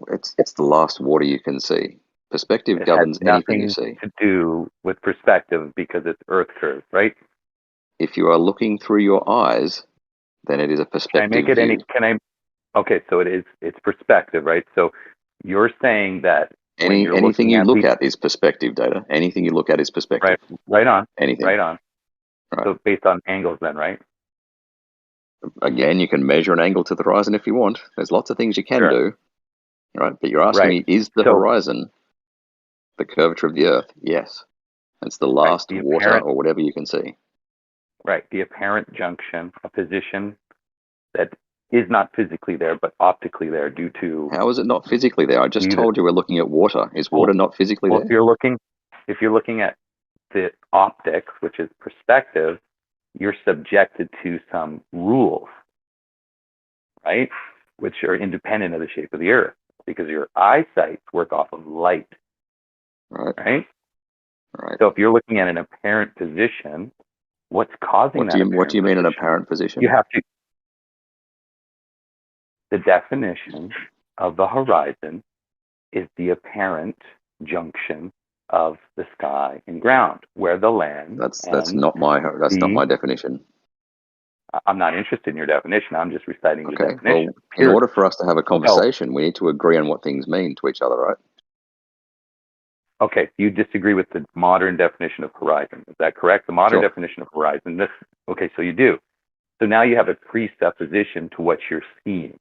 It's the last water you can see. Perspective governs anything you see. Nothing to do with perspective because it's Earth curve, right? If you are looking through your eyes, then it is a perspective Can I make it view. Okay, so it's perspective, right? So you're saying that when you're Anything looking you at look at is perspective data. Anything you look at is perspective. Right on. Anything. Right on. Right. So based on angles then, right? Again, you can measure an angle to the horizon if you want. There's lots of things you can do. Right. But you're asking me, is the horizon the curvature of the Earth? Yes. It's the last water or whatever you can see. Right. The apparent junction, a position that is not physically there, but optically there due to... How is it not physically there? I just told you we're looking at water. Is water not physically there? If you're looking at the optics, which is perspective, you're subjected to some rules, right? Which are independent of the shape of the Earth, because your eyesight work off of light, right? So if you're looking at an apparent position, what's causing What do you mean an apparent position? You have to... The definition of the horizon is the apparent junction of the sky and ground, where the land. That's not my definition. I'm not interested in your definition. I'm just reciting your definition. Well, in order for us to have a conversation, we need to agree on what things mean to each other, right? Okay, you disagree with the modern definition of horizon. Is that correct? The modern definition of horizon. Okay, so you do. So now you have a presupposition to what you're seeing.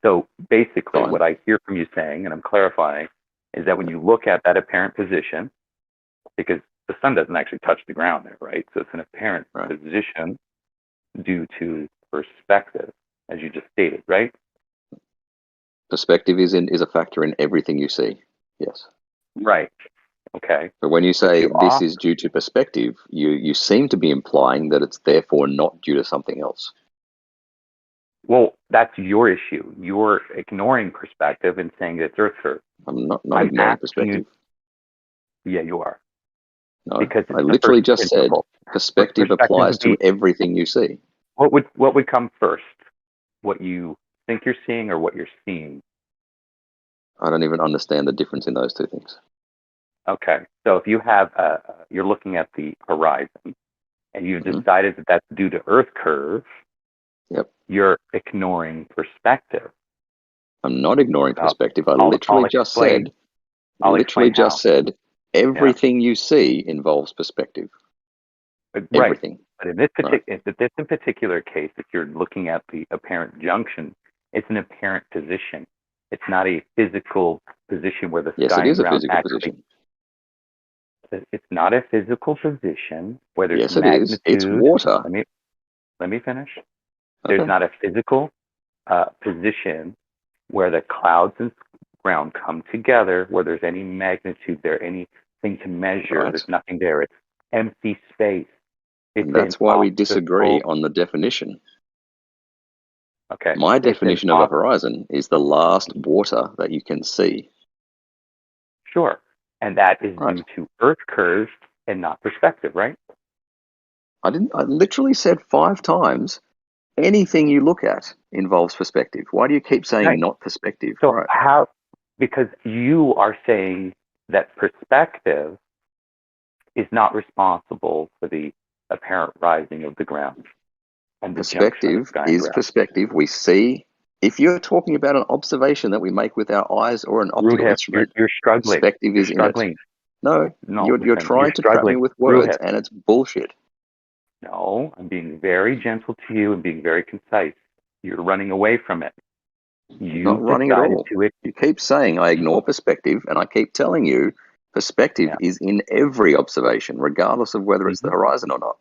So basically, what I hear from you saying, and I'm clarifying, is that when you look at that apparent position, because the sun doesn't actually touch the ground there, right? So it's an apparent position due to perspective, as you just stated, right? Perspective is a factor in everything you see. Yes. Right. Okay. But when you say this is due to perspective, you seem to be implying that it's therefore not due to something else. Well, that's your issue. You're ignoring perspective and saying it's Earth curve. I'm not ignoring perspective. Yeah, you are. No, because I literally just said perspective applies to everything you see. What would come first? What you think you're seeing or what you're seeing? I don't even understand the difference in those two things. Okay, so if you have you're looking at the horizon and you've decided that that's due to Earth curve, you're ignoring perspective. I'm not ignoring perspective. I literally just said everything you see involves perspective. Everything. But in this particular case, if you're looking at the apparent junction, it's an apparent position. It's not a physical position where the sky and ground actually. It's not a physical position where there's magnitude. It's water. Let me finish. There's not a physical position where the clouds and ground come together where there's any magnitude there, anything to measure. Right. There's nothing there. It's empty space. It's And that's an why we disagree optical. on the definition. Okay. My It's an definition of a horizon is the last water that you can see. Sure. And that is Right. due to Earth curves and not perspective, right? I literally said 5 times, anything you look at involves perspective. Why do you keep saying Right. not perspective? So Right. how, because you are saying that perspective is not responsible for the apparent rising of the ground and the junction of Perspective sky and is ground. perspective. We see, if you're talking about an observation that we make with our eyes or an optical Ruhef, instrument, you're struggling. perspective You're is in struggling. it. No, No, you're listen, trying you're to trap me struggling. with words, Ruhef, and it's bullshit. no, I'm being very gentle to you and being very concise. You're running away from it. You Not running at decided all. to You keep saying I ignore perspective, and I keep telling you perspective is in every observation, regardless of whether it's the horizon or not.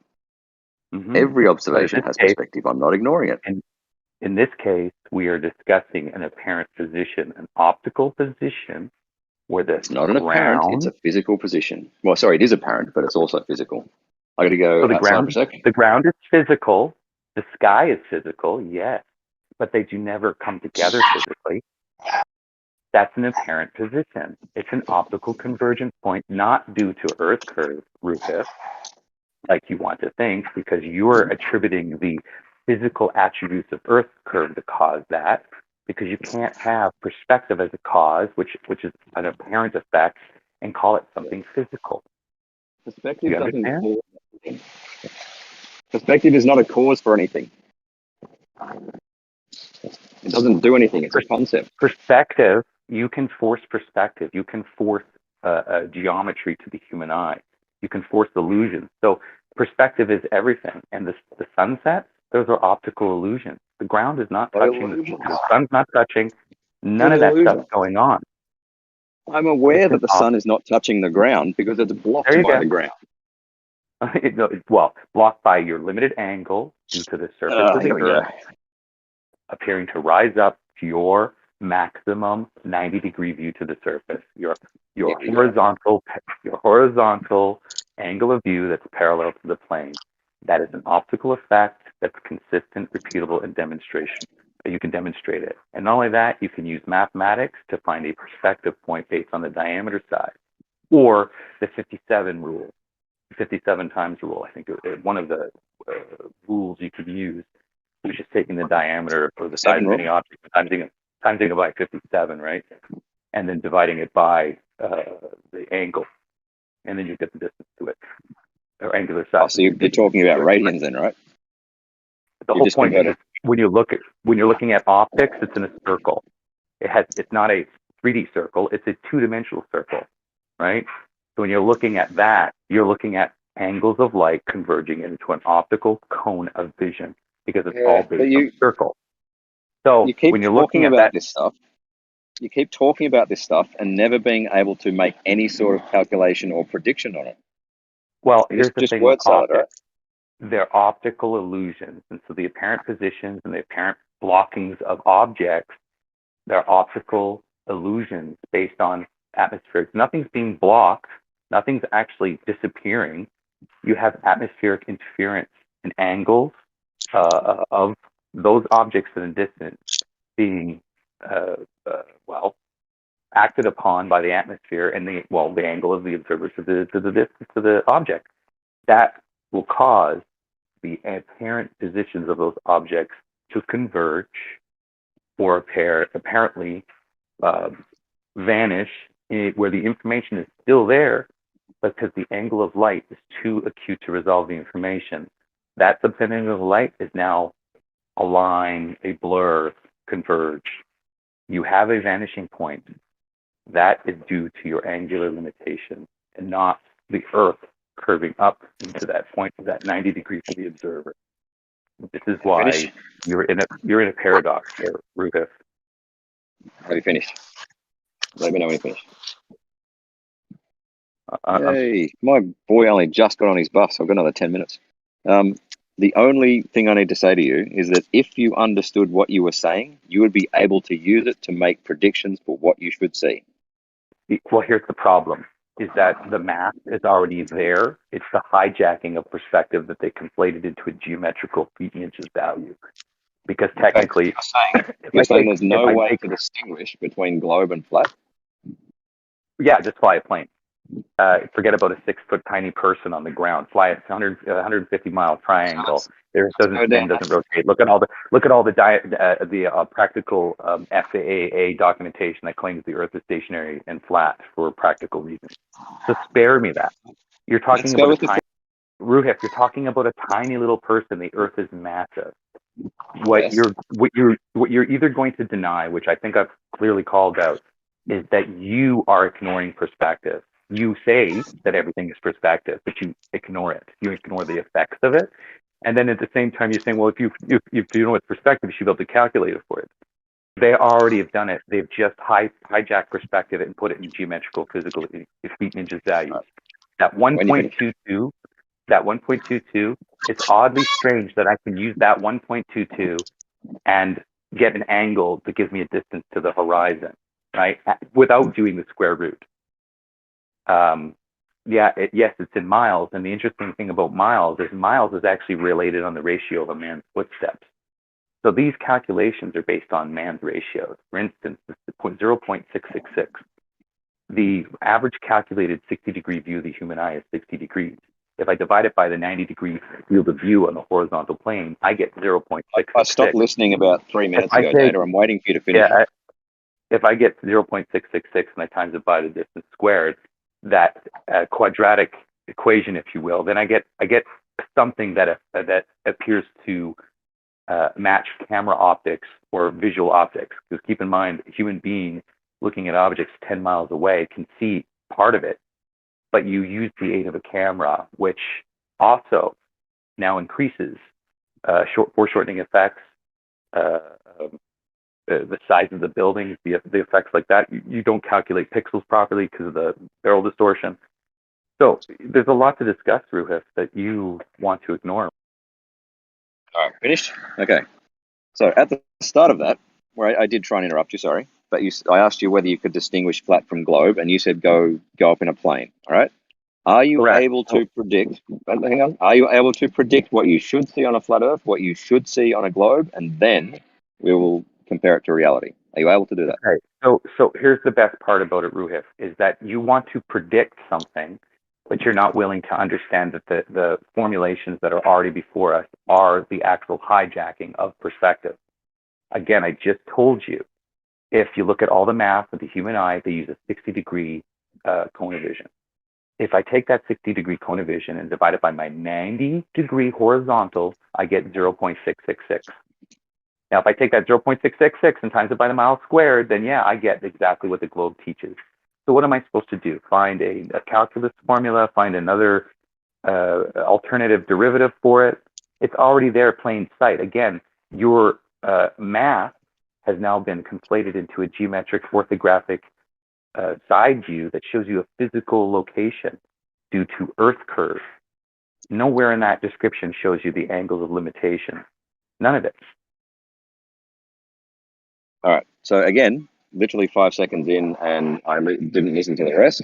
Every But in observation this has case, perspective. I'm not ignoring it. in this case, we are discussing an apparent position, an optical position, where the It's not an apparent, it's a physical position. Well, sorry, it is apparent, but it's also physical. I got to go So the outside for a ground, sec. the ground is physical, the sky is physical, yes, but they do never come together physically. That's an apparent position. It's an optical convergence point, not due to Earth curves, Rufus, like you want to think, because you're attributing the physical attributes of Earth curve to cause that, because you can't have perspective as a cause, which is an apparent effect, and call it something physical. Perspective You doesn't understand? cause anything. Perspective is not a cause for anything. It doesn't do anything. It's a concept. Perspective, you can force perspective. You can force geometry to the human eye. You can force illusions. So perspective is everything. And the sunset, those are optical illusions. The ground is not touching. The sun's not touching. None of that stuff's going on. I'm aware It's that the sun is not touching the ground because it's blocked by the ground. Well, blocked by your limited angle due to the surface of the Here we go. Earth appearing to rise up to your maximum 90-degree view to the surface. Your horizontal angle of view that's parallel to the plane. That is an optical effect that's consistent, repeatable, and demonstration. You can demonstrate it. And not only that, you can use mathematics to find a perspective point based on the diameter side, or the 57 rule, 57 times rule. I think one of the rules you could use, which is taking the diameter or the size of any object, timesing it by 57, right? And then dividing it by the angle, and then you get the distance to it, or angular size. Oh, so you're talking about radians then, right? The whole point is when you're looking at optics, it's in a circle. It's not a 3D circle, it's a 2-dimensional circle, right? So when you're looking at that, you're looking at angles of light converging into an optical cone of vision, because it's all based on a circle. So you keep when you're talking looking at about that, this stuff, you keep talking about this stuff and never being able to make any sort of calculation or prediction on it. well, here's the thing with word salad, optics. They're optical illusions. And so the apparent positions and the apparent blockings of objects, they're optical illusions based on atmospheric. Nothing's being blocked. Nothing's actually disappearing. You have atmospheric interference and angles of those objects in a distance being, acted upon by the atmosphere and the angle of the observer to the distance to the object. That will cause the apparent positions of those objects to converge or apparently vanish where the information is still there, because the angle of light is too acute to resolve the information. That subset angle of light is now a line, a blur, converge. You have a vanishing point. That is due to your angular limitation and not the Earth curving up into that point of that 90 degrees to the observer. This is why you're in a paradox here, Rufus. Have you finished? Let me know when you finish. Yay! My boy only just got on his bus. I've got another 10 minutes. the only thing I need to say to you is that if you understood what you were saying, you would be able to use it to make predictions for what you should see. Well, here's the problem, is that the math is already there. It's the hijacking of perspective that they conflated into a geometrical feet and inches value. Because technically, You're saying there's no way to distinguish between globe and flat? Yeah, just fly a plane. Forget about a 6-foot tiny person on the ground. Fly a 150-mile triangle. It doesn't spin, doesn't rotate. Look at all the practical FAA documentation that claims the Earth is stationary and flat for practical reasons. So spare me that. You're talking about a tiny Ruhif. You're talking about a tiny little person. The Earth is massive. What you're either going to deny, which I think I've clearly called out, is that you are ignoring perspective. You say that everything is perspective, but you ignore it. You ignore the effects of it. And then at the same time, you're saying, well, if you know it's perspective, you should be able to calculate it for it. They already have done it. They've just hijacked perspective and put it in geometrical, physical, feet and inches values. That 1.22, it's oddly strange that I can use that 1.22 and get an angle that gives me a distance to the horizon, right? Without doing the square root. Yes, it's in miles. And the interesting thing about miles is actually related on the ratio of a man's footsteps. So these calculations are based on man's ratios. For instance, 0.666. The average calculated 60-degree view of the human eye is 60 degrees. If I divide it by the 90-degree field of view on the horizontal plane, I get 0.666. I stopped listening about 3 minutes ago, Data. I'm waiting for you to finish. Yeah, if I get 0.666 and I times it by the distance squared, that quadratic equation, if you will, then I get something that appears to match camera optics or visual optics. Because keep in mind, a human being looking at objects 10 miles away can see part of it, but you use the aid of a camera, which also now increases foreshortening effects, the size of the buildings, the effects like that. You don't calculate pixels properly because of the barrel distortion. So there's a lot to discuss, Ruhif, that you want to ignore. All right, finished? Okay. So at the start of that, where I did try and interrupt you, sorry, but I asked you whether you could distinguish flat from globe, and you said go up in a plane. All right. Are you able to predict? Hang on. Are you able to predict what you should see on a flat Earth, what you should see on a globe, and then we will compare it to reality? Are you able to do that? Okay. So here's the best part about it, Ruhif, is that you want to predict something, but you're not willing to understand that the formulations that are already before us are the actual hijacking of perspective. Again, I just told you, if you look at all the math of the human eye, they use a 60-degree cone of vision. If I take that 60-degree cone of vision and divide it by my 90-degree horizontal, I get 0.666. Now, if I take that 0.666 and times it by the mile squared, then yeah, I get exactly what the globe teaches. So what am I supposed to do? Find a calculus formula, find another alternative derivative for it? It's already there, plain sight. Again, your math has now been conflated into a geometric orthographic side view that shows you a physical location due to Earth curves. Nowhere in that description shows you the angles of limitation. None of it. All right. So again, literally 5 seconds in, and I didn't listen to the rest.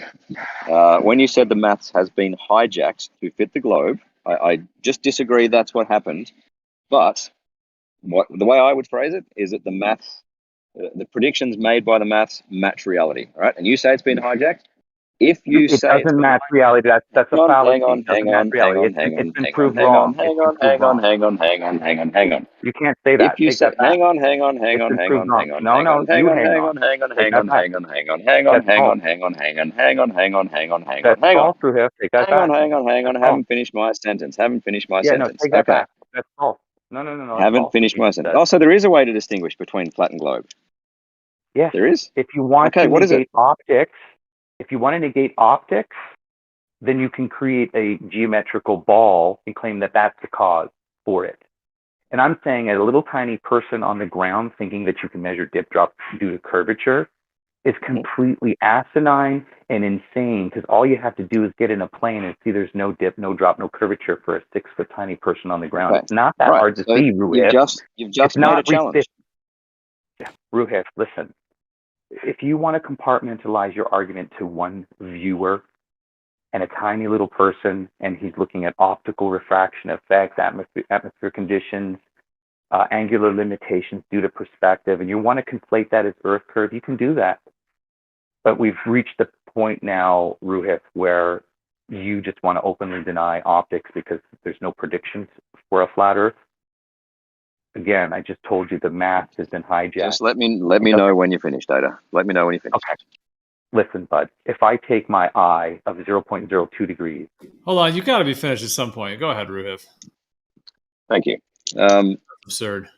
When you said the maths has been hijacked to fit the globe, I just disagree. That's what happened. But the way I would phrase it is that the maths, the predictions made by the maths match reality. All right. And you say it's been hijacked. If you say it doesn't match reality, that's a fallacy. Hang on. You can't say that. If you say, hang on. I haven't finished my sentence. Take that back. That's false. No. Haven't finished my sentence. Also, there is a way to distinguish between flat and globe. Yes, there is. If you want to negate optics, then you can create a geometrical ball and claim that that's the cause for it. And I'm saying a little tiny person on the ground thinking that you can measure dip drop due to curvature is completely asinine and insane, because all you have to do is get in a plane and see there's no dip, no drop, no curvature for a 6-foot tiny person on the ground. Okay. It's not that Right. hard to So see, you've Ruhif. just made a challenge. Ruhif, listen. If you want to compartmentalize your argument to one viewer and a tiny little person, and he's looking at optical refraction effects, atmosphere conditions, angular limitations due to perspective, and you want to conflate that as Earth curve, you can do that. But we've reached the point now, Ruhif, where you just want to openly deny optics because there's no predictions for a flat Earth. Again, I just told you the math has been hijacked. Just let me know when you finish, Data. Let me know when you finish. Okay. Listen, bud, if I take my eye of 0.02 degrees. Hold on, you got to be finished at some point. Go ahead, Ruhif. Thank you. Absurd.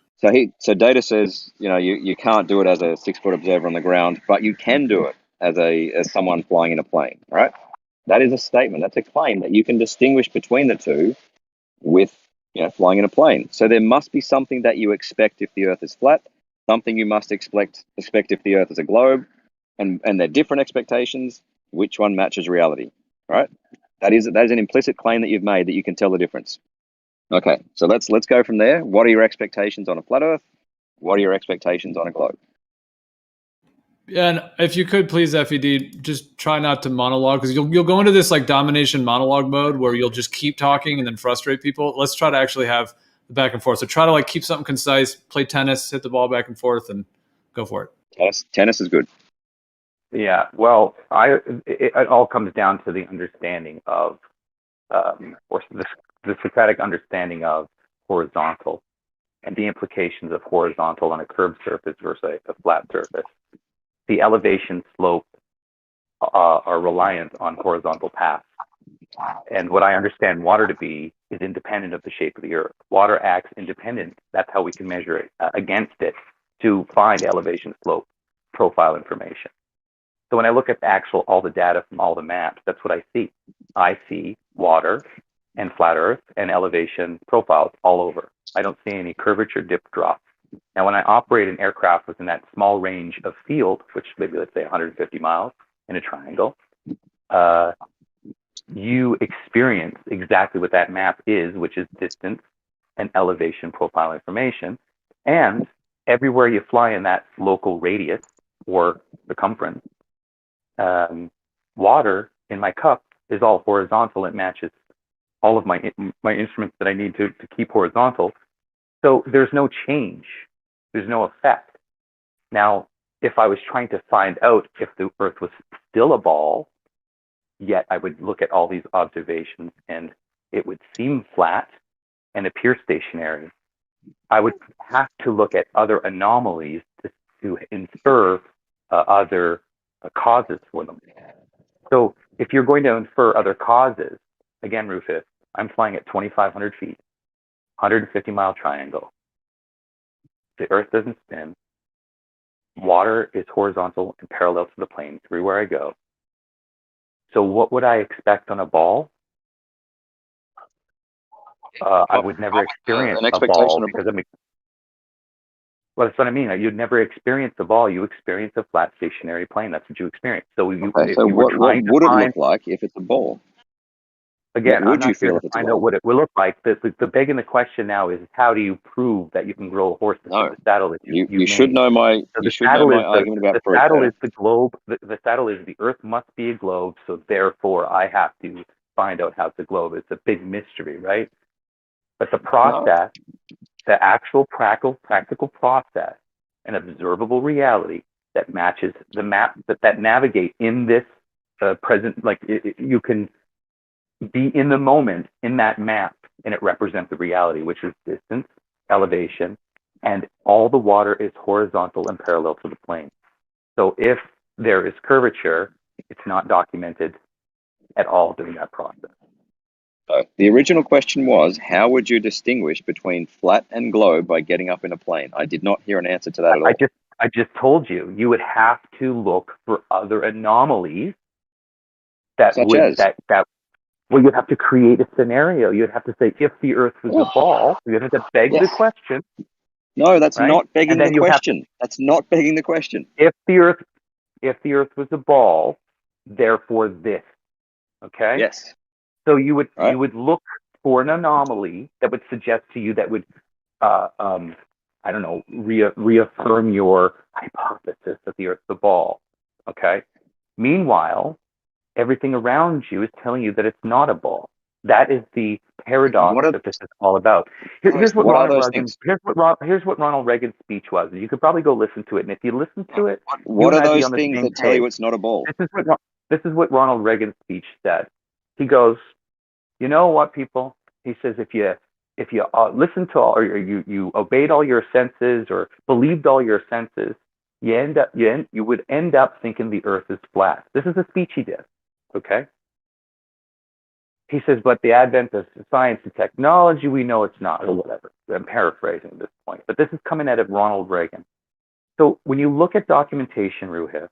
So Data says, you can't do it as a 6-foot observer on the ground, but you can do it as someone flying in a plane, right? That is a statement. That's a claim that you can distinguish between the two with flying in a plane. So there must be something that you expect if the Earth is flat, something you must expect if the Earth is a globe, and they're different expectations. Which one matches reality, right? That is an implicit claim that you've made that you can tell the difference. Okay, so let's go from there. What are your expectations on a flat Earth? What are your expectations on a globe? Yeah, and if you could please, FED, just try not to monologue, because you'll go into this like domination monologue mode where you'll just keep talking and then frustrate people. Let's try to actually have the back and forth. So try to like keep something concise, play tennis, hit the ball back and forth, and go for it. Tennis is good. Yeah, well, it all comes down to the understanding of, or the Socratic understanding of horizontal and the implications of horizontal on a curved surface versus a flat surface. The elevation slope are reliant on horizontal paths. And what I understand water to be is independent of the shape of the Earth. Water acts independent. That's how we can measure it against it to find elevation slope profile information. So when I look at all the data from all the maps, that's what I see. I see water and flat Earth and elevation profiles all over. I don't see any curvature, dip, drop. Now, when I operate an aircraft within that small range of field, which maybe let's say 150 miles in a triangle, you experience exactly what that map is, which is distance and elevation profile information. And everywhere you fly in that local radius or circumference, water in my cup is all horizontal. It matches all of my instruments that I need to keep horizontal. So there's no change. There's no effect. Now, if I was trying to find out if the Earth was still a ball, yet I would look at all these observations and it would seem flat and appear stationary, I would have to look at other anomalies to infer other causes for them. So if you're going to infer other causes, again, Rufus, I'm flying at 2,500 feet, 150-mile triangle. The Earth doesn't spin. Water is horizontal and parallel to the plane everywhere I go. So what would I expect on a ball? I would never experience a ball because well, that's what I mean. You'd never experience a ball. You experience a flat stationary plane. That's what you experience. So what would it look like if it's a ball? Again, I'm not here to find out what it will look like. The begging the question now is, how do you prove that you can grow a horse with the saddle that you should know my argument about the saddle is the globe. The saddle is the Earth must be a globe, so therefore I have to find out how it's a globe. It's a big mystery, right? But the process, the actual practical process, an observable reality that matches the map that navigate in this present, like you can be in the moment in that map, and it represents the reality, which is distance, elevation, and all the water is horizontal and parallel to the plane. So if there is curvature, it's not documented at all during that process. The original question was, how would you distinguish between flat and globe by getting up in a plane? I did not hear an answer to that at all. I just told you, you would have to look for other anomalies well, you'd have to create a scenario. You'd have to say, if the Earth was a ball, you'd have to beg the question. No, that's not begging the question. That's not begging the question. If the Earth, if the Earth was a ball, therefore this. Okay. Yes. So you would look for an anomaly that would suggest to you that would, I don't know, reaffirm your hypothesis that the Earth's a ball. Okay. Meanwhile, everything around you is telling you that it's not a ball. That is the paradox that this is all about. Here's what Ronald Reagan's speech was. You could probably go listen to it, and if you listen to it, What you are and I'd be those on the things same that tell you page. it's not a ball? This is what Ronald Reagan's speech said. He goes, you know what, people? He says, if you listened to all, or you obeyed all your senses, or believed all your senses, you would end up thinking the Earth is flat. This is a speech he did. Okay. He says, but the advent of science and technology, we know it's not, or whatever. I'm paraphrasing at this point, but this is coming out of Ronald Reagan. So when you look at documentation, Ruhif,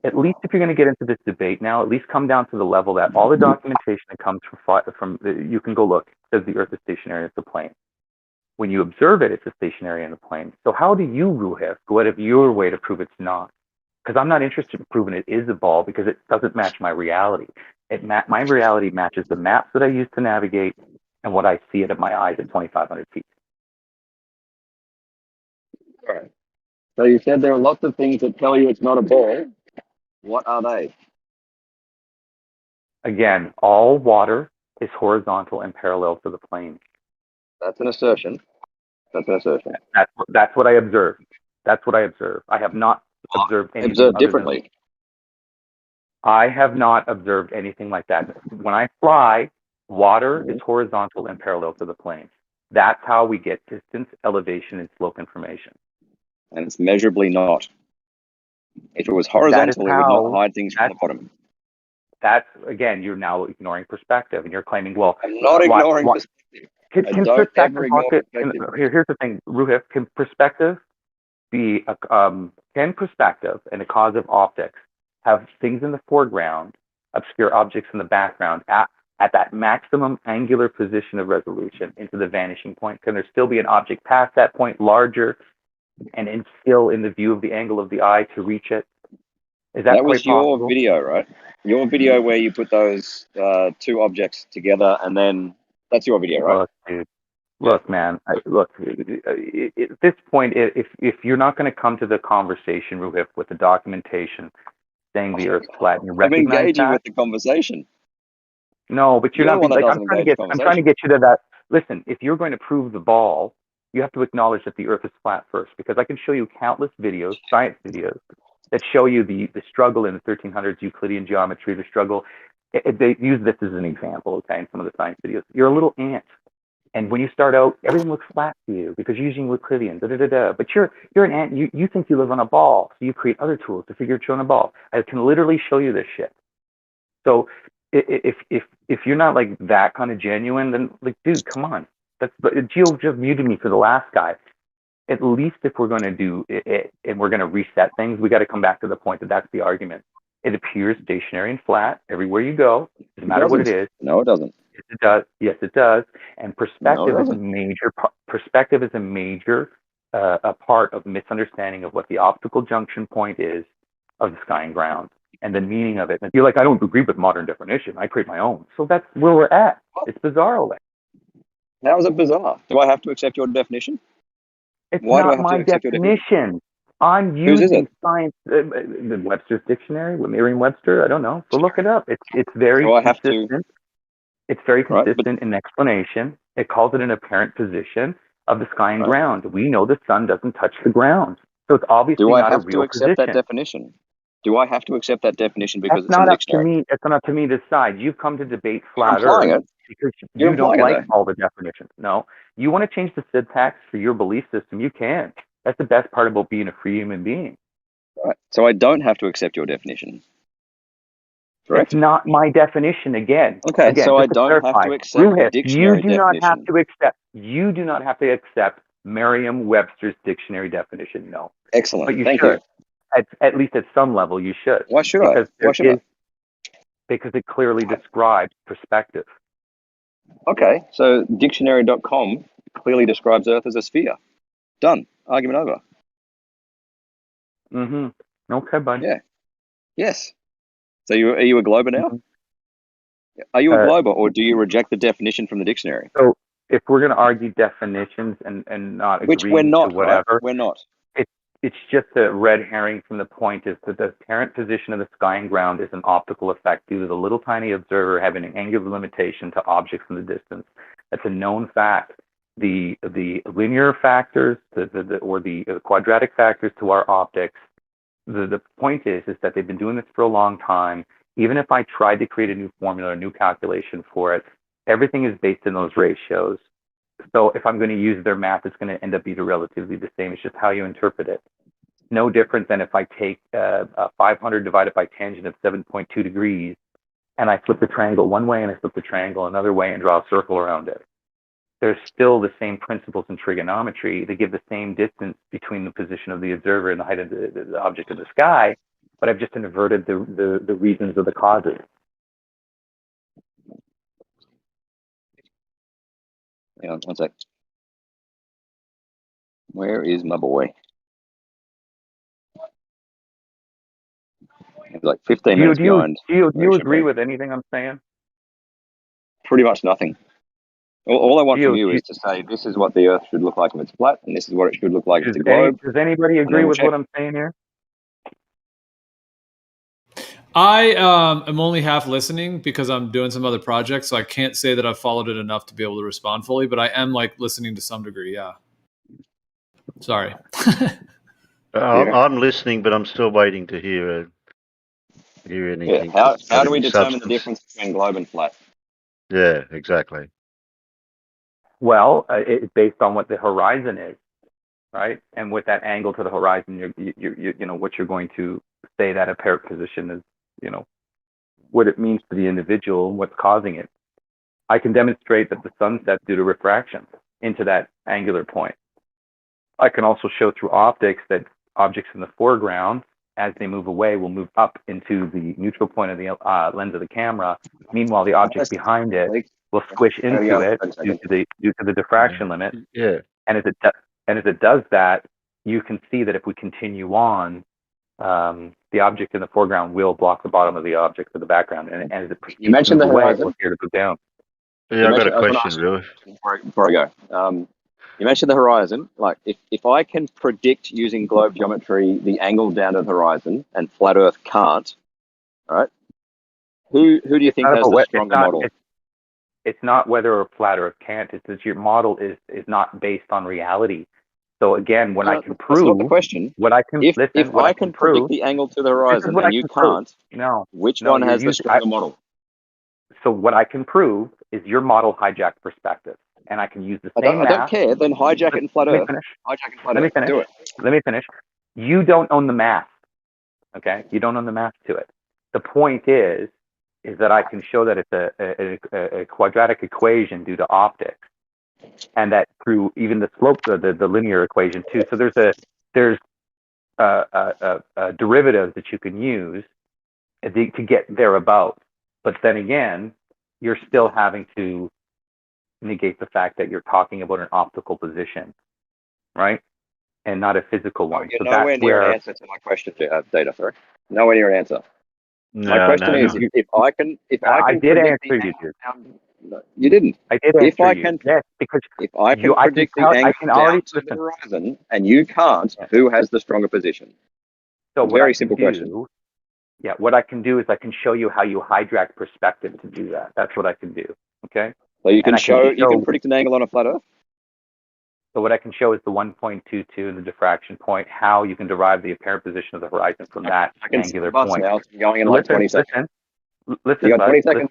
at least if you're going to get into this debate now, at least come down to the level that all the documentation that comes from you can go look, says the Earth is stationary, it's a plane. When you observe it, it's a stationary in a plane. So how do you, Ruhif, go out of your way to prove it's not? Because I'm not interested in proving it is a ball, because it doesn't match my reality. My reality matches the maps that I use to navigate and what I see at my eyes at 2,500 feet. All right. So you said there are lots of things that tell you it's not a ball. What are they? Again, all water is horizontal and parallel to the plane. That's an assertion. That's an assertion. That's what I observed. That's what I observed. I have not observed anything Observed other differently. than I have not observed anything like that. When I fly, water is horizontal and parallel to the plane. That's how we get distance, elevation, and slope information. And it's measurably not. If it was horizontal, it would not hide things from the bottom. That's, again, you're now ignoring perspective, and you're claiming, well, I'm not ignoring perspective. Can perspective here's the thing, Ruhif, can perspective be can perspective and the cause of optics have things in the foreground, obscure objects in the background at that maximum angular position of resolution into the vanishing point? Can there still be an object past that point, larger and still in the view of the angle of the eye to reach it? Is that was quite possible? your video, right? Your video where you put those two objects together, and then that's your video, right? Look, dude. Look, man. At this point, if you're not going to come to the conversation, Ruhif, with the documentation saying the Earth's flat, and you I'm recognize engaging that, with the conversation. no, but you're the not one that like doesn't engage I'm trying to get you to that. Listen, if you're going to prove the ball, you have to acknowledge that the Earth is flat first, because I can show you countless videos, science videos, that show you the struggle in the 1300s Euclidean geometry, the struggle. They use this as an example, okay, in some of the science videos. You're a little ant. And when you start out, everything looks flat to you because you're using Euclidean, But you're an ant. You think you live on a ball, so you create other tools to figure it out on a ball. I can literally show you this shit. So if you're not like that kind of genuine, then like, dude, come on. But Gio just muted me for the last guy. At least if we're going to do it and we're going to reset things, we got to come back to the point that that's the argument. It appears stationary and flat everywhere you go, no matter what it is. No, it doesn't. Yes, it does. Yes, it does. And perspective is a doesn't. major perspective is a major a part of misunderstanding of what the optical junction point is of the sky and ground and the meaning of it. And if you're like, I don't agree with modern definition, I create my own. So that's where we're at. It's bizarre. How is it bizarre? Do I have to accept your definition? It's Why do I not have my to accept your definition? definition. I'm Whose is using it? science, the Webster's dictionary, Merriam-Webster. I don't know. So look it up. It's very So I have to. consistent. It's very Right, consistent in explanation. It calls it an apparent position of the sky and Right. ground. We know the sun doesn't touch the ground, so it's obviously Do I not a have to real accept position. that definition? Do I have to accept that definition because That's it's in not the up to dictionary? me. That's not up to me to decide. You've come to debate You're flat implying Earth it. because You're you don't implying it, like though. all the definitions. No, you want to change the syntax for your belief system. You can. That's the best part about being a free human being. Right. So I don't have to accept your definition. Correct? It's not my definition again. Okay, Again, so I just to don't have clarify, to accept the Ruhif, dictionary definition. You do not have to accept Merriam-Webster's dictionary definition. No. Excellent. But you Thank should. you. At least at some level you should. Why should I? Why should I? Because it clearly describes perspective. Okay, so dictionary.com clearly describes Earth as a sphere. Done. Argument over. Mm-hmm. Okay, buddy. Yeah. Yes. So are you a glober now? Are you a Uh, glober, or do you reject the definition from the dictionary? So if we're going to argue definitions and not Which we're agree to not, right? whatever, We're not. it's just a red herring from the point is that the apparent position of the sky and ground is an optical effect due to the little tiny observer having an angular limitation to objects in the distance. That's a known fact. The linear factors, or the quadratic factors to our optics, the point is that they've been doing this for a long time. Even if I tried to create a new formula, a new calculation for it, everything is based in those ratios. So if I'm going to use their math, it's going to end up being relatively the same. It's just how you interpret it. No different than if I take 500 divided by tangent of 7.2 degrees, and I flip the triangle one way and I flip the triangle another way and draw a circle around it. There's still the same principles in trigonometry. They give the same distance between the position of the observer and the height of the object in the sky, but I've just inverted the reasons of the causes. Hang on, one sec. Where is my boy? He's like 15 minutes behind. Do you agree with anything I'm saying? Pretty much nothing. All I want from you is to say this is what the Earth should look like if it's flat, and this is what it should look like if it's a globe. Does anybody agree with what I'm saying here? I am only half listening because I'm doing some other projects, so I can't say that I've followed it enough to be able to respond fully, but I am like listening to some degree. Yeah. Sorry. I'm listening, but I'm still waiting to hear anything. Yeah. How do we determine the difference between globe and flat? Yeah, exactly. Well, it's based on what the horizon is, right? And with that angle to the horizon, you know what you're going to say that apparent position is, you know, what it means to the individual and what's causing it. I can demonstrate that the sun sets due to refraction into that angular point. I can also show through optics that objects in the foreground, as they move away, will move up into the neutral point of the lens of the camera. Meanwhile, the object behind it will squish into it due to the diffraction limit. Yeah. And as it does that, you can see that if we continue on, the object in the foreground will block the bottom of the object in the background. And as it You mentioned the away, horizon. we're here to go down. Yeah, I've got a question, really. Before I go, you mentioned the horizon. Like, if I can predict using globe geometry the angle down to the horizon and flat Earth can't, all right? Who do you think has the stronger model? It's not whether a flat Earth can't. It's that your model is not based on reality. So again, when I can prove, that's not the question. What I can if I can predict the angle to the horizon and you can't, which one has the stronger model? So what I can prove is your model hijacked perspective, and I can use the same math. I don't care. Then hijack it in flat Earth. Hijack it in flat Earth. Do it. Let me finish. You don't own the math. Okay, you don't own the math to it. The point is that I can show that it's a quadratic equation due to optics, and that through even the slope, the linear equation too. So there's derivatives that you can use to get thereabouts. But then again, you're still having to negate the fact that you're talking about an optical position, right? And not a physical one. You're so nowhere that's near where an answer to my question, Data. Sorry, nowhere near an answer. No, my question is, if I can, I did answer you, dude. You didn't. I did answer you. Yes, because if I can predict the angle down to the horizon and you can't, who has the stronger position? So very simple question. Yeah, what I can do is I can show you how you hijack perspective to do that. That's what I can do. Okay. So you can you can predict an angle on a flat Earth. So what I can show is the 1.22 and the diffraction point, how you can derive the apparent position of the horizon from that angular point. Now. It's going in like 20 seconds. Listen, you got 20 seconds.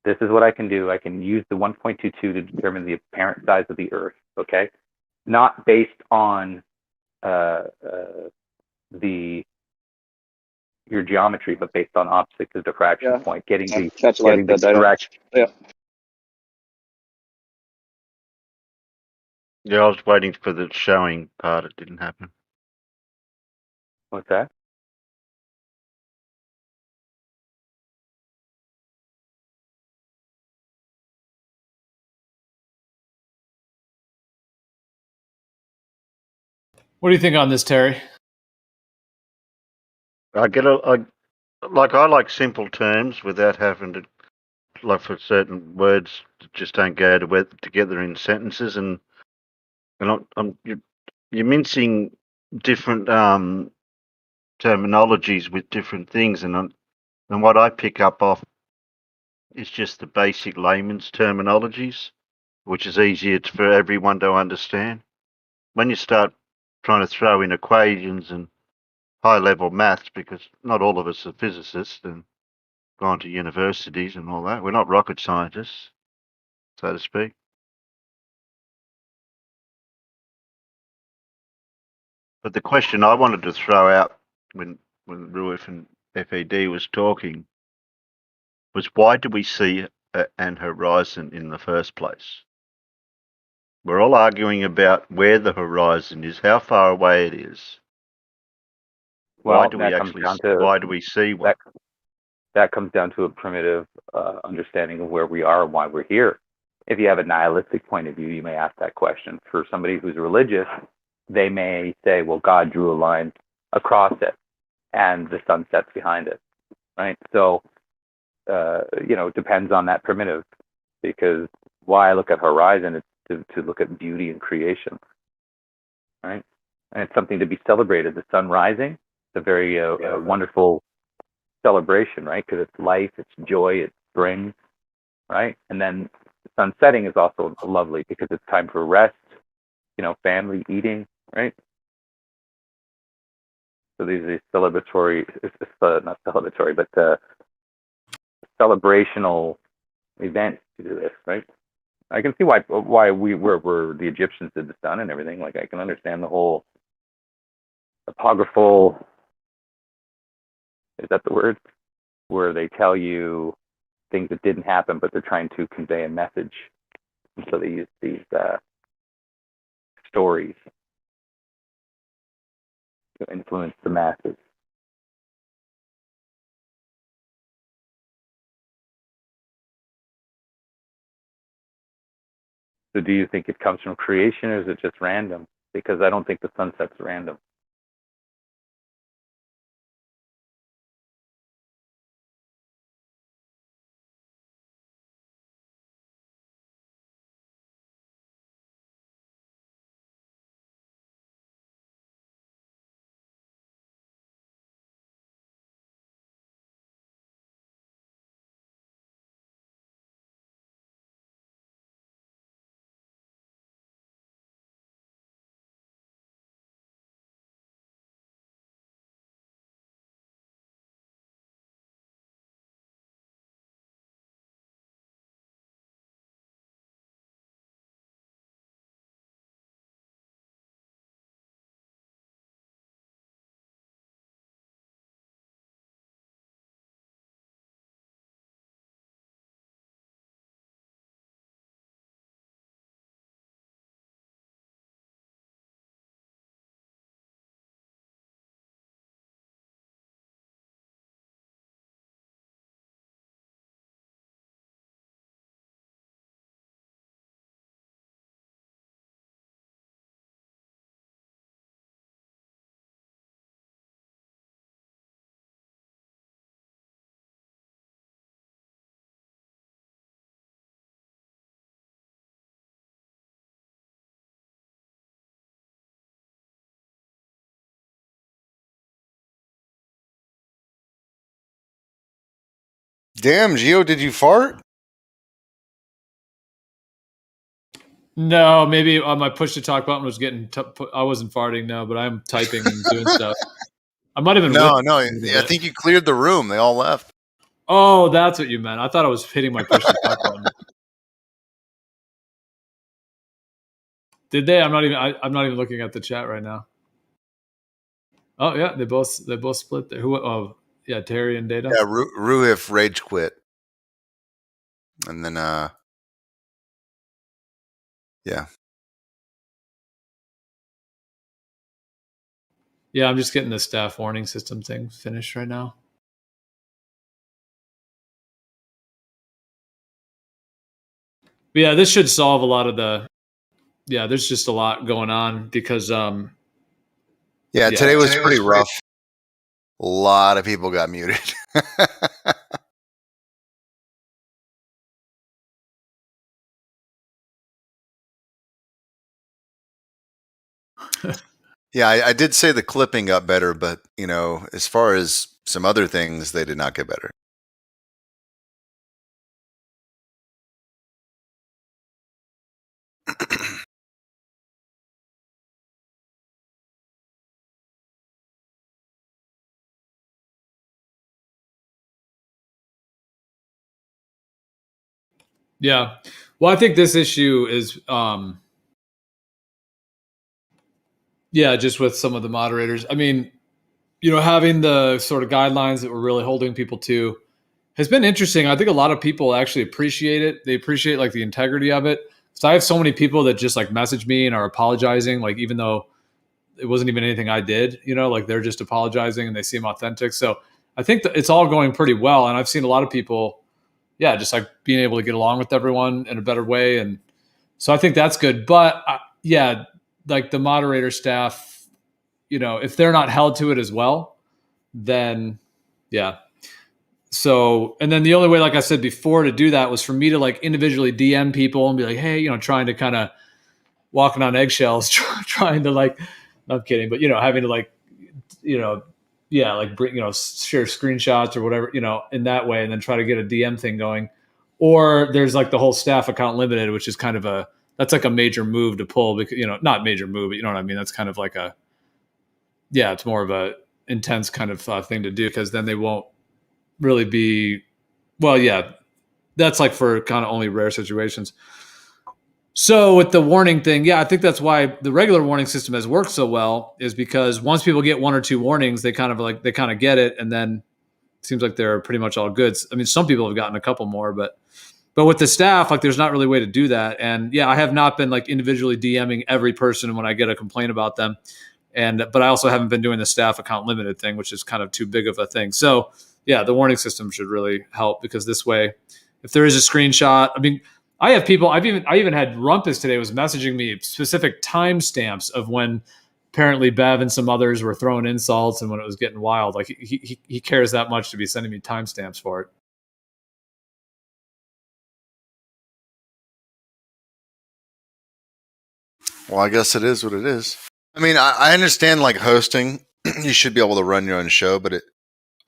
This is what I can do. I can use the 1.22 to determine the apparent size of the Earth. Okay, not based on your geometry, but based on optics of diffraction point, getting the direction. Yeah. Yeah, I was waiting for the showing part. It didn't happen. What's that? What do you think on this, Terry? I get I like simple terms without having to, like, for certain words that just don't go together in sentences, and you're mincing different terminologies with different things, and what I pick up off is just the basic layman's terminologies, which is easier for everyone to understand. When you start trying to throw in equations and high-level maths, because not all of us are physicists and gone to universities and all that. We're not rocket scientists, so to speak. But the question I wanted to throw out when Ruif and FED was talking was, why do we see an horizon in the first place? We're all arguing about where the horizon is, how far away it is. Well, Why do we see one? That comes down to a primitive understanding of where we are and why we're here. If you have a nihilistic point of view, you may ask that question. For somebody who's religious, they may say, well, God drew a line across it and the sun sets behind it, right? So, it depends on that primitive, because why I look at horizon is to look at beauty and creation, right? And it's something to be celebrated. The sun rising, it's a very wonderful celebration, right? Because it's life, it's joy, it's spring, right? And then the sun setting is also lovely because it's time for rest, family, eating, right? So these are celebratory, not celebratory, but celebrational events to do this, right? I can see why we were the Egyptians did the sun and everything. Like, I can understand the whole apocryphal, is that the word? Where they tell you things that didn't happen, but they're trying to convey a message. And so they use these stories to influence the masses. So do you think it comes from creation, or is it just random? Because I don't think the sunset's random. Damn, Gio, did you fart? No, maybe my push to talk button was getting. I wasn't farting, no, but I'm typing and doing stuff. I might have been. No. I think you cleared the room. They all left. Oh, that's what you meant. I thought I was hitting my push to talk button. Did they? I'm not even looking at the chat right now. Oh yeah, they both split there. Who? Oh yeah, Terry and Data. Yeah, Ruif rage quit, and then yeah. Yeah, I'm just getting the staff warning system thing finished right now. But yeah, this should solve a lot of the. Yeah, there's just a lot going on because. Yeah, today was pretty rough. A lot of people got muted. Yeah, I did say the clipping got better, but you know, as far as some other things, they did not get better. Yeah. Well, I think this issue is, yeah, just with some of the moderators. I mean, you know, having the sort of guidelines that we're really holding people to has been interesting. I think a lot of people actually appreciate it. They appreciate like the integrity of it. So I have so many people that just like message me and are apologizing, like even though it wasn't even anything I did, you know, like they're just apologizing and they seem authentic. So I think that it's all going pretty well. And I've seen a lot of people, yeah, just like being able to get along with everyone in a better way. And so I think that's good. But yeah, like the moderator staff, you know, if they're not held to it as well, then yeah. So, and then the only way, like I said before, to do that was for me to like individually DM people and be like, hey, you know, trying to kind of walking on eggshells, trying to like, no, I'm kidding, but you know, having to like, you know, yeah, like bring, you know, share screenshots or whatever, you know, in that way, and then try to get a DM thing going. Or there's like the whole staff account limited, which is kind of that's like a major move to pull because, you know, not major move, but you know what I mean? That's kind of like yeah, it's more of a intense kind of thing to do because then they won't really be, well, yeah, that's like for kind of only rare situations. So with the warning thing, yeah, I think that's why the regular warning system has worked so well, is because once people get 1 or 2 warnings, they kind of get it, and then it seems like they're pretty much all good. I mean, some people have gotten a couple more, but with the staff, like there's not really a way to do that. And yeah, I have not been like individually DMing every person when I get a complaint about them. But I also haven't been doing the staff account limited thing, which is kind of too big of a thing. So yeah, the warning system should really help, because this way, if there is a screenshot, I mean, I have people, I even had Rumpus today was messaging me specific timestamps of when apparently Bev and some others were throwing insults and when it was getting wild. Like he cares that much to be sending me timestamps for it. Well, I guess it is what it is. I mean, I understand like hosting, you should be able to run your own show, but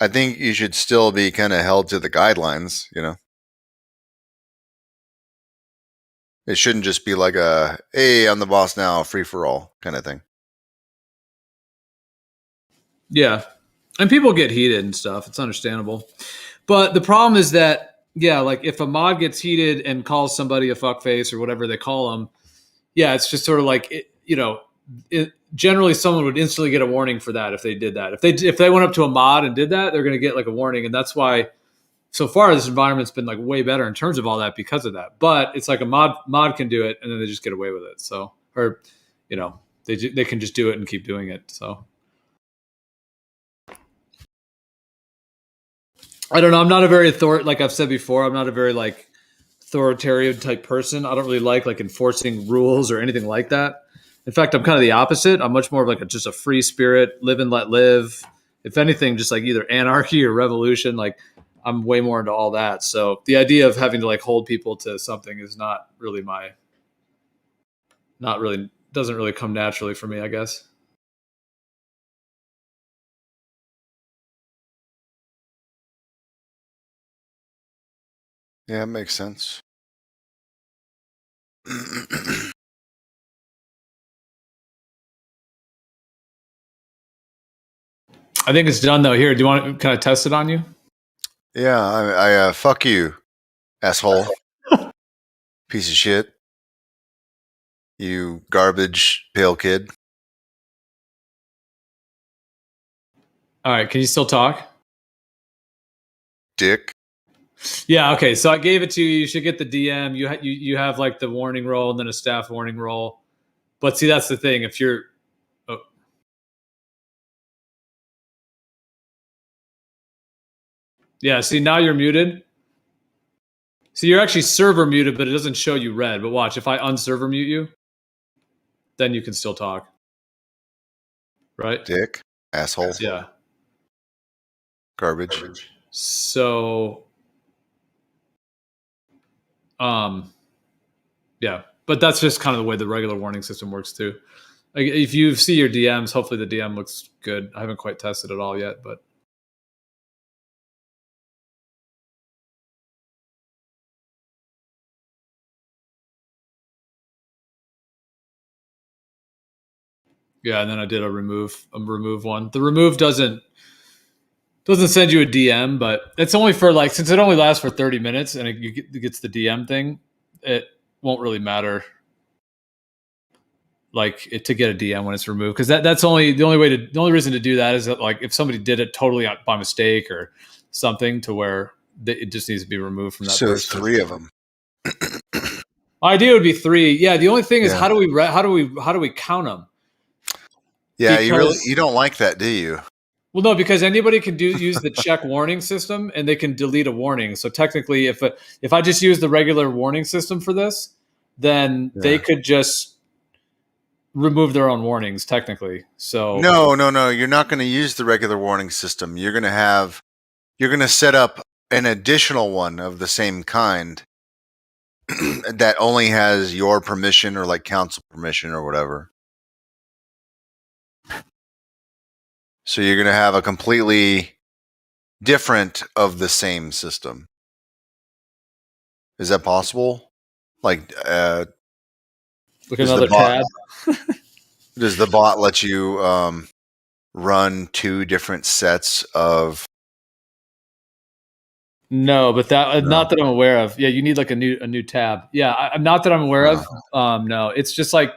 I think you should still be kind of held to the guidelines, you know? It shouldn't just be like a, hey, I'm the boss now, free for all kind of thing. Yeah. And people get heated and stuff. It's understandable. But the problem is that, yeah, like if a mod gets heated and calls somebody a fuckface or whatever they call them, yeah, it's just sort of like, you know, generally someone would instantly get a warning for that if they did that. If they went up to a mod and did that, they're going to get like a warning. And that's why so far this environment's been like way better in terms of all that because of that. But it's like a mod can do it and then they just get away with it. So, or, you know, they can just do it and keep doing it. So I don't know. I'm not a very like I've said before, I'm not a very like authoritarian type person. I don't really like enforcing rules or anything like that. In fact, I'm kind of the opposite. I'm much more of like just a free spirit, live and let live. If anything, just like either anarchy or revolution. Like I'm way more into all that. So the idea of having to like hold people to something is doesn't really come naturally for me, I guess. Yeah, it makes sense. I think it's done though. Here, do you want to kind of test it on you? Yeah, I fuck you, asshole. Piece of shit. You garbage pale kid. All right, can you still talk? Dick. Yeah, okay. So I gave it to you. You should get the DM. You have like the warning roll and then a staff warning roll. But see, that's the thing. If you're yeah, see, now you're muted. So you're actually server muted, but it doesn't show you red. But watch, if I unserver mute you, then you can still talk. Right? Dick. Asshole. Yeah. garbage. So, yeah, but that's just kind of the way the regular warning system works too. Like if you see your DMs, hopefully the DM looks good. I haven't quite tested it all yet, but. Yeah, and then I did a remove one. The remove doesn't send you a DM, but it's only for like, since it only lasts for 30 minutes and it gets the DM thing, it won't really matter like to get a DM when it's removed, because that's only the only reason to do that is that like if somebody did it totally by mistake or something to where it just needs to be removed from that person. 3 of them. Idea would be 3. Yeah, the only thing is how do we count them? Yeah, you don't like that, do you? Well, no, because anybody can use the check warning system and they can delete a warning. So technically, if I just use the regular warning system for this, then they could just remove their own warnings technically. So no, you're not going to use the regular warning system. You're going to set up an additional one of the same kind that only has your permission or like council permission or whatever. So you're going to have a completely different of the same system. Is that possible? Like, look another tab. Does the bot let you run 2 different sets of? No, but not that I'm aware of. Yeah, you need like a new tab. Yeah, I'm not that I'm aware of. No, it's just like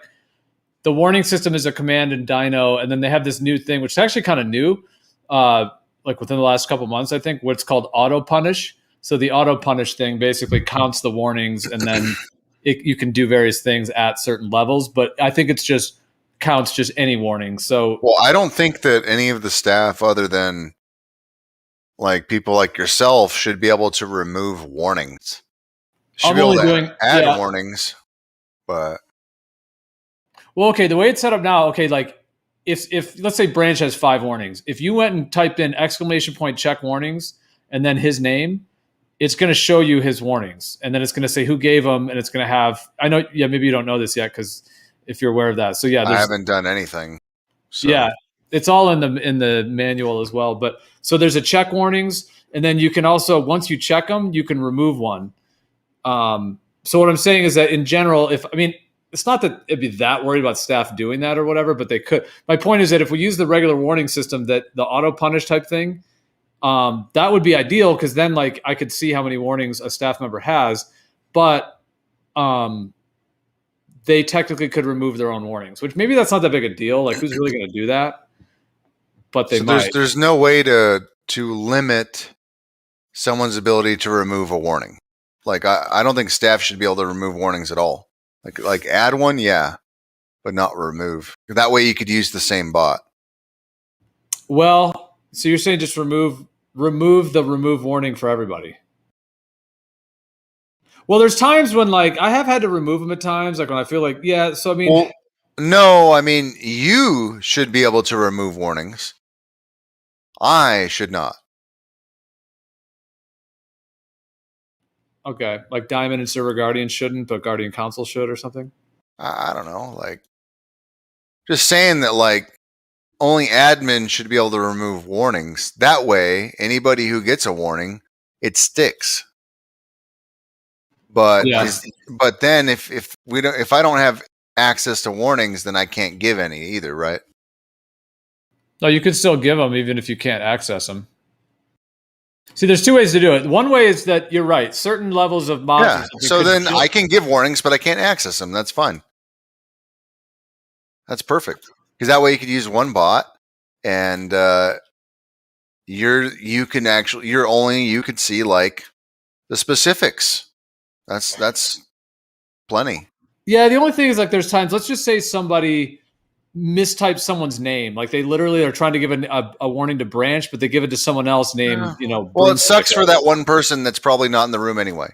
the warning system is a command in Dino, and then they have this new thing, which is actually kind of new, like within the last couple months, I think, what's called auto punish. So the auto punish thing basically counts the warnings, and then you can do various things at certain levels. But I think it's just counts just any warning. So, well, I don't think that any of the staff, other than like people like yourself, should be able to remove warnings. Should be able to add warnings, but. Well, okay, the way it's set up now, okay, like if let's say Branch has 5 warnings, if you went and typed in ! check warnings and then his name, it's going to show you his warnings, and then it's going to say who gave them, and it's going to have. I know, yeah, maybe you don't know this yet because if you're aware of that, so yeah, I haven't done anything. So. Yeah, it's all in the manual as well. But so there's a check warnings, and then you can also once you check them, you can remove one. So what I'm saying is that in general, it's not that it'd be that worried about staff doing that or whatever, but they could. My point is that if we use the regular warning system, that the auto punish type thing, that would be ideal because then like I could see how many warnings a staff member has, but they technically could remove their own warnings, which maybe that's not that big a deal. Like who's really going to do that? But they might. There's no way to limit someone's ability to remove a warning. Like I don't think staff should be able to remove warnings at all. Like add one, yeah, but not remove. That way you could use the same bot. Well, so you're saying just remove the remove warning for everybody. Well, there's times when like I have had to remove them at times, like when I feel like, yeah, so I mean. Well, no, I mean, you should be able to remove warnings. I should not. Okay, like Diamond and Server Guardian shouldn't, but Guardian Council should or something? I don't know, like, just saying that, like, only admin should be able to remove warnings. That way, anybody who gets a warning, it sticks. But but then if I don't have access to warnings, then I can't give any either, right? No, you can still give them even if you can't access them. See, there's 2 ways to do it. One way is that you're right. Certain levels of mobs. Yeah. So then I can give warnings, but I can't access them. That's fine. That's perfect. Because that way you could use one bot, and you could see like the specifics. That's plenty. Yeah. The only thing is like there's times. Let's just say somebody mistype someone's name, like they literally are trying to give a warning to Branch, but they give it to someone else named, Well, it sucks for that one person that's probably not in the room anyway.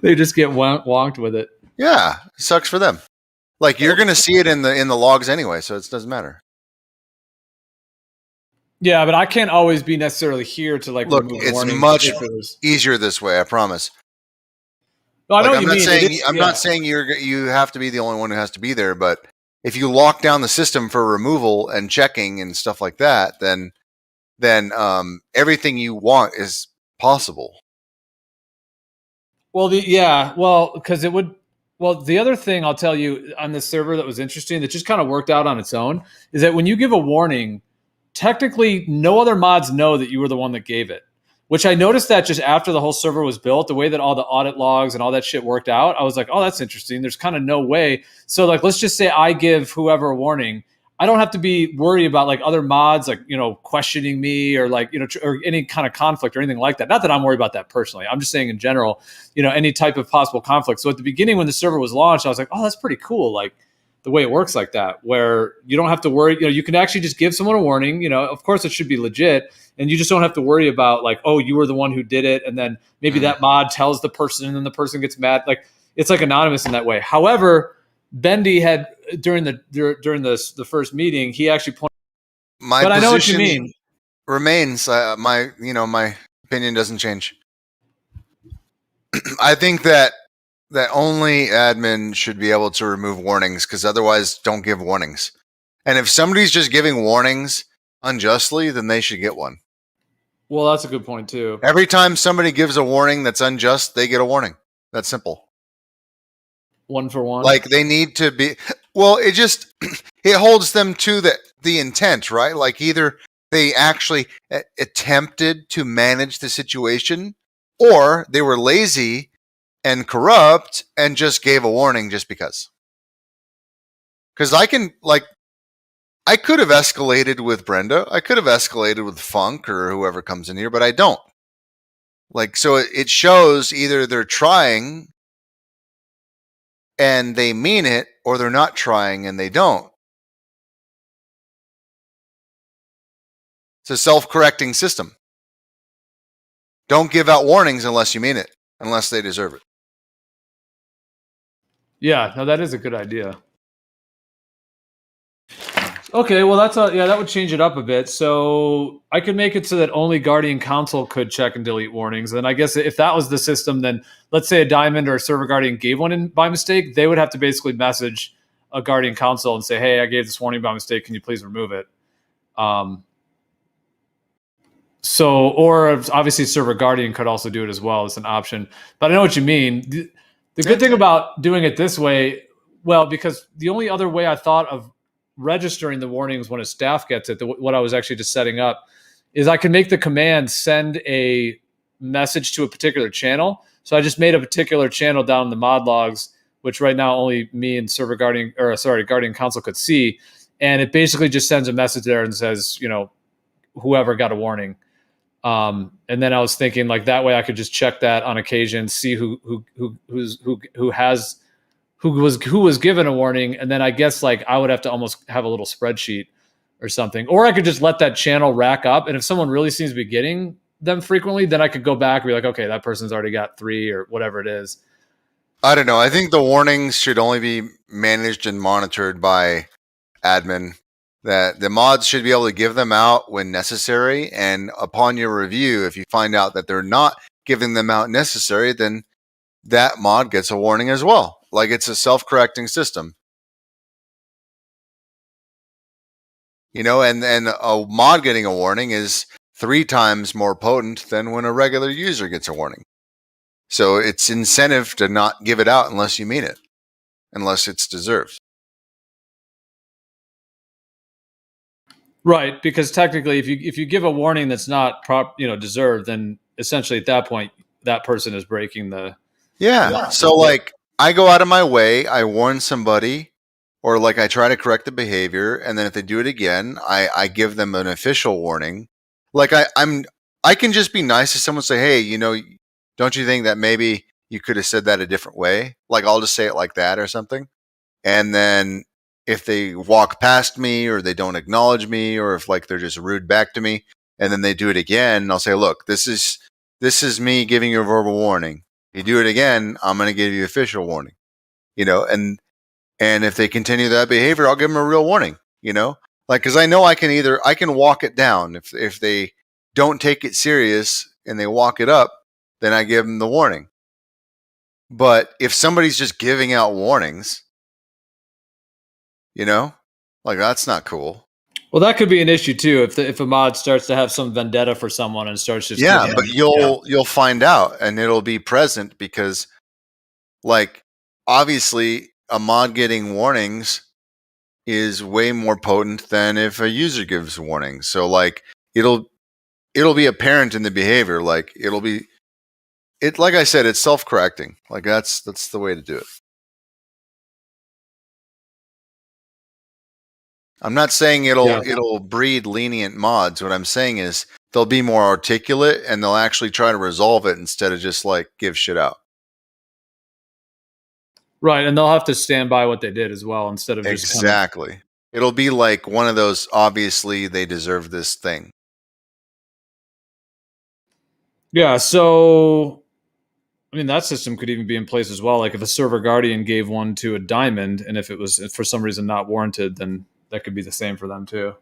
They just get wonked with it. Yeah, it sucks for them. Like you're going to see it in the logs anyway, so it doesn't matter. Yeah, but I can't always be necessarily here to like Look, remove it's warnings. much easier this way. I promise. No, I know what I'm you not mean. saying I'm not saying you have to be the only one who has to be there, but if you lock down the system for removal and checking and stuff like that, then everything you want is possible. Well, because it would. Well, the other thing I'll tell you on this server that was interesting that just kind of worked out on its own is that when you give a warning, technically no other mods know that you were the one that gave it. Which I noticed that just after the whole server was built, the way that all the audit logs and all that shit worked out, I was like, oh, that's interesting. There's kind of no way. So like, let's just say I give whoever a warning. I don't have to be worried about like other mods, like, questioning me or like, or any kind of conflict or anything like that. Not that I'm worried about that personally. I'm just saying in general, any type of possible conflict. So at the beginning when the server was launched, I was like, oh, that's pretty cool. Like the way it works like that, where you don't have to worry, you can actually just give someone a warning, of course it should be legit. And you just don't have to worry about like, oh, you were the one who did it. And then maybe that mod tells the person and then the person gets mad. Like it's like anonymous in that way. However, Bendy had during the first meeting, he actually pointed. But I know what you mean. Remains my opinion doesn't change. I think that only admin should be able to remove warnings because otherwise, don't give warnings. And if somebody's just giving warnings unjustly, then they should get one. Well, that's a good point too. Every time somebody gives a warning that's unjust, they get a warning. That's simple. One for one. Like they need to be. Well, it just it holds them to the intent, right? Like either they actually attempted to manage the situation, or they were lazy and corrupt and just gave a warning just because. Because I could have escalated with Brenda. I could have escalated with Funk or whoever comes in here, but I don't. Like, so it shows either they're trying and they mean it, or they're not trying and they don't. It's a self-correcting system. Don't give out warnings unless you mean it, unless they deserve it. Yeah, no, that is a good idea. Okay, well that would change it up a bit. So I could make it so that only Guardian Council could check and delete warnings. And I guess if that was the system, then let's say a Diamond or a Server Guardian gave one in by mistake, they would have to basically message a Guardian Council and say, "Hey, I gave this warning by mistake. Can you please remove it?" Or obviously Server Guardian could also do it as well as an option. But I know what you mean. The good thing about doing it this way, well, because the only other way I thought of registering the warnings when a staff gets it, what I was actually just setting up, is I can make the command send a message to a particular channel. So I just made a particular channel down in the mod logs, which right now only me and Guardian Council could see. And it basically just sends a message there and says, whoever got a warning. And then I was thinking like that way I could just check that on occasion, see who was given a warning, and then I guess like I would have to almost have a little spreadsheet or something, or I could just let that channel rack up, and if someone really seems to be getting them frequently, then I could go back and be like, okay, that person's already got 3 or whatever it is. I don't know. I think the warnings should only be managed and monitored by admin. That the mods should be able to give them out when necessary, and upon your review, if you find out that they're not giving them out necessary, then that mod gets a warning as well. Like it's a self-correcting system. And a mod getting a warning is 3 times more potent than when a regular user gets a warning. So it's incentive to not give it out unless you mean it, unless it's deserved. Right, because technically if you give a warning that's not deserved, then essentially at that point that person is breaking the So like I go out of my way, I warn somebody, or like I try to correct the behavior, and then if they do it again, I give them an official warning. Like I can just be nice to someone, say, hey, don't you think that maybe you could have said that a different way? Like I'll just say it like that or something. And then if they walk past me or they don't acknowledge me, or if like they're just rude back to me and then they do it again, I'll say, look, this is me giving you a verbal warning. If you do it again, I'm going to give you official warning, and if they continue that behavior, I'll give them a real warning, Like, because I know I can walk it down. If they don't take it serious and they walk it up, then I give them the warning. But if somebody's just giving out warnings, like that's not cool. Well, that could be an issue too if a mod starts to have some vendetta for someone and starts just but you'll find out, and it'll be present because, like, obviously a mod getting warnings is way more potent than if a user gives warnings. So like it'll be apparent in the behavior. Like like I said, it's self-correcting. Like that's the way to do it. I'm not saying it'll breed lenient mods. What I'm saying is they'll be more articulate and they'll actually try to resolve it instead of just like give shit out. Right, and they'll have to stand by what they did as well instead of just exactly. It'll be like one of those, obviously they deserve this thing. Yeah, so I mean that system could even be in place as well. Like if a server guardian gave one to a diamond, and if it was for some reason not warranted, then that could be the same for them too.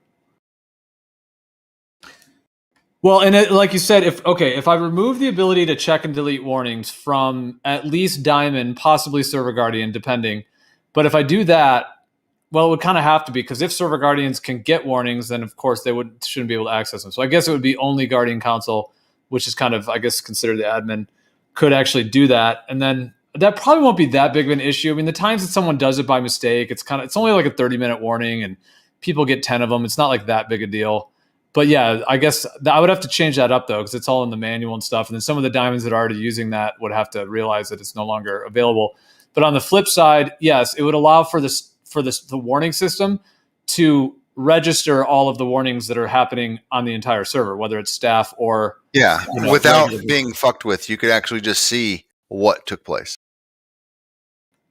Well, and like you said, if I remove the ability to check and delete warnings from at least diamond, possibly server guardian, depending, but if I do that, well, it would kind of have to be, because if server guardians can get warnings, then of course they shouldn't be able to access them. So I guess it would be only guardian console, which is kind of, I guess, considered the admin, could actually do that. And then that probably won't be that big of an issue. I mean, the times that someone does it by mistake, it's only like a 30-minute warning and people get 10 of them. It's not like that big a deal. But yeah, I guess I would have to change that up though, because it's all in the manual and stuff. And then some of the diamonds that are already using that would have to realize that it's no longer available. But on the flip side, yes, it would allow for the warning system to register all of the warnings that are happening on the entire server, whether it's staff or without being fucked with. You could actually just see what took place.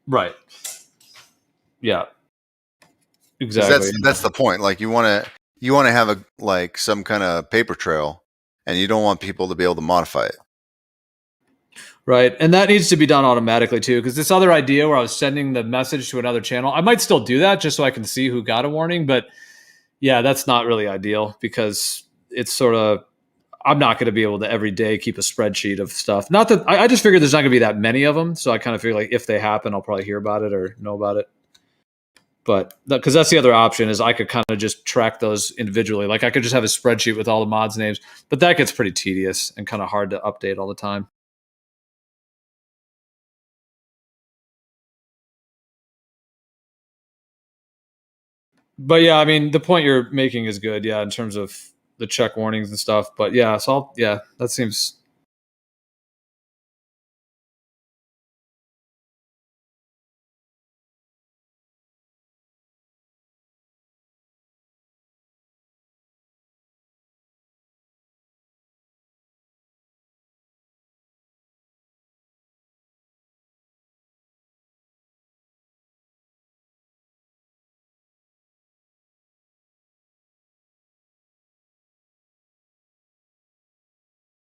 Right. Yeah. Exactly. That's the point. Like you want to have some kind of paper trail, and you don't want people to be able to modify it. Right. And that needs to be done automatically too, because this other idea where I was sending the message to another channel, I might still do that just so I can see who got a warning. But yeah, that's not really ideal, because it's sort of, I'm not going to be able to every day keep a spreadsheet of stuff. Not that I just figured there's not going to be that many of them. So I kind of figure like if they happen, I'll probably hear about it or know about it. But because that's the other option, is I could kind of just track those individually. Like I could just have a spreadsheet with all the mods names, but that gets pretty tedious and kind of hard to update all the time. But yeah, I mean, the point you're making is good. Yeah. In terms of the check warnings and stuff, but yeah, that seems.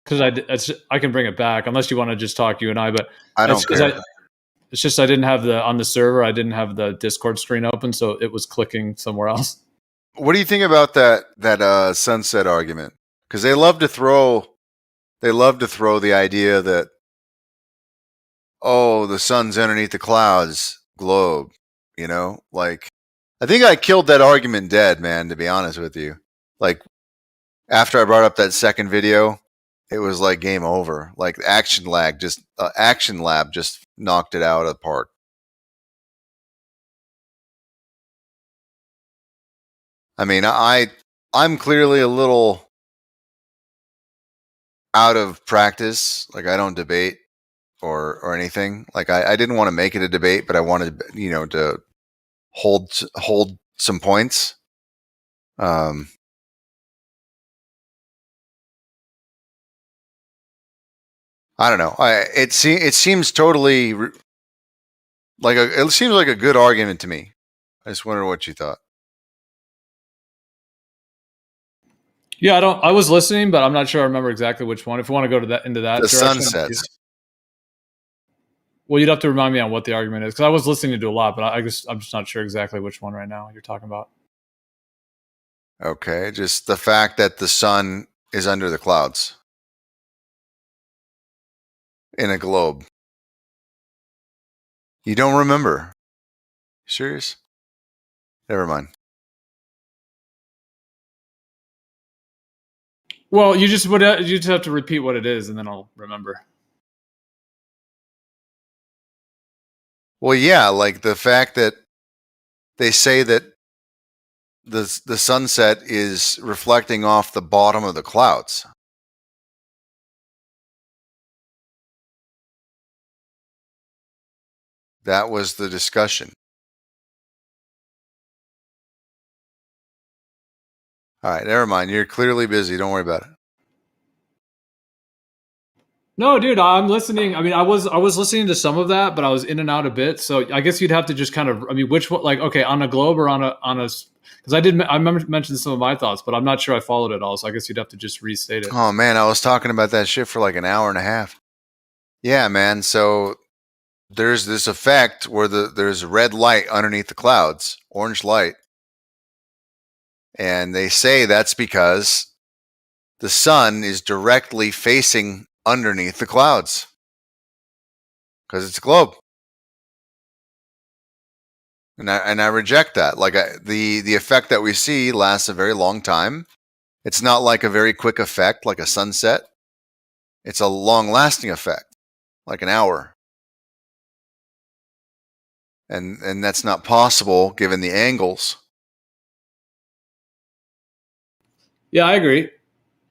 Because I can bring it back unless you want to just talk you and I. But I don't care. It's just I didn't have on the server. I didn't have the Discord screen open, so it was clicking somewhere else. What do you think about that sunset argument? Because they love to throw the idea that, oh, the sun's underneath the clouds, globe. Like I think I killed that argument dead, man. To be honest with you, like after I brought up that second video, it was like game over. Like Action Lab just knocked it out of the park. I mean, I'm clearly a little out of practice. Like I don't debate or anything. Like I didn't want to make it a debate, but I wanted to hold some points. I don't know. It seems totally it seems like a good argument to me. I just wonder what you thought. Yeah, I was listening, but I'm not sure I remember exactly which one. If you want to go into that the direction, sunsets. Well, you'd have to remind me on what the argument is, because I was listening to a lot, but I'm just not sure exactly which one right now you're talking about. Okay, just the fact that the sun is under the clouds in a globe. You don't remember? Serious? Never mind. Well, you just have to repeat what it is, and then I'll remember. Well, yeah, like the fact that they say that the sunset is reflecting off the bottom of the clouds. That was the discussion. All right, never mind. You're clearly busy. Don't worry about it. No, dude, I'm listening. I mean, I was listening to some of that, but I was in and out a bit. So I guess you'd have to just kind of. I mean, which one? Like, okay, on a globe or on a because I mentioned some of my thoughts, but I'm not sure I followed it all. So I guess you'd have to just restate it. Oh man, I was talking about that shit for like an hour and a half. Yeah, man. So there's this effect where there's red light underneath the clouds, orange light, and they say that's because the sun is directly facing underneath the clouds because it's a globe. And I reject that. Like the effect that we see lasts a very long time. It's not like a very quick effect, like a sunset. It's a long-lasting effect, like an hour. And that's not possible given the angles. Yeah, I agree.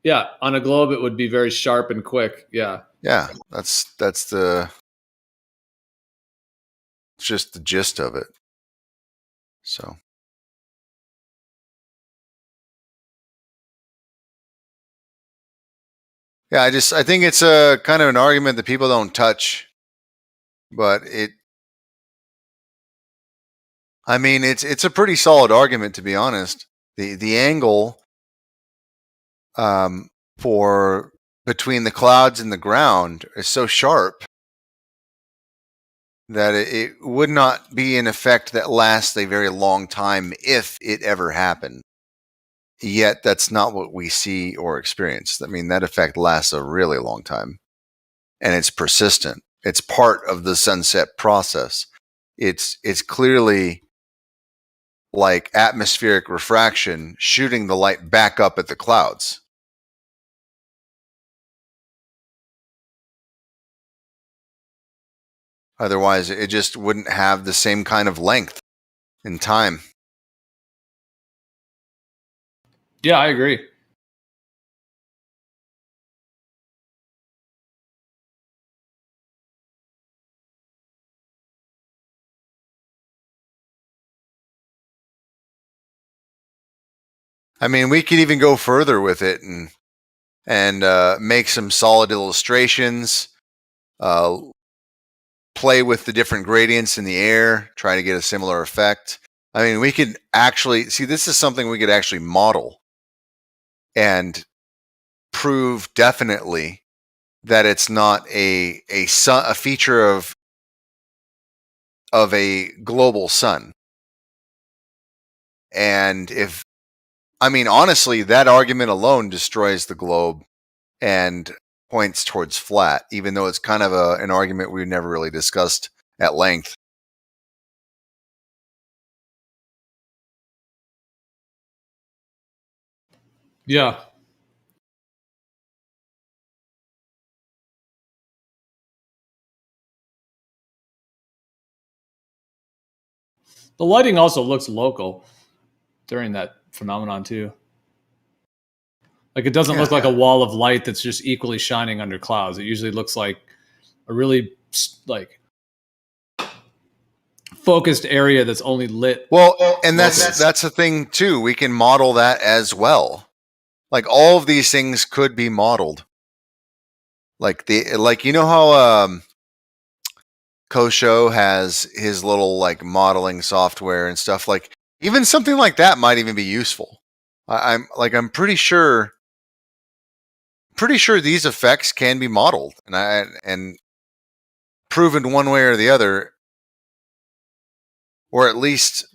Yeah, on a globe it would be very sharp and quick. Yeah. Yeah, that's just the gist of it. So yeah, I think it's a kind of an argument that people don't touch, but it's a pretty solid argument, to be honest. The angle for between the clouds and the ground is so sharp that it would not be an effect that lasts a very long time if it ever happened. Yet that's not what we see or experience. I mean, that effect lasts a really long time, and it's persistent. It's part of the sunset process. It's clearly like atmospheric refraction shooting the light back up at the clouds. Otherwise, it just wouldn't have the same kind of length in time. Yeah, I agree. I mean, we could even go further with it and make some solid illustrations, play with the different gradients in the air, try to get a similar effect. I mean, we could actually see this is something we could actually model and prove definitely that it's not a feature of a global sun. And honestly, that argument alone destroys the globe and points towards flat, even though it's kind of an argument we've never really discussed at length. Yeah. The lighting also looks local during that phenomenon too. Like it doesn't look like a wall of light that's just equally shining under clouds. It usually looks like a really like focused area that's only lit. Well, and that's the thing too. We can model that as well. Like all of these things could be modeled. Like you know how Kosho has his little like modeling software and stuff. Like even something like that might even be useful. I'm pretty sure these effects can be modeled and proven one way or the other, or at least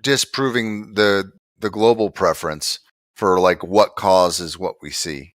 disproving the global preference for like what causes what we see.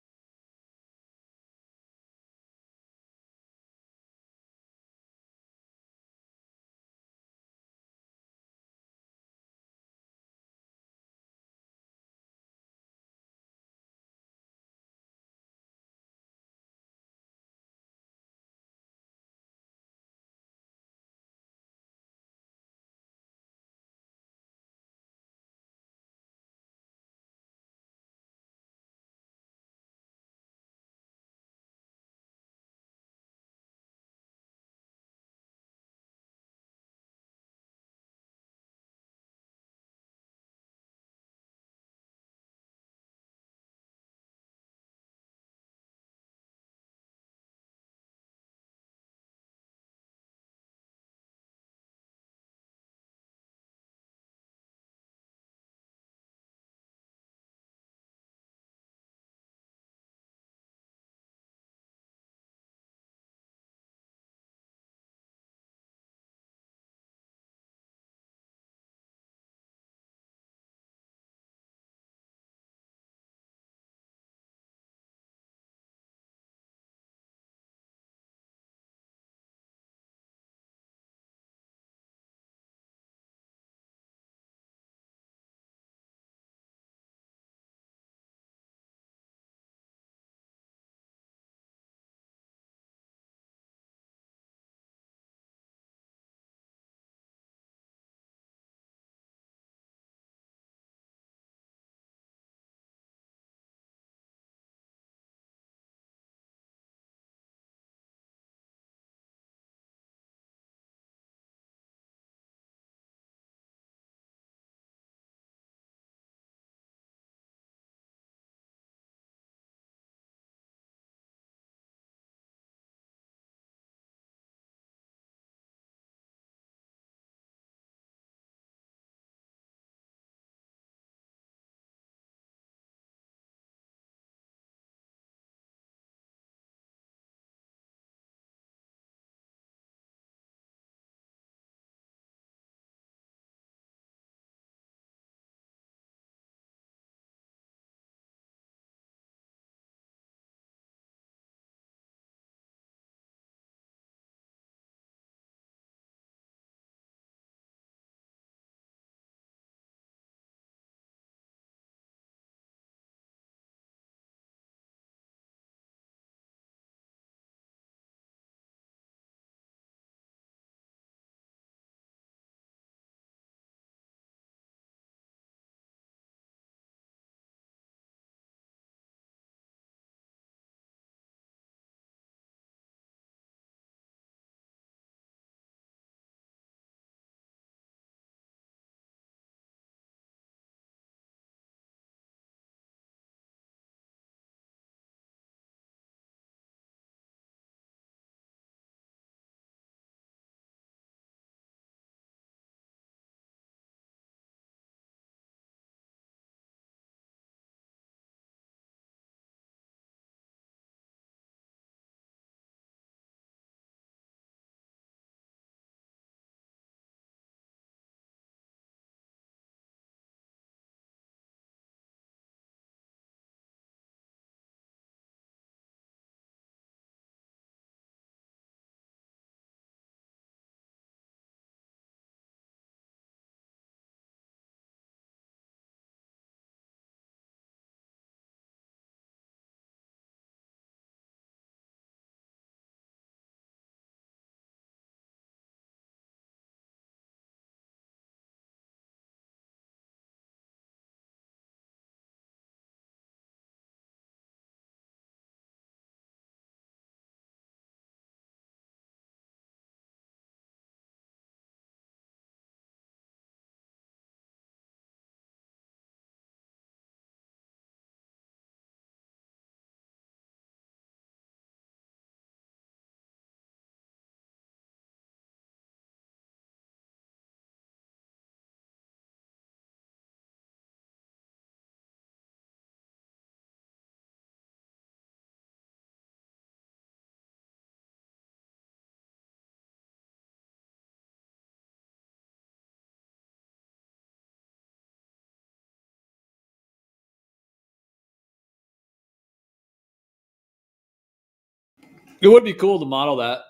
It would be cool to model that.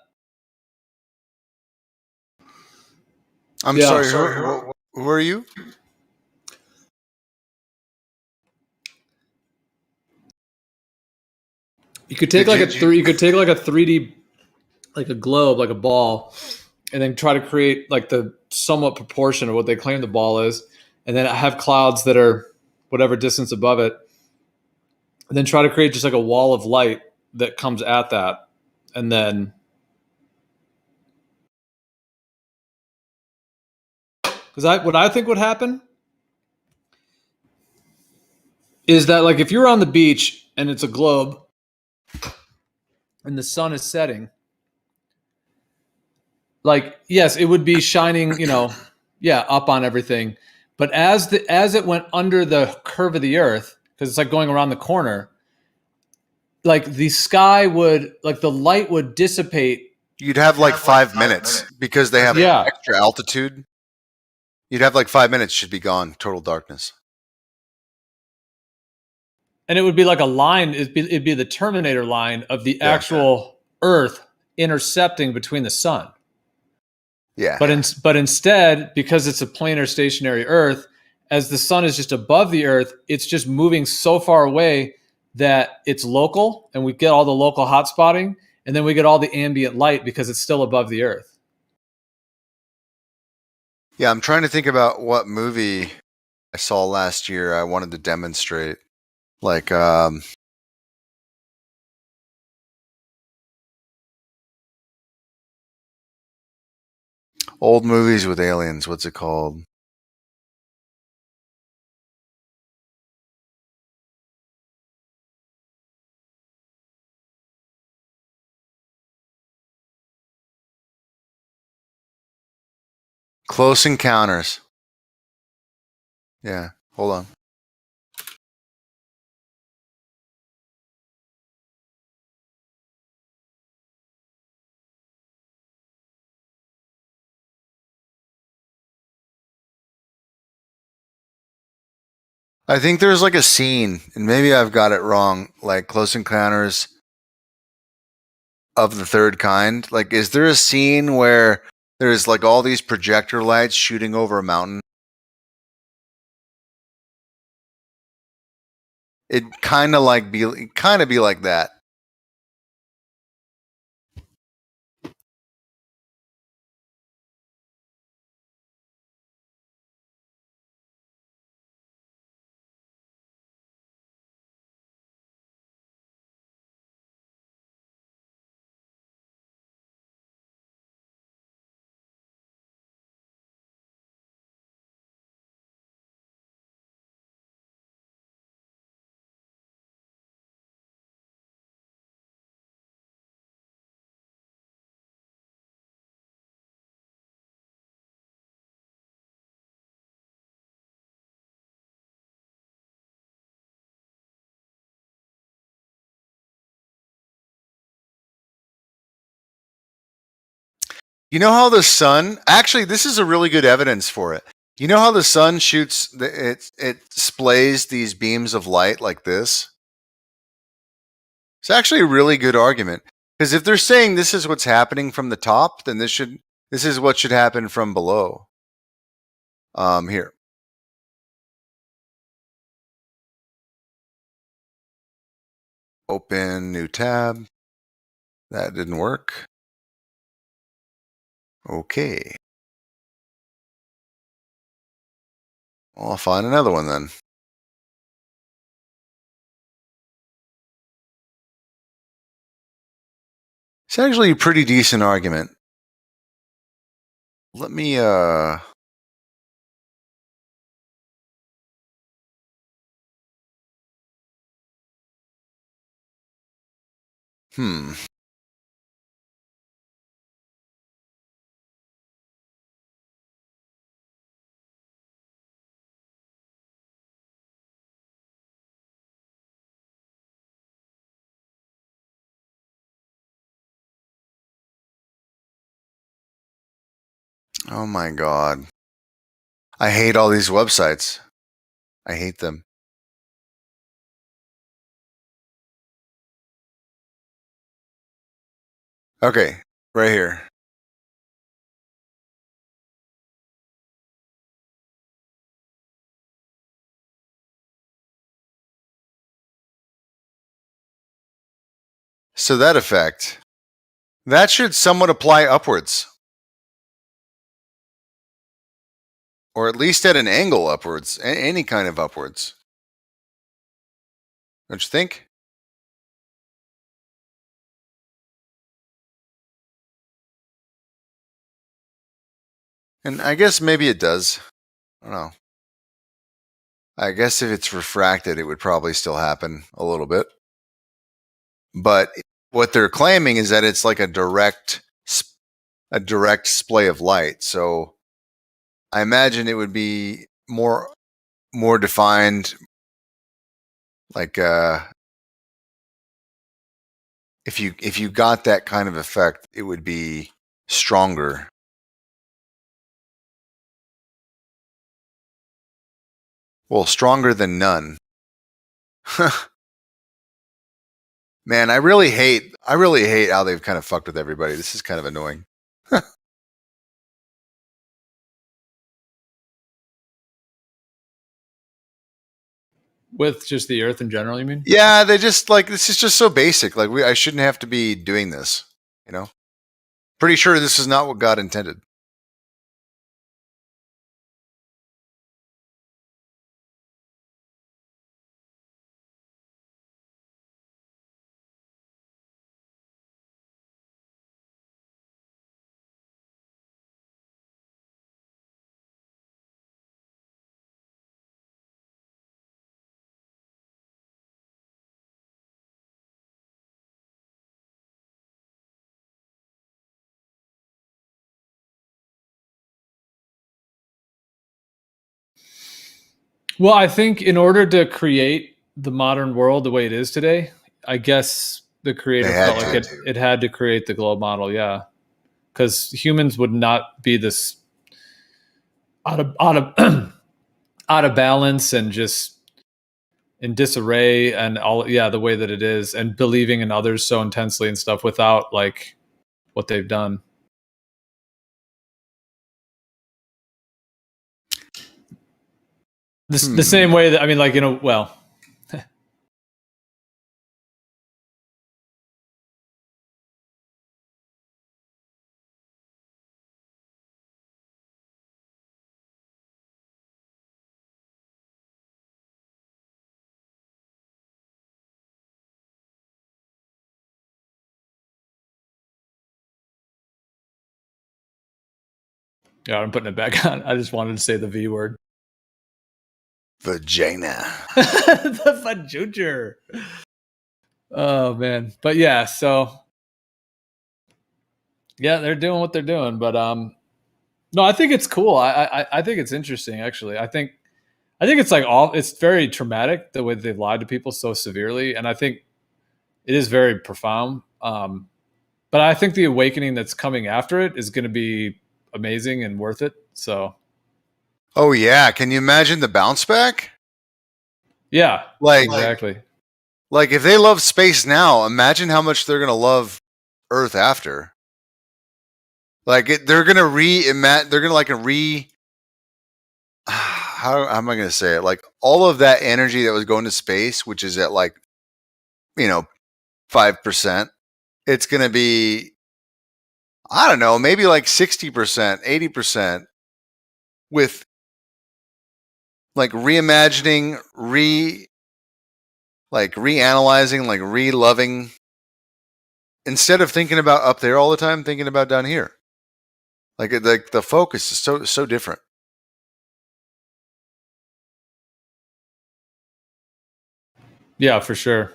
I'm sorry. Who are you? You could take you could take like a 3D, like a globe, like a ball, and then try to create like the somewhat proportion of what they claim the ball is, and then have clouds that are whatever distance above it, and then try to create just like a wall of light that comes at that, and then what I think would happen is that like if you're on the beach and it's a globe and the sun is setting, like yes, it would be shining, up on everything. But as it went under the curve of the earth, because it's like going around the corner, like the sky would, like the light would dissipate. You'd have like 5 minutes because they have extra altitude. You'd have like 5 minutes, should be gone, total darkness. And it would be like a line. It'd be the Terminator line of the actual Earth intercepting between the sun. Yeah. But instead, because it's a planar stationary Earth, as the sun is just above the Earth, it's just moving so far away that it's local, and we get all the local hot spotting, and then we get all the ambient light because it's still above the Earth. Yeah, I'm trying to think about what movie I saw last year I wanted to demonstrate. Like, old movies with aliens. What's it called? Close Encounters. Yeah, hold on. I think there's like a scene, and maybe I've got it wrong, like Close Encounters of the Third Kind. Like, is there a scene where there's like all these projector lights shooting over a mountain? It kind of be like that. You know how the sun, actually, this is a really good evidence for it. You know how the sun shoots, it splays these beams of light like this? It's actually a really good argument. Because if they're saying this is what's happening from the top, then this is what should happen from below. Here. Open new tab. That didn't work. Okay. Well, I'll find another one then. It's actually a pretty decent argument. Let me Oh my God. I hate all these websites. I hate them. Okay, right here. So that effect, that should somewhat apply upwards. Or at least at an angle upwards, any kind of upwards. Don't you think? And I guess maybe it does. I don't know. I guess if it's refracted, it would probably still happen a little bit. But what they're claiming is that it's like a direct splay of light. So I imagine it would be more defined. Like if you got that kind of effect, it would be stronger. Well, stronger than none. Man, I really hate how they've kind of fucked with everybody. This is kind of annoying. With just the Earth in general, you mean? Yeah, they just like, this is just so basic. Like I shouldn't have to be doing this, you know? Pretty sure this is not what God intended. Well, I think in order to create the modern world the way it is today, I guess the creator felt like it had to create the globe model, yeah. Because humans would not be this out of balance and just in disarray and all, yeah, the way that it is, and believing in others so intensely and stuff without like what they've done. The same way that, I mean, like, you know, well, yeah, I'm putting it back on. I just wanted to say the V word. Vagina. The vajuger. Oh man. But yeah, so yeah, they're doing what they're doing. But no, I think it's cool. I think it's interesting actually. I think it's like it's very traumatic the way they've lied to people so severely. And I think it is very profound. But I think the awakening that's coming after it is gonna be amazing and worth it. So oh yeah, can you imagine the bounce back? Yeah, like exactly. Like if they love space now, imagine how much they're gonna love Earth after. Like they're gonna how am I gonna say it? Like all of that energy that was going to space, which is at like 5%, it's gonna be, I don't know, maybe like 60%, 80% with like reimagining, reanalyzing, like re-loving, instead of thinking about up there all the time, thinking about down here. Like the focus is so different. Yeah, for sure.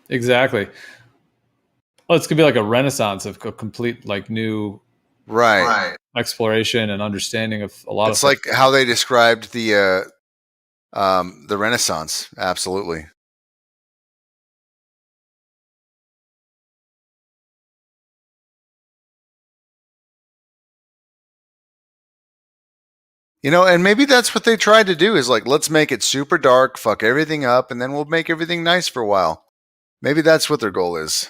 Exactly. Well, it's gonna be like a renaissance of a complete like new exploration and understanding of a lot of. It's like how they described the Renaissance. Absolutely. And maybe that's what they tried to do is like, let's make it super dark, fuck everything up, and then we'll make everything nice for a while. Maybe that's what their goal is.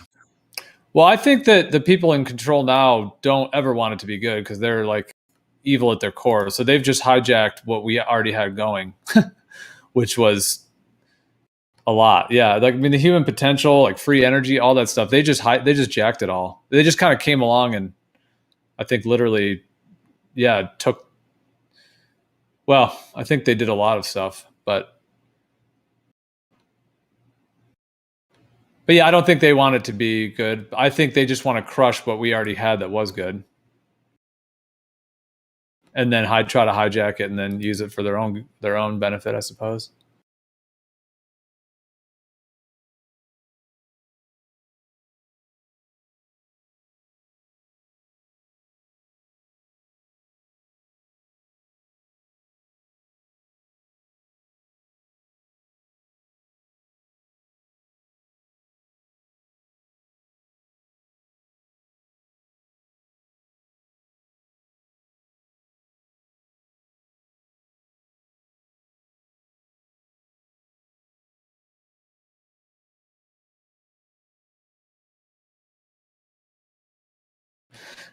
Well, I think that the people in control now don't ever want it to be good because they're like evil at their core. So they've just hijacked what we already had going, which was a lot. Yeah, like I mean, the human potential, like free energy, all that stuff. They just jacked it all. They just kind of came along and I think literally, yeah, took. Well, I think they did a lot of stuff, but yeah, I don't think they want it to be good. I think they just want to crush what we already had that was good, and then try to hijack it and then use it for their own benefit, I suppose.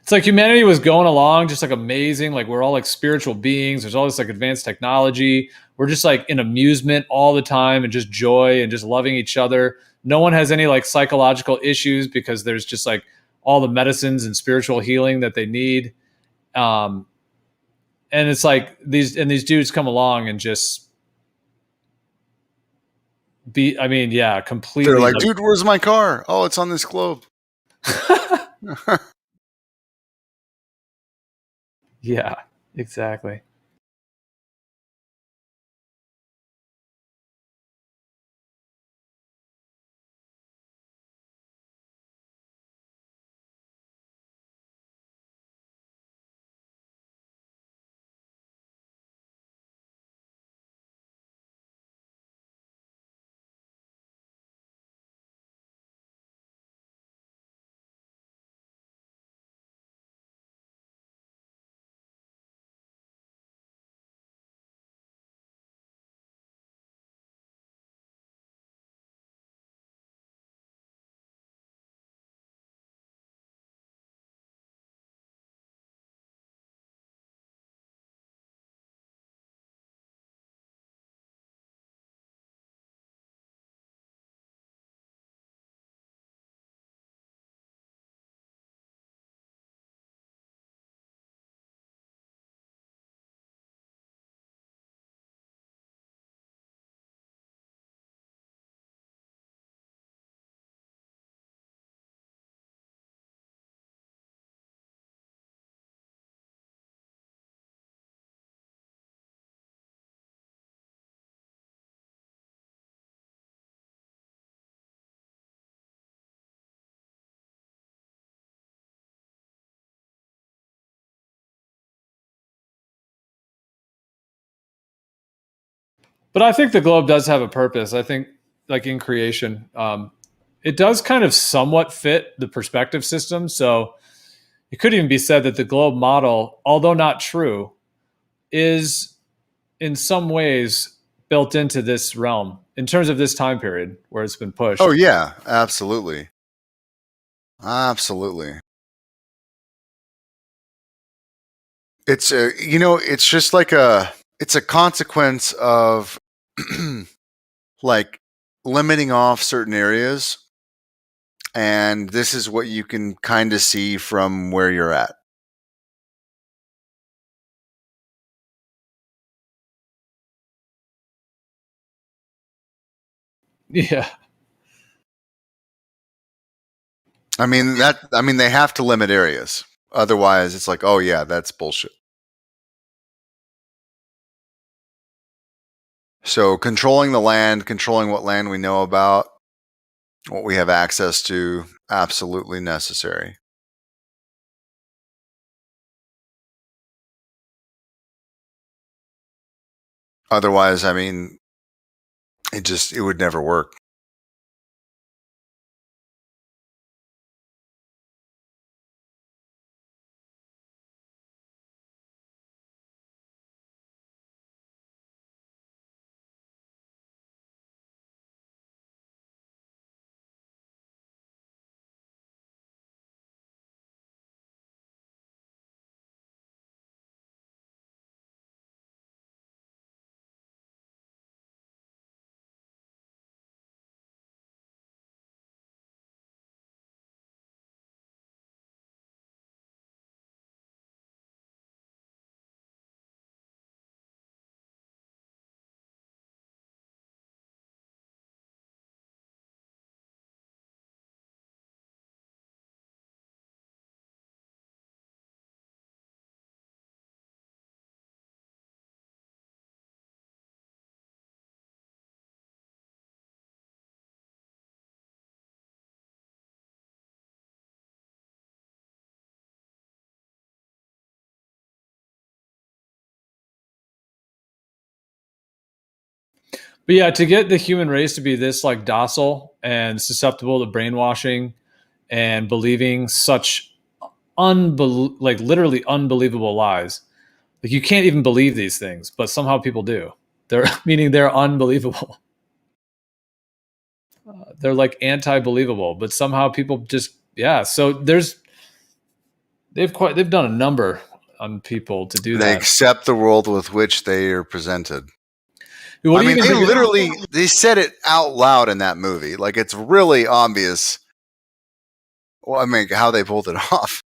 It's like humanity was going along just like amazing. Like we're all like spiritual beings. There's all this like advanced technology. We're just like in amusement all the time and just joy and just loving each other. No one has any like psychological issues because there's just like all the medicines and spiritual healing that they need. And it's like these dudes come along and just completely. They're like, dude, where's my car? Oh, it's on this globe. Yeah, exactly. But I think the globe does have a purpose. I think, like in creation, it does kind of somewhat fit the perspective system. So it could even be said that the globe model, although not true, is in some ways built into this realm in terms of this time period where it's been pushed. Oh yeah, absolutely. Absolutely. It's it's just like it's a consequence of like limiting off certain areas. And this is what you can kind of see from where you're at. Yeah. I mean they have to limit areas. Otherwise it's like, oh yeah, that's bullshit. So controlling the land, controlling what land we know about, what we have access to, absolutely necessary. Otherwise, I mean, it would never work. But yeah, to get the human race to be this like docile and susceptible to brainwashing and believing such like literally unbelievable lies. Like you can't even believe these things, but somehow people do. They're meaning they're unbelievable. They're like anti-believable, but somehow people just So they've done a number on people to do that. They accept the world with which they are presented. What I mean, they literally they said it out loud in that movie. Like it's really obvious. Well, I mean, how they pulled it off.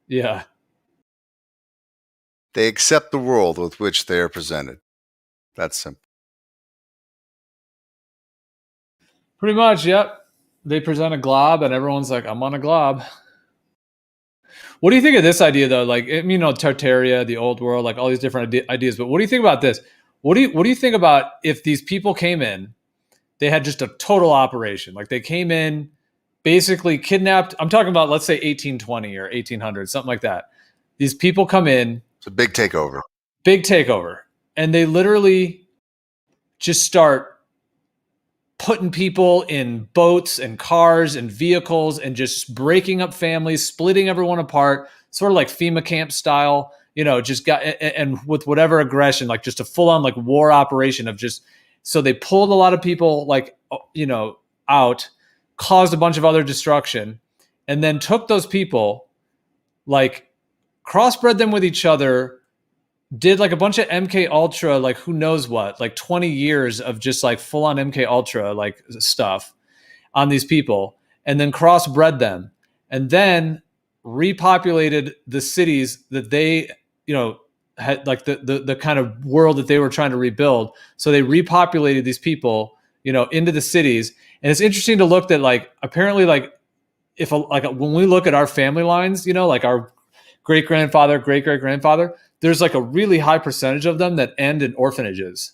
Yeah. They accept the world with which they are presented. That's simple. Pretty much, yep. They present a glob and everyone's like, I'm on a glob. What do you think of this idea though? Like, you know, Tartaria, the old world, like all these different ideas. But what do you think about this? What do you think about if these people came in, they had just a total operation? Like they came in, basically kidnapped. I'm talking about, let's say 1820 or 1800, something like that. These people come in. It's a big takeover. Big takeover. And they literally just start putting people in boats and cars and vehicles and just breaking up families, splitting everyone apart, sort of like FEMA camp style, you know, just got, and with whatever aggression, like just a full on like war operation of just, so they pulled a lot of people like, you know, out, caused a bunch of other destruction, and then took those people, like crossbred them with each other, did like a bunch of MK Ultra, like who knows what, like 20 years of just like full on MK Ultra like stuff on these people, and then crossbred them, and then repopulated the cities that they, you know, had like the kind of world that they were trying to rebuild. So they repopulated these people, you know, into the cities. And it's interesting to look that like apparently like if when we look at our family lines, you know, like our great grandfather, great great grandfather, there's like a really high percentage of them that end in orphanages.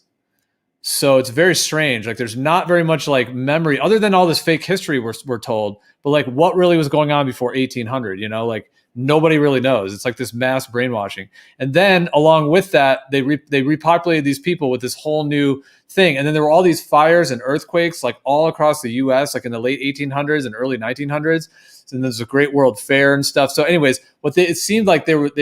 So it's very strange. Like there's not very much like memory other than all this fake history we're told, but like what really was going on before 1800, you know, like nobody really knows. It's like this mass brainwashing. And then along with that, they repopulated these people with this whole new thing. And then there were all these fires and earthquakes like all across the US, like in the late 1800s and early 1900s. And there's a great World Fair and stuff. So anyways, it seemed like that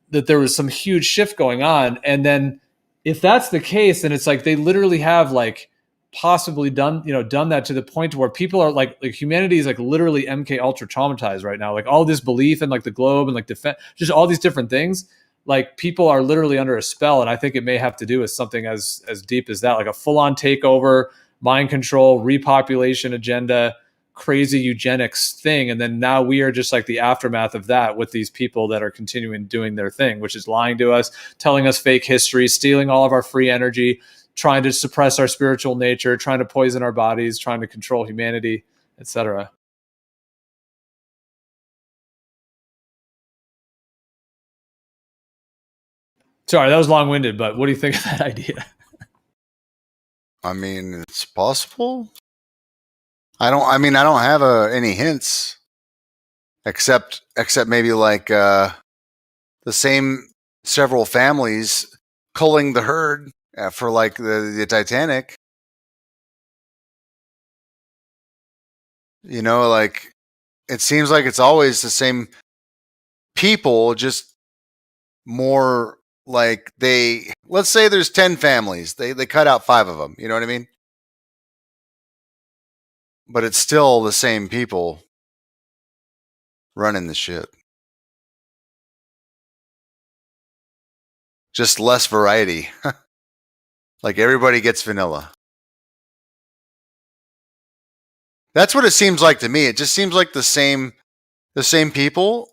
there was some huge shift going on. And then if that's the case, then it's like they literally have like possibly done that to the point where people are like humanity is like literally MK Ultra traumatized right now. Like all this belief in like the globe and like defense, just all these different things. Like people are literally under a spell. And I think it may have to do with something as deep as that, like a full on takeover, mind control, repopulation agenda, crazy eugenics thing. And then now we are just like the aftermath of that with these people that are continuing doing their thing, which is lying to us, telling us fake history, stealing all of our free energy, trying to suppress our spiritual nature, trying to poison our bodies, trying to control humanity, etc. Sorry, that was long-winded, but what do you think of that idea? I mean, it's possible. I don't have any hints except maybe like the same several families culling the herd for like the Titanic. You know, like it seems like it's always the same people, just more like let's say there's 10 families. They cut out 5 of them. You know what I mean? But it's still the same people running the shit. Just less variety. Like everybody gets vanilla. That's what it seems like to me. It just seems like the same people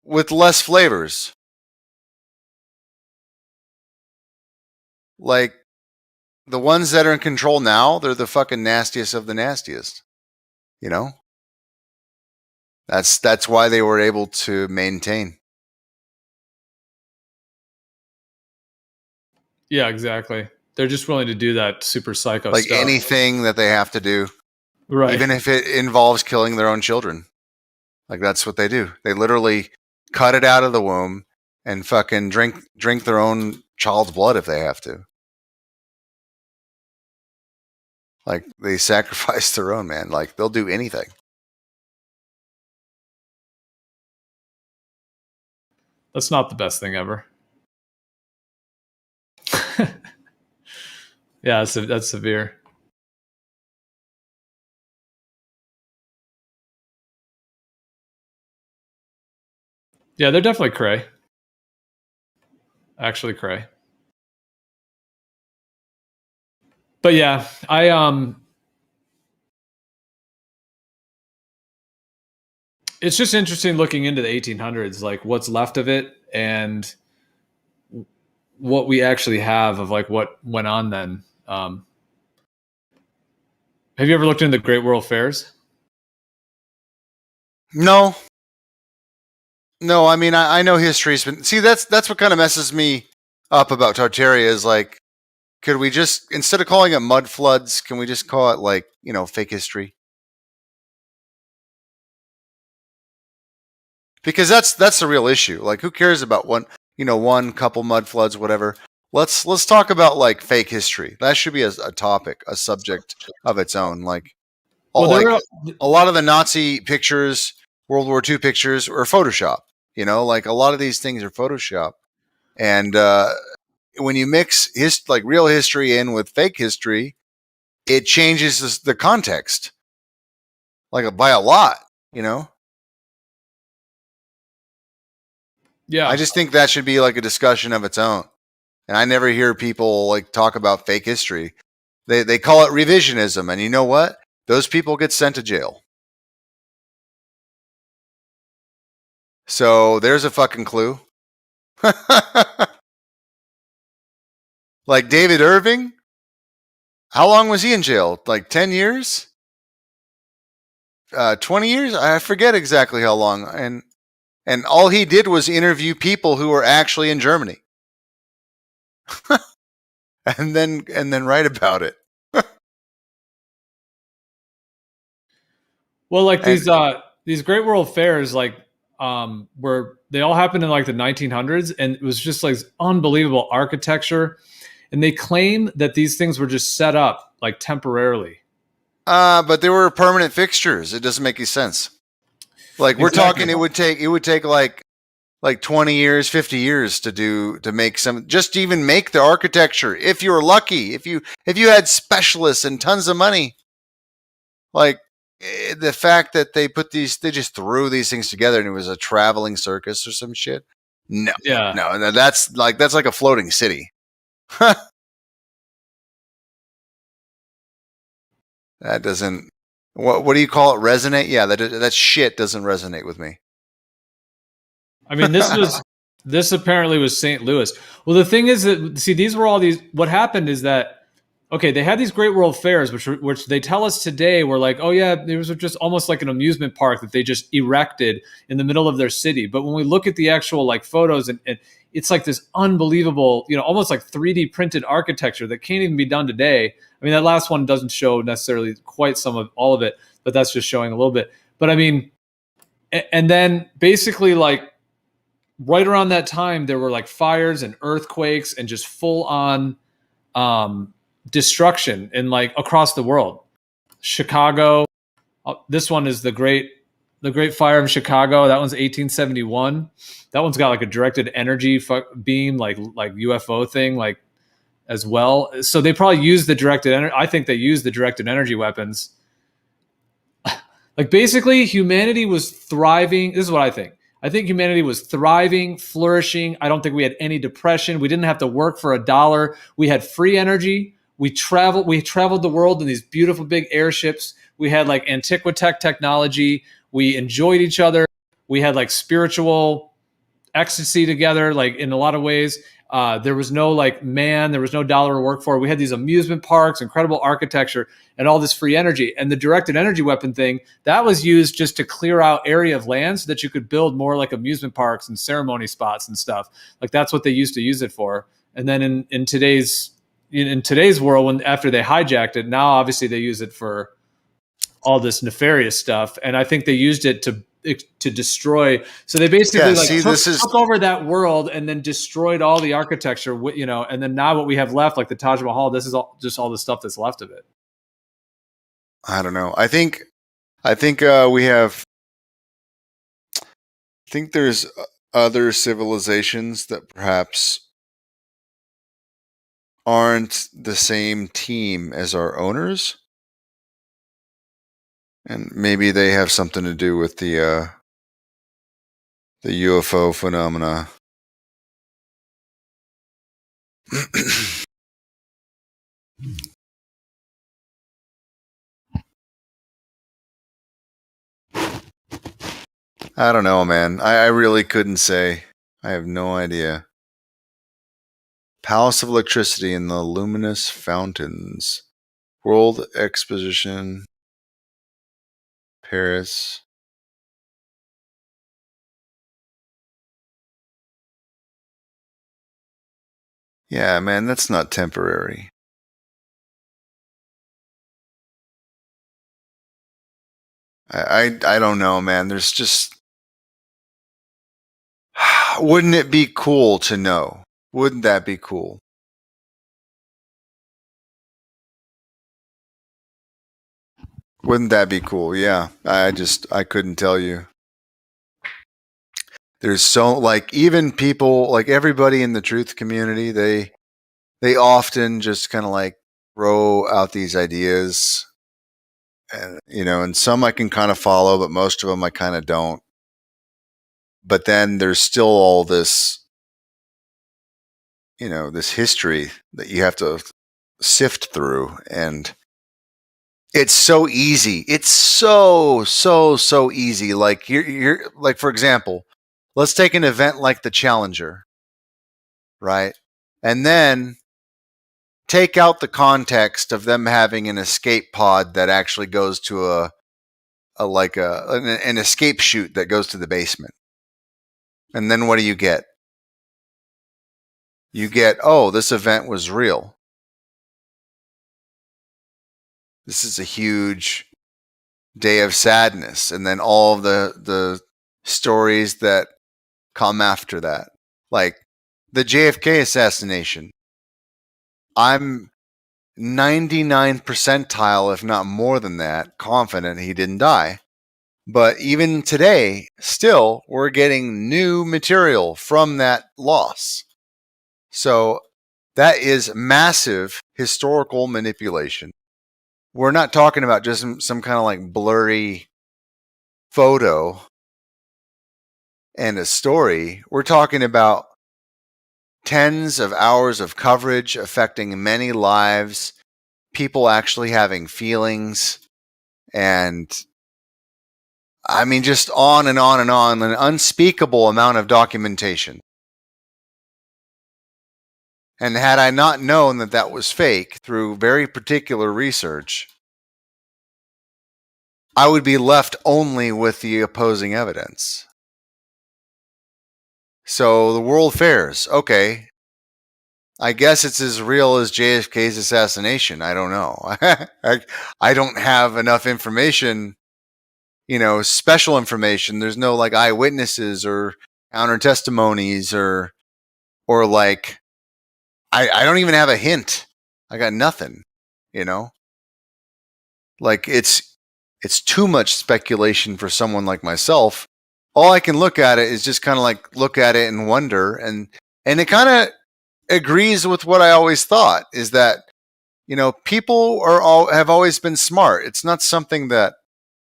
with less flavors. Like the ones that are in control now, they're the fucking nastiest of the nastiest. You know? That's why they were able to maintain. Yeah, exactly. They're just willing to do that super psycho like stuff. Anything that they have to do. Right. Even if it involves killing their own children. Like that's what they do. They literally cut it out of the womb and fucking drink their own child's blood if they have to. Like they sacrifice their own, man. Like they'll do anything. That's not the best thing ever. Yeah, that's severe. Yeah, they're definitely cray. Actually cray. But yeah, it's just interesting looking into the 1800s, like what's left of it and what we actually have of like what went on then. Have you ever looked into the Great World Fairs? No. No, I mean I know history's been that's what kind of messes me up about Tartaria is like, could we just, instead of calling it mud floods, can we just call it like, fake history? Because that's the real issue. Like, who cares about one couple mud floods, whatever. Let's talk about like fake history. That should be a topic, a subject of its own. Like, a lot of the Nazi pictures, World War II pictures, are Photoshop. Like a lot of these things are Photoshop. And when you mix like real history in with fake history, it changes the context, like by a lot. Yeah. I just think that should be like a discussion of its own. And I never hear people like talk about fake history. They call it revisionism. And you know what? Those people get sent to jail. So there's a fucking clue. Like David Irving, how long was he in jail? Like 10 years? 20 years? I forget exactly how long. And all he did was interview people who were actually in Germany. and then write about it. Well, like these Great World Fairs, like where they all happened in like the 1900s, and it was just like unbelievable architecture. And they claim that these things were just set up like temporarily. But they were permanent fixtures. It doesn't make any sense. Like we're talking, it would take like 20 years, 50 years to make some, just to even make the architecture. If you were lucky, if you had specialists and tons of money, like the fact that they just threw these things together and it was a traveling circus or some shit. No, yeah, no, that's like a floating city. That doesn't. What do you call it? Resonate? Yeah, that shit doesn't resonate with me. I mean, this apparently was St. Louis. Well, the thing is that, see, these were all these. What happened is that, okay, they had these Great World Fairs, which they tell us today were like, oh yeah, there was just almost like an amusement park that they just erected in the middle of their city. But when we look at the actual like photos, and it's like this unbelievable, almost like 3D printed architecture that can't even be done today. I mean, that last one doesn't show necessarily quite all of it, but that's just showing a little bit. But I mean, and then basically like right around that time, there were like fires and earthquakes and just full on destruction in like across the world. Chicago, this one is the Great Fire of Chicago. That one's 1871. That one's got like a directed energy beam, like UFO thing, like as well. So they probably used the directed energy. I think they used the directed energy weapons. Like basically humanity was thriving. This is what I think. I think humanity was thriving, flourishing. I don't think we had any depression. We didn't have to work for $1. We had free energy. We traveled the world in these beautiful big airships. We had like antiquitech technology. We enjoyed each other. We had like spiritual ecstasy together, like in a lot of ways. There was no there was no dollar to work for. We had these amusement parks, incredible architecture, and all this free energy. And the directed energy weapon thing, that was used just to clear out area of land so that you could build more like amusement parks and ceremony spots and stuff. Like that's what they used to use it for. And then in today's world, after they hijacked it, now obviously they use it for all this nefarious stuff. And I think they used it to destroy. So they basically took over that world and then destroyed all the architecture, and then now what we have left, like the Taj Mahal, this is just all the stuff that's left of it. I don't know. I think we have. I think there's other civilizations that perhaps aren't the same team as our owners, and maybe they have something to do with the UFO phenomena. I don't know, man. I really couldn't say. I have no idea. Palace of Electricity and the Luminous Fountains. World Exposition. Paris. Yeah, man, that's not temporary. I don't know, man. There's just... Wouldn't it be cool to know? Wouldn't that be cool? Wouldn't that be cool? Yeah. I couldn't tell you. There's so, like, even people, like everybody in the truth community, they often just kind of like throw out these ideas, and and some I can kind of follow, but most of them I kind of don't. But then there's still all this, this history that you have to sift through, and it's so easy. It's so easy. Like you're like, for example, let's take an event like the Challenger, right? And then take out the context of them having an escape pod that actually goes to an escape chute that goes to the basement. And then what do you get? You get, oh, this event was real. This is a huge day of sadness. And then all of the stories that come after that. Like the JFK assassination. I'm 99 percentile, if not more than that, confident he didn't die. But even today, still, we're getting new material from that loss. So that is massive historical manipulation. We're not talking about just some kind of like blurry photo and a story. We're talking about tens of hours of coverage affecting many lives, people actually having feelings, and I mean, just on and on and on, an unspeakable amount of documentation. And had I not known that that was fake through very particular research, I would be left only with the opposing evidence. So the world fairs, okay. I guess it's as real as JFK's assassination. I don't know. I don't have enough information, special information. There's no like eyewitnesses or counter testimonies or like, I don't even have a hint. I got nothing, like it's too much speculation for someone like myself. All I can look at it is just kind of like look at it and wonder, and it kind of agrees with what I always thought, is that people have always been smart. It's not something that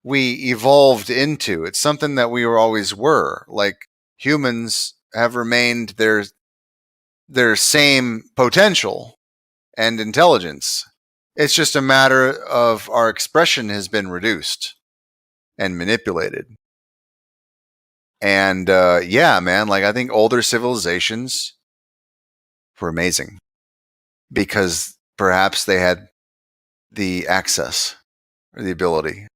we evolved into. It's something that we always were. Like humans have remained their same potential and intelligence. It's just a matter of our expression has been reduced and manipulated. And yeah, man, like I think older civilizations were amazing because perhaps they had the access or the ability.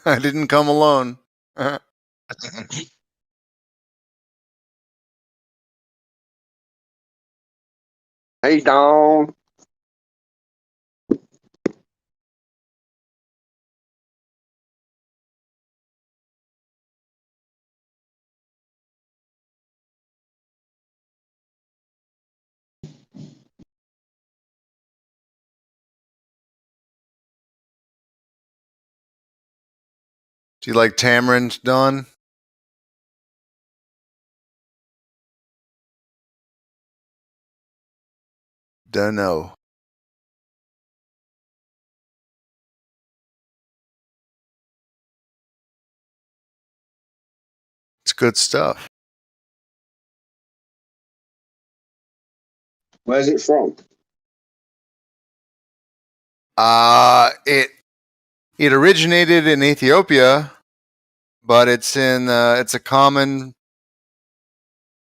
I didn't come alone. Hey, Dawn. Do you like tamarind, Don? Don't know. It's good stuff. Where's it from? It originated in Ethiopia, but it's a common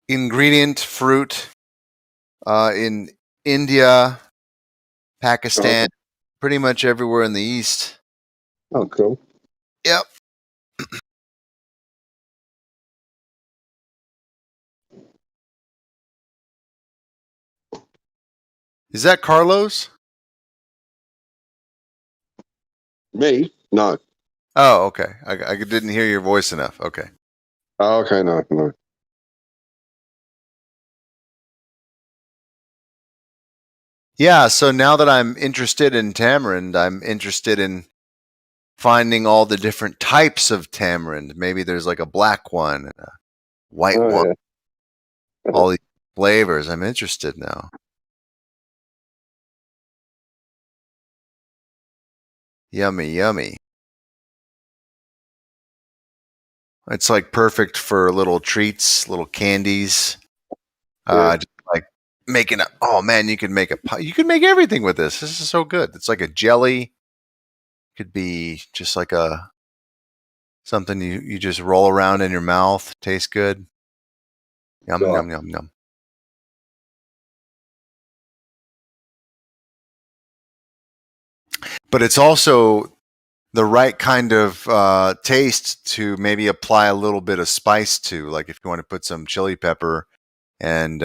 ingredient fruit in India, Pakistan, pretty much everywhere in the East. Oh, cool. Yep. Is that Carlos? Me? No. Oh, okay. I didn't hear your voice enough. Okay. Oh, okay, no. Yeah, so now that I'm interested in tamarind, I'm interested in finding all the different types of tamarind. Maybe there's like a black one and a white one. Yeah. All these flavors. I'm interested now. Yummy, yummy. It's like perfect for little treats, little candies. Just like making a. Oh man, you can make a pie. You can make everything with this. This is so good. It's like a jelly. Could be just like a something you just roll around in your mouth. Tastes good. Yum yum yum yum. But it's also the right kind of taste to maybe apply a little bit of spice to. Like if you want to put some chili pepper and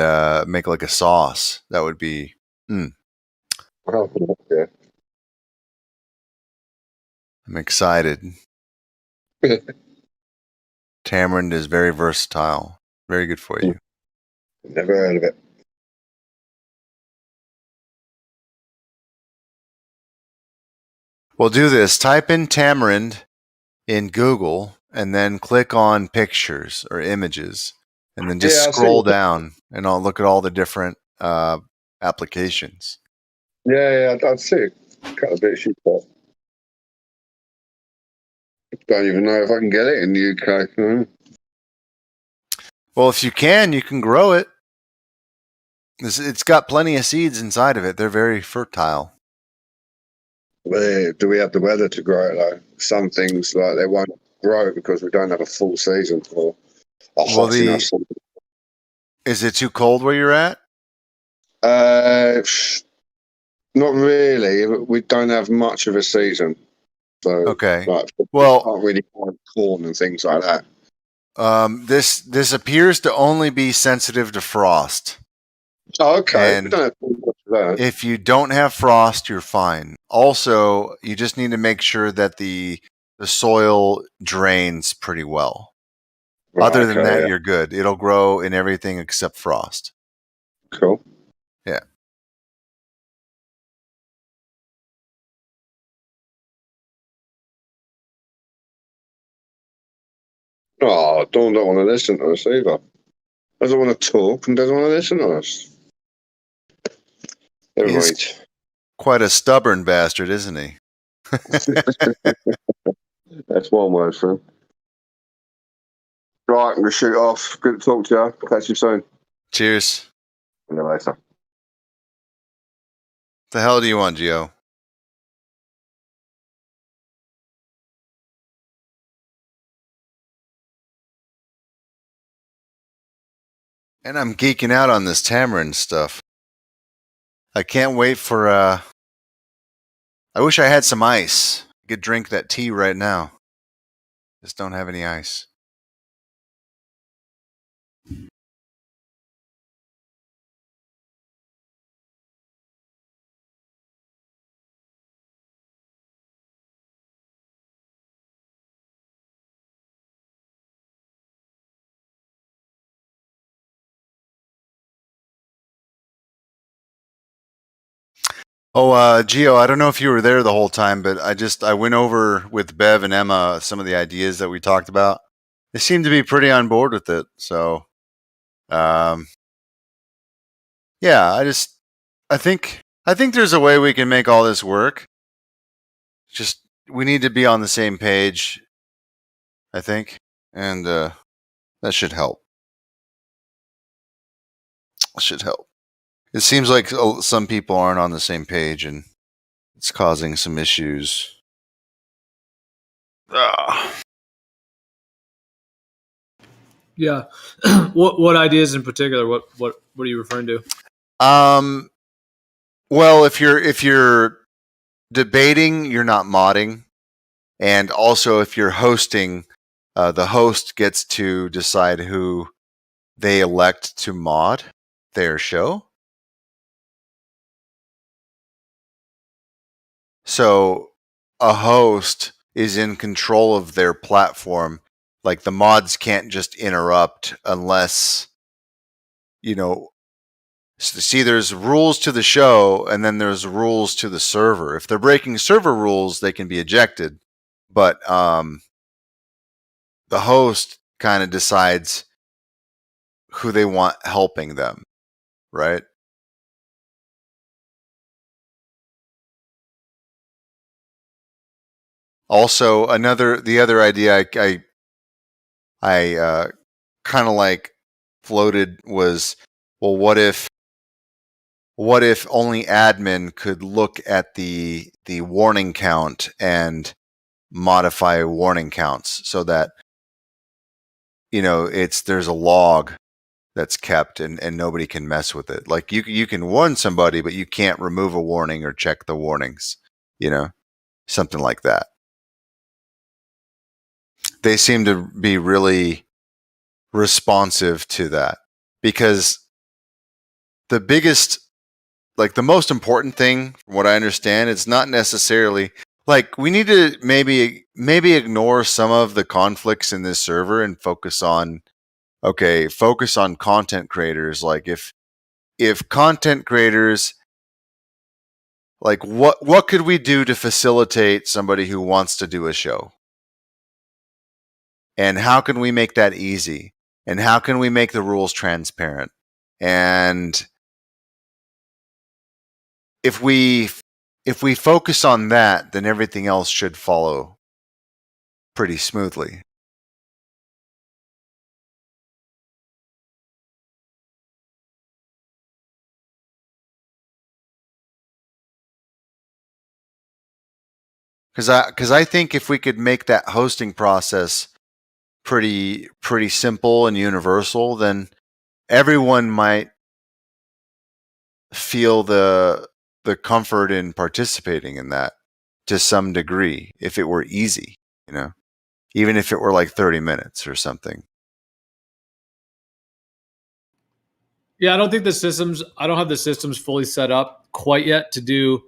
make like a sauce, that would be. Oh, yeah. I'm excited. Tamarind is very versatile. Very good for you. Never heard of it. Well, do this. Type in tamarind in Google and then click on pictures or images and then just scroll down and I'll look at all the different applications. Yeah, I'd see it. Cut a bit of sheep off. Don't even know if I can get it in the UK. Well, if you can grow it. It's got plenty of seeds inside of it. They're very fertile. Do we have the weather to grow it though? Some things like they won't grow because we don't have a full season or a hot enough season. Is it too cold where you're at? Not really. We don't have much of a season. So okay. Well, can't really find corn and things like that. This appears to only be sensitive to frost. Oh, okay. And we don't have much of that. if you don't have frost, you're fine. Also, you just need to make sure that the soil drains pretty well. Right, Other than that, yeah. you're good. It'll grow in everything except frost. Cool. Yeah. Oh, Dawn don't want to listen to us either. Doesn't want to talk and doesn't want to listen to us. Never mind. He's quite a stubborn bastard, isn't he? That's one word for him. Right, I'm going to shoot off. Good to talk to you. Catch you soon. Cheers. See you later. What the hell do you want, Gio? And I'm geeking out on this tamarind stuff. I can't wait for I wish I had some ice. I could drink that tea right now. Just don't have any ice. Oh, Gio, I don't know if you were there the whole time, but I went over with Bev and Emma some of the ideas that we talked about. They seem to be pretty on board with it. So, yeah, I think there's a way we can make all this work. Just we need to be on the same page, I think, and that should help. Should help. It seems like some people aren't on the same page, and it's causing some issues. Yeah. What ideas in particular? What are you referring to? Well, if you're debating, you're not modding, and also if you're hosting, the host gets to decide who they elect to mod their show. So a host is in control of their platform. Like the mods can't just interrupt unless, see, there's rules to the show and then there's rules to the server. If they're breaking server rules, they can be ejected. But the host kind of decides who they want helping them, right? Also, the other idea I kind of like floated was, well, what if only admin could look at the warning count and modify warning counts so that there's a log that's kept and nobody can mess with it. Like you can warn somebody, but you can't remove a warning or check the warnings, something like that. They seem to be really responsive to that, because the most important thing, from what I understand, it's not necessarily like we need to maybe ignore some of the conflicts in this server and focus on content creators. Like if content creators, like what could we do to facilitate somebody who wants to do a show? And how can we make that easy? And how can we make the rules transparent? And if we focus on that, then everything else should follow pretty smoothly. Because I think if we could make that hosting process pretty simple and universal, then everyone might feel the comfort in participating in that to some degree. If it were easy, even if it were like 30 minutes or something. Yeah, I don't have the systems fully set up quite yet to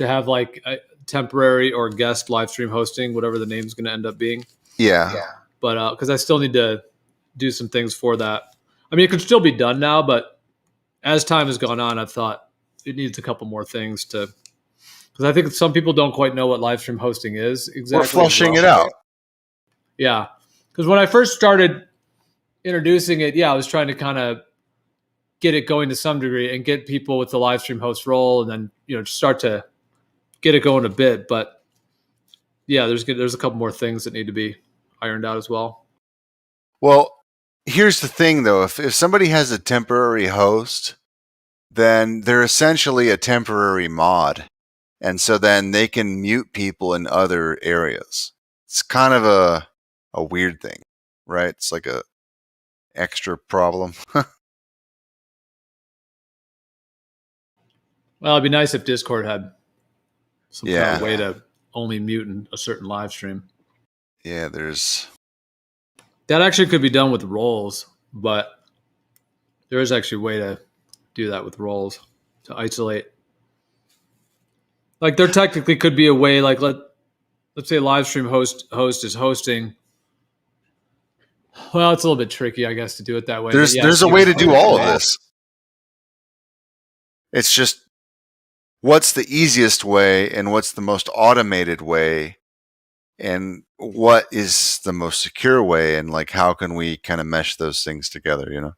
have like a temporary or guest live stream hosting, whatever the name's going to end up being. Yeah. But because I still need to do some things for that. I mean, it could still be done now, but as time has gone on, I've thought it needs a couple more things because I think some people don't quite know what live stream hosting is exactly. We're flushing it out. Yeah, because when I first started introducing it, I was trying to kind of get it going to some degree and get people with the live stream host role, and then start to get it going a bit. But yeah, there's a couple more things that need to be ironed out as well. Well, here's the thing though, if somebody has a temporary host, then they're essentially a temporary mod, and so then they can mute people in other areas. It's kind of a weird thing, right? It's like a extra problem. Well, it'd be nice if Discord had some kind of way to only mute in a certain live stream. Yeah, there's that actually could be done with roles, but there is actually a way to do that with roles to isolate. Like there technically could be a way, like let's say Livestream host is hosting. Well, it's a little bit tricky, I guess, to do it that way. But there's a way to do all of this. It's just what's the easiest way and what's the most automated way and what is the most secure way, and like how can we kind of mesh those things together, you know?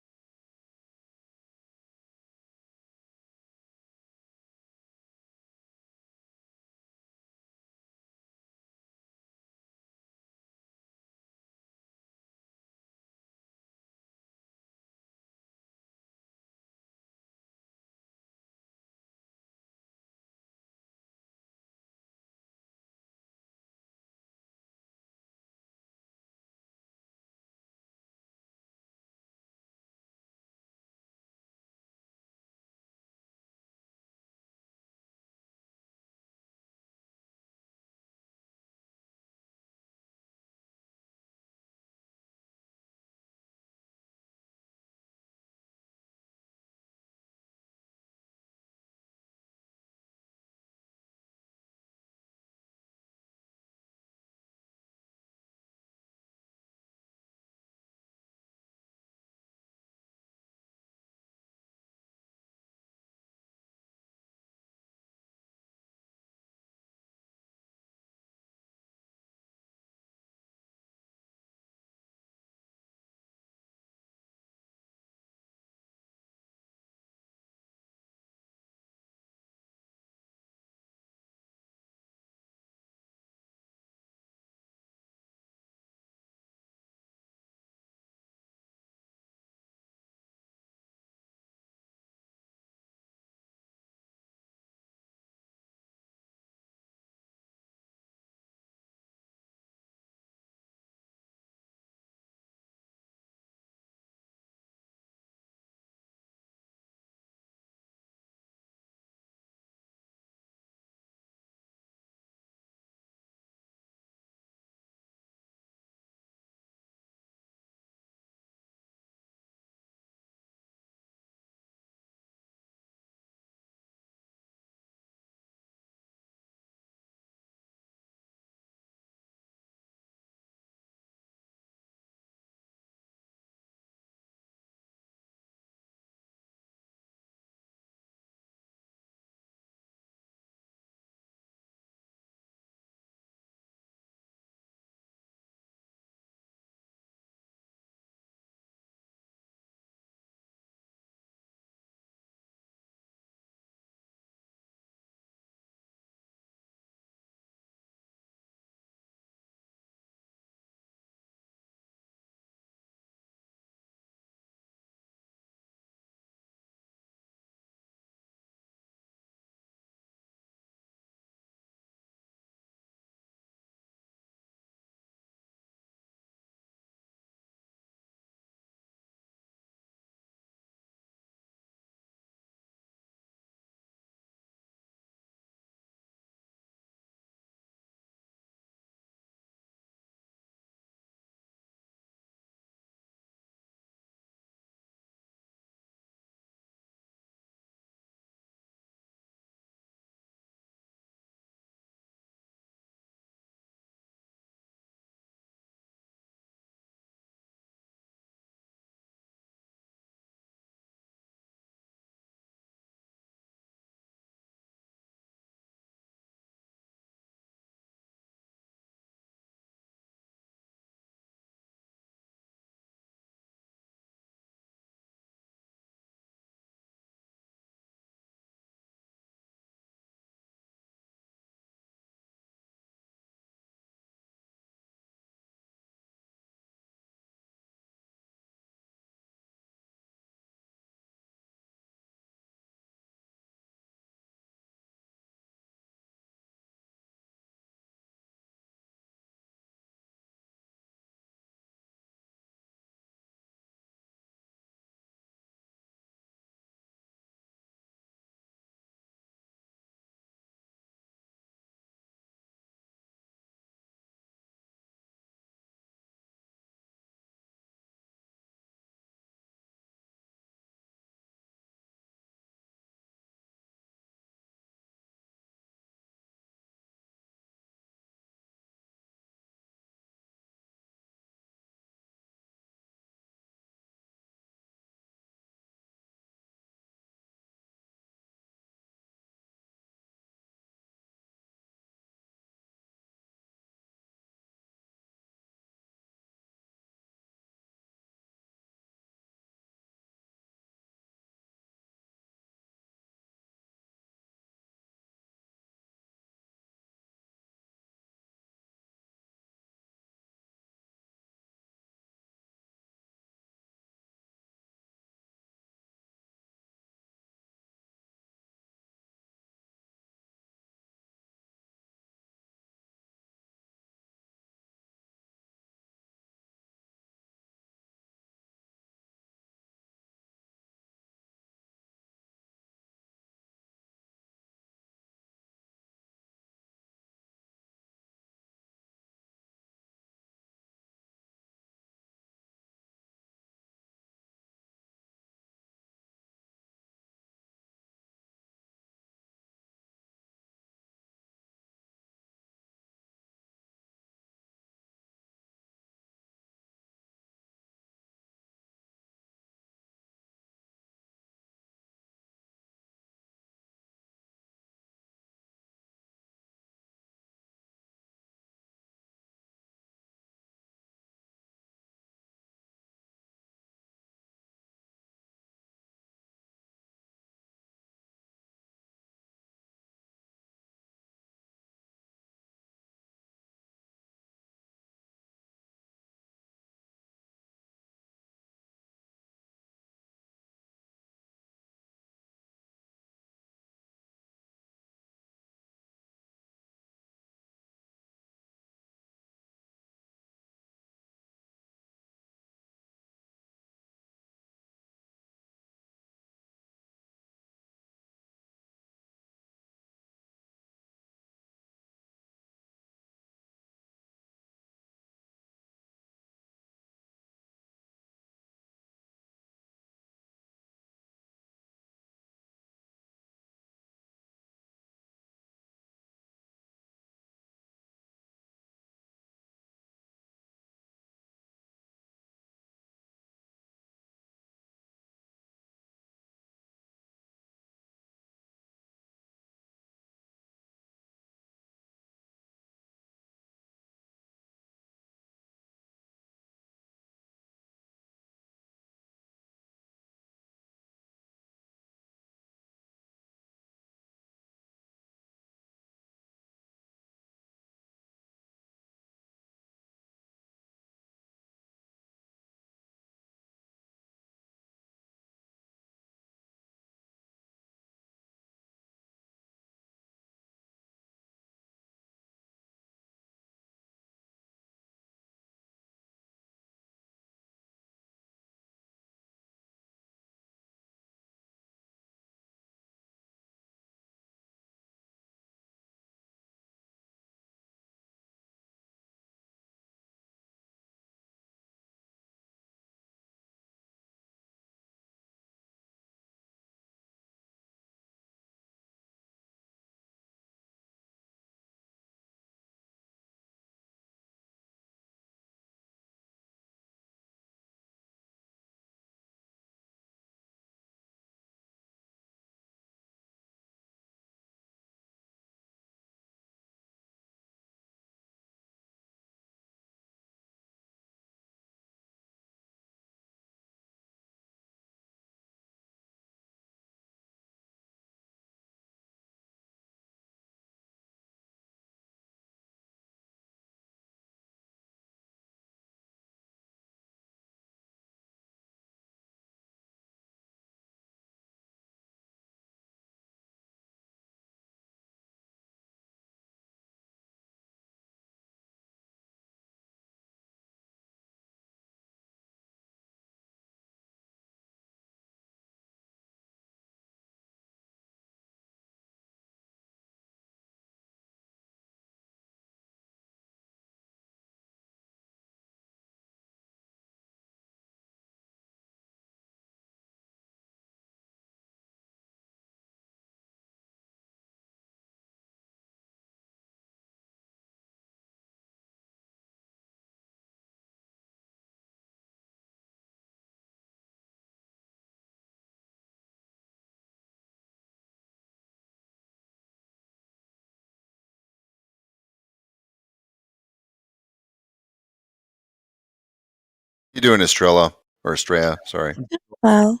You doing Estrella or Estrella? Sorry, Well,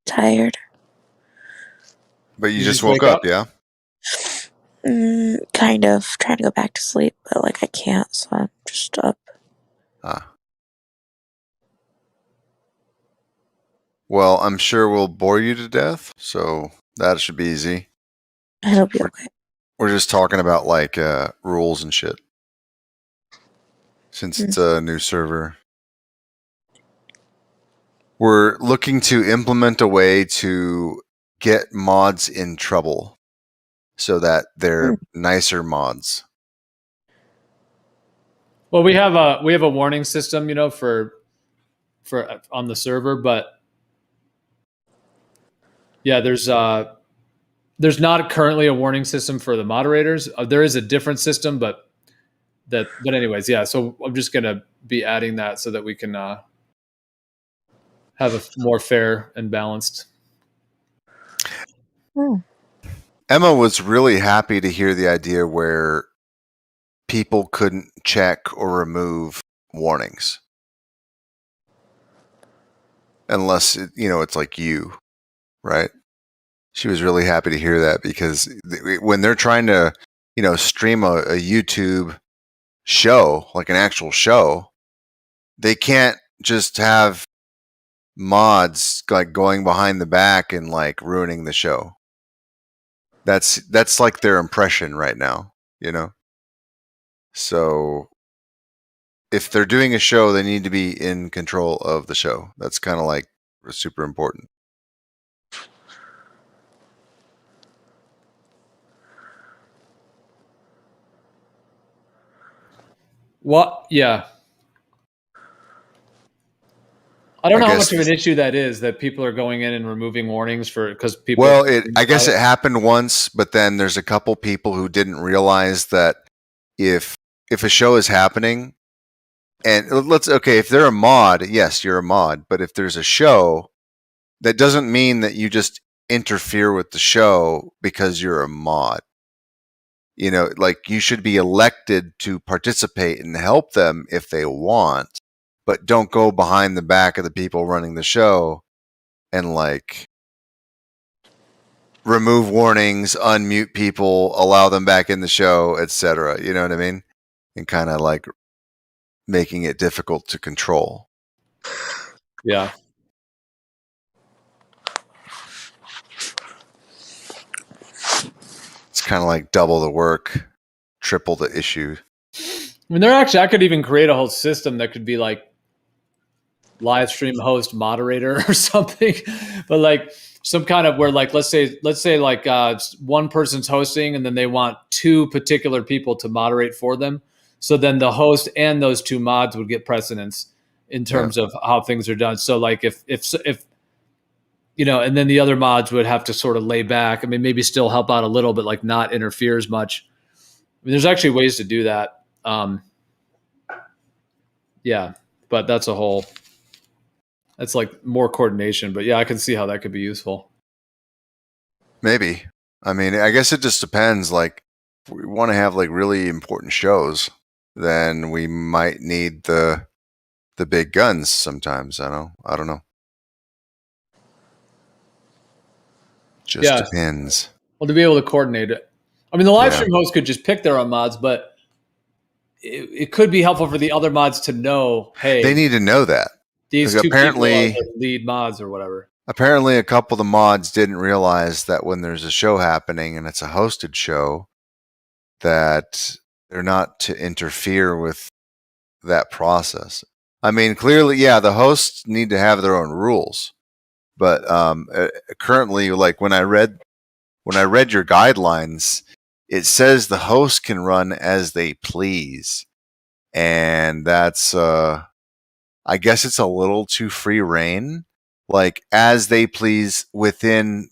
tired. but you just woke up, yeah? Kind of trying to go back to sleep, but like I can't, so I'm just up. Ah. Well, I'm sure we'll bore you to death, so that should be easy. It'll be okay. We're just talking about like rules and shit. Since it's a new server. We're looking to implement a way to get mods in trouble so that they're nicer mods. Well, we have a warning system, for on the server, but yeah, there's not currently a warning system for the moderators. There is a different system, but anyways, yeah. So I'm just gonna be adding that so that we can have a more fair and balanced. Emma was really happy to hear the idea where people couldn't check or remove warnings. Unless, it's like you, right? She was really happy to hear that because when they're trying to, stream a YouTube show, like an actual show, they can't just have mods like going behind the back and like ruining the show. That's like their impression right now, So if they're doing a show, they need to be in control of the show. That's kind of like super important. What? Yeah. I don't know how much of an issue that is that people are going in and removing warnings because people. Well, I guess it happened once, but then there's a couple people who didn't realize that if a show is happening, and if they're a mod, yes, you're a mod, but if there's a show, that doesn't mean that you just interfere with the show because you're a mod. Like you should be elected to participate and help them if they want, but don't go behind the back of the people running the show and like remove warnings, unmute people, allow them back in the show, etc. You know what I mean? And kind of like making it difficult to control. Yeah. It's kind of like double the work, triple the issue. I mean, I could even create a whole system that could be like live stream host moderator or something, but like some kind of where like let's say like one person's hosting and then they want two particular people to moderate for them. So then the host and those two mods would get precedence in terms of how things are done. So like if and then the other mods would have to sort of lay back. I mean, maybe still help out a little, but like not interfere as much. I mean, there's actually ways to do that. Yeah, but that's like more coordination. But yeah, I can see how that could be useful. Maybe. I mean, I guess it just depends. Like, if we want to have like really important shows, then we might need the big guns sometimes. I don't know. Just depends. Well, to be able to coordinate it. I mean, the live stream host could just pick their own mods, but it could be helpful for the other mods to know, hey, they need to know that. These two people are the lead mods or whatever. Apparently, a couple of the mods didn't realize that when there's a show happening and it's a hosted show, that they're not to interfere with that process. I mean, clearly, the hosts need to have their own rules. But currently, like when I read your guidelines, it says the host can run as they please, and that's I guess it's a little too free reign, like as they please within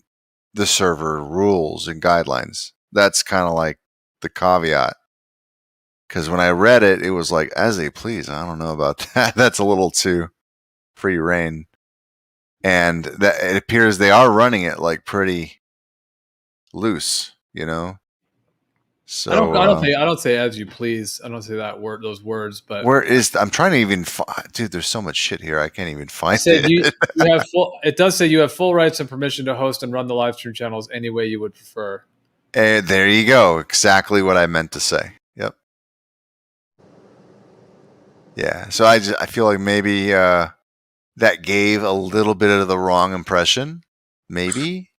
the server rules and guidelines. That's kind of like the caveat. Because when I read it, it was like as they please. I don't know about that. That's a little too free reign. And that it appears they are running it like pretty loose, So I don't say as you please. I don't say that word, those words. But where is? I'm trying to even dude. There's so much shit here. I can't even find I said it. you have full. It does say you have full rights and permission to host and run the live stream channels any way you would prefer. And there you go. Exactly what I meant to say. Yep. Yeah. So I feel like maybe that gave a little bit of the wrong impression. Maybe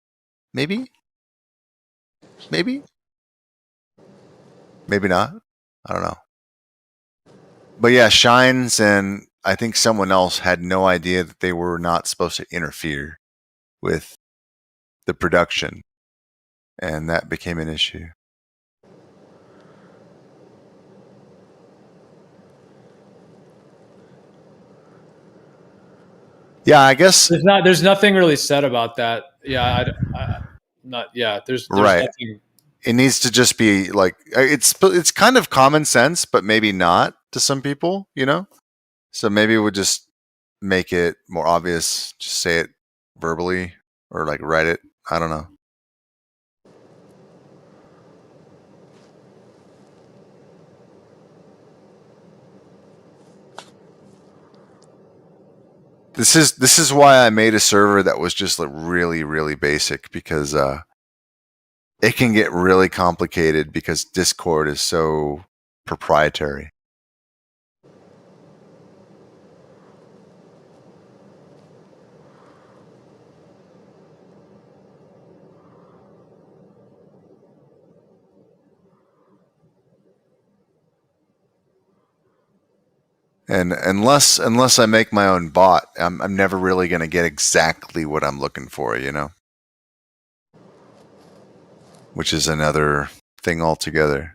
not. I don't know. But yeah, Shines and I think someone else had no idea that they were not supposed to interfere with the production, and that became an issue. Yeah, I guess there's nothing really said about that. Yeah, there's right. nothing. It needs to just be like it's kind of common sense, but maybe not to some people, you know. So maybe we'll just make it more obvious. Just say it verbally or like write it. I don't know. This is why I made a server that was just like really, really basic, because it can get really complicated because Discord is so proprietary. And unless I make my own bot, I'm never really going to get exactly what I'm looking for, you know? Which is another thing altogether.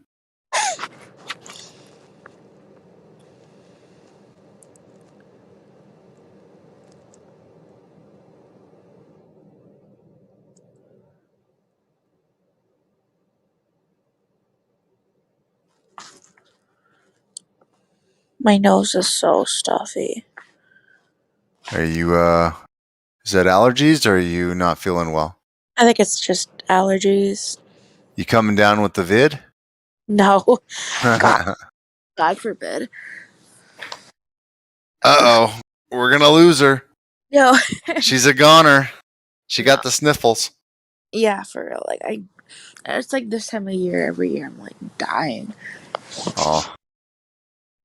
My nose is so stuffy. Are you, is that allergies or are you not feeling well? I think it's just allergies. You coming down with the vid? No. God forbid. Uh-oh. We're going to lose her. No. She's a goner. She got the sniffles. Yeah, for real. Like it's like this time of year every year I'm like dying. Oh.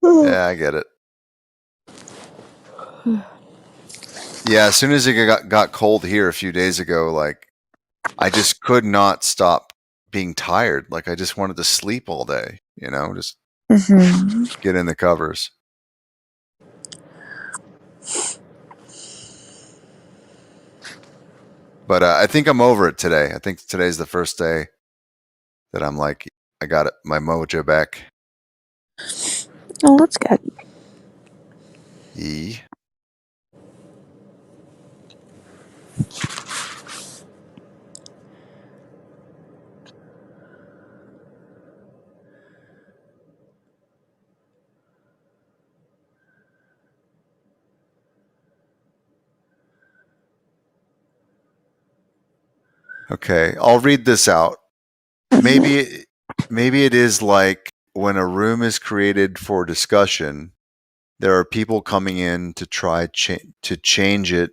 Yeah, I get it. Yeah, as soon as it got cold here a few days ago, like I just could not stop being tired. Like I just wanted to sleep all day, you know, just get in the covers. But I think I'm over it today. I think today's the first day that I'm like, I got it, my mojo back. Oh, that's good. E. Okay, I'll read this out. Maybe it is like when a room is created for discussion, there are people coming in to try to change it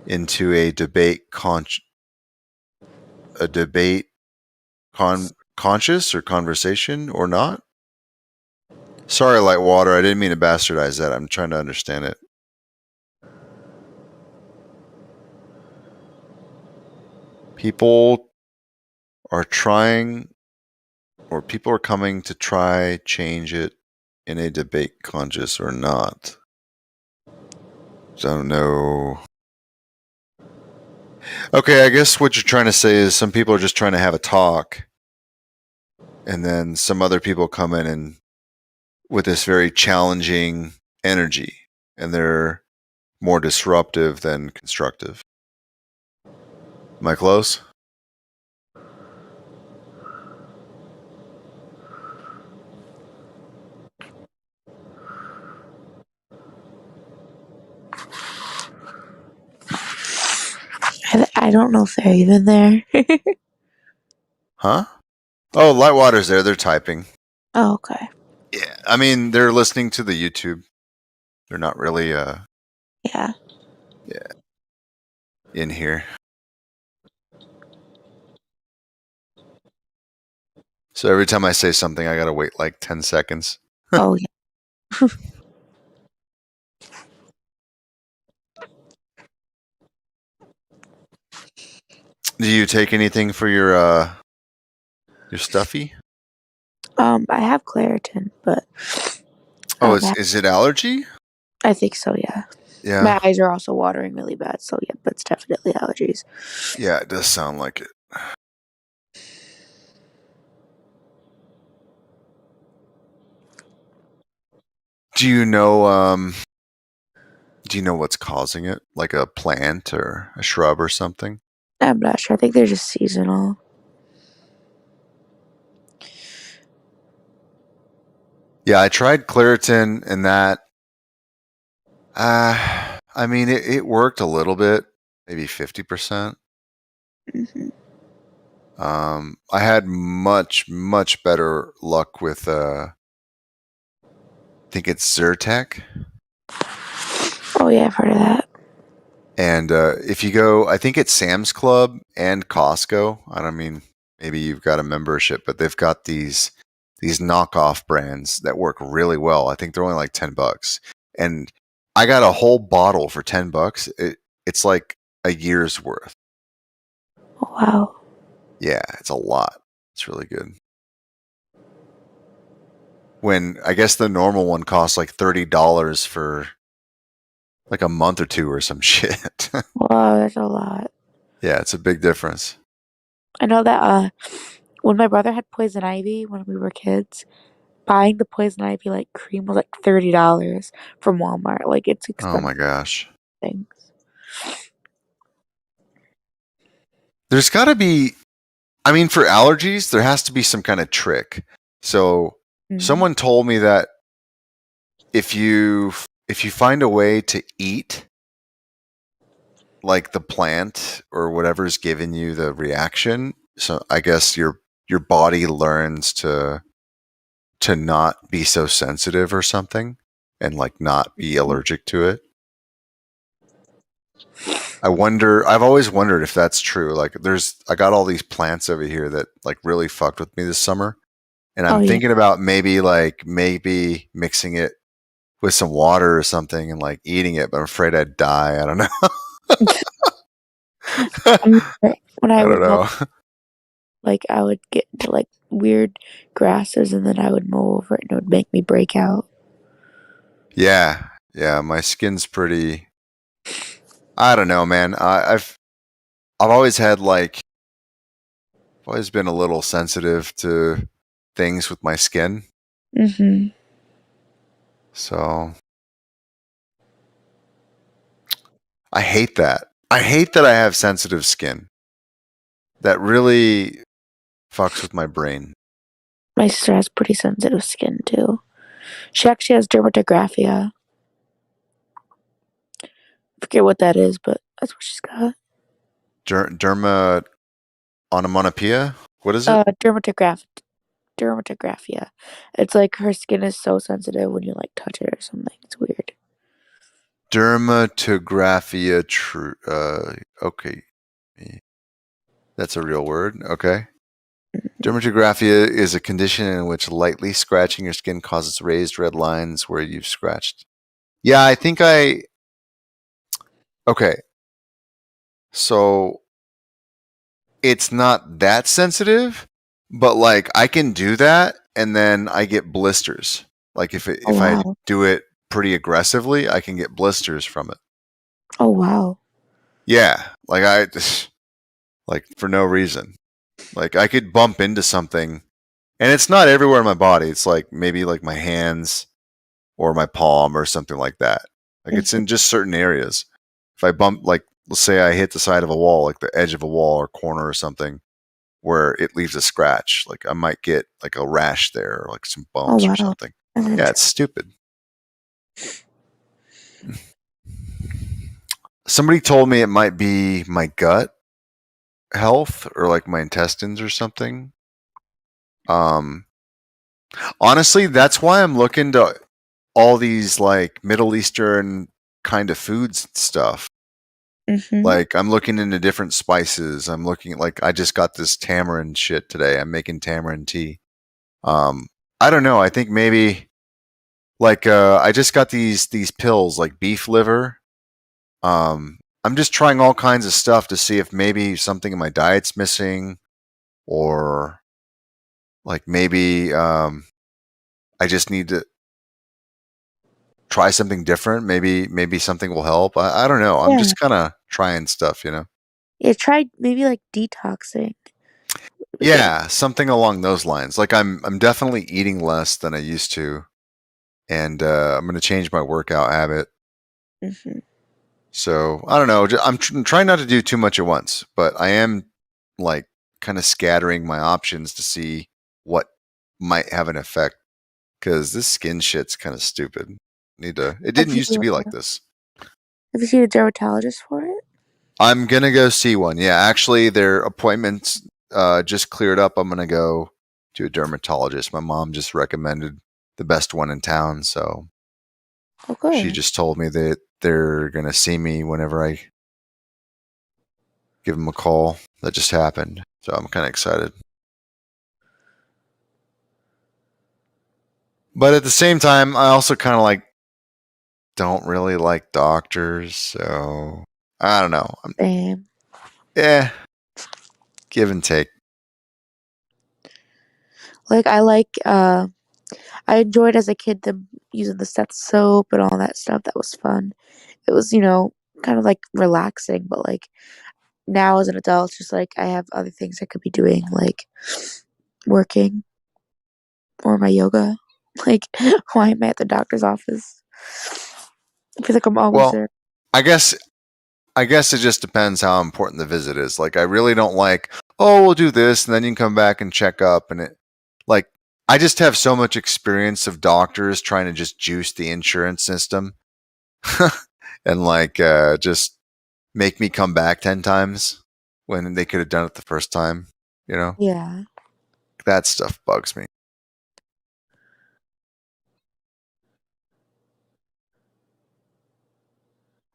into a debate conscious or conversation or not. Sorry, Lightwater, I didn't mean to bastardize that. I'm trying to understand it. People are coming to try change it in a debate conscious or not. Don't know. Okay, I guess what you're trying to say is some people are just trying to have a talk, and then some other people come in and with this very challenging energy, and they're more disruptive than constructive. Am I close? I don't know if they're even there. Huh? Oh, Lightwater's there. They're typing. Oh, okay. Yeah, I mean they're listening to the YouTube. They're not really Yeah. in here. So every time I say something, I gotta wait like 10 seconds. Oh yeah. Do you take anything for your stuffy? I have Claritin, but Oh, is it allergy? I think so. Yeah. Yeah. My eyes are also watering really bad, so yeah, that's definitely allergies. Yeah, it does sound like it. Do you know what's causing it? Like a plant or a shrub or something? I'm not sure. I think they're just seasonal. Yeah, I tried Claritin and that I mean it worked a little bit, maybe 50%. I had much better luck with I think it's Zyrtec. Oh yeah, I've heard of that. And if you go, I think it's Sam's Club and Costco. I don't mean maybe you've got a membership, but they've got these knockoff brands that work really well. I think they're only like $10, and I got a whole bottle for $10. It's like a year's worth. Oh, wow. Yeah, it's a lot. It's really good. When I guess the normal one costs like $30 for like a month or two or some shit. Wow, that's a lot. Yeah, it's a big difference. I know that when my brother had poison ivy when we were kids, buying the poison ivy like cream was like $30 from Walmart. Like it's expensive. Oh my gosh. Things. There's got to be, I mean, for allergies, there has to be some kind of trick. So someone told me that if you find a way to eat like the plant or whatever's giving you the reaction, so I guess your body learns to not be so sensitive or something and like not be allergic to it. I've always wondered if that's true. Like I got all these plants over here that like really fucked with me this summer. And I'm thinking about maybe mixing it with some water or something and like eating it, but I'm afraid I'd die. I don't know. When I I don't would know. like I would get into like weird grasses and then I would mow over it and it would make me break out. Yeah. Yeah. My skin's pretty, I don't know, man. I've always had I've always been a little sensitive to things with my skin. Mm-hmm. So I hate that. I hate that I have sensitive skin. That really fucks with my brain. My sister has pretty sensitive skin too. She actually has dermatographia. I forget what that is, but that's what she's got. Derma onomatopoeia? What is it? Dermatographia. It's like her skin is so sensitive when you like touch it or something. It's weird. Dermatographia. Okay. That's a real word. Okay. Dermatographia is a condition in which lightly scratching your skin causes raised red lines where you've scratched. Yeah, I think okay. So it's not that sensitive, but like I can do that and then I get blisters. Like if I do it pretty aggressively, I can get blisters from it. Oh wow. Yeah, like for no reason. Like I could bump into something and it's not everywhere in my body. It's like maybe like my hands or my palm or something like that. Like it's in just certain areas. If I bump, like let's say I hit the side of a wall, like the edge of a wall or corner or something, where it leaves a scratch, like I might get like a rash there or like some bumps or something. Yeah, it's stupid. Somebody told me it might be my gut health or like my intestines or something. Honestly, that's why I'm looking to all these like Middle Eastern kind of foods and stuff. Mm-hmm. Like I'm looking into different spices. I'm looking like I just got this tamarind shit today. I'm making tamarind tea. I don't know. I think maybe like I just got these pills like beef liver. I'm just trying all kinds of stuff to see if maybe something in my diet's missing, or like maybe I just need to try something different. Maybe something will help. I don't know. I'm Yeah. just kind of trying stuff, you know. Yeah, try maybe like detoxing. Yeah, something along those lines. Like I'm definitely eating less than I used to, and I'm going to change my workout habit. Mm-hmm. So I don't know. I'm trying not to do too much at once, but I am like kind of scattering my options to see what might have an effect. Because this skin shit's kind of stupid. It didn't used to be like this. Have you seen a dermatologist for it? I'm gonna go see one. Yeah, actually, their appointments just cleared up. I'm gonna go to a dermatologist. My mom just recommended the best one in town, so she just told me that they're gonna see me whenever I give them a call. That just happened, so I'm kind of excited. But at the same time, I also kind of like don't really like doctors, so I don't know. Same. Yeah, give and take. Like I enjoyed as a kid them using the Seth soap and all that stuff. That was fun. It was, kind of like relaxing, but like now as an adult, it's just like I have other things I could be doing, like working or my yoga. Like, why am I at the doctor's office? I feel like I'm always there. I guess it just depends how important the visit is. Like I really don't like, oh, we'll do this and then you can come back and check up, and it like I just have so much experience of doctors trying to just juice the insurance system and like just make me come back 10 times when they could have done it the first time, you know? Yeah. That stuff bugs me.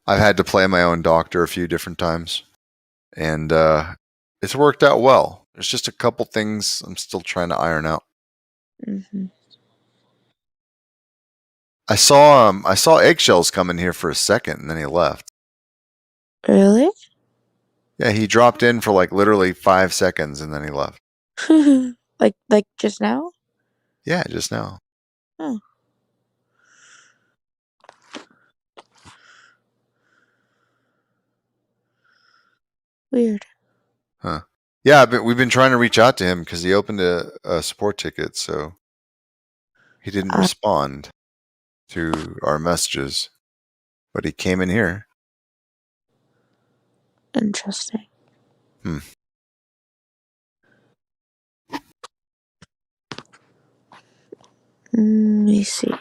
I've had to play my own doctor a few different times, and it's worked out well. There's just a couple things I'm still trying to iron out. Mm-hmm. I saw Eggshells come in here for a second, and then he left. Really? Yeah, he dropped in for like literally 5 seconds, and then he left. like just now? Yeah, just now. Oh. Weird. Huh. Yeah, but we've been trying to reach out to him because he opened a support ticket, so he didn't respond to our messages. But he came in here. Interesting. Let me see.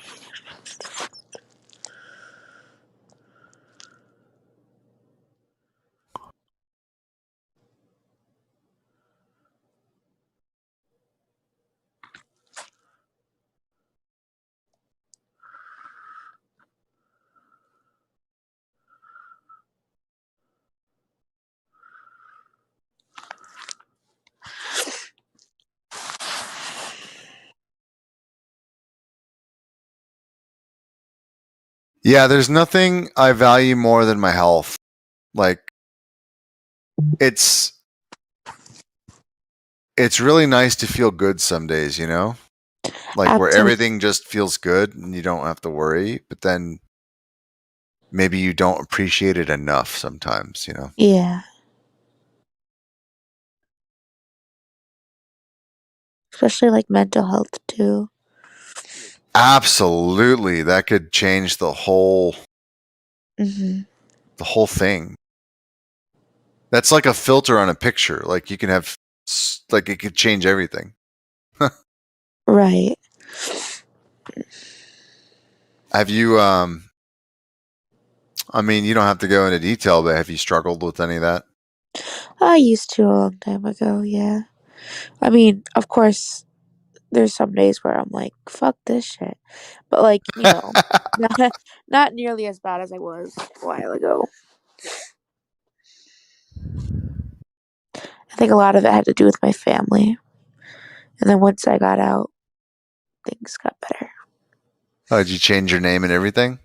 Yeah, there's nothing I value more than my health. Like, it's really nice to feel good some days, you know? Like where everything just feels good and you don't have to worry, but then maybe you don't appreciate it enough sometimes, you know? Yeah. Especially like mental health too. Absolutely. That could change the whole thing. That's like a filter on a picture. Like you can have like it could change everything. Right. Have you I mean, you don't have to go into detail, but have you struggled with any of that? I used to a long time ago, yeah. I mean, of course, there's some days where I'm like, fuck this shit. But like, you know, not nearly as bad as I was a while ago. I think a lot of it had to do with my family. And then once I got out, things got better. Oh, did you change your name and everything?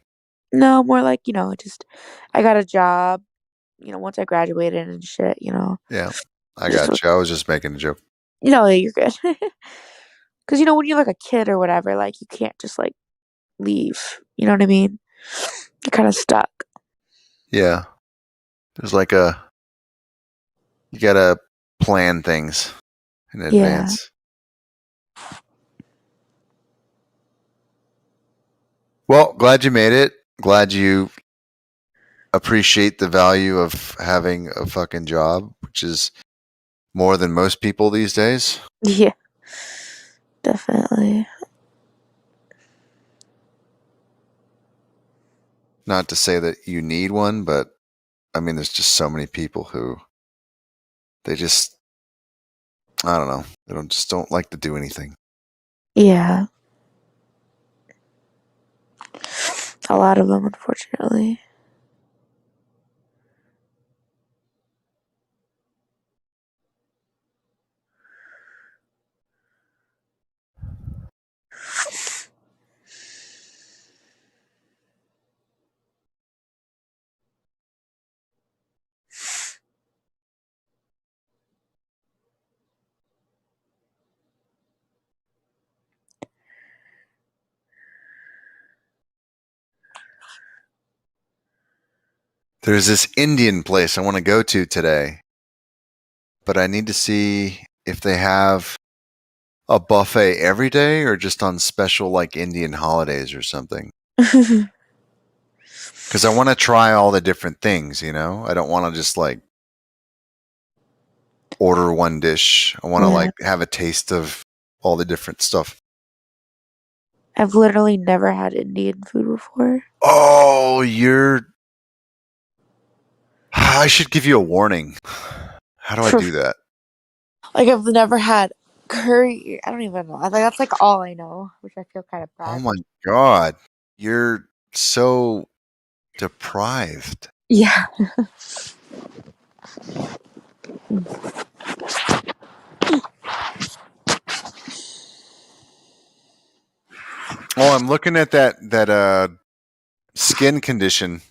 No, more like, you know, just I got a job, you know, once I graduated and shit, you know. Yeah, I Just, got you. I was just making a joke. you know, you're good. Because, you know, when you're like a kid or whatever, like, you can't just like leave. You know what I mean? You're kind of stuck. Yeah. There's like you gotta plan things in Yeah. advance. Well, glad you made it. Glad you appreciate the value of having a fucking job, which is more than most people these days. Yeah. Definitely. Not to say that you need one, but I mean, there's just so many people who they just, I don't know, they don't like to do anything. Yeah. A lot of them, unfortunately. There's this Indian place I want to go to today, but I need to see if they have a buffet every day or just on special like Indian holidays or something. Because I want to try all the different things, you know? I don't want to just like order one dish. I want to like have a taste of all the different stuff. I've literally never had Indian food before. Oh, I should give you a warning. How do I do that? Like, I've never had curry. I don't even know. I think that's like all I know, which I feel kind of Oh bad. my God. You're so deprived. Yeah. Oh, I'm looking at that skin condition,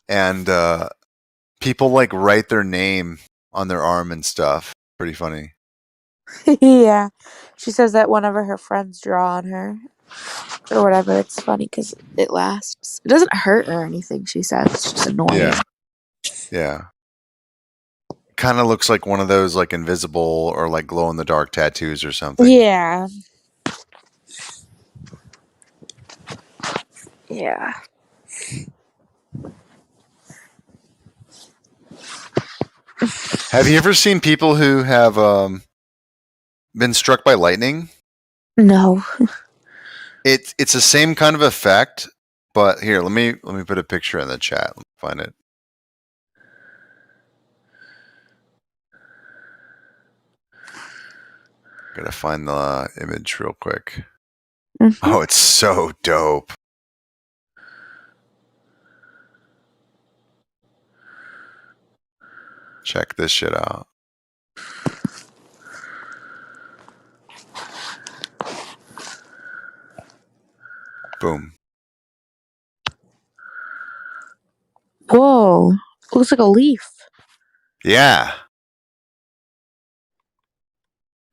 and people like write their name on their arm and stuff. Pretty funny. Yeah. She says that whenever her friends draw on her or whatever, it's funny because it lasts. It doesn't hurt or anything, she says. It's just annoying. Yeah. Yeah. Kind of looks like one of those like invisible or like glow in the dark tattoos or something. Yeah. Yeah. Have you ever seen people who have been struck by lightning? No. It's the same kind of effect, but here, let me put a picture in the chat. Let me find it. Gotta find the image real quick. Mm-hmm. Oh, it's so dope. Check this shit out. Boom. Whoa. Looks like a leaf. Yeah.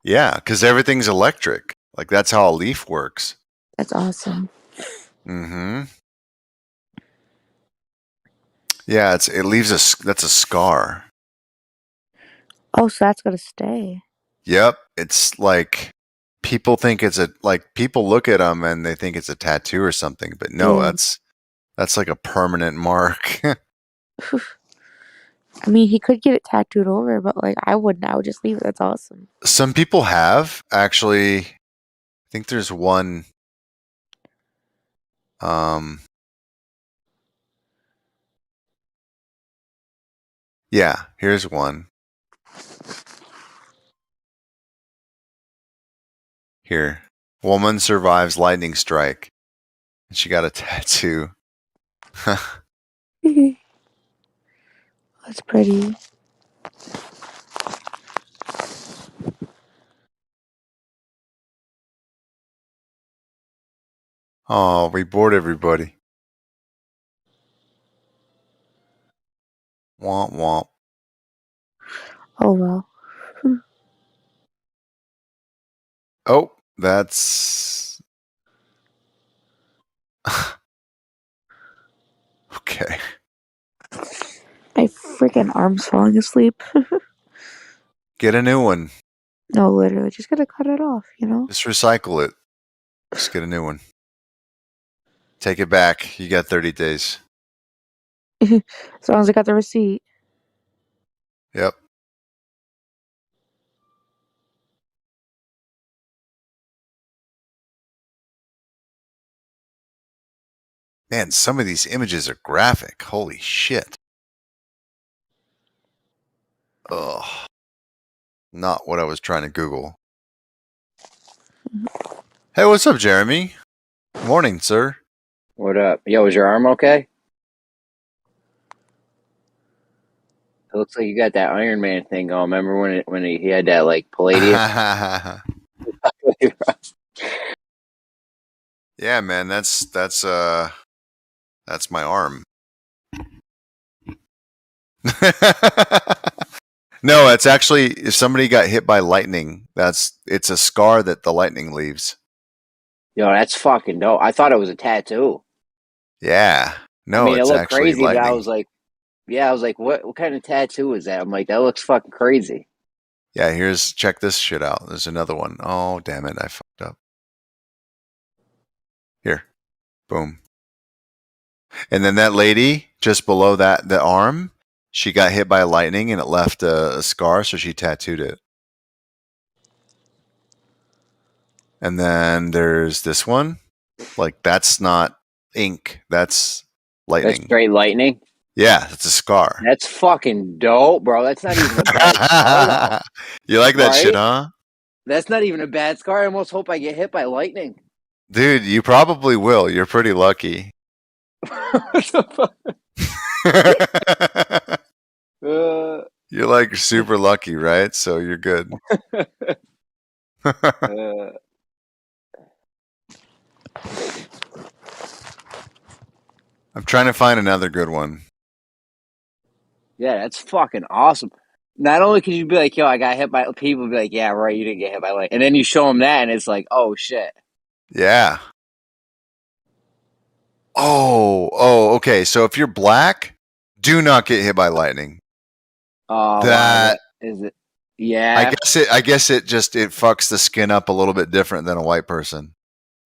Yeah, because everything's electric. Like that's how a leaf works. That's awesome. Mm-hmm. Yeah, it leaves that's a scar. Oh, so that's gonna stay. Yep. It's like people think people look at them and they think it's a tattoo or something, but no, Yeah. that's like a permanent mark. I mean, he could get it tattooed over, but like I wouldn't. I would just leave it. That's awesome. Some people have actually. I think there's one. Yeah, here's one. Here. Woman survives lightning strike. And she got a tattoo. That's pretty. Oh, we bored everybody. Womp womp. Oh well. Oh, that's okay. My freaking arm's falling asleep. Get a new one. No, literally, just gotta cut it off, you know? Just recycle it. Just get a new one. Take it back. You got 30 days. As long as I got the receipt. Yep. Man, some of these images are graphic. Holy shit. Ugh. Not what I was trying to Google. Hey, what's up, Jeremy? Morning, sir. What up? Yo, is your arm okay? It looks like you got that Iron Man thing going. Remember when he had that like Palladius? Yeah, man, that's my arm. No, it's actually if somebody got hit by lightning, it's a scar that the lightning leaves. Yo, that's fucking dope. I thought it was a tattoo. Yeah. No, I mean, it it's looked actually crazy, but I lightning. was like, yeah, I was like, what kind of tattoo is that? I'm like, that looks fucking crazy. Yeah, check this shit out. There's another one. Oh, damn it, I fucked up. Here. Boom. And then that lady just below the arm, she got hit by lightning and it left a scar, so she tattooed it. And then there's this one. Like, that's not ink. That's lightning. That's straight lightning. Yeah, it's a scar. That's fucking dope, bro. That's not even a bad scar. You like that shit, Right? huh? That's not even a bad scar. I almost hope I get hit by lightning. Dude, you probably will. You're pretty lucky. You're like super lucky, right? So you're good. I'm trying to find another good one. Yeah, that's fucking awesome. Not only can you be like, yo, I got hit by, people be like, yeah, right, you didn't get hit by lightning. And then you show them that, and it's like, oh, shit. Yeah. Oh, okay. So if you're black, do not get hit by lightning. Oh, that wow, is it? Yeah. I guess it fucks the skin up a little bit different than a white person.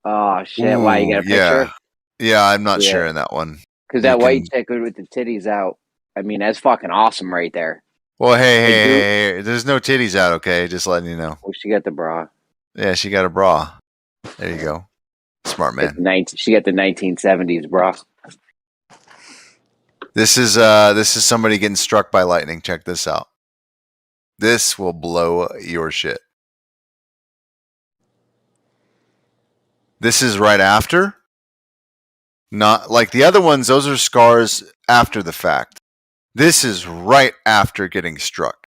Oh, shit. Why, you got a picture? Yeah, I'm not Yeah. sharing that one. Because that white chick with the titties out, I mean, that's fucking awesome right there. Well, hey, there's no titties out, okay? Just letting you know. Well, she got the bra. Yeah, she got a bra. There you go. Smart man. She got the 1970s bra. This is somebody getting struck by lightning. Check this out. This will blow your shit. This is right after. Not like the other ones, those are scars after the fact. This is right after getting struck.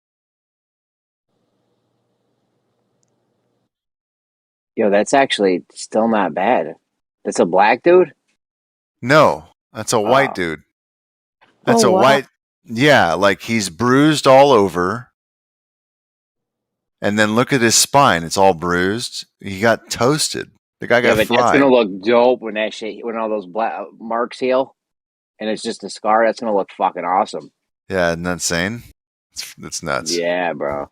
Yo, that's actually still not bad. That's a black dude? No, that's a white dude. That's Oh, a wow. white. Yeah, like he's bruised all over. And then look at his spine. It's all bruised. He got toasted. The guy got but fried. that's gonna look dope when when all those black marks heal, and it's just a scar. That's gonna look fucking awesome. Yeah, isn't that insane? It's nuts. Yeah, bro.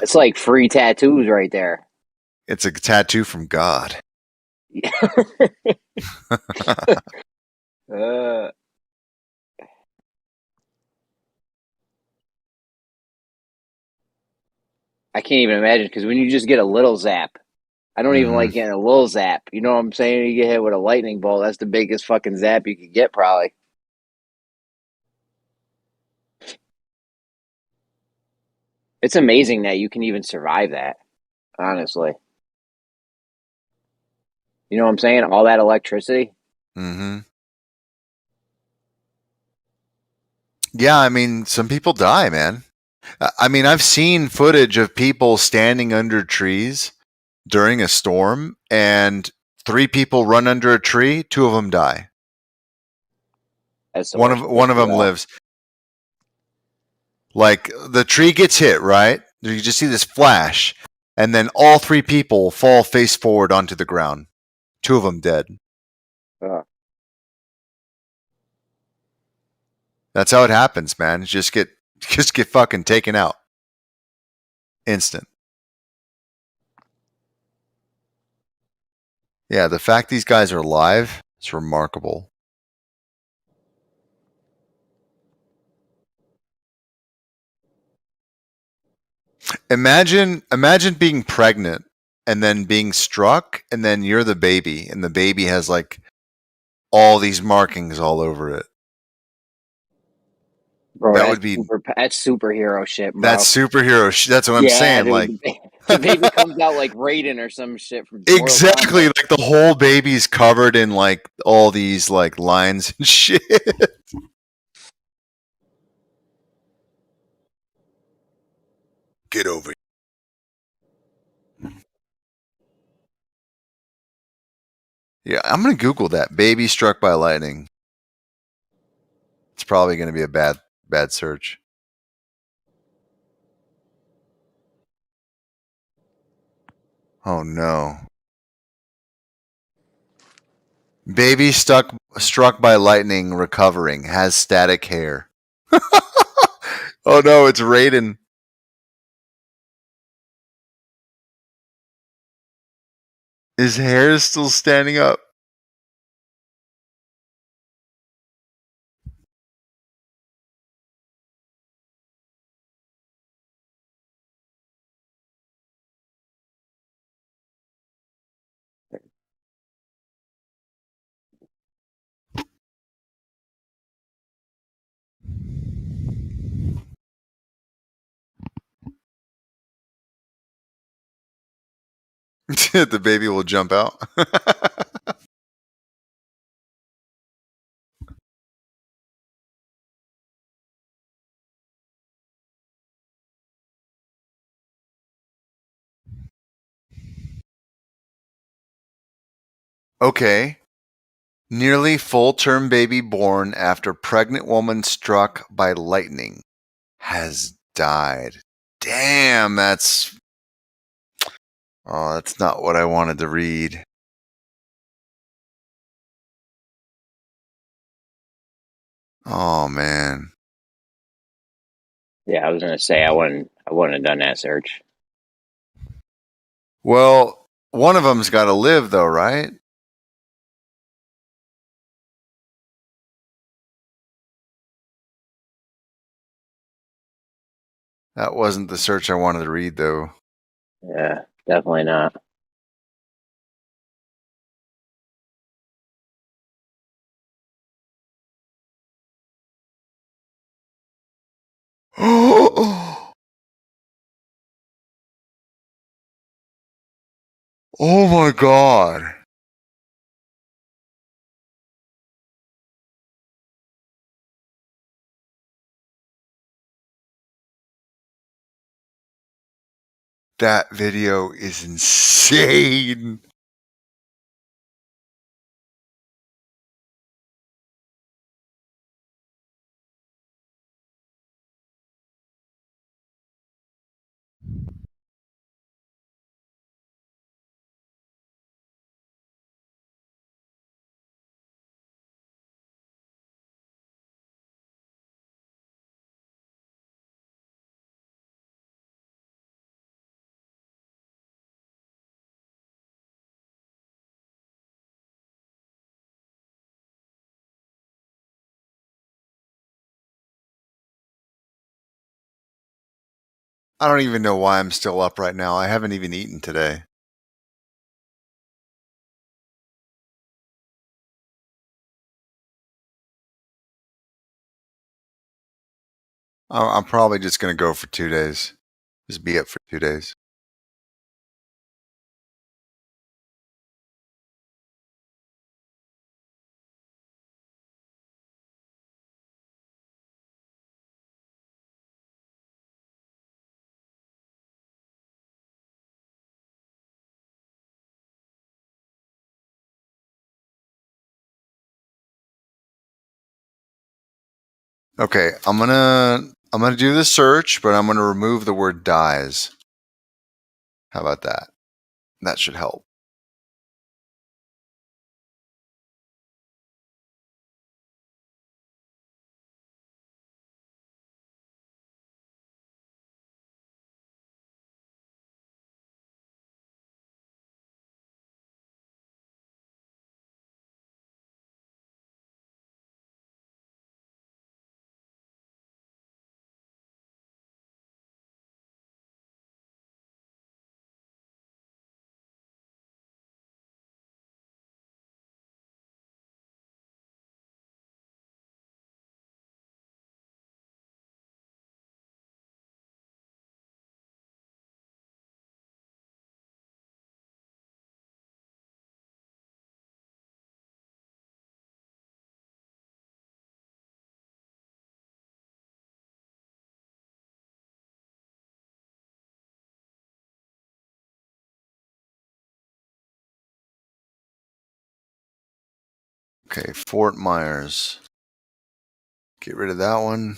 It's like free tattoos right there. It's a tattoo from God. I can't even imagine because when you just get a little zap, I don't even like getting a little zap. You know what I'm saying? You get hit with a lightning bolt. That's the biggest fucking zap you could get, probably. It's amazing that you can even survive that. Honestly. You know what I'm saying? All that electricity. Mm-hmm. Yeah, I mean, some people die, man. I mean, I've seen footage of people standing under trees during a storm, and 3 people run under a tree, 2 of them die. That's the One worst of place to them go. lives. Like the tree gets hit, right? You just see this flash, and then all 3 people fall face forward onto the ground. 2 of them dead. That's how it happens, man. Just get fucking taken out. Instant. Yeah, the fact these guys are alive is remarkable. Imagine being pregnant and then being struck, and then you're the baby, and the baby has like all these markings all over it. Bro, That would be that's superhero shit, bro. that's superhero. That's what I'm saying. Dude, Like the baby comes out like Raiden or some shit from Mortal exactly, Kombat. like the whole baby's covered in like all these like lines and shit. Get over it. Yeah, I'm gonna Google that. Baby struck by lightning. It's probably gonna be a bad search. Oh no. Baby struck by lightning recovering, has static hair. Oh no, it's Raiden. His hair is still standing up. The baby will jump out. Okay. Nearly full-term baby born after pregnant woman struck by lightning has died. Damn, that's not what I wanted to read. Oh man. Yeah, I was gonna say I wouldn't have done that search. Well, one of them's got to live though, right? That wasn't the search I wanted to read though. Yeah, definitely not. Oh my god. That video is insane. I don't even know why I'm still up right now. I haven't even eaten today. I'm probably just going to go for 2 days. Just be up for 2 days. Okay, I'm gonna do the search, but I'm gonna remove the word dies. How about that? That should help. Okay, Fort Myers. Get rid of that one.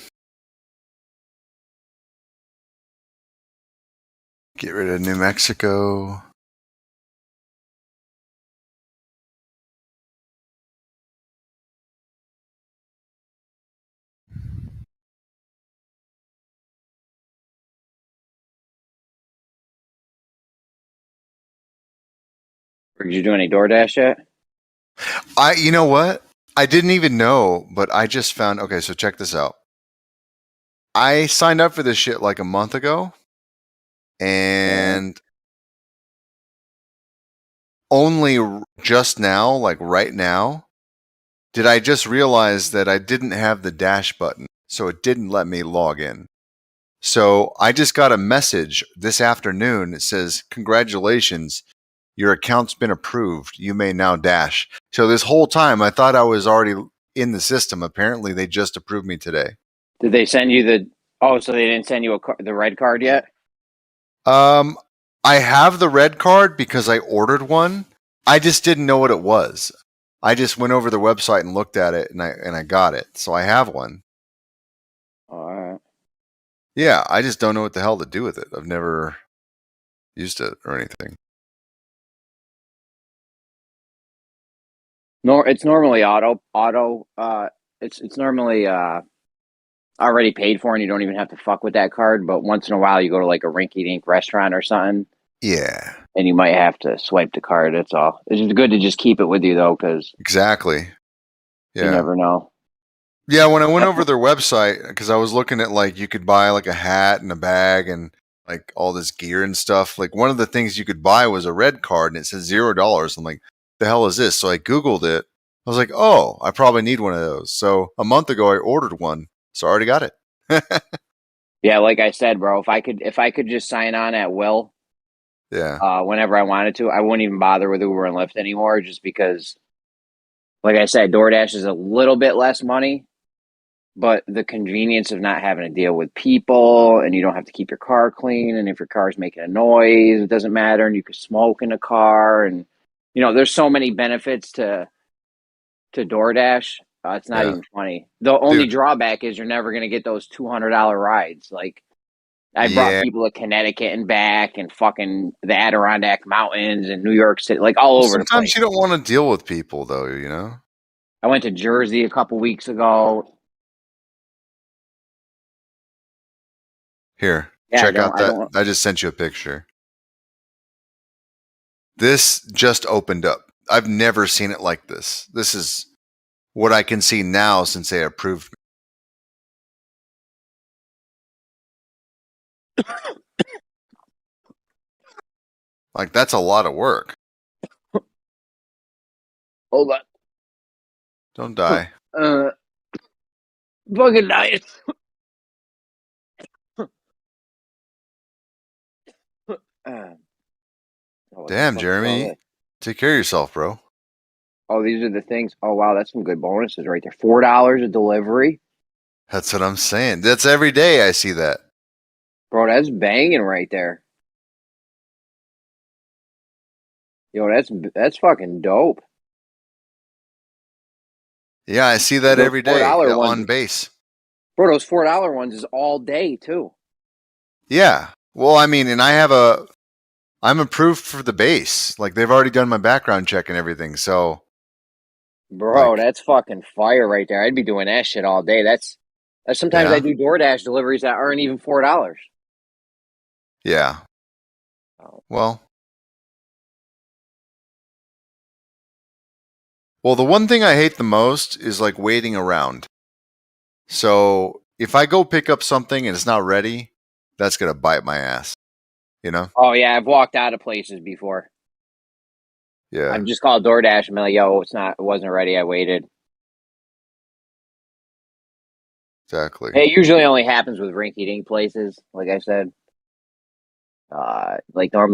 Get rid of New Mexico. Did you do any DoorDash yet? You know what? I didn't even know, but I just found. Okay, so check this out. I signed up for this shit like a month ago, and only just now, like right now, did I just realize that I didn't have the dash button, so it didn't let me log in. So I just got a message this afternoon that says, "Congratulations, your account's been approved. You may now dash." So this whole time, I thought I was already in the system. Apparently, they just approved me today. Did they send you the? Oh, so they didn't send you the red card yet? I have the red card because I ordered one. I just didn't know what it was. I just went over the website and looked at it, and I got it. So I have one. All right. Yeah, I just don't know what the hell to do with it. I've never used it or anything. No, it's normally auto. It's normally already paid for, and you don't even have to fuck with that card. But once in a while, you go to like a rinky-dink restaurant or something. Yeah. And you might have to swipe the card. That's all. It's just good to just keep it with you though, because Exactly. Yeah. you never know. Yeah, when I went over their website, because I was looking at like you could buy like a hat and a bag and like all this gear and stuff. Like one of the things you could buy was a red card, and it says $0. I'm like, the hell is this? So I Googled it. I was like, oh, I probably need one of those. So a month ago, I ordered one. So I already got it. Yeah, like I said, bro, if I could just sign on at will, Yeah. whenever I wanted to, I wouldn't even bother with Uber and Lyft anymore, just because, like I said, DoorDash is a little bit less money, but the convenience of not having to deal with people, and you don't have to keep your car clean, and if your car's making a noise, it doesn't matter, and you can smoke in the car, and there's so many benefits to DoorDash. It's not even funny. The only drawback is you're never going to get those $200 rides. Like, I brought people to Connecticut and back, and fucking the Adirondack Mountains and New York City, like all over the place. Sometimes you don't want to deal with people, though, you know? I went to Jersey a couple weeks ago. Here, Yeah, check out that. I just sent you a picture. This just opened up. I've never seen it like this. This is what I can see now since they approved me. Like, that's a lot of work. Hold on. Don't die. Fucking nice. Damn, Jeremy. Take care of yourself, bro. Oh, these are the things. Oh, wow, that's some good bonuses right there. $4 a delivery. That's what I'm saying. That's every day I see that. Bro, that's banging right there. Yo, that's fucking dope. Yeah, I see that every day on base. Bro, those $4 ones is all day too. Yeah. Well, I mean, and I'm approved for the base. Like they've already done my background check and everything. So, bro, that's fucking fire right there. I'd be doing that shit all day. That's sometimes yeah. I do DoorDash deliveries that aren't even $4. Yeah. Well, the one thing I hate the most is like waiting around. So if I go pick up something and it's not ready, that's gonna bite my ass. You know? Oh yeah, I've walked out of places before. Yeah. I've just called DoorDash and been like, "Yo, it wasn't ready. I waited." Exactly. It usually only happens with rinky-dink places, like I said. Like normally.